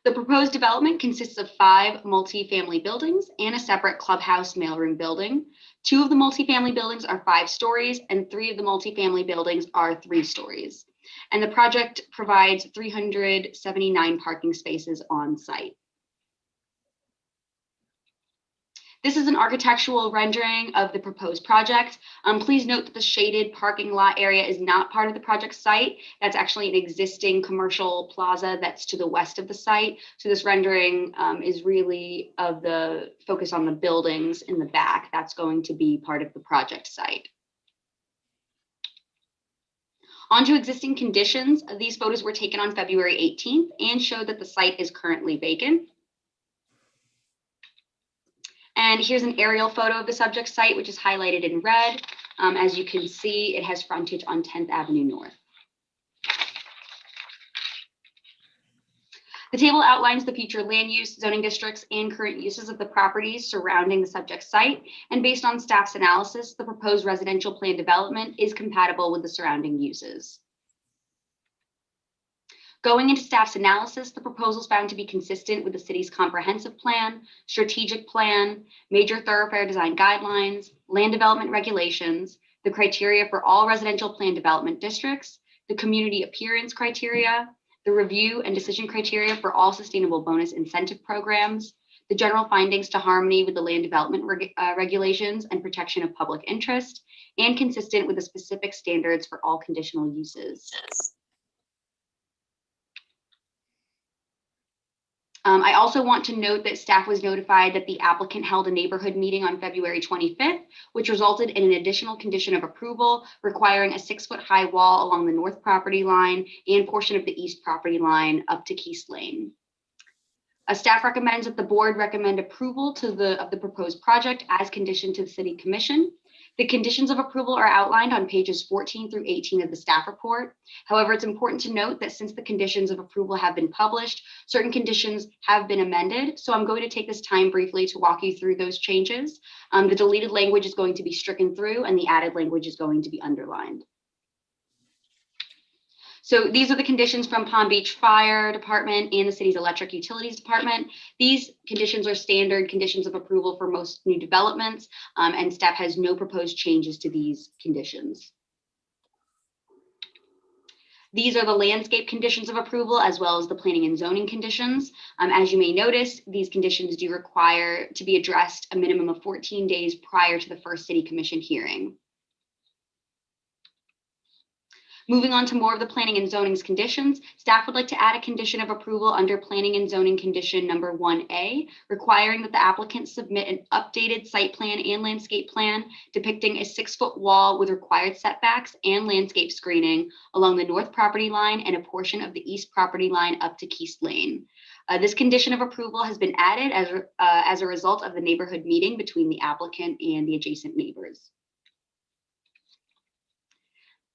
The proposed development consists of 5 multifamily buildings and a separate clubhouse mailroom building. 2 of the multifamily buildings are 5 stories and 3 of the multifamily buildings are 3 stories. And the project provides 379 parking spaces on site. This is an architectural rendering of the proposed project. Please note that the shaded parking lot area is not part of the project site. That's actually an existing commercial plaza that's to the west of the site. So this rendering is really of the focus on the buildings in the back. That's going to be part of the project site. On to existing conditions. These photos were taken on February 18th and show that the site is currently vacant. And here's an aerial photo of the subject site, which is highlighted in red. As you can see, it has frontage on 10th Avenue North. The table outlines the future land use, zoning districts, and current uses of the properties surrounding the subject site. And based on staff's analysis, the proposed residential plan development is compatible with the surrounding uses. Going into staff's analysis, the proposal is found to be consistent with the city's comprehensive plan, strategic plan, major thoroughfare design guidelines, land development regulations, the criteria for all residential plan development districts, the community appearance criteria, the review and decision criteria for all sustainable bonus incentive programs, the general findings to harmony with the land development regulations and protection of public interest, and consistent with the specific standards for all conditional uses. I also want to note that staff was notified that the applicant held a neighborhood meeting on February 25th, which resulted in an additional condition of approval requiring a 6-foot high wall along the north property line and portion of the east property line up to Keast Lane. Staff recommends that the board recommend approval of the proposed project as conditioned to the City Commission. The conditions of approval are outlined on pages 14 through 18 of the staff report. However, it's important to note that since the conditions of approval have been published, certain conditions have been amended. So I'm going to take this time briefly to walk you through those changes. The deleted language is going to be stricken through and the added language is going to be underlined. So these are the conditions from Palm Beach Fire Department and the city's electric utilities department. These conditions are standard conditions of approval for most new developments, and staff has no proposed changes to these conditions. These are the landscape conditions of approval as well as the planning and zoning conditions. As you may notice, these conditions do require to be addressed a minimum of 14 days prior to the first City Commission hearing. Moving on to more of the planning and zoning's conditions, staff would like to add a condition of approval under planning and zoning condition number 1A, requiring that the applicant submit an updated site plan and landscape plan depicting a 6-foot wall with required setbacks and landscape screening along the north property line and a portion of the east property line up to Keast Lane. This condition of approval has been added as a result of the neighborhood meeting between the applicant and the adjacent neighbors.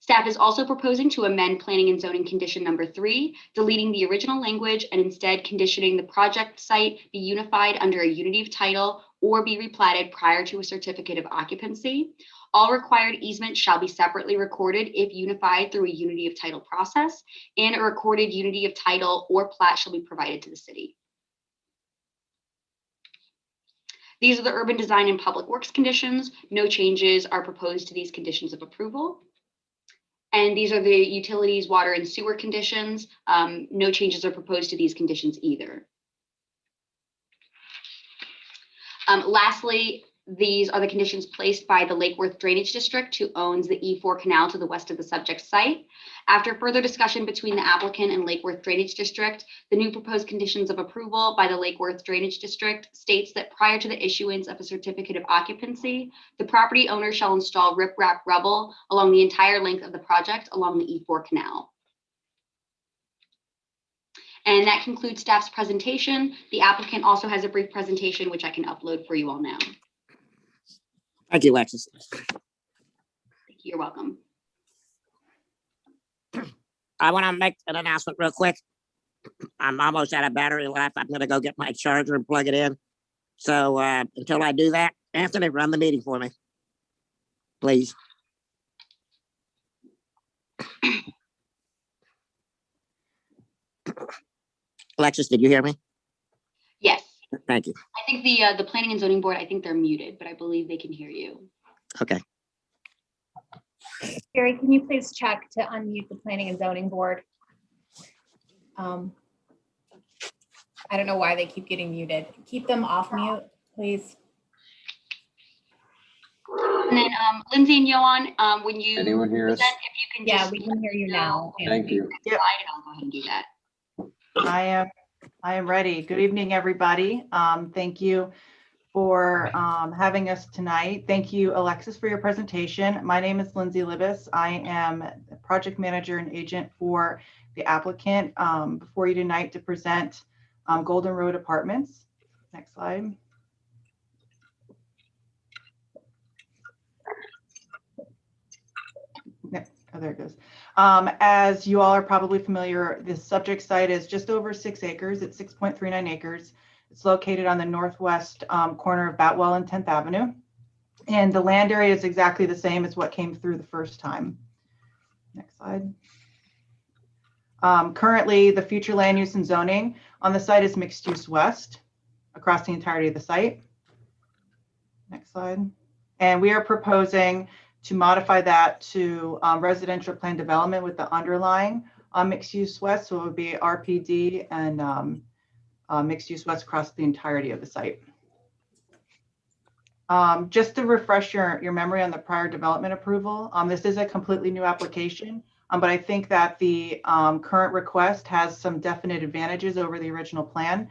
Staff is also proposing to amend planning and zoning condition number 3, deleting the original language and instead conditioning the project site be unified under a unity of title or be replatted prior to a certificate of occupancy. All required easements shall be separately recorded if unified through a unity of title process, and a recorded unity of title or plat shall be provided to the city. These are the urban design and public works conditions. No changes are proposed to these conditions of approval. And these are the utilities, water, and sewer conditions. No changes are proposed to these conditions either. Lastly, these are the conditions placed by the Lake Worth Drainage District, who owns the E4 canal to the west of the subject site. After further discussion between the applicant and Lake Worth Drainage District, the new proposed conditions of approval by the Lake Worth Drainage District states that prior to the issuance of a certificate of occupancy, the property owner shall install riprap rubble along the entire length of the project along the E4 canal. And that concludes staff's presentation. The applicant also has a brief presentation, which I can upload for you all now. Thank you, Alexis. You're welcome. I want to make an announcement real quick. I'm almost out of battery life. I'm going to go get my charger and plug it in. So until I do that, Anthony, run the meeting for me, please. Alexis, did you hear me? Yes. Thank you. I think the planning and zoning board, I think they're muted, but I believe they can hear you. Okay. Sherry, can you please check to unmute the planning and zoning board? I don't know why they keep getting muted. Keep them off mute, please. And then Lindsay and Johan, when you Anyone hear us? present, if you can Yeah, just we can hear you now. Thank you. slide, and I'll go ahead and do that. I am ready. Good evening, everybody. Thank you for having us tonight. Thank you, Alexis, for your presentation. My name is Lindsay Libis. I am the project manager and agent for the applicant before you tonight to present Golden Road Apartments. Next slide. Oh, there it goes. As you all are probably familiar, this subject site is just over 6 acres. It's 6.39 acres. It's located on the northwest corner of Boutwell and 10th Avenue. And the land area is exactly the same as what came through the first time. Next slide. Currently, the future land use and zoning on the site is mixed use west across the entirety of the site. Next slide. And we are proposing to modify that to residential plan development with the underlying mixed use west. So it would be RPD and mixed use west across the entirety of the site. Just to refresh your memory on the prior development approval, this is a completely new application, but I think that the current request has some definite advantages over the original plan.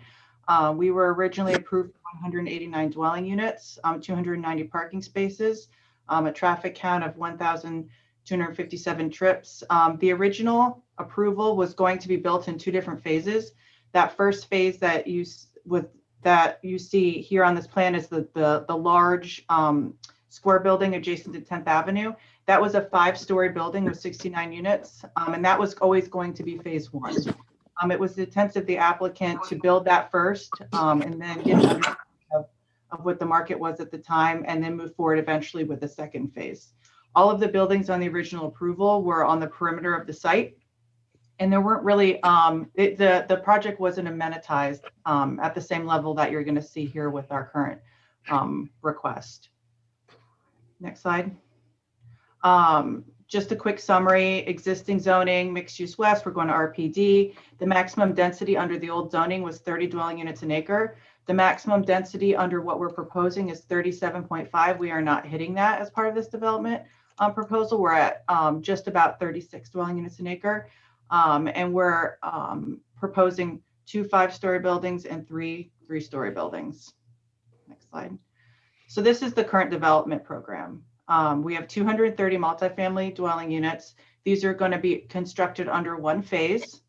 We were originally approved for 189 dwelling units, 290 parking spaces, a traffic count of 1,257 trips. The original approval was going to be built in 2 different phases. That first phase that you see here on this plan is the large square building adjacent to 10th Avenue. That was a 5-story building with 69 units, and that was always going to be phase 1. It was the intent of the applicant to build that first and then get an understanding of what the market was at the time, and then move forward eventually with the second phase. All of the buildings on the original approval were on the perimeter of the site, and there weren't really, the project wasn't amenitized at the same level that you're going to see here with our current request. Next slide. Just a quick summary: existing zoning, mixed use west, we're going to RPD. The maximum density under the old zoning was 30 dwelling units an acre. The maximum density under what we're proposing is 37.5. We are not hitting that as part of this development proposal. We're at just about 36 dwelling units an acre. And we're proposing 2 5-story buildings and 3 3-story buildings. Next slide. So this is the current development program. We have 230 multifamily dwelling units. These are going to be constructed under 1 phase.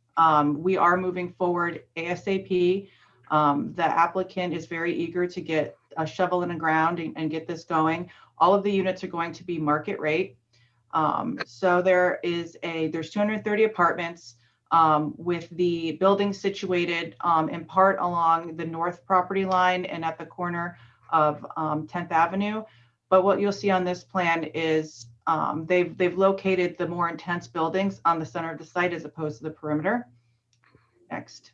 We are moving forward ASAP. The applicant is very eager to get a shovel in the ground and get this going. All of the units are going to be market rate. So there's 230 apartments with the building situated in part along the north property line and at the corner of 10th Avenue. But what you'll see on this plan is they've located the more intense buildings on the center of the site as opposed to the perimeter. Next.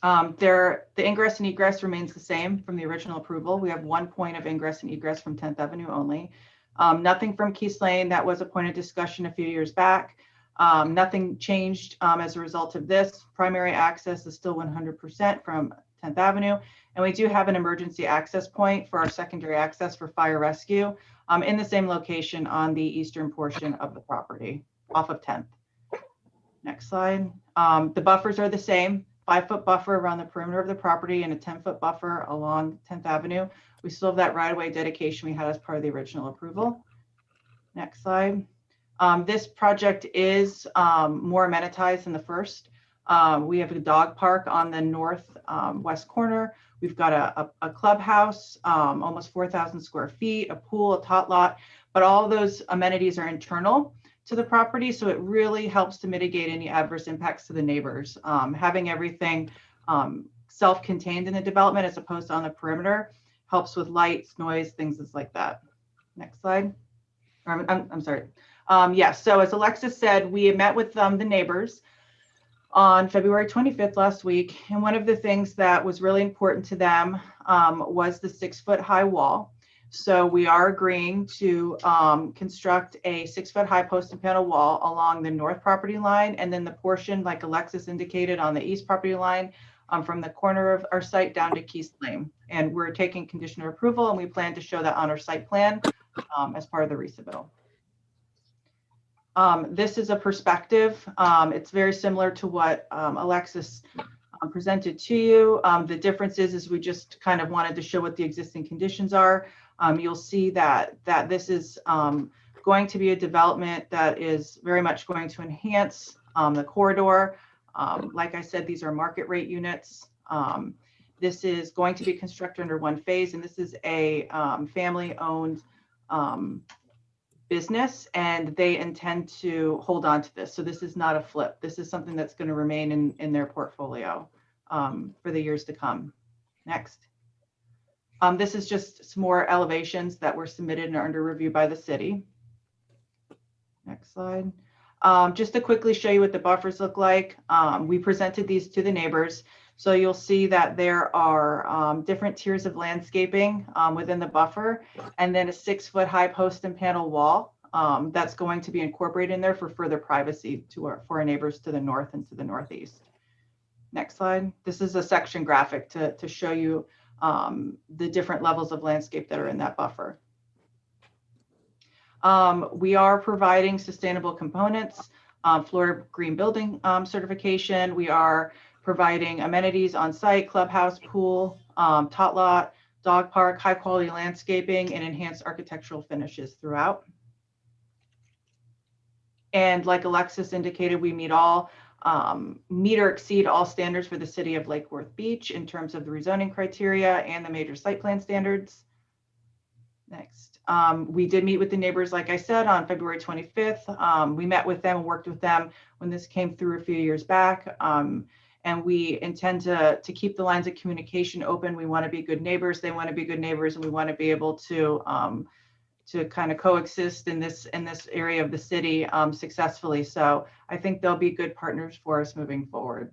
The ingress and egress remains the same from the original approval. We have 1 point of ingress and egress from 10th Avenue only. Nothing from Keys Lane. That was a point of discussion a few years back. Nothing changed as a result of this. Primary access is still 100% from 10th Avenue. And we do have an emergency access point for our secondary access for fire rescue in the same location on the eastern portion of the property off of 10th. Next slide. The buffers are the same. 5-foot buffer around the perimeter of the property and a 10-foot buffer along 10th Avenue. We still have that right-of-way dedication we had as part of the original approval. Next slide. This project is more amenitized than the first. We have a dog park on the north west corner. We've got a clubhouse, almost 4,000 square feet, a pool, a tot lot, but all those amenities are internal to the property. So it really helps to mitigate any adverse impacts to the neighbors. Having everything self-contained in the development as opposed to on the perimeter helps with lights, noise, things like that. Next slide. I'm sorry. Yes, so as Alexis said, we met with the neighbors on February 25th last week. And one of the things that was really important to them was the 6-foot high wall. So we are agreeing to construct a 6-foot high post and panel wall along the north property line, and then the portion, like Alexis indicated, on the east property line from the corner of our site down to Keys Lane. And we're taking conditional approval, and we plan to show that on our site plan as part of the resubmittal. This is a perspective. It's very similar to what Alexis presented to you. The difference is we just kind of wanted to show what the existing conditions are. You'll see that this is going to be a development that is very much going to enhance the corridor. Like I said, these are market rate units. This is going to be constructed under 1 phase, and this is a family-owned business, and they intend to hold on to this. So this is not a flip. This is something that's going to remain in their portfolio for the years to come. Next. This is just some more elevations that were submitted and are under review by the city. Next slide. Just to quickly show you what the buffers look like. We presented these to the neighbors. So you'll see that there are different tiers of landscaping within the buffer, and then a 6-foot high post and panel wall that's going to be incorporated in there for further privacy for our neighbors to the north and to the northeast. Next slide. This is a section graphic to show you the different levels of landscape that are in that buffer. We are providing sustainable components, Florida Green Building certification. We are providing amenities on site, clubhouse, pool, tot lot, dog park, high quality landscaping, and enhanced architectural finishes throughout. And like Alexis indicated, we meet or exceed all standards for the city of Lake Worth Beach in terms of the rezoning criteria and the major site plan standards. Next, we did meet with the neighbors, like I said, on February 25th. We met with them and worked with them when this came through a few years back. And we intend to keep the lines of communication open. We want to be good neighbors. They want to be good neighbors, and we want to be able to kind of coexist in this area of the city successfully. So I think they'll be good partners for us moving forward.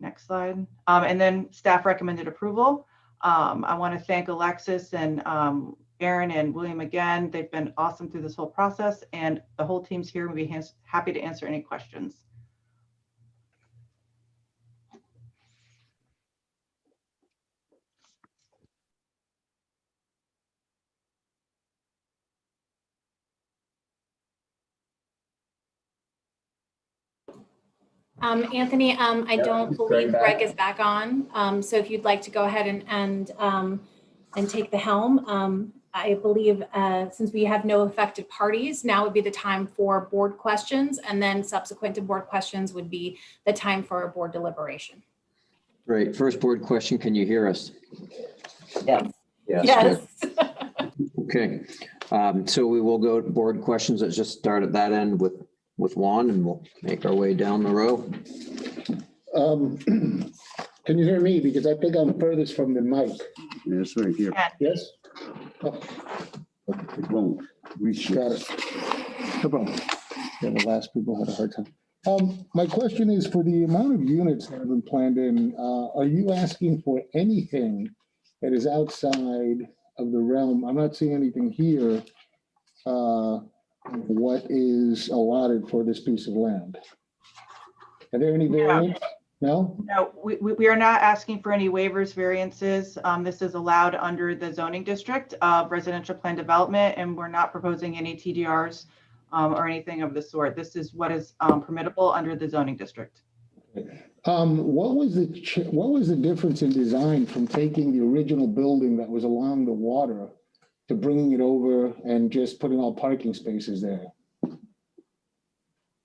Next slide. And then staff recommended approval. I want to thank Alexis and Aaron and William again. They've been awesome through this whole process, and the whole team's here. We'll be happy to answer any questions. Anthony, I don't believe Greg is back on. So if you'd like to go ahead and take the helm, I believe since we have no affected parties, now would be the time for board questions, and then subsequent to board questions would be the time for a board deliberation. Great. First board question, can you hear us? Yes. Yes. Good. Okay. So we will go to board questions. Let's just start at that end with Juan, and we'll make our way down the row. Can you hear me? Because I think I'm furthest from the mic. Yes, right here. Yes? It won't. We Got it. No problem. Yeah, the last people had a hard time. My question is, for the amount of units that have been planned in, are you asking for anything that is outside of the realm? I'm not seeing anything here. What is allotted for this piece of land? Are there any variants? No? No, we are not asking for any waivers, variances. This is allowed under the zoning district of residential plan development, and we're not proposing any TDRs or anything of the sort. This is what is permittable under the zoning district. What was the difference in design from taking the original building that was along the water to bringing it over and just putting all parking spaces there?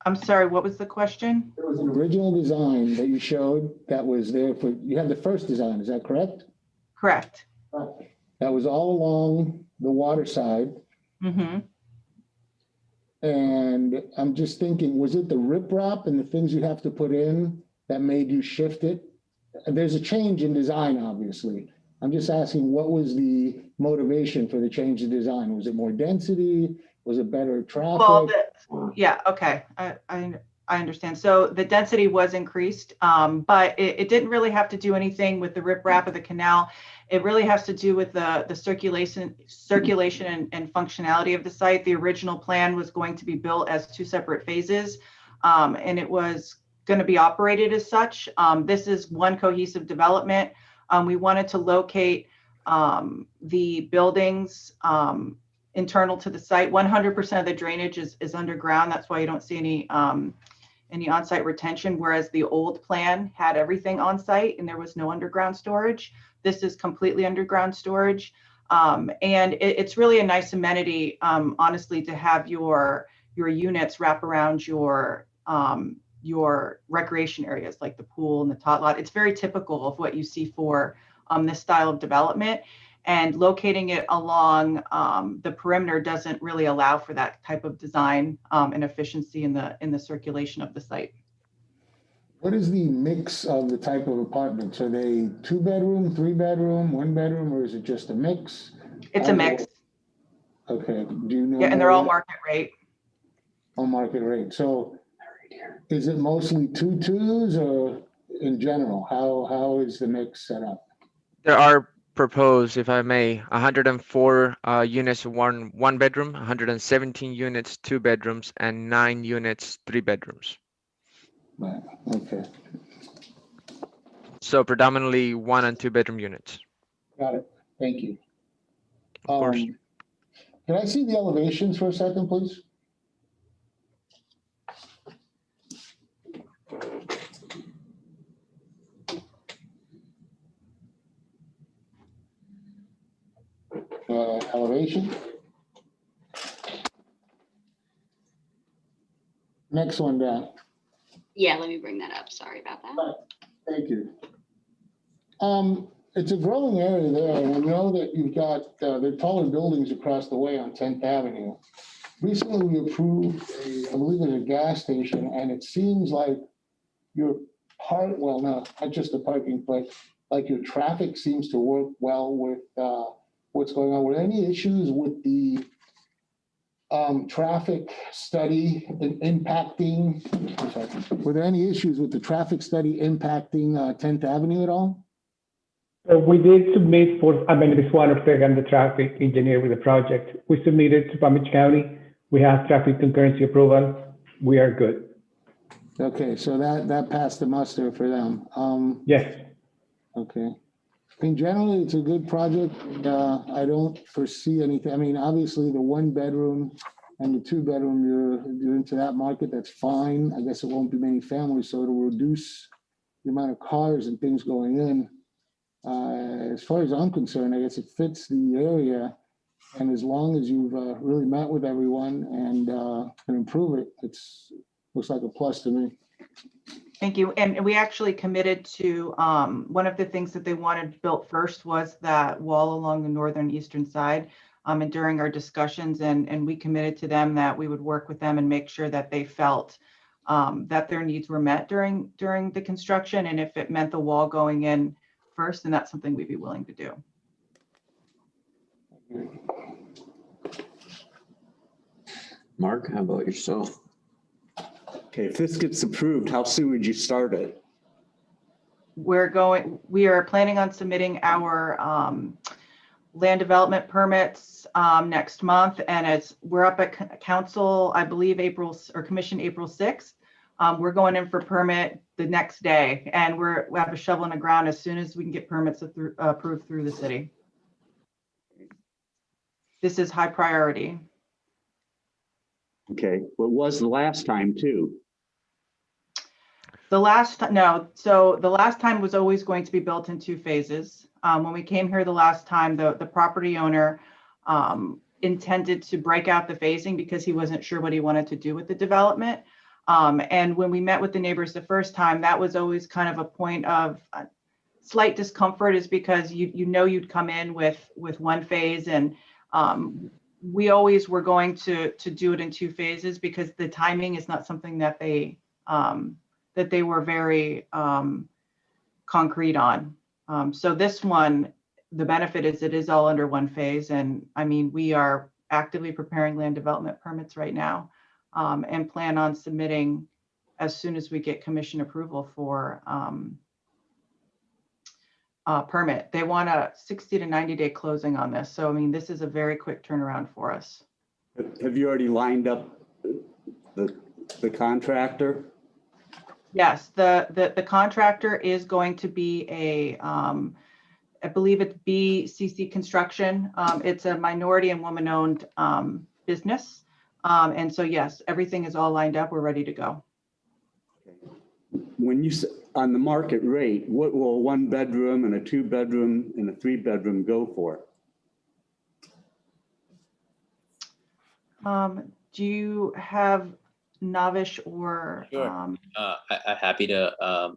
I'm sorry, what was the question? There was an original design that you showed that was there for, you had the first design, is that correct? Correct. That was all along the water side. Mm-hmm. And I'm just thinking, was it the riprap and the things you have to put in that made you shift it? There's a change in design, obviously. I'm just asking, what was the motivation for the change in design? Was it more density? Was it better traffic? Well, yeah, okay, I understand. So the density was increased, but it didn't really have to do anything with the riprap of the canal. It really has to do with the circulation and functionality of the site. The original plan was going to be built as two separate phases, and it was going to be operated as such. This is one cohesive development. We wanted to locate the buildings internal to the site. 100% of the drainage is underground. That's why you don't see any on-site retention, whereas the old plan had everything on site and there was no underground storage. This is completely underground storage. And it's really a nice amenity, honestly, to have your units wrap around your recreation areas like the pool and the tot lot. It's very typical of what you see for this style of development, and locating it along the perimeter doesn't really allow for that type of design and efficiency in the circulation of the site. What is the mix of the type of apartments? Are they 2-bedroom, 3-bedroom, 1-bedroom, or is it just a mix? It's a mix. Okay, do you know? Yeah, and they're all market rate. All market rate. So is it mostly 2-2s, or in general, how is the mix set up? There are proposed, if I may, 104 units, one bedroom, 117 units, 2 bedrooms, and 9 units, 3 bedrooms. Right. Okay. So predominantly 1 and 2 bedroom units. Got it. Thank you. Of course. Can I see the elevations for a second, please? elevation. Next one down. Yeah, let me bring that up. Sorry about that. Thank you. It's a growing area there, and we know that you've got the taller buildings across the way on 10th Avenue. Recently, we approved, I believe it's a gas station, and it seems like your well, no, not just the parking, but like your traffic seems to work well with what's going on. Were there any issues with the traffic study impacting? Were there any issues with the traffic study impacting 10th Avenue at all? We did submit for, my name is Juan Ortega, I'm the traffic engineer with the project. We submitted to Palm Beach County. We have traffic concurrency approval. We are good. Okay, so that passed the muster for them. Yes. Okay. I mean, generally, it's a good project. I don't foresee anything. I mean, obviously, the 1 bedroom and the 2 bedroom, you're into that market. That's fine. I guess it won't be many families, so it'll reduce the amount of cars and things going in. As far as I'm concerned, I guess it fits the area. And as long as you've really met with everyone and can improve it, looks like a plus to me. Thank you. And we actually committed to, one of the things that they wanted built first was that wall along the northern eastern side. And during our discussions, and we committed to them that we would work with them and make sure that they felt that their needs were met during the construction. And if it meant the wall going in first, then that's something we'd be willing to do. Mark, how about yourself? Okay, if this gets approved, how soon would you start it? We are planning on submitting our land development permits next month. And as we're up at council, I believe commission April 6th. We're going in for permit the next day, and we have a shovel in the ground as soon as we can get permits approved through the city. This is high priority. Okay, what was the last time too? So the last time was always going to be built in 2 phases. When we came here the last time, the property owner intended to break out the phasing because he wasn't sure what he wanted to do with the development. And when we met with the neighbors the first time, that was always kind of a point of slight discomfort, is because you'd come in with 1 phase, and we always were going to do it in 2 phases because the timing is not something that they were very concrete on. So this one, the benefit is it is all under 1 phase. And I mean, we are actively preparing land development permits right now, and plan on submitting as soon as we get commission approval for permit. They want a 60 to 90 day closing on this. So, I mean, this is a very quick turnaround for us. Have you already lined up the contractor? Yes, the contractor is going to be I believe it's BCC Construction. It's a minority and woman-owned business. And so, yes, everything is all lined up. We're ready to go. When you, on the market rate, what will a 1 bedroom and a 2 bedroom and a 3 bedroom go for? Do you have Navish or? Sure. I'm happy to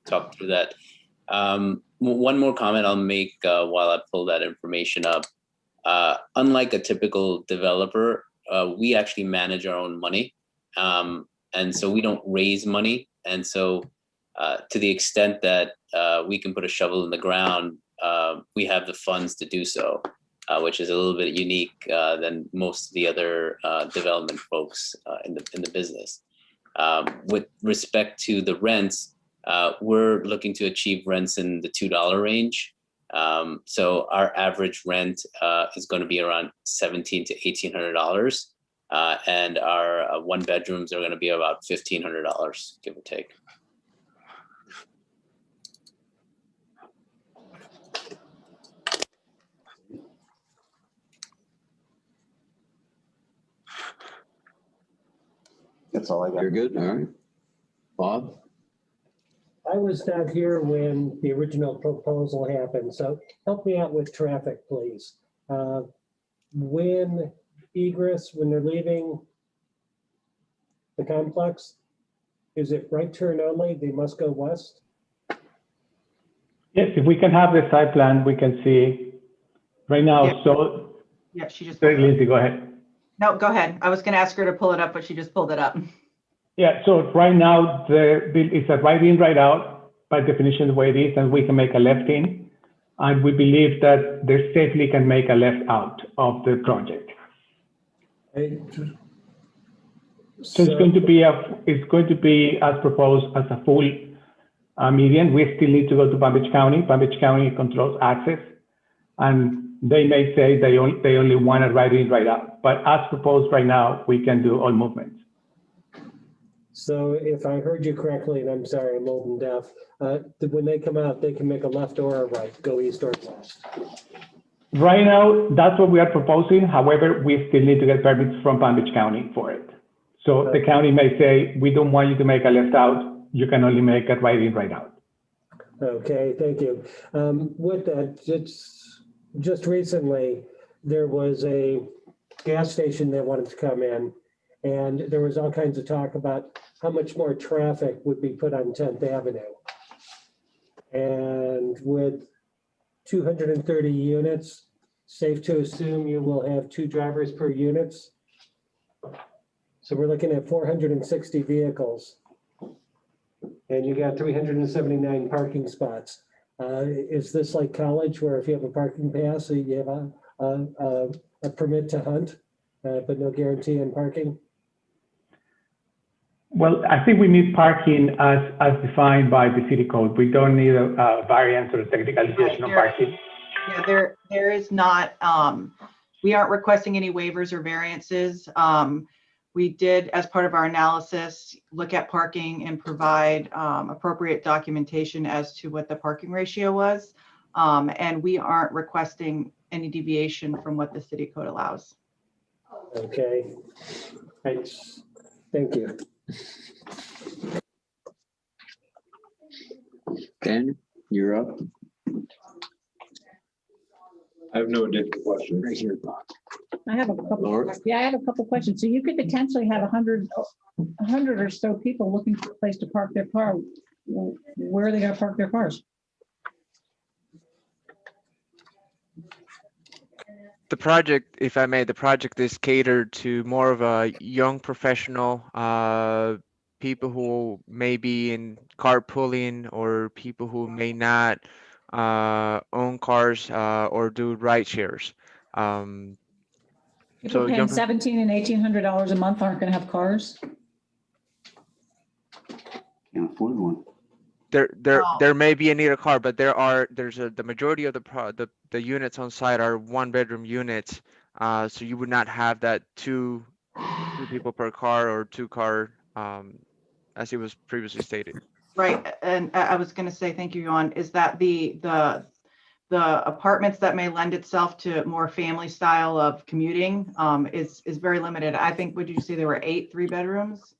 talk through that. One more comment I'll make while I pull that information up. Unlike a typical developer, we actually manage our own money. And so we don't raise money. And so to the extent that we can put a shovel in the ground, we have the funds to do so, which is a little bit unique than most of the other development folks in the business. With respect to the rents, we're looking to achieve rents in the $2 range. So our average rent is going to be around $1,700 to $1,800. And our 1 bedrooms are going to be about $1,500, give or take. That's all I got. You're good. All right. Bob? I was not here when the original proposal happened, so help me out with traffic, please. when egress, when they're leaving the complex, is it right turn only? They must go west? Yes, if we can have the site plan, we can see right now. Yeah. So, Yeah, she just. Lindsay, go ahead. No, go ahead. I was going to ask her to pull it up, but she just pulled it up. Yeah, so right now it's a right in, right out by definition the way it is, and we can make a left in. And we believe that they safely can make a left out of the project. So it's going to be as proposed as a full median. We still need to go to Palm Beach County. Palm Beach County controls access, and they may say they only want it right in, right out. But as proposed right now, we can do all movements. So if I heard you correctly, and I'm sorry, I'm old and deaf, when they come out, they can make a left or a right, go east or west. Right now, that's what we are proposing. However, we still need to get permits from Palm Beach County for it. So the county may say, we don't want you to make a left out. You can only make a right in, right out. Okay, thank you. With that, just recently, there was a gas station that wanted to come in, and there was all kinds of talk about how much more traffic would be put on 10th Avenue. And with 230 units, safe to assume you will have 2 drivers per units. So we're looking at 460 vehicles. And you got 379 parking spots. Is this like college where if you have a parking pass, so you have a permit to hunt, but no guarantee on parking? Well, I think we need parking as defined by the city code. We don't need a variance or technicalization of parking. Yeah, there is not, we aren't requesting any waivers or variances. We did, as part of our analysis, look at parking and provide appropriate documentation as to what the parking ratio was. And we aren't requesting any deviation from what the city code allows. Okay, thanks. Thank you. Ben, you're up. I have no additional questions. Right here, Bob. I have a couple. Laura? Yeah, I have a couple questions. So you could potentially have 100 or so people looking for a place to park their car. Where are they going to park their cars? The project, if I may, the project is catered to more of a young professional, people who may be in carpooling or people who may not own cars or do ride shares. People So paying young, $1,700 and $1,800 a month aren't going to have cars. Can't afford one. there may be a need a car, but the majority of the units on site are 1-bedroom units. So you would not have that two people per car or 2-car, as it was previously stated. Right, and I was going to say, thank you, Yuan, is that the apartments that may lend itself to more family style of commuting is very limited. I think, would you say there were 8 3-bedrooms?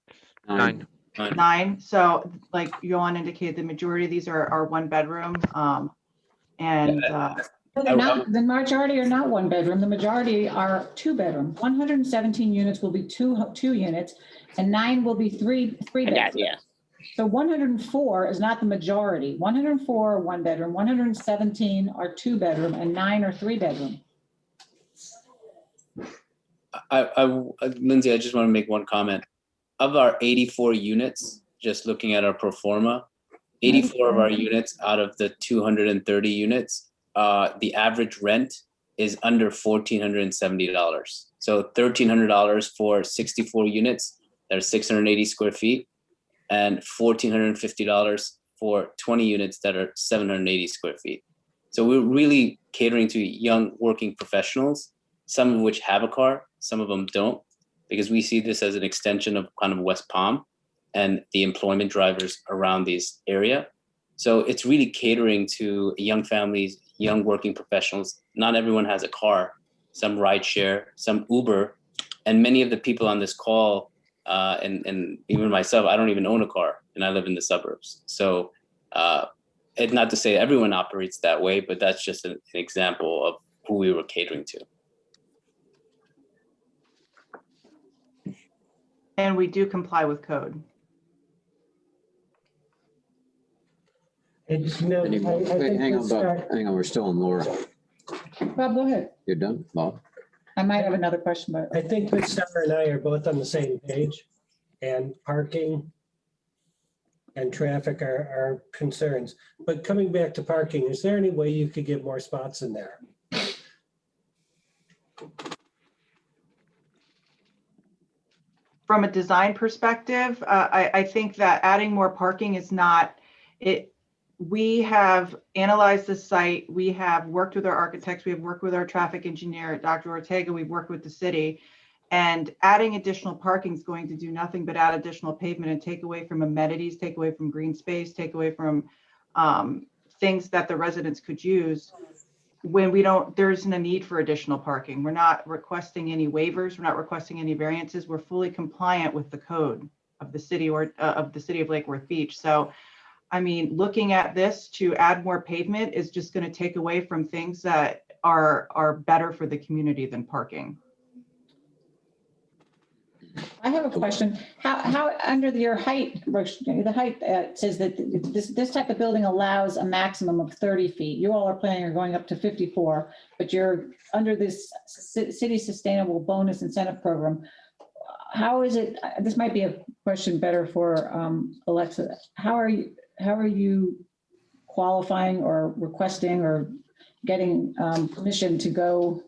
9. 9. So like Yuan indicated, the majority of these are 1-bedroom. The majority are not 1-bedroom. The majority are 2-bedroom. 117 units will be two units, and 9 will be three bedrooms. Yeah. So 104 is not the majority. 104 are 1-bedroom, 117 are 2-bedroom, and 9 are 3-bedroom. Lindsay, I just want to make one comment. Of our 84 units, just looking at our pro forma, 84 of our units out of the 230 units, the average rent is under $1,470. So $1,300 for 64 units that are 680 square feet, and $1,450 for 20 units that are 780 square feet. So we're really catering to young working professionals, some of which have a car, some of them don't, because we see this as an extension of kind of West Palm and the employment drivers around this area. So it's really catering to young families, young working professionals. Not everyone has a car, some ride share, some Uber, and many of the people on this call, and even myself, I don't even own a car and I live in the suburbs. So it's not to say everyone operates that way, but that's just an example who we were catering to. And we do comply with code. And, you know, Any more? I Wait, think hang on, let's Bob. start- Hang on, we're still on Laura. Bob, go ahead. You're done, Bob? I might have another question, but I think Ms. Summer and I are both on the same page, and parking and traffic are concerns. But coming back to parking, is there any way you could get more spots in there? From a design perspective, I think that adding more parking is not it. We have analyzed the site. We have worked with our architects. We have worked with our traffic engineer, Dr. Ortega. We've worked with the city. And adding additional parking is going to do nothing but add additional pavement and take away from amenities, take away from green space, take away from things that the residents could use. When there isn't a need for additional parking. We're not requesting any waivers. We're not requesting any variances. We're fully compliant with the code of the city of Lake Worth Beach. So, I mean, looking at this to add more pavement is just going to take away from things that are better for the community than parking. I have a question. How under your height, the height says that this type of building allows a maximum of 30 feet. You all are planning on going up to 54, but you're under this city sustainable bonus incentive program. How is it? This might be a question better for Alexa. How are you qualifying or requesting or getting permission to go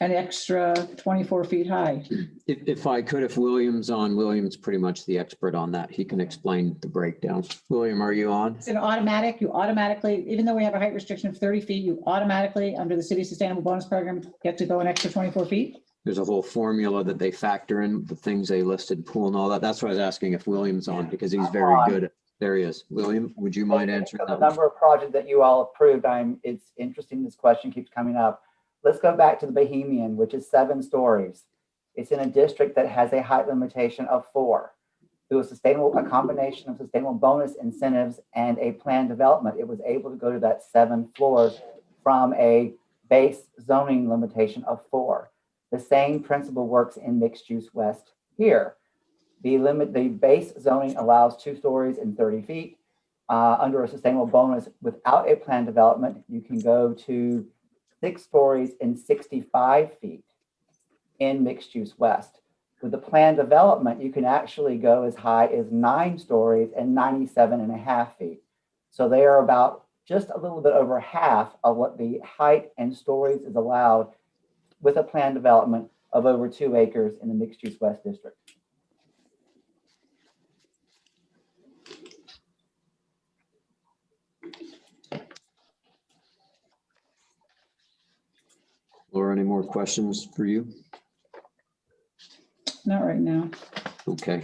an extra 24 feet high? If I could, if William's on, William's pretty much the expert on that. He can explain the breakdown. William, are you on? It's an automatic, you automatically, even though we have a height restriction of 30 feet, you automatically, under the city sustainable bonus program, get to go an extra 24 feet? There's a whole formula that they factor in, the things they listed, pool and all that. That's why I was asking if William's on, because he's very good at, there he is. William, would you mind answering The that? one? number of projects that you all approved, it's interesting, this question keeps coming up. Let's go back to the Bohemian, which is 7 stories. It's in a district that has a height limitation of 4. Through a combination of sustainable bonus incentives and a planned development, it was able to go to that 7 floors from a base zoning limitation of 4. The same principle works in mixed use west here. The base zoning allows 2 stories and 30 feet. Under a sustainable bonus without a planned development, you can go to 6 stories and 65 feet in mixed use west. With the planned development, you can actually go as high as 9 stories and 97.5 feet. So they are about just a little bit over half of what the height and stories is allowed with a planned development of over 2 acres in the mixed use west district. Laura, any more questions for you? Not right now. Okay.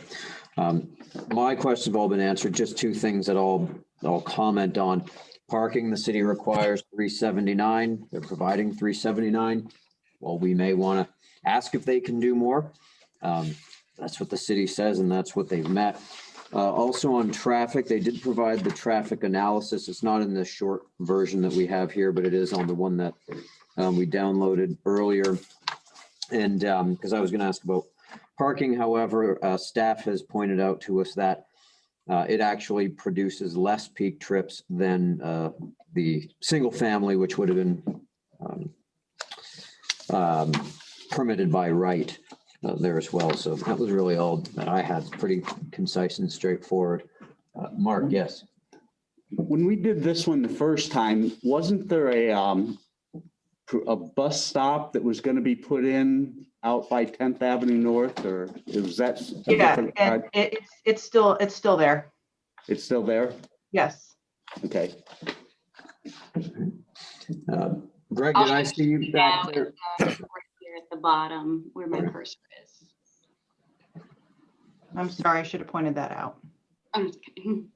My questions have all been answered. Just 2 things that I'll comment on. Parking, the city requires 379. They're providing 379. Well, we may want to ask if they can do more. That's what the city says, and that's what they've met. Also on traffic, they did provide the traffic analysis. It's not in the short version that we have here, but it is on the one that we downloaded earlier. And because I was going to ask about parking, however, staff has pointed out to us that it actually produces less peak trips than the single family, which would have been permitted by right there as well. So that was really all that I had. Pretty concise and straightforward. Mark, yes. When we did this one the first time, wasn't there a bus stop that was going to be put in out by 10th Avenue North, or was that? Yeah, and it's still there. It's still there? Yes. Okay. Greg, did I see you back there? Right here at the bottom where my cursor is. I'm sorry, I should have pointed that out. I'm just kidding.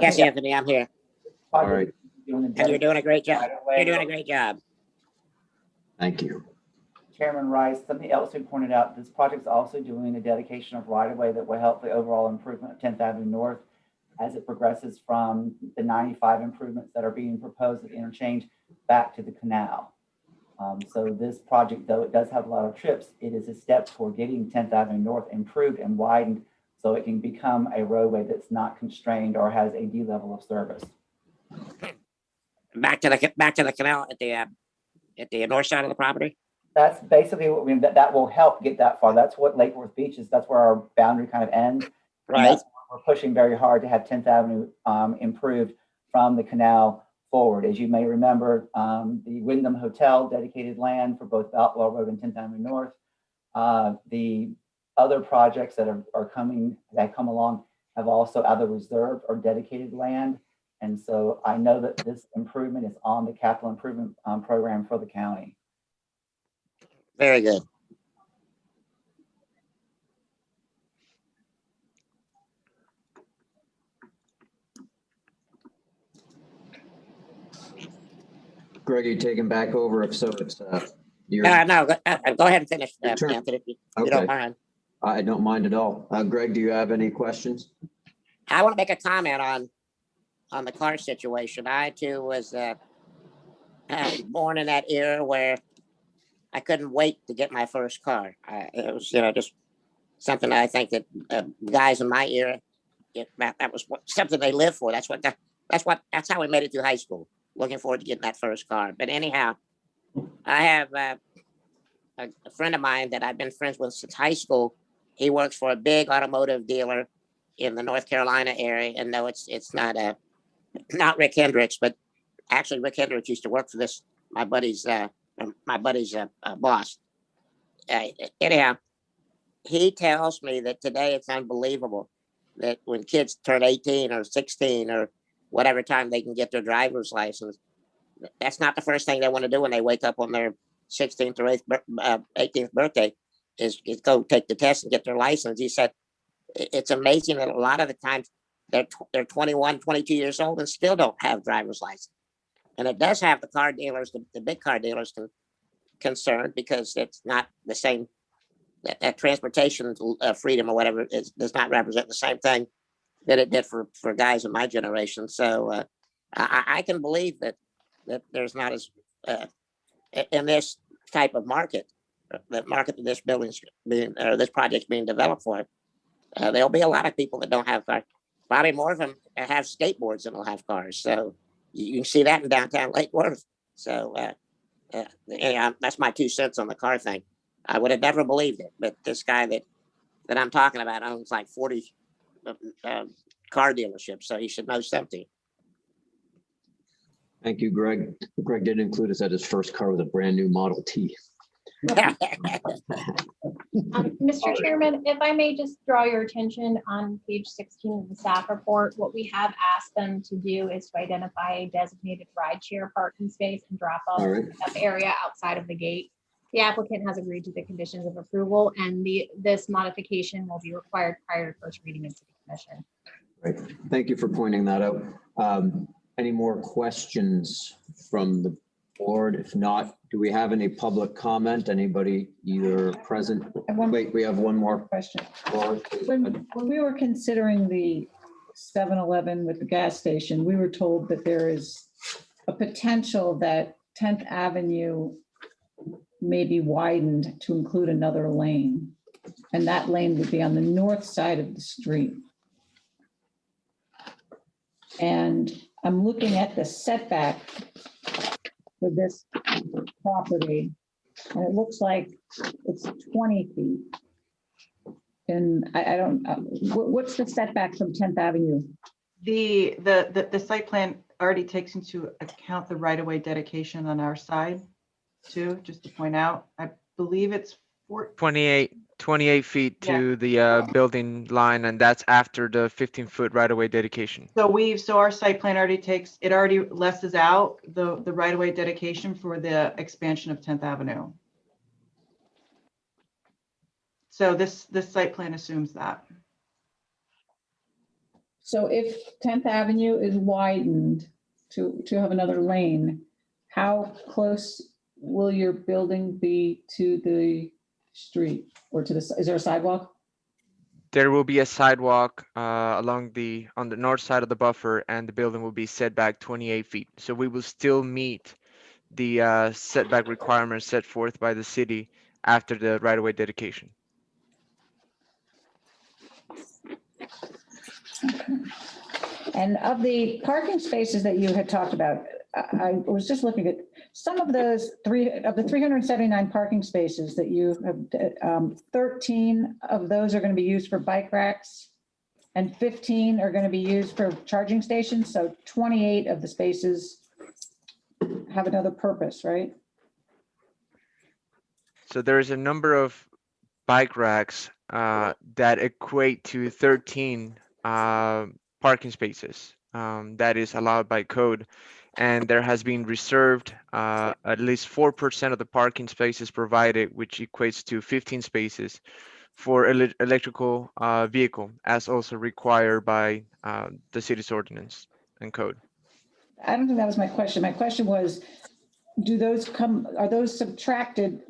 Yes, Anthony, I'm here. All right. And you're doing a great job. You're doing a great job. Thank you. Chairman Rice, something else we pointed out, this project is also doing a dedication of right-of-way that will help the overall improvement of 10th Avenue North. as it progresses from the 95 improvements that are being proposed at the interchange back to the canal. So this project, though it does have a lot of trips, it is a step toward getting 10th Avenue North improved and widened so it can become a roadway that's not constrained or has a D level of service. Back to the canal at the north side of the property. That's basically what that will help get that far. That's what Lake Worth Beach is. That's where our boundary kind of ends. Right. We're pushing very hard to have 10th Avenue improved from the canal forward. As you may remember, the Wyndham Hotel dedicated land for both Boutwell Road and 10th Avenue North. The other projects that come along have also either reserved or dedicated land. And so I know that this improvement is on the capital improvement program for the county. Very good. Greg, are you taking back over? If so, it's your. No, go ahead and finish, Your turn. Anthony, if you Okay. don't mind. I don't mind at all. Greg, do you have any questions? I want to make a comment on the car situation. I too was born in that era where I couldn't wait to get my first car. It was, just something I think that guys in my era, that was something they lived for. That's how we made it through high school. Looking forward to getting that first car. But anyhow, I have a friend of mine that I've been friends with since high school. He works for a big automotive dealer in the North Carolina area. And no, it's not Rick Hendricks, but actually Rick Hendricks used to work for my buddy's boss. Anyhow, he tells me that today it's unbelievable that when kids turn 18 or 16 or whatever time they can get their driver's license, that's not the first thing they want to do when they wake up on their 16th or 18th birthday is go take the test and get their license. He said it's amazing that a lot of the times they're 21, 22 years old and still don't have driver's license. And it does have the car dealers, the big car dealers concerned because it's not the same, that transportation freedom or whatever does not represent the same thing that it did for guys in my generation. So I can believe that there's not as, in this type of market, the market that this building's being, or this project's being developed for, there'll be a lot of people that don't have cars. Probably more of them have skateboards than will have cars. So you can see that in downtown Lake Worth. So anyhow, that's my 2 cents on the car thing. I would have never believed it, but this guy that I'm talking about owns like 40 car dealerships, so he should know something. Thank you, Greg. Greg did include us at his first car with a brand new Model T. Mr. Chairman, if I may just draw your attention on page 16 of the staff report, what we have asked them to do is to identify a designated rideshare parking space and drop off area outside of the gate. The applicant has agreed to the conditions of approval, and this modification will be required prior to first reading into the commission. Right. Thank you for pointing that out. Any more questions from the board? If not, do we have any public comment? Anybody either present? Wait, we have one more question. Laura, When we were considering the 7-Eleven with the gas station, we were told that there is a potential that 10th Avenue may be widened to include another lane. And that lane would be on the north side of the street. And I'm looking at the setback for this property, and it looks like it's 20 feet. And I don't, what's the setback from 10th Avenue? The site plan already takes into account the right-of-way dedication on our side too, just to point out. I believe it's 28 feet to the building line, and that's after the 15-foot right-of-way dedication. So our site plan already lesses out the right-of-way dedication for the expansion of 10th Avenue. So this site plan assumes that. So if 10th Avenue is widened to have another lane, how close will your building be to the street or to the, is there a sidewalk? There will be a sidewalk on the north side of the buffer, and the building will be set back 28 feet. So we will still meet the setback requirements set forth by the city after the right-of-way dedication. And of the parking spaces that you had talked about, I was just looking at some of those of the 379 parking spaces that you have, 13 of those are going to be used for bike racks and 15 are going to be used for charging stations. So 28 of the spaces have another purpose, right? So there is a number of bike racks that equate to 13 parking spaces that is allowed by code. And there has been reserved at least 4% of the parking spaces provided, which equates to 15 spaces for electrical vehicle, as also required by the city's ordinance and code. I don't think that was my question. My question was, are those subtracted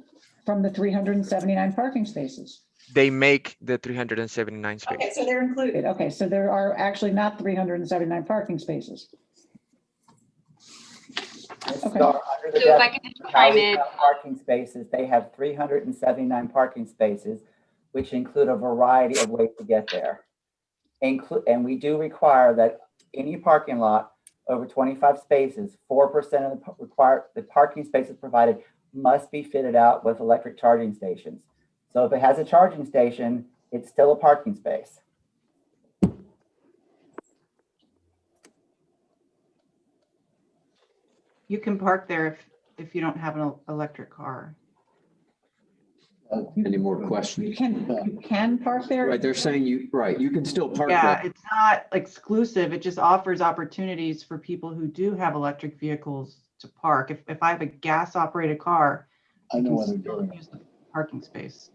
from the 379 parking spaces? They make the 379 spaces. Okay, so they're included. Okay, so there are actually not 379 parking spaces. Okay. So under the So if I can just chime in. parking spaces, they have 379 parking spaces, which include a variety of ways to get there. And we do require that any parking lot over 25 spaces, 4% of the parking spaces provided must be fitted out with electric charging stations. So if it has a charging station, it's still a parking space. You can park there if you don't have an electric car. Any more questions? You can park there? Right, they're saying you can still park Yeah, there. it's not exclusive. It just offers opportunities for people who do have electric vehicles to park. If I have a gas operated car, I know can what they're still doing. use the parking space.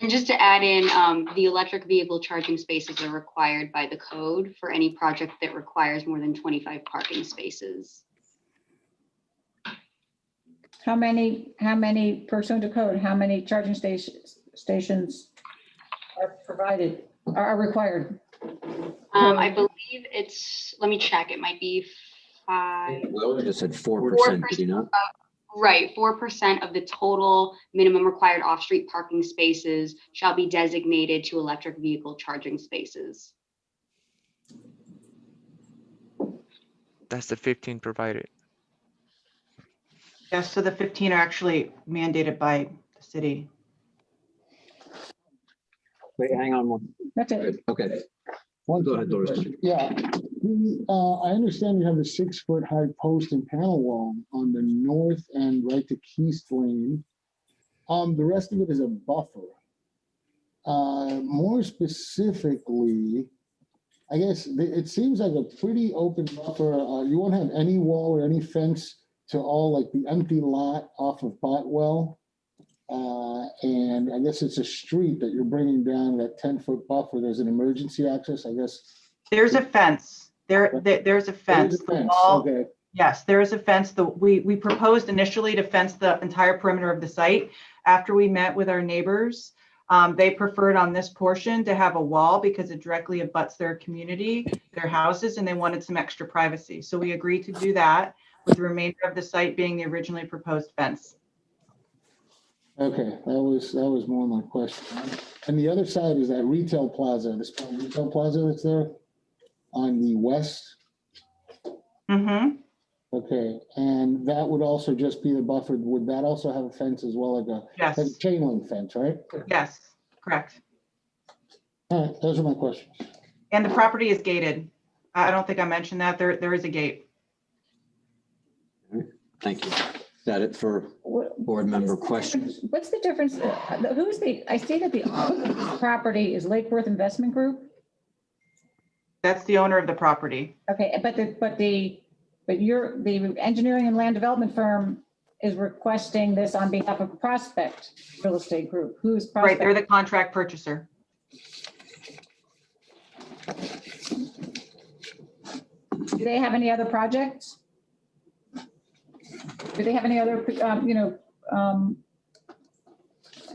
And just to add in, the electric vehicle charging spaces are required by the code for any project that requires more than 25 parking spaces. How many pursuant to code, how many charging stations are required? I believe it's, let me check, it might be 5. Well, just said 4%, did you not? Right, 4% of the total minimum required off-street parking spaces shall be designated to electric vehicle charging spaces. That's the 15 provided. Yeah, so the 15 are actually mandated by the city. Wait, hang on one. That's it. Okay. Go ahead, Doris. Yeah, I understand you have a 6-foot high post and panel wall on the north end, right to Keast Lane. The rest of it is a buffer. More specifically, I guess it seems like a pretty open buffer. You won't have any wall or any fence to all like the empty lot off of Botwell. And I guess it's a street that you're bringing down that 10-foot buffer. There's an emergency access, I guess. There's a fence. There's a fence. There's a fence. The wall- Okay. Yes, there is a fence. We proposed initially to fence the entire perimeter of the site. After we met with our neighbors, they preferred on this portion to have a wall because it directly abuts their community, their houses, and they wanted some extra privacy. So we agreed to do that, with the remainder of the site being the originally proposed fence. Okay, that was more my question. And the other side is that retail plaza, this retail plaza that's there on the west. Mm-hmm. Okay, and that would also just be the buffer. Would that also have a fence as well, like a chain link fence, right? Yes, correct. All right, those are my questions. And the property is gated. I don't think I mentioned that. There is a gate. Thank you. Is that it for board member questions? What's the difference? I see that the property is Lake Worth Investment Group. That's the owner of the property. Okay, but the engineering and land development firm is requesting this on behalf of Prospect Real Estate Group. Who's Prospect? Right, they're the contract purchaser. Do they have any other projects? Do they have any other,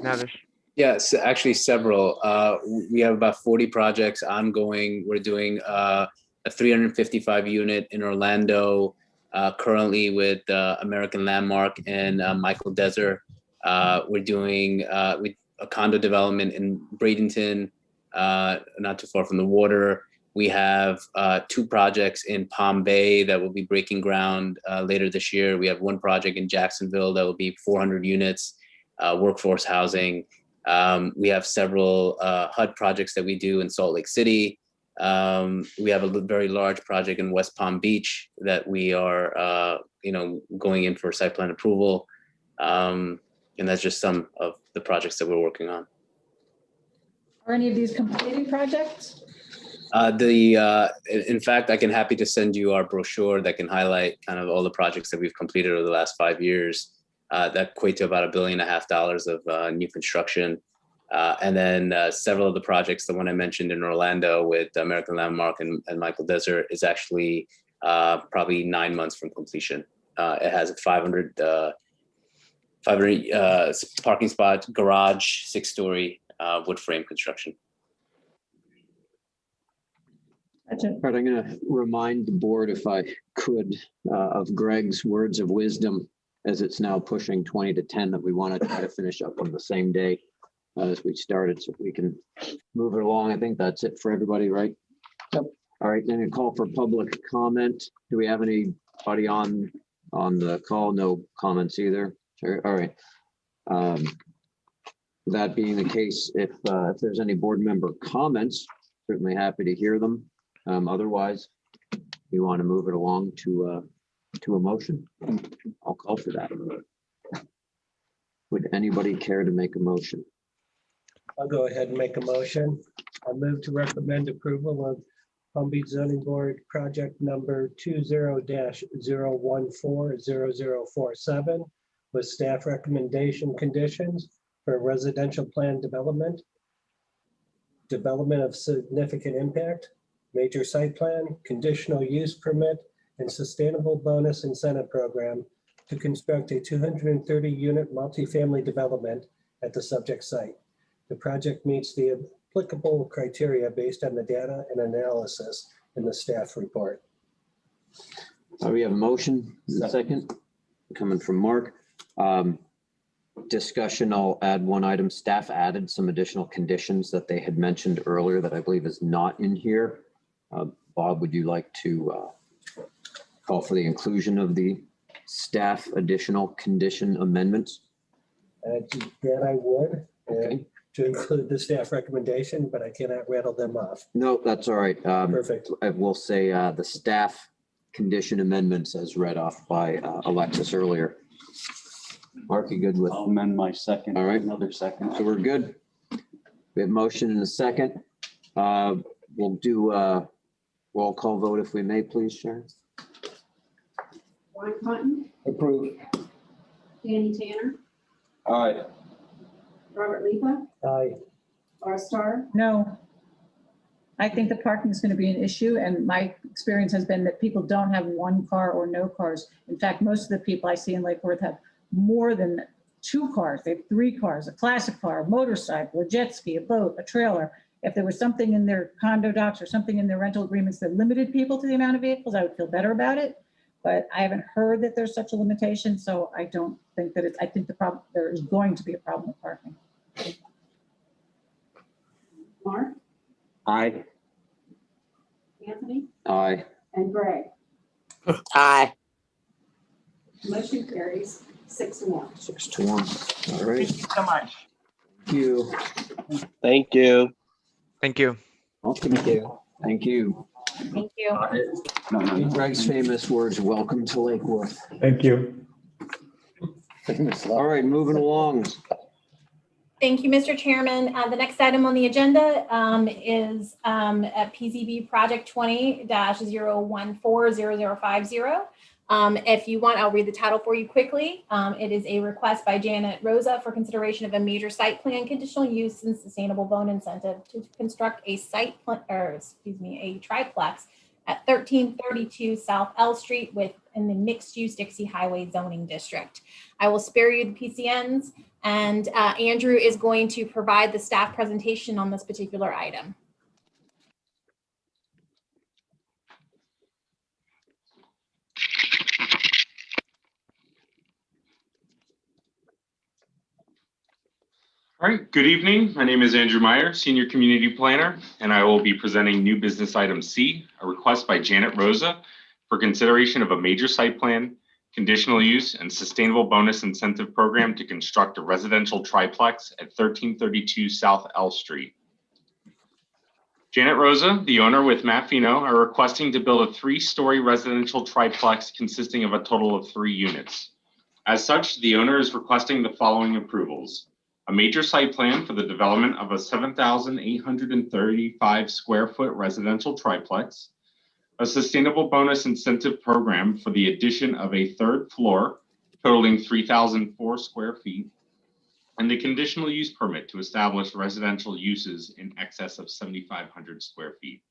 Now, Yes, actually several. We have about 40 projects ongoing. We're doing a 355 unit in Orlando, currently with American Landmark and Michael Desert. We're doing a condo development in Bradenton, not too far from the water. We have 2 projects in Palm Bay that will be breaking ground later this year. We have 1 project in Jacksonville that will be 400 units, workforce housing. We have several HUD projects that we do in Salt Lake City. We have a very large project in West Palm Beach that we are, going in for site plan approval. And that's just some of the projects that we're working on. Are any of these completing projects? In fact, I can happy to send you our brochure that can highlight kind of all the projects that we've completed over the last 5 years. That equate to about $1.5 billion of new construction. And then several of the projects, the one I mentioned in Orlando with American Landmark and Michael Desert, is actually probably 9 months from completion. It has a 500 parking spot, garage, 6-story wood frame construction. All right, I'm going to remind the board, if I could, of Greg's words of wisdom, as it's now pushing 20 to 10, that we want to try to finish up on the same day as we started, so we can move it along. I think that's it for everybody, right? Yep. All right, then a call for public comment. Do we have anybody on the call? No comments either. Sure. All right. That being the case, if there's any board member comments, certainly happy to hear them. Otherwise, we want to move it along to a motion. I'll call for that. Would anybody care to make a motion? I'll go ahead and make a motion. I move to recommend approval of Palm Beach Zoning Board project number 20-014-0047 with staff recommendation conditions for residential plan development of significant impact, major site plan, conditional use permit, and sustainable bonus incentive program to construct a 230-unit multifamily development at the subject site. The project meets the applicable criteria based on the data and analysis in the staff report. We have a motion, second, coming from Mark. Discussion, I'll add one item. Staff added some additional conditions that they had mentioned earlier that I believe is not in here. Bob, would you like to call for the inclusion of the staff additional condition amendments? That I would. Okay. To include the staff recommendation, but I cannot rattle them off. No, that's all right. Perfect. I will say the staff condition amendments as read off by Alexis earlier. Mark, you good with? I'll amend my second. All right. Another second. So we're good. We have motion and a second. We'll do a roll call vote if we may, please, Sharon. Warren Cotton, Approved. Danny Tanner, Aye. Robert Lipa, Aye. Laura Starr, No. I think the parking is going to be an issue, and my experience has been that people don't have one car or no cars. In fact, most of the people I see in Lake Worth have more than 2 cars. They have 3 cars, a classic car, a motorcycle, a jet ski, a boat, a trailer. If there was something in their condo docs or something in their rental agreements that limited people to the amount of vehicles, I would feel better about it. But I haven't heard that there's such a limitation, so I don't think that I think there is going to be a problem with parking. Mark, Aye. Anthony, Aye. and Greg. Aye. Motion carries 6-1. 6-1. All right. Thank you so much. Thank you. Thank you. Thank you. Thank you. Thank you. Thank you. Greg's famous words, welcome to Lake Worth. Thank you. All right, moving along. Thank you, Mr. Chairman. The next item on the agenda is at PZB Project 20-014-0050. If you want, I'll read the title for you quickly. It is a request by Janet Rosa for consideration of a major site plan, conditional use and sustainable bone incentive to construct a a triplex at 1332 South L Street with in the mixed-use Dixie Highway zoning district. I will spare you the PCNs, and Andrew is going to provide the staff presentation on this particular item. All right, good evening. My name is Andrew Meyer, Senior Community Planner, and I will be presenting new business item C, a request by Janet Rosa for consideration of a major site plan, conditional use, and sustainable bonus incentive program to construct a residential triplex at 1332 South L Street. Janet Rosa, the owner with Matt Fino, are requesting to build a 3-story residential triplex consisting of a total of 3 units. As such, the owner is requesting the following approvals: a major site plan for the development of a 7,835 square foot residential triplex, a sustainable bonus incentive program for the addition of a 3rd floor totaling 3,004 square feet, and a conditional use permit to establish residential uses in excess of 7,500 square feet.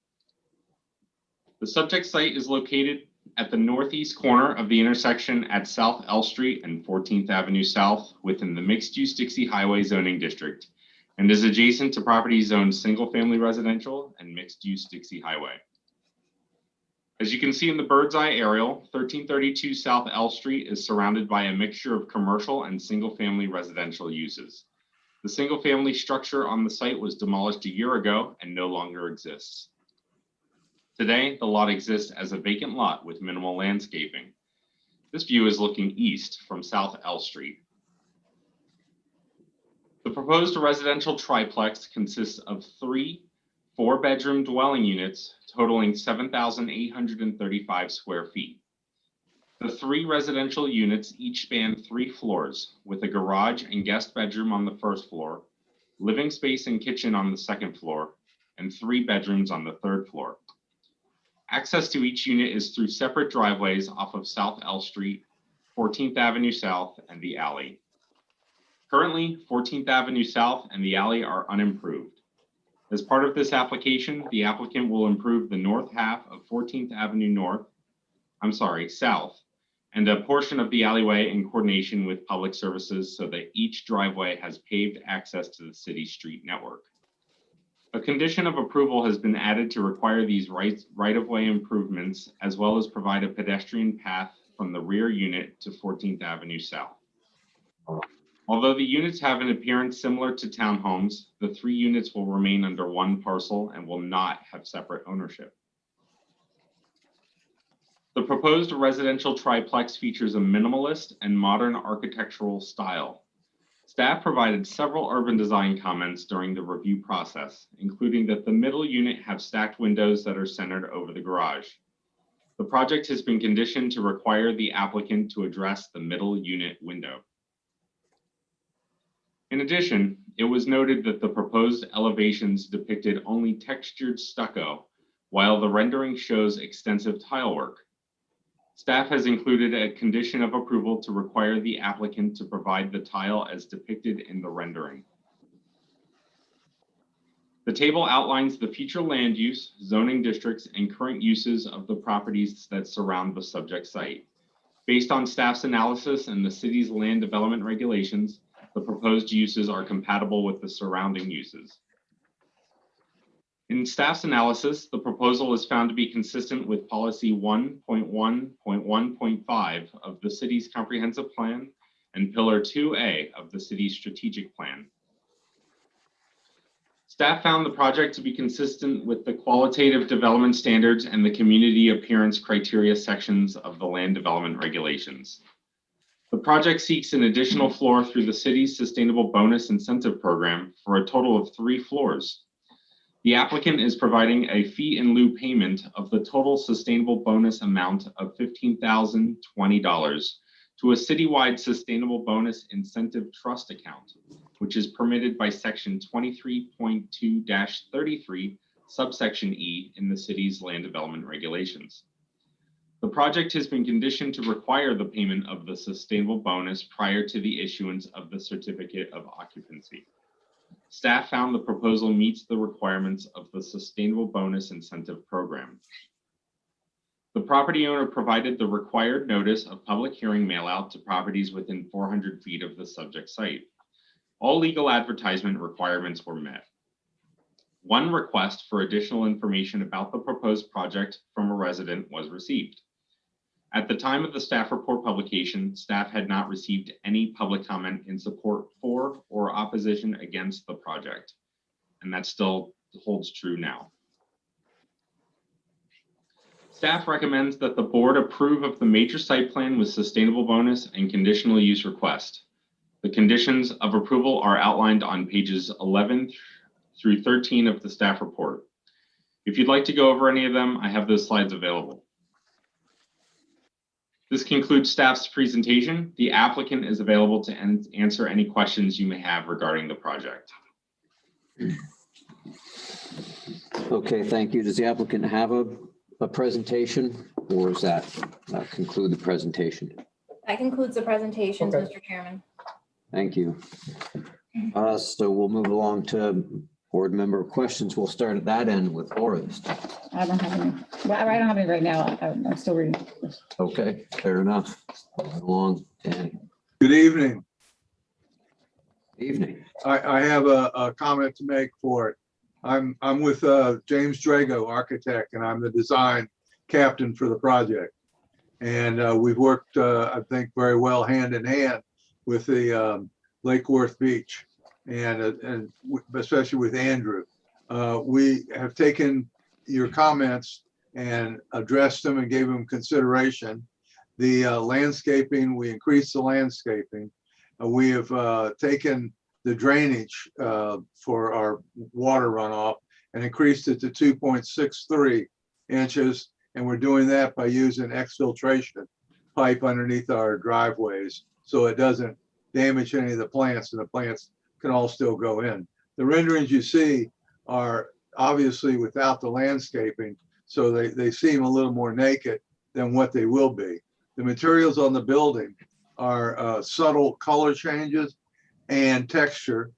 The subject site is located at the northeast corner of the intersection at South L Street and 14th Avenue South within the mixed-use Dixie Highway zoning district, and is adjacent to properties zoned single-family residential and mixed-use Dixie Highway. As you can see in the bird's eye aerial, 1332 South L Street is surrounded by a mixture of commercial and single-family residential uses. The single-family structure on the site was demolished a year ago and no longer exists. Today, the lot exists as a vacant lot with minimal landscaping. This view is looking east from South L Street. The proposed residential triplex consists of 3 4-bedroom dwelling units totaling 7,835 square feet. The 3 residential units each span 3 floors with a garage and guest bedroom on the 1st floor, living space and kitchen on the 2nd floor, and 3 bedrooms on the 3rd floor. Access to each unit is through separate driveways off of South L Street, 14th Avenue South, and the alley. Currently, 14th Avenue South and the alley are unimproved. As part of this application, the applicant will improve the north half of 14th Avenue South, and a portion of the alleyway in coordination with public services so that each driveway has paved access to the city street network. A condition of approval has been added to require these right-of-way improvements, as well as provide a pedestrian path from the rear unit to 14th Avenue South. Although the units have an appearance similar to townhomes, the 3 units will remain under one parcel and will not have separate ownership. The proposed residential triplex features a minimalist and modern architectural style. Staff provided several urban design comments during the review process, including that the middle unit have stacked windows that are centered over the garage. The project has been conditioned to require the applicant to address the middle unit window. In addition, it was noted that the proposed elevations depicted only textured stucco, while the rendering shows extensive tile work. Staff has included a condition of approval to require the applicant to provide the tile as depicted in the rendering. The table outlines the future land use, zoning districts, and current uses of the properties that surround the subject site. Based on staff's analysis and the city's land development regulations, the proposed uses are compatible with the surrounding uses. In staff's analysis, the proposal is found to be consistent with policy 1.1.1.5 of the city's comprehensive plan and pillar 2A of the city's strategic plan. Staff found the project to be consistent with the qualitative development standards and the community appearance criteria sections of the land development regulations. The project seeks an additional floor through the city's sustainable bonus incentive program for a total of 3 floors. The applicant is providing a fee in lieu payment of the total sustainable bonus amount of $15,020 to a citywide sustainable bonus incentive trust account, which is permitted by section 23.2-33, subsection E in the city's land development regulations. The project has been conditioned to require the payment of the sustainable bonus prior to the issuance of the certificate of occupancy. Staff found the proposal meets the requirements of the Sustainable Bonus Incentive Program. The property owner provided the required notice of public hearing mailout to properties within 400 feet of the subject site. All legal advertisement requirements were met. One request for additional information about the proposed project from a resident was received. At the time of the staff report publication, staff had not received any public comment in support for or opposition against the project, and that still holds true now. Staff recommends that the board approve of the major site plan with sustainable bonus and conditional use request. The conditions of approval are outlined on pages 11 through 13 of the staff report. If you'd like to go over any of them, I have those slides available. This concludes staff's presentation. The applicant is available to answer any questions you may have regarding the project. Okay, thank you. Does the applicant have a presentation, or does that conclude the presentation? That concludes the presentations, Okay. Mr. Chairman. Thank you. So we'll move along to board member questions. We'll start at that end with Forrest. I don't have any. Well, I don't have any right now. I'm still reading. Okay, fair enough. Moving along, Danny. Good evening. Evening. I have a comment to make for it. I'm with James Drago, architect, and I'm the design captain for the project. And we've worked, I think, very well hand in hand with the Lake Worth Beach, and especially with Andrew. We have taken your comments and addressed them and gave them consideration. The landscaping, we increased the landscaping. We have taken the drainage for our water runoff and increased it to 2.63 inches. And we're doing that by using exfiltration pipe underneath our driveways, so it doesn't damage any of the plants, and the plants can all still go in. The renderings you see are obviously without the landscaping, so they seem a little more naked than what they will be. The materials on the building are subtle color changes and texture,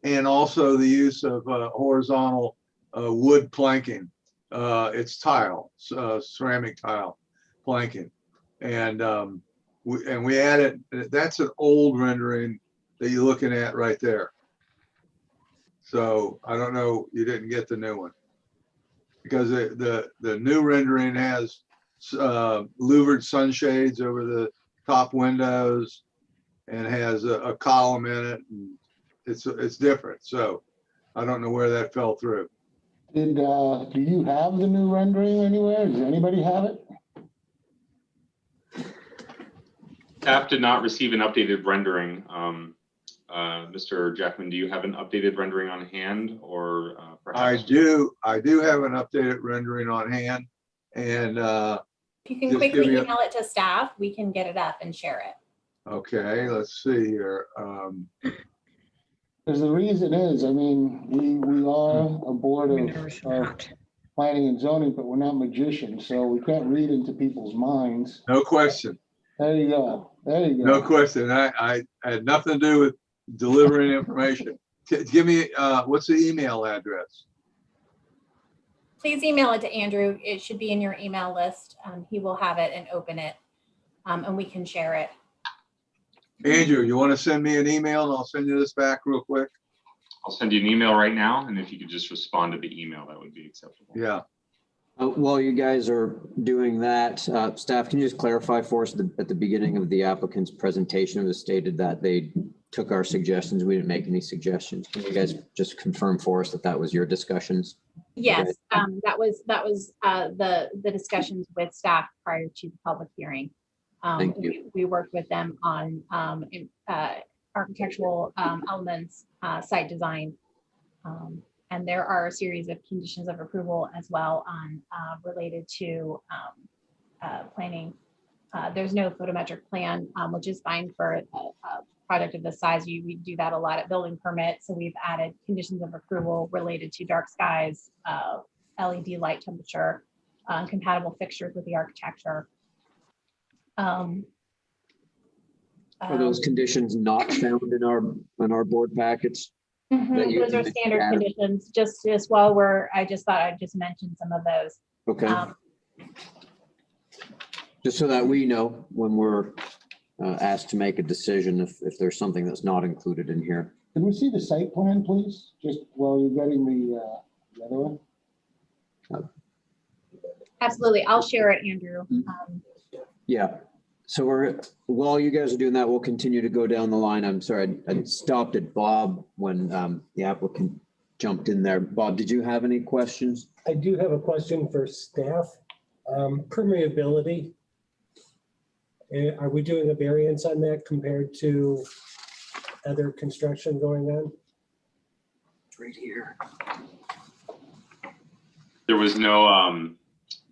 and also the use of horizontal wood planking. It's tile, ceramic tile planking. And we added, that's an old rendering that you're looking at right there. So I don't know, you didn't get the new one. Because the new rendering has louvered sunshades over the top windows and has a column in it. And it's different. So I don't know where that fell through. Do you have the new rendering anywhere? Does anybody have it? Staff did not receive an updated rendering. Mr. Jackman, do you have an updated rendering on hand, or perhaps? I do have an updated rendering on hand, and If you can just quickly give me email it to staff, we can get it up and share it. okay, let's see here. Because the reason is, I mean, we are a board of planning and zoning, but we're not magicians, so we can't read into people's minds. No question. There you go. There you go. No question. I had nothing to do with delivering information. Give me, what's the email address? Please email it to Andrew. It should be in your email list. He will have it and open it, and we can share it. Andrew, you want to send me an email and I'll send you this back real quick? I'll send you an email right now, and if you could just respond to the email, that would be acceptable. Yeah. While you guys are doing that, staff, can you just clarify for us at the beginning of the applicant's presentation, it was stated that they took our suggestions. We didn't make any suggestions. Can you guys just confirm for us that that was your discussions? Yes, that was the discussions with staff prior to the public hearing. Thank you. We worked with them on architectural elements, site design. And there are a series of conditions of approval as well on related to planning. There's no photometric plan, which is fine for a project of this size. We do that a lot at building permit. So we've added conditions of approval related to dark skies, LED light temperature, compatible fixtures with the architecture. Are those conditions not found in our board packets? Those are standard conditions. Just while I just thought I'd just mention some of those. Okay. Just so that we know when we're asked to make a decision if there's something that's not included in here. Can we see the site plan, please? Just while you're getting the other one? Absolutely. I'll share it, Andrew. Yeah. So while you guys are doing that, we'll continue to go down the line. I'm sorry, I stopped at Bob when the applicant jumped in there. Bob, did you have any questions? I do have a question for staff. Permeability. Are we doing a variance on that compared to other construction going on? Right here. There was no,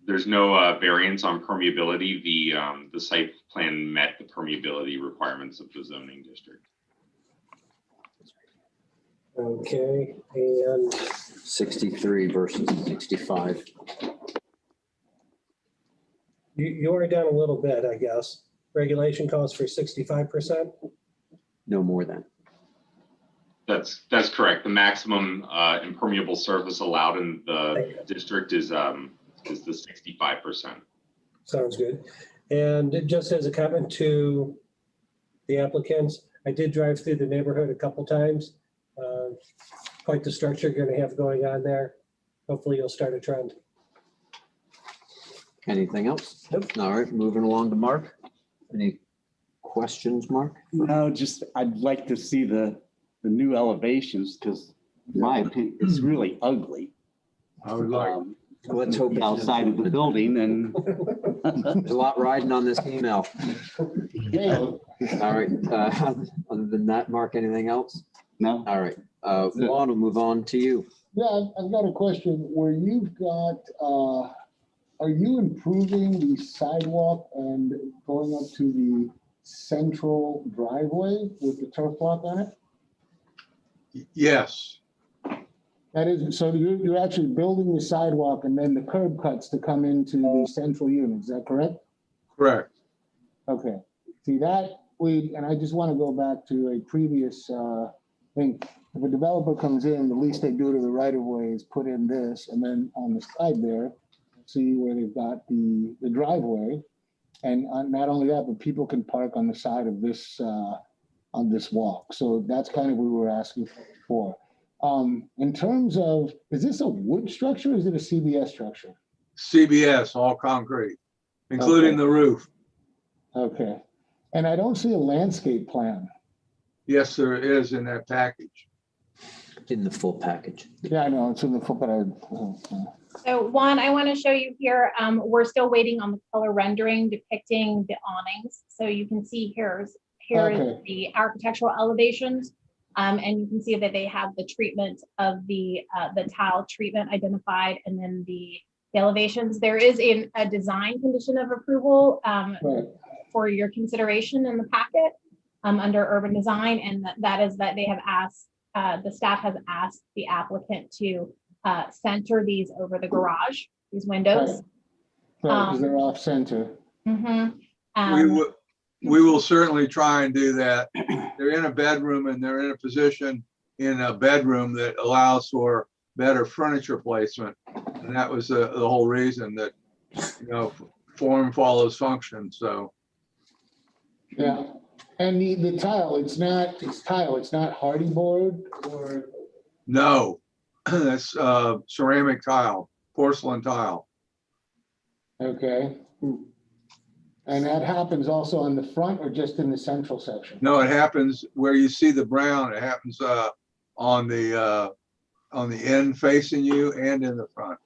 there's no variance on permeability. The site plan met the permeability requirements of the zoning district. Okay, and 63 versus 65. You are down a little bit, I guess. Regulation calls for 65%. No more than. That's correct. The maximum impermeable surface allowed in the district is the 65%. Sounds good. And just as a comment to the applicants, I did drive through the neighborhood a couple times. Quite the structure you're going to have going on there. Hopefully you'll start a trend. Anything else? Nope. All right, moving along to Mark. Any questions, Mark? No, just I'd like to see the new elevations because in my opinion, it's really ugly. I would like. Let's hope it's outside of the building and there's a lot riding on this email. All right. Other than that, Mark, anything else? No. All right. Juan, we'll move on to you. Yeah, I've got a question where you've got, are you improving the sidewalk and going up to the central driveway with the turf block on it? Yes, That is, so you're actually building the sidewalk and then the curb cuts to come into the central unit, is that correct? correct. Okay, see that, and I just want to go back to a previous thing. If a developer comes in, the least they do to the right of way is put in this, and then on the side there, see where they've got the driveway. And not only that, but people can park on the side of this, on this walk. So that's kind of what we were asking for. In terms of, is this a wood structure or is it a CBS structure? CBS, all concrete, including the roof. Okay. And I don't see a landscape plan. Yes, there is in that package. In the full package. Yeah, I know, it's in the full, but So Juan, I want to show you here, we're still waiting on the color rendering depicting the awnings. So you can see here is the architectural elevations. And you can see that they have the treatment of the tile treatment identified and then the elevations. There is a design condition of approval for your consideration in the packet under urban design. And that is that they have asked, the staff has asked the applicant to center these over the garage, these windows. Right, because they're off center. We will certainly try and do that. They're in a bedroom and they're in a position in a bedroom that allows for better furniture placement. And that was the whole reason that, you know, form follows function, so. Yeah, and the tile, it's tile, it's not hardy board or? No, that's ceramic tile, porcelain tile. Okay. And that happens also on the front or just in the central section? No, it happens where you see the brown, it happens on the end facing you and in the front.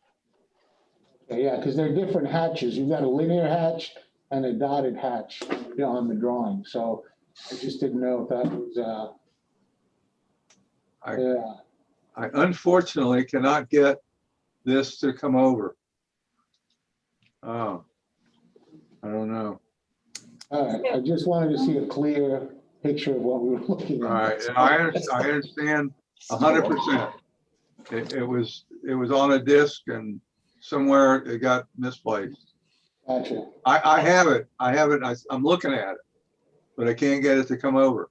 Okay, yeah, because they're different hatches. You've got a linear hatch and a dotted hatch, you know, on the drawing. So I just didn't know if that was, I unfortunately cannot get this to come over. Oh, I don't know. All right, I just wanted to see a clear picture of what we were looking at. All right, and I understand 100%. It was on a disc and somewhere it got misplaced. Gotcha. I have it. I'm looking at it, but I can't get it to come over.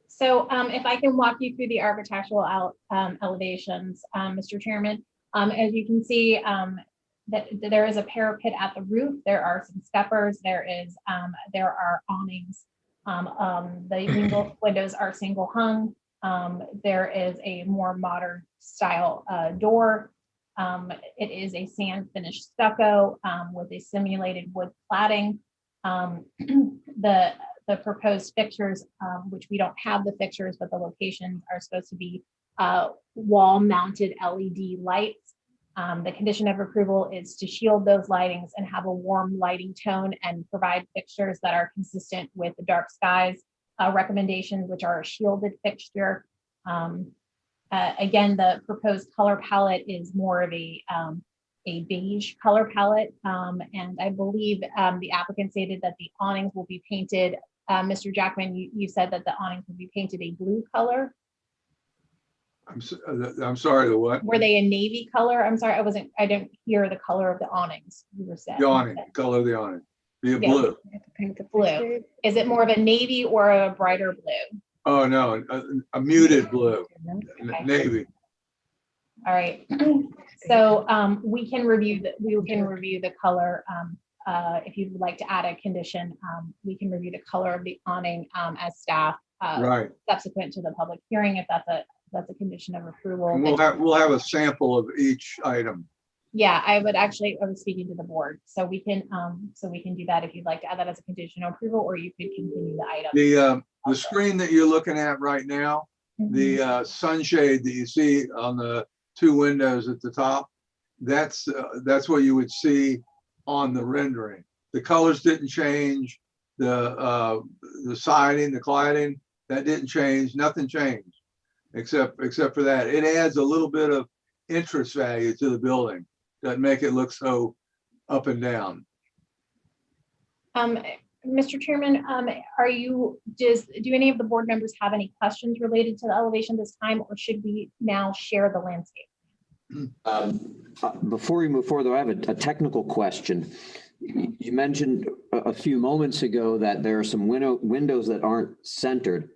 So if I can walk you through the architectural elevations, Mr. Chairman, as you can see, that there is a parapet at the roof. There are some steppers. There are awnings. The windows are single hung. There is a more modern style door. It is a sand finished stucco with a simulated wood cladding. The proposed fixtures, which we don't have the fixtures, but the locations are supposed to be wall mounted LED lights. The condition of approval is to shield those lightings and have a warm lighting tone and provide fixtures that are consistent with the dark skies recommendations, which are a shielded fixture. Again, the proposed color palette is more of a beige color palette. And I believe the applicant stated that the awnings will be painted. Mr. Jackman, you said that the awnings will be painted a blue color. I'm sorry, the what? Were they a navy color? I'm sorry, I didn't hear the color of the awnings you were saying. The awning, color of the awning, be a Yeah. blue. Blue. Is it more of a navy or a brighter blue? Oh, no, a muted blue, navy. All right. So we can review the color. If you'd like to add a condition, we can review the color of the awning as staff. Right. Subsequent to the public hearing, if that's a condition of approval. And we'll have a sample of each item. Yeah, I was speaking to the board, so we can do that if you'd like to add that as a condition of approval, or you could continue the item. The screen that you're looking at right now, the sunshade that you see on the two windows at the top, that's what you would see on the rendering. The colors didn't change. The siding, the cladding, that didn't change. Nothing changed except for that. It adds a little bit of interest value to the building. Doesn't make it look so up and down. Mr. Chairman, do any of the board members have any questions related to the elevation this time, or should we now share the landscape? Before we move forward, though, I have a technical question. You mentioned a few moments ago that there are some windows that aren't centered,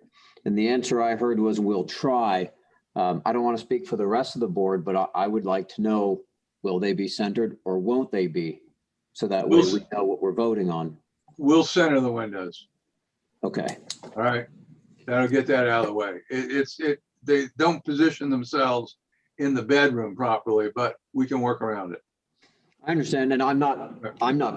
and the answer I heard was we'll try. I don't want to speak for the rest of the board, but I would like to know, will they be centered or won't they be? So that way we know what we're voting on. We'll center the windows. Okay. All right. That'll get that out of the way. They don't position themselves in the bedroom properly, but we can work around it. I understand, and I'm not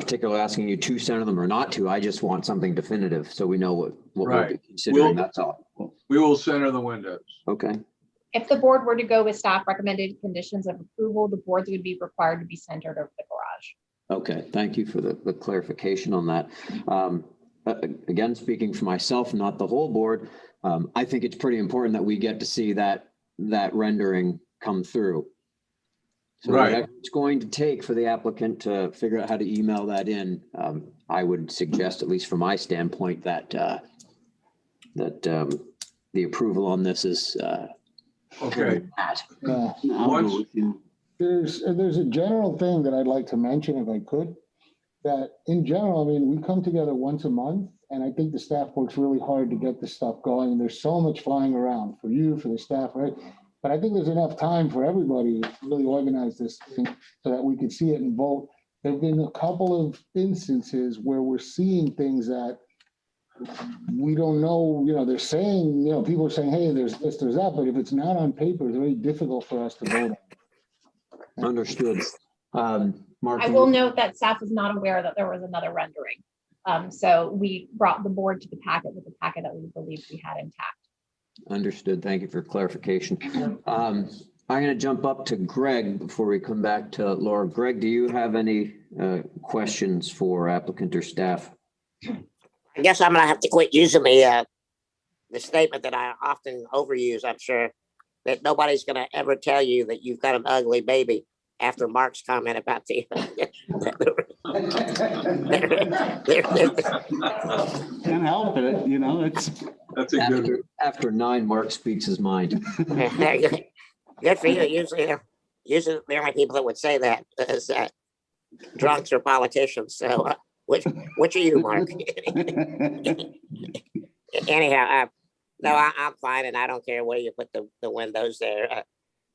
particularly asking you to center them or not to. I just want something definitive so we know what we'll be considering. That's all. We will center the windows. Okay. If the board were to go with staff recommended conditions of approval, the boards would be required to be centered over the garage. Okay, thank you for the clarification on that. Again, speaking for myself, not the whole board, I think it's pretty important that we get to see that rendering come through. So whatever it's going to take for the applicant to figure out how to email that in, I would suggest, at least from my standpoint, that the approval on this is okay. There's a general thing that I'd like to mention, if I could, that in general, I mean, we come together once a month, and I think the staff works really hard to get this stuff going. There's so much flying around for you, for the staff, right? But I think there's enough time for everybody to really organize this thing so that we can see it and vote. There have been a couple of instances where we're seeing things that we don't know, they're saying, people are saying, hey, there's this, there's that, but if it's not on paper, it's very difficult for us to vote on. Understood. Mark, I will note that staff was not aware that there was another rendering. So we brought the board to the packet with the packet that we believed we had intact. Understood. Thank you for clarification. I'm going to jump up to Greg before we come back to Laura. Greg, do you have any questions for applicant or staff? I guess I'm going to have to quit using the statement that I often overuse, I'm sure, that nobody's going to ever tell you that you've got an ugly baby after Mark's comment about the Can't help it, That's a good. After 9, Mark speaks his mind. Good for you. Usually the only people that would say that is drunks or politicians. So which are you, Mark? Anyhow, no, I'm fine, and I don't care where you put the windows there.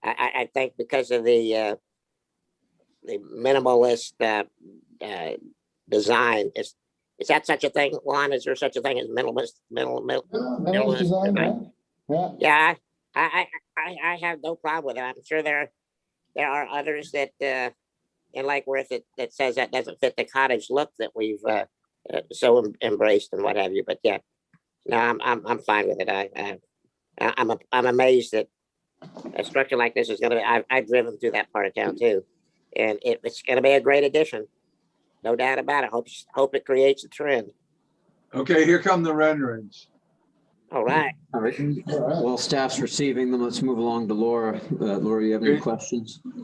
I think because of the minimalist design. Is that such a thing, Juan? Is there such a thing as minimalist Minimalist design, design? yeah. Yeah, I have no problem with it. I'm sure there are others that in Lake Worth that says that doesn't fit the cottage look that we've so embraced and what have you. But yeah, no, I'm fine with it. I'm amazed that a structure like this is going to. I've driven through that part of town too, and it's going to be a great addition, no doubt about it. Hope it creates a trend. Okay, here come the renderings. All right. All right. Well, staff's receiving them. Let's move along to Laura. Laura, you have any questions? Can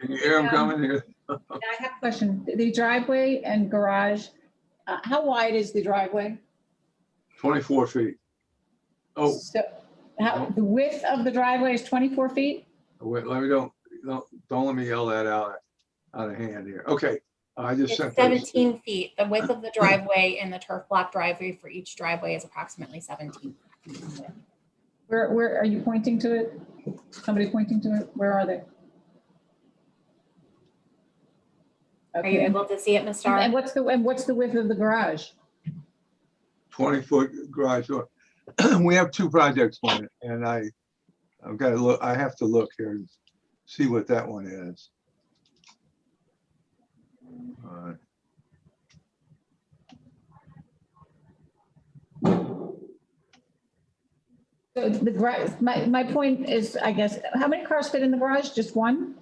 you hear them coming here? I have a question. The driveway and garage, how wide is the driveway? 24 feet. Oh, So the width of the driveway is 24 feet? wait, don't let me yell that out of hand here. Okay, I just It's sent those. 17 feet. The width of the driveway and the turf block driveway for each driveway is approximately 17. Where are you pointing to it? Somebody pointing to it? Where are they? Are you able to see it, Ms. Starr? And what's the width of the garage? 20-foot garage door. We have two projects on it, and I've got to look. I have to look here and see what that one is. So the garage, my point is, I guess, how many cars fit in the garage? Just one?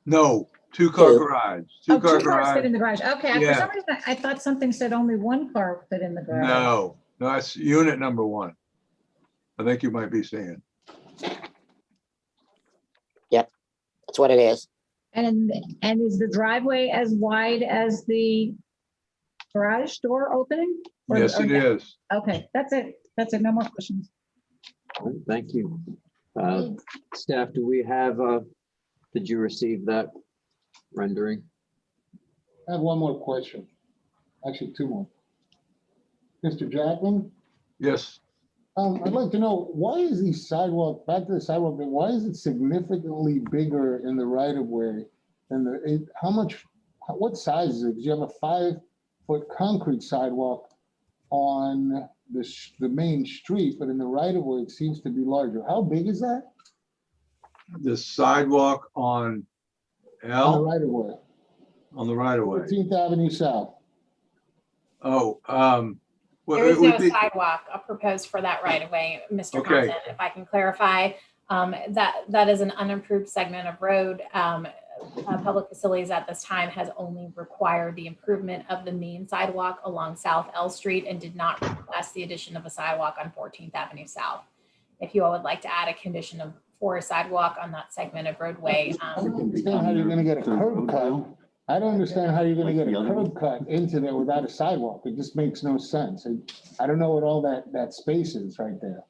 No, two-car garage. Oh, Two-car two cars fit garage. in the garage. Okay, for Yeah. some reason, I thought something said only one car fit in the garage. No, that's unit number one. I think you might be saying. Yep, that's what it is. And is the driveway as wide as the garage door opening? Yes, it is. Okay, that's it. That's it. No more questions. All right, thank you. Staff, do we have, did you receive that rendering? I have one more question. Actually, two more. Mr. Jackman? Yes. I'd like to know, why is the sidewalk, back to the sidewalk, thing, why is it significantly bigger in the right of way than what size is it? Because you have a 5-foot concrete sidewalk on the main street, but in the right of way, it seems to be larger. How big is that? The sidewalk on On L, the right of way, on the right of way. 15th Avenue South. Oh, well, There is it would no be, sidewalk proposed for that right of way, Mr. Okay. Compton. If I can clarify, that is an unimproved segment of road. Public Facilities at this time has only required the improvement of the main sidewalk along South L Street and did not request the addition of a sidewalk on 14th Avenue South. If you all would like to add a condition for a sidewalk on that segment of roadway. I don't understand how you're gonna get a curb cut. I don't understand how you're gonna get a curb cut into there without a sidewalk. It just makes no sense. I don't know what all that space is right there.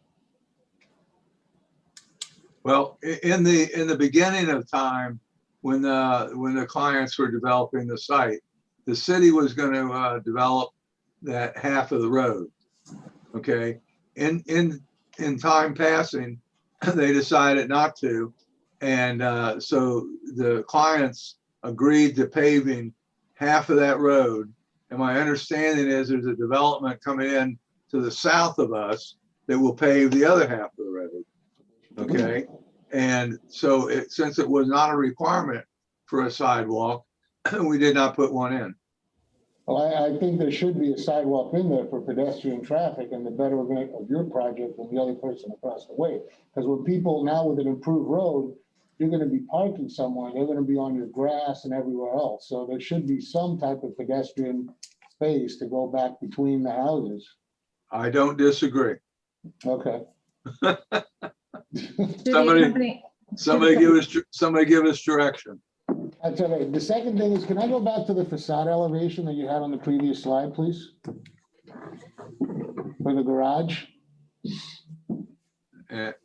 well, in the beginning of time, when the clients were developing the site, the city was going to develop that half of the road. Okay, in time passing, they decided not to, and so the clients agreed to paving half of that road. And my understanding is there's a development coming in to the south of us that will pave the other half of the road. Okay, and so since it was not a requirement for a sidewalk, we did not put one in. Well, I think there should be a sidewalk in there for pedestrian traffic and the betterment of your project than the other person across the way. Because with people now with an improved road, you're gonna be parking somewhere, they're gonna be on your grass and everywhere else. So there should be some type of pedestrian space to go back between the houses. I don't disagree. Okay. Somebody give us direction. That's all right. The second thing is, can I go back to the facade elevation that you had on the previous slide, please? For the garage?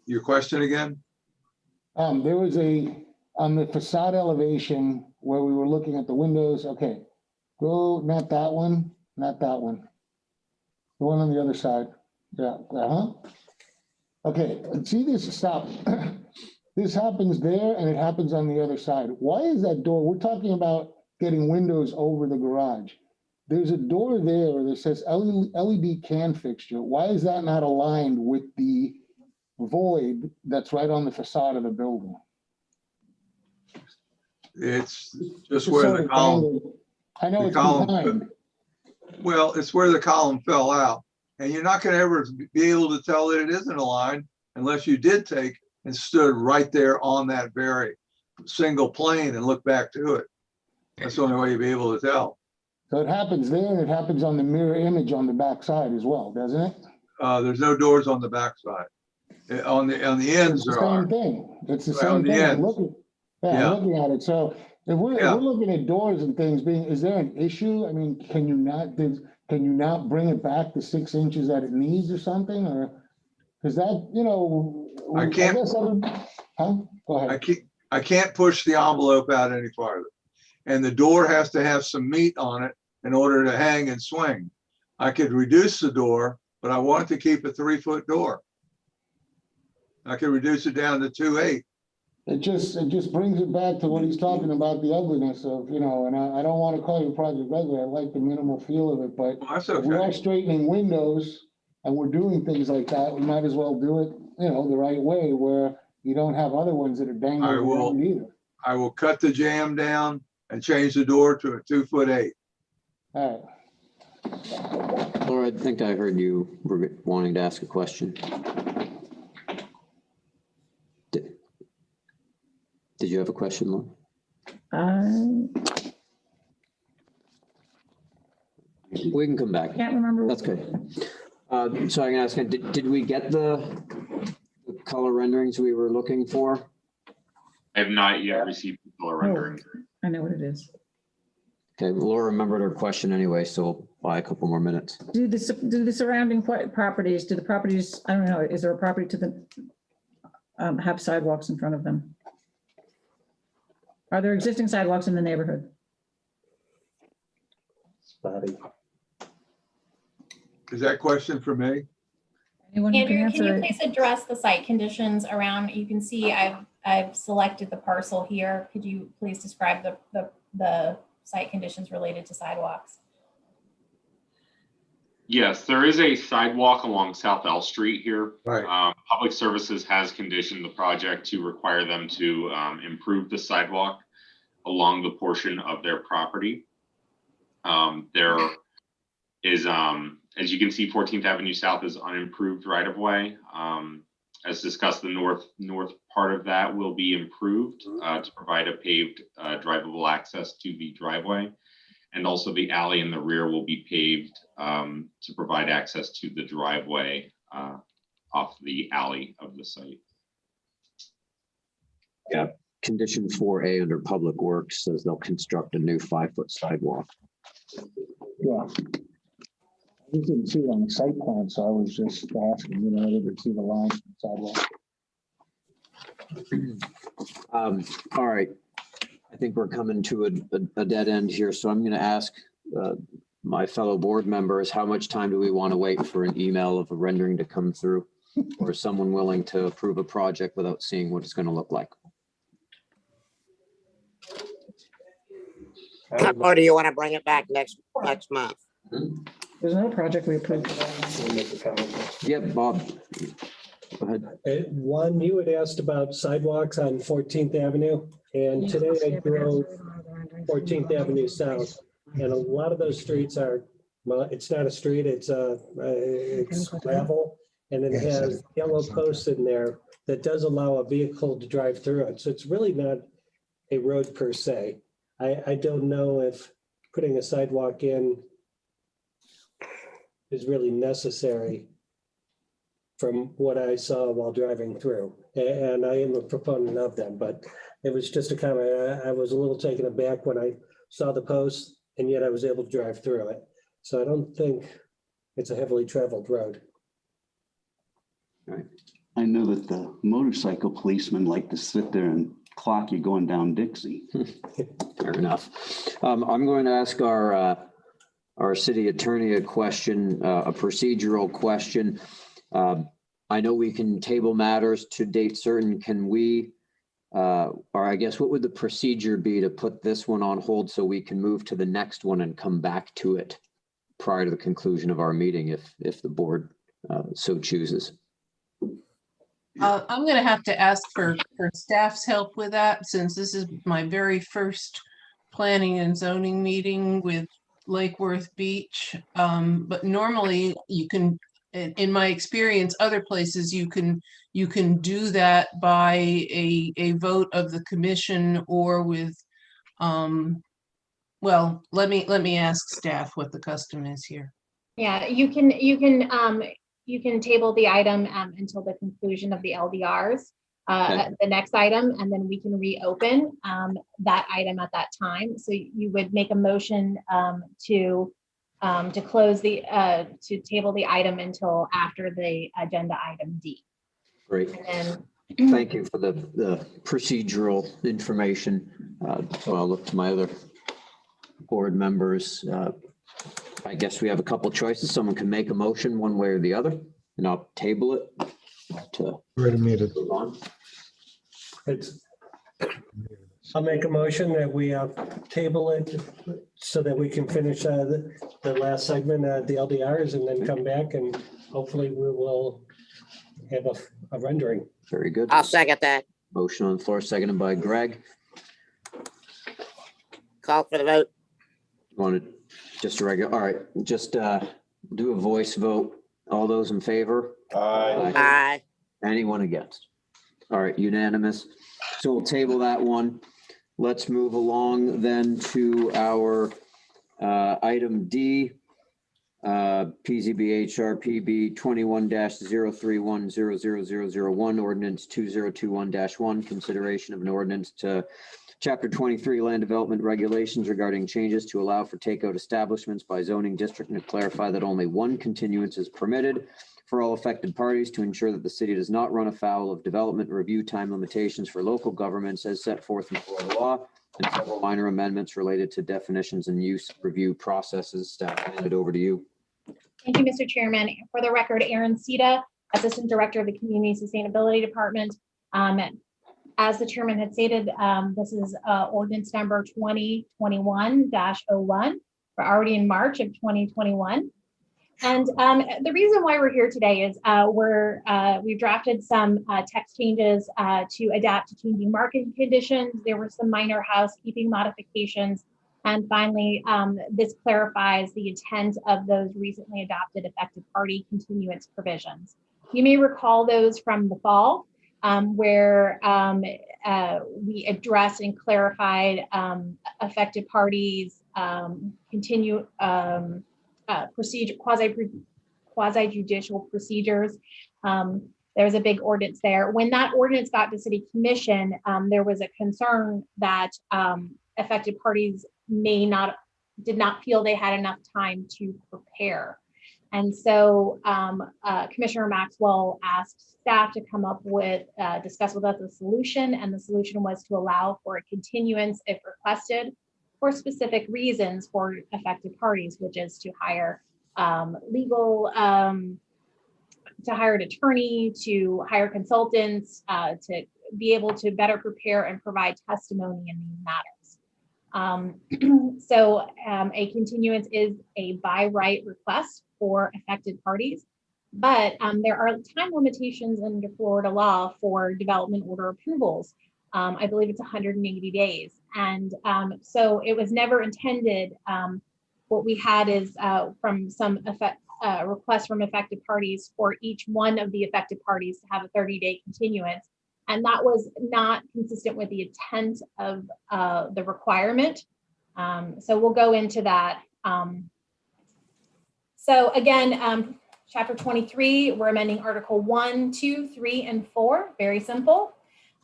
Your question again? There was on the facade elevation where we were looking at the windows. Okay, go, not that one, not that one. The one on the other side. Yeah, okay, see this, stop. This happens there and it happens on the other side. Why is that door? We're talking about getting windows over the garage. There's a door there that says LED can fixture. Why is that not aligned with the void that's right on the facade of the building? It's just where the column. I know the it's column- behind. Well, it's where the column fell out. And you're not gonna ever be able to tell that it isn't aligned unless you did take and stood right there on that very single plane and look back to it. That's the only way you'll be able to tell. So it happens there and it happens on the mirror image on the back side as well, doesn't it? There's no doors on the backside. On the ends It's there the are. same thing. It's the Right, same on the thing. I'm ends. looking, Yeah. I'm looking at it. So if we're looking at doors and things being, is there an issue? I mean, can you not bring it back to 6 inches that it needs or something, or? Because that, you know. I can't- guess huh? Go ahead. I can't push the envelope out any farther. And the door has to have some meat on it in order to hang and swing. I could reduce the door, but I want to keep a 3-foot door. I could reduce it down to 2.8. It just brings it back to what he's talking about, the ugliness of, you know, and I don't want to call you Project Ugly. I like the minimal feel of it, but That's if we okay. are straightening windows and we're doing things like that, we might as well do it, you know, the right way where you don't have other ones that are dangling I will. around either. I will cut the jamb down and change the door to a 2'8". All right. Laura, I think I heard you were wanting to ask a question. Did you have a question, Laura? We can come back. Can't remember. That's good. So I can ask, did we get the color renderings we were looking for? I have not yet received the color rendering. I know what it is. Okay, Laura remembered her question anyway, so we'll buy a couple more minutes. Do the surrounding properties, do the properties, I don't know, is there a property to the, have sidewalks in front of them? Are there existing sidewalks in the neighborhood? Spotty. Is that question for me? Anyone who Andrew, can answer you it? please address the site conditions around, you can see I've selected the parcel here. Could you please describe the site conditions related to sidewalks? Yes, there is a sidewalk along South L Street here. Right. Public Services has conditioned the project to require them to improve the sidewalk along the portion of their property. There is, as you can see, 14th Avenue South is unimproved right of way. As discussed, the north part of that will be improved to provide a paved drivable access to the driveway. And also the alley in the rear will be paved to provide access to the driveway off the alley of the site. Yeah, condition 4A under Public Works says they'll construct a new 5-foot sidewalk. Yeah. I just didn't see it on the site plan, so I was just asking, you know, I didn't see the line sidewalk. All right. I think we're coming to a dead end here, so I'm going to ask my fellow board members, how much time do we want to wait for an email of a rendering to come through? Or is someone willing to approve a project without seeing what it's going to look like? Or do you want to bring it back next month? There's no project we approved. Yep, Bob. Go ahead. One, you had asked about sidewalks on 14th Avenue, and today I drove 14th Avenue South, and a lot of those streets are, well, it's not a street, it's gravel, and it has yellow posts in there that does allow a vehicle to drive through it. So it's really not a road per se. I don't know if putting a sidewalk in is really necessary from what I saw while driving through. And I am a proponent of them, but it was just a comment. I was a little taken aback when I saw the post, and yet I was able to drive through it. So I don't think it's a heavily traveled road. I know that the motorcycle policemen like to sit there and clock you going down Dixie. Fair enough. I'm going to ask our city attorney a question, a procedural question. I know we can table matters to date certain. Can we or I guess what would the procedure be to put this one on hold so we can move to the next one and come back to it prior to the conclusion of our meeting if the board so chooses? I'm going to have to ask for staff's help with that, since this is my very first planning and zoning meeting with Lake Worth Beach. But normally you can, in my experience, other places you can do that by a vote of the commission or with, well, let me ask staff what the custom is here. Yeah, you can table the item until the conclusion of the LDRs, the next item, and then we can reopen that item at that time. So you would make a motion to close to table the item until after the agenda item D. Great. And thank you for the procedural information. So I'll look to my other board members. I guess we have a couple choices. Someone can make a motion one way or the other, and I'll table it to move on. I'll make a motion that we table it so that we can finish the last segment, the LDRs, and then come back and hopefully we will have a rendering. Very good. I'll second that. Motion on the floor, seconded by Greg. Call for the vote. Wanted just a regular, all right, just do a voice vote. All those in favor? Aye. Aye. Anyone against? All right, unanimous. So we'll table that one. Let's move along then to our item D, PZBHRPB 21-031-00001, ordinance 2021-1, consideration of an ordinance to Chapter 23 Land Development Regulations regarding changes to allow for takeout establishments by zoning district and to clarify that only one continuance is permitted for all affected parties to ensure that the city does not run afoul of development review time limitations for local governments as set forth in Florida law, and several minor amendments related to definitions and use review processes. Staff, hand it over to you. thank you, Mr. Chairman. For the record, Aaron Sita, Assistant Director of the Community Sustainability Department. As the chairman had stated, this is ordinance number 2021-01. We're already in March of 2021. And the reason why we're here today is we've drafted some text changes to adapt to changing market conditions. There were some minor housekeeping modifications. And finally, this clarifies the intent of those recently adopted affected party continuance provisions. You may recall those from the fall, where we addressed and clarified affected parties quasi-judicial procedures. There's a big ordinance there. When that ordinance got to City Commission, there was a concern that affected parties did not feel they had enough time to prepare. And so Commissioner Maxwell asked staff to come up with, discuss with us a solution, and the solution was to allow for a continuance if requested for specific reasons for affected parties, which is to hire to hire an attorney, to hire consultants, to be able to better prepare and provide testimony in these matters. So a continuance is a by right request for affected parties, but there are time limitations under Florida law for development order approvals. I believe it's 180 days. And so it was never intended. What we had is from some requests from affected parties for each one of the affected parties to have a 30-day continuance. And that was not consistent with the intent of the requirement. So we'll go into that. So again, Chapter 23, we're amending Article 1, 2, 3, and 4. Very simple.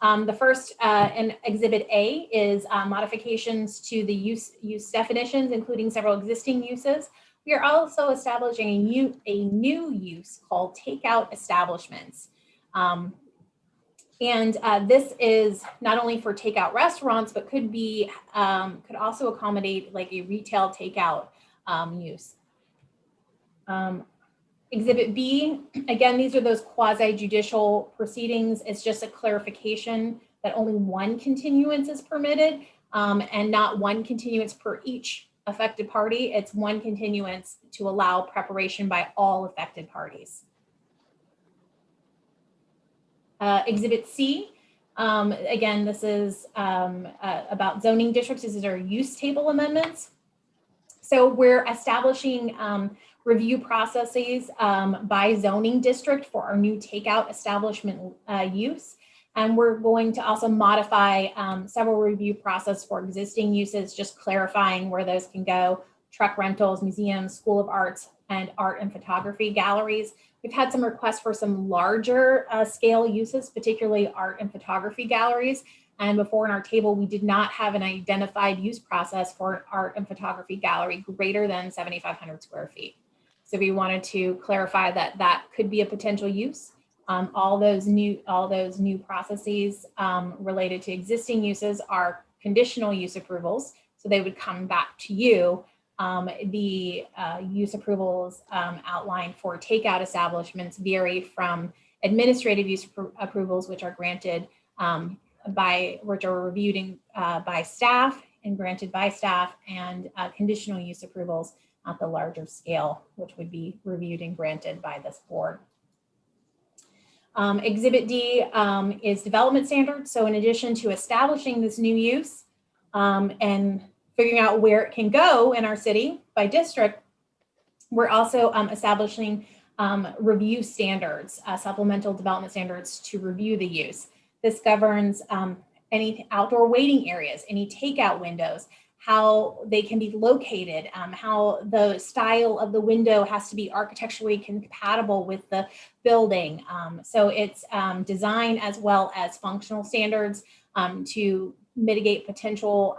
The first in Exhibit A is modifications to the use definitions, including several existing uses. We are also establishing a new use called takeout establishments. And this is not only for takeout restaurants, but could also accommodate like a retail takeout use. Exhibit B, again, these are those quasi-judicial proceedings. It's just a clarification that only one continuance is permitted, and not one continuance per each affected party. It's one continuance to allow preparation by all affected parties. Exhibit C, again, this is about zoning districts. These are use table amendments. So we're establishing review processes by zoning district for our new takeout establishment use. And we're going to also modify several review process for existing uses, just clarifying where those can go: truck rentals, museums, school of arts, and art and photography galleries. We've had some requests for some larger scale uses, particularly art and photography galleries. And before in our table, we did not have an identified use process for an art and photography gallery greater than 7,500 square feet. So we wanted to clarify that that could be a potential use. All those new processes related to existing uses are conditional use approvals. So they would come back to you. The use approvals outlined for takeout establishments vary from administrative use approvals, which are granted which are reviewed by staff and granted by staff, and conditional use approvals at the larger scale, which would be reviewed and granted by this board. Exhibit D is development standards. So in addition to establishing this new use and figuring out where it can go in our city by district, we're also establishing review standards, supplemental development standards to review the use. This governs any outdoor waiting areas, any takeout windows, how they can be located, how the style of the window has to be architecturally compatible with the building. So it's design as well as functional standards to mitigate potential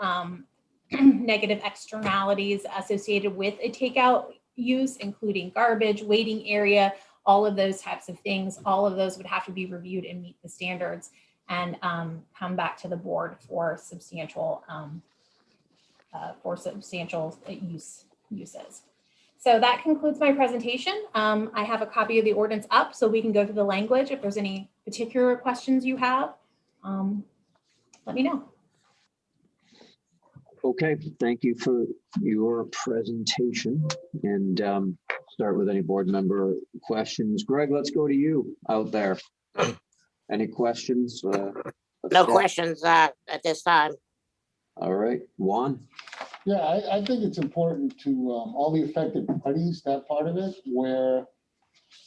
negative externalities associated with a takeout use, including garbage, waiting area, all of those types of things. All of those would have to be reviewed and meet the standards and come back to the board for substantial uses. So that concludes my presentation. I have a copy of the ordinance up so we can go through the language. If there's any particular questions you have, let me know. Okay, thank you for your presentation, and start with any board member questions. Greg, let's go to you out there. Any questions? No questions at this time. All right, Juan. Yeah, I think it's important to all the affected parties, that part of it, where,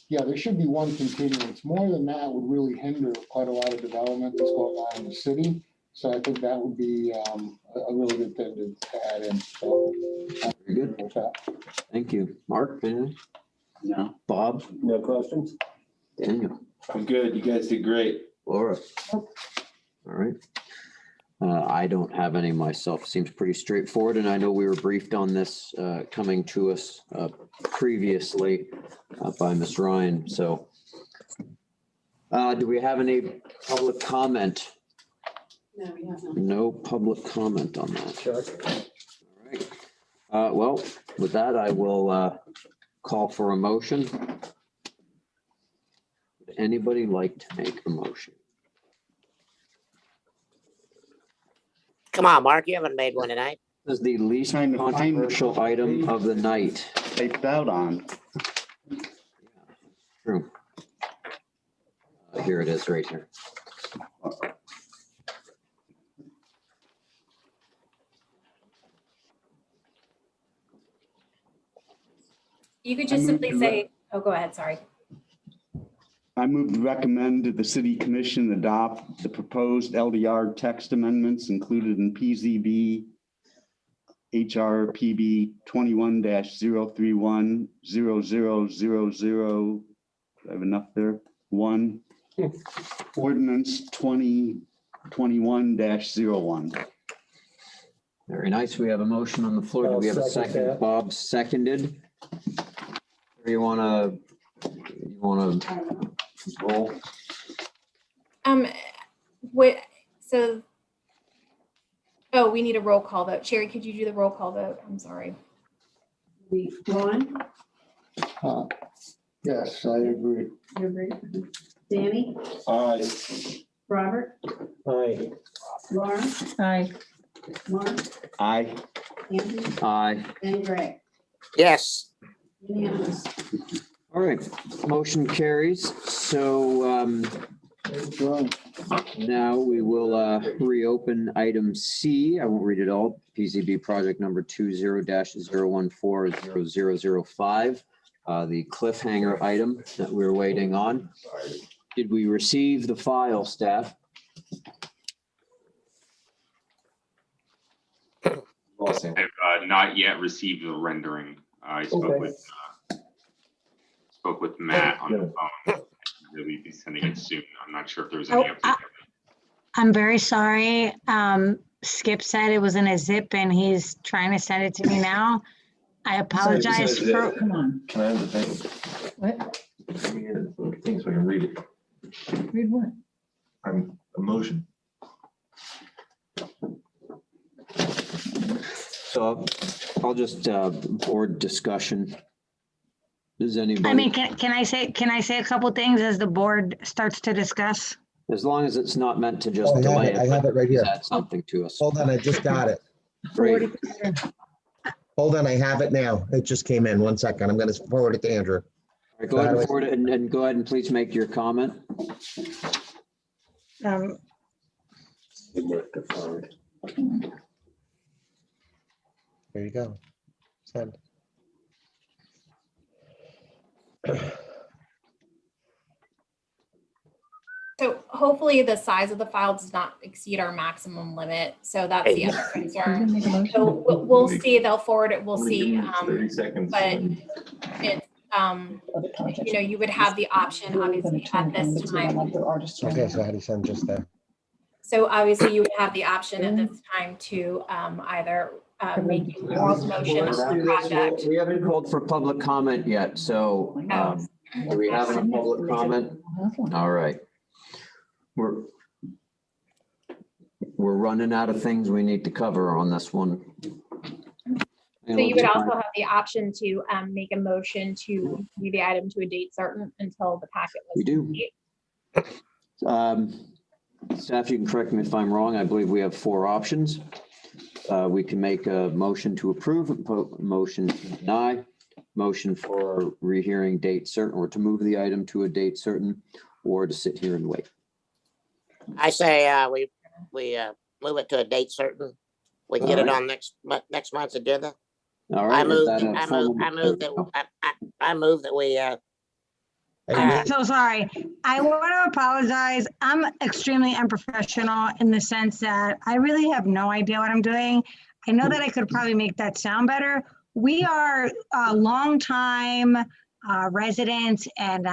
yeah, there should be one continuance. More than that would really hinder quite a lot of development that's going on in the city. So I think that would be a really good thing to add in. So, very good. Thank you. Mark, anything? No. Bob? No questions. Daniel? I'm good. You guys did great. Laura? All right. I don't have any myself. Seems pretty straightforward, and I know we were briefed on this coming to us previously by Ms. Ryan. So do we have any public comment? No, we have not. No public comment on that. Sure. All right. Well, with that, I will call for a motion. Would anybody like to make a motion? Come on, Mark, you haven't made one tonight. This is the least controversial item of the night. Typed out on. True. Here it is, right here. You could just simply say, oh, go ahead, sorry. I move to recommend that the city commission adopt the proposed LDR text amendments included in PZB HRPB 21-031-0000. I have enough there. 1. Ordinance 2021-01. Very nice. We have a motion on the floor. Do we have a second? Bob seconded. You wanna roll? Oh, we need a roll call vote. Sherry, could you do the roll call vote? I'm sorry. Ron? Yes, I agree. You agree? Danny? Aye. Robert? Aye. Laura, Aye. Mark, Aye. Anthony, Aye. and Greg. Yes. Unanimous. All right, motion carries. So now we will reopen item C. I won't read it all. PZB project number 20-014-0005. The cliffhanger item that we're waiting on. Did we receive the file, staff? I've not yet received the rendering. I spoke with Matt on the phone. He'll be sending it soon. I'm not sure if there's any update. I'm very sorry. Skip said it was in a zip and he's trying to send it to me now. I apologize for. Come on. Can I have the thing? What? Give me the thing so I can read it. Read what? I'm a motion. So I'll just board discussion. Does anybody? I mean, can I say a couple things as the board starts to discuss? As long as it's not meant to just Oh, delay it. I have it right here. Add something to us. Hold on, I just got it. Great. Hold on, I have it now. It just came in. 1 second. I'm going to forward it to Andrew. All right, go ahead and forward it and go ahead and please make your comment. There you go. Send. So hopefully the size of the file does not exceed our maximum limit. So that's the other concern. So we'll see, they'll forward it, we'll see. 30 seconds. But it's, you know, you would have the option obviously at this time. Okay, so how do you send just there? So obviously you would have the option at this time to either make a oral motion on the project. We haven't called for public comment yet, so do we have any public comment? All right. We're running out of things we need to cover on this one. So you would also have the option to make a motion to continue the item to a date certain until the packet was We do. complete. Staff, you can correct me if I'm wrong. I believe we have 4 options. We can make a motion to approve, a motion to deny, motion for rehearing date certain, or to move the item to a date certain, or to sit here and wait. I say we move it to a date certain. We can get it on next month's agenda. All right. I move that we. I'm so sorry. I want to apologize. I'm extremely unprofessional in the sense that I really have no idea what I'm doing. I know that I could probably make that sound better. We are longtime residents and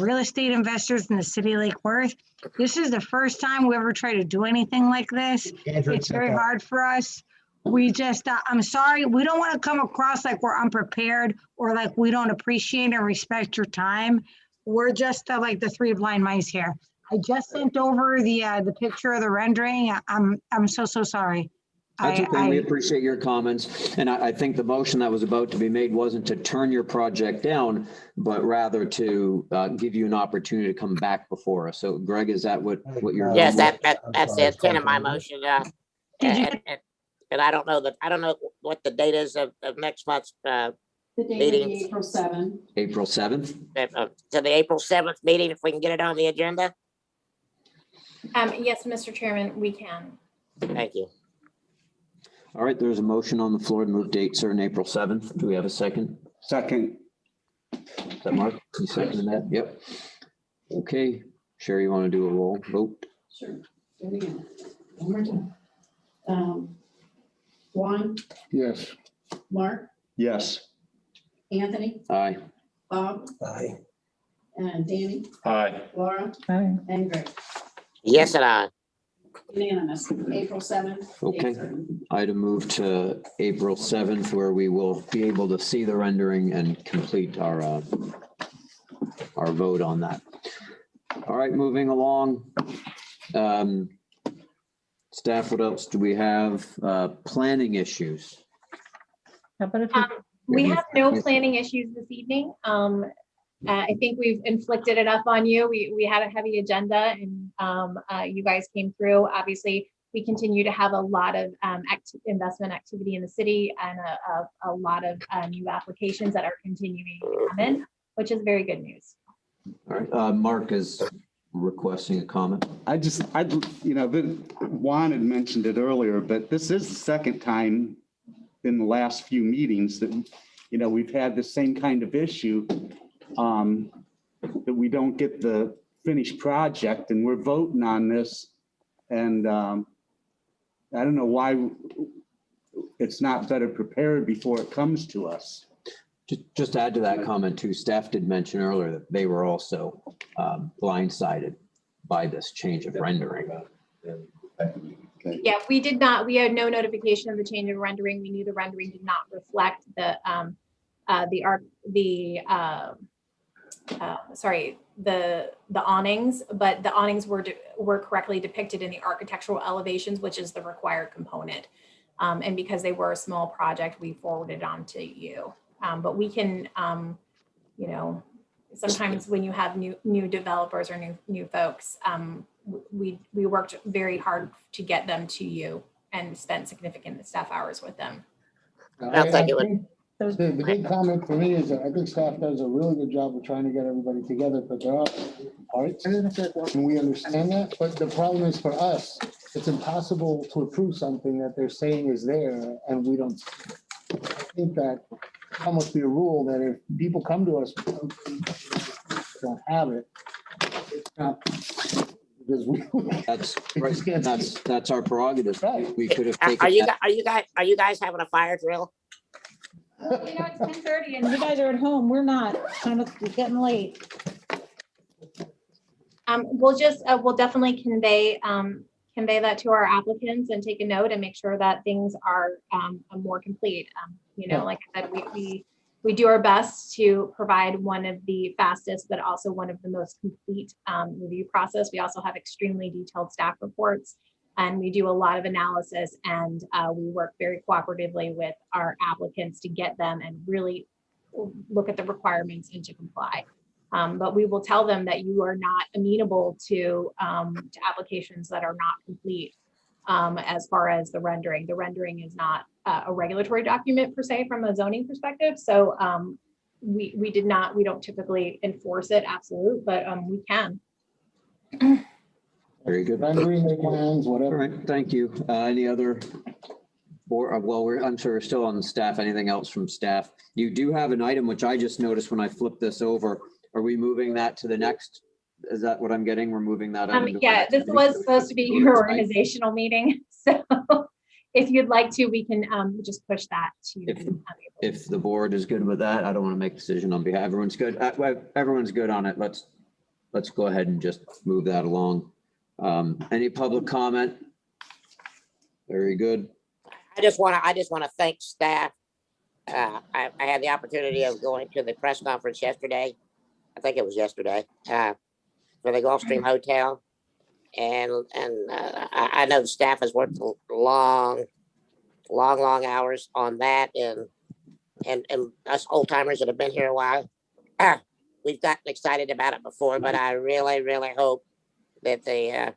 real estate investors in the city of Lake Worth. This is the first time we ever try to do anything like this. Andrew, It's very hard for us. We just, I'm sorry, we don't want to come across like we're unprepared or like we don't appreciate and respect your time. We're just like the 3 blind mice here. I just sent over the picture of the rendering. I'm so sorry. That's okay. We appreciate your comments. And I think the motion that was about to be made wasn't to turn your project down, but rather to give you an opportunity to come back before us. So Greg, is that what you're? Yes, that's the intent of my motion. And I don't know what the date is of next month's The date meeting. is April 7th. April 7th? To the April 7th meeting, if we can get it on the agenda. Yes, Mr. Chairman, we can. Thank you. All right, there's a motion on the floor to move date certain April 7th. Do we have a second? Second. Is that Mark? You seconded that? Yep. Okay. Sherry, you want to do a roll vote? Sure. Do it again. One more time. Juan, Yes. Mark, Yes. Anthony, Aye. Bob, Aye. and Danny, Aye. Laura, Aye. and Greg. Yes, and I. Unanimous. April 7th. Okay. Item move to April 7th, where we will be able to see the rendering and complete our vote on that. All right, moving along. Staff, what else do we have? Planning issues. How about if We have no planning issues this evening. I think we've inflicted enough on you. We had a heavy agenda and you guys came through. Obviously, we continue to have a lot of investment activity in the city and a lot of new applications that are continuing to come in, which is very good news. All right, Mark is requesting a comment. Juan had mentioned it earlier, but this is the second time in the last few meetings that, we've had the same kind of issue, that we don't get the finished project, and we're voting on this. And I don't know why it's not better prepared before it comes to us. Just to add to that comment too, staff did mention earlier that they were also blindsided by this change of rendering. Yeah, we had no notification of the change of rendering. We knew the rendering did not reflect the awnings, but the awnings were correctly depicted in the architectural elevations, which is the required component. And because they were a small project, we forwarded on to you. But we can, sometimes when you have new developers or new folks, we worked very hard to get them to you and spent significant staff hours with them. I think the big comment for me is that I think staff does a really good job of trying to get everybody together, but there are parts, and we understand that. But the problem is for us, it's impossible to approve something that they're saying is there, and we don't. I think that there must be a rule that if people come to us don't have it, it's not. That's right. That's our prerogative. Right. We could have taken. Are you guys having a fire drill? It's 10:30 and you guys are at home. We're not. It's getting late. We'll definitely convey that to our applicants and take a note and make sure that things are more complete. Like I said, we do our best to provide one of the fastest, but also one of the most complete review process. We also have extremely detailed staff reports, and we do a lot of analysis, and we work very cooperatively with our applicants to get them and really look at the requirements and to comply. But we will tell them that you are not amenable to applications that are not complete as far as the rendering. The rendering is not a regulatory document per se from a zoning perspective. So we don't typically enforce it, absolute, but we can. Very good. Rendering plans, whatever. All right, thank you. Any other? I'm sure we're still on the staff. Anything else from staff? You do have an item, which I just noticed when I flipped this over. Are we moving that to the next? Is that what I'm getting? We're moving that up. Yeah, this was supposed to be your organizational meeting. So if you'd like to, we can just push that to. If the board is good with that, I don't want to make a decision on behalf. Everyone's good. Everyone's good on it. Let's go ahead and just move that along. Any public comment? Very good. I just want to thank staff. I had the opportunity of going to the press conference yesterday. I think it was yesterday for the Gulfstream Hotel, and I know the staff has worked long hours on that, and us old timers that have been here a while, we've gotten excited about it before. But I really hope that they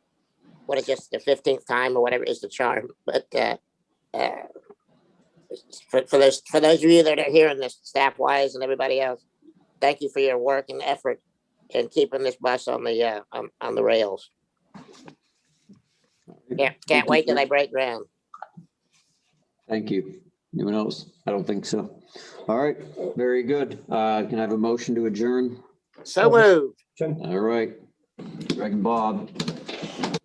what is just the 15th time or whatever is the charm. But for those of you that are hearing this, staff wise and everybody else, thank you for your work and effort in keeping this bus on the rails. Can't wait till they break ground. Thank you. Anyone else? I don't think so. All right, very good. Can I have a motion to adjourn? So moved. All right, Greg and Bob.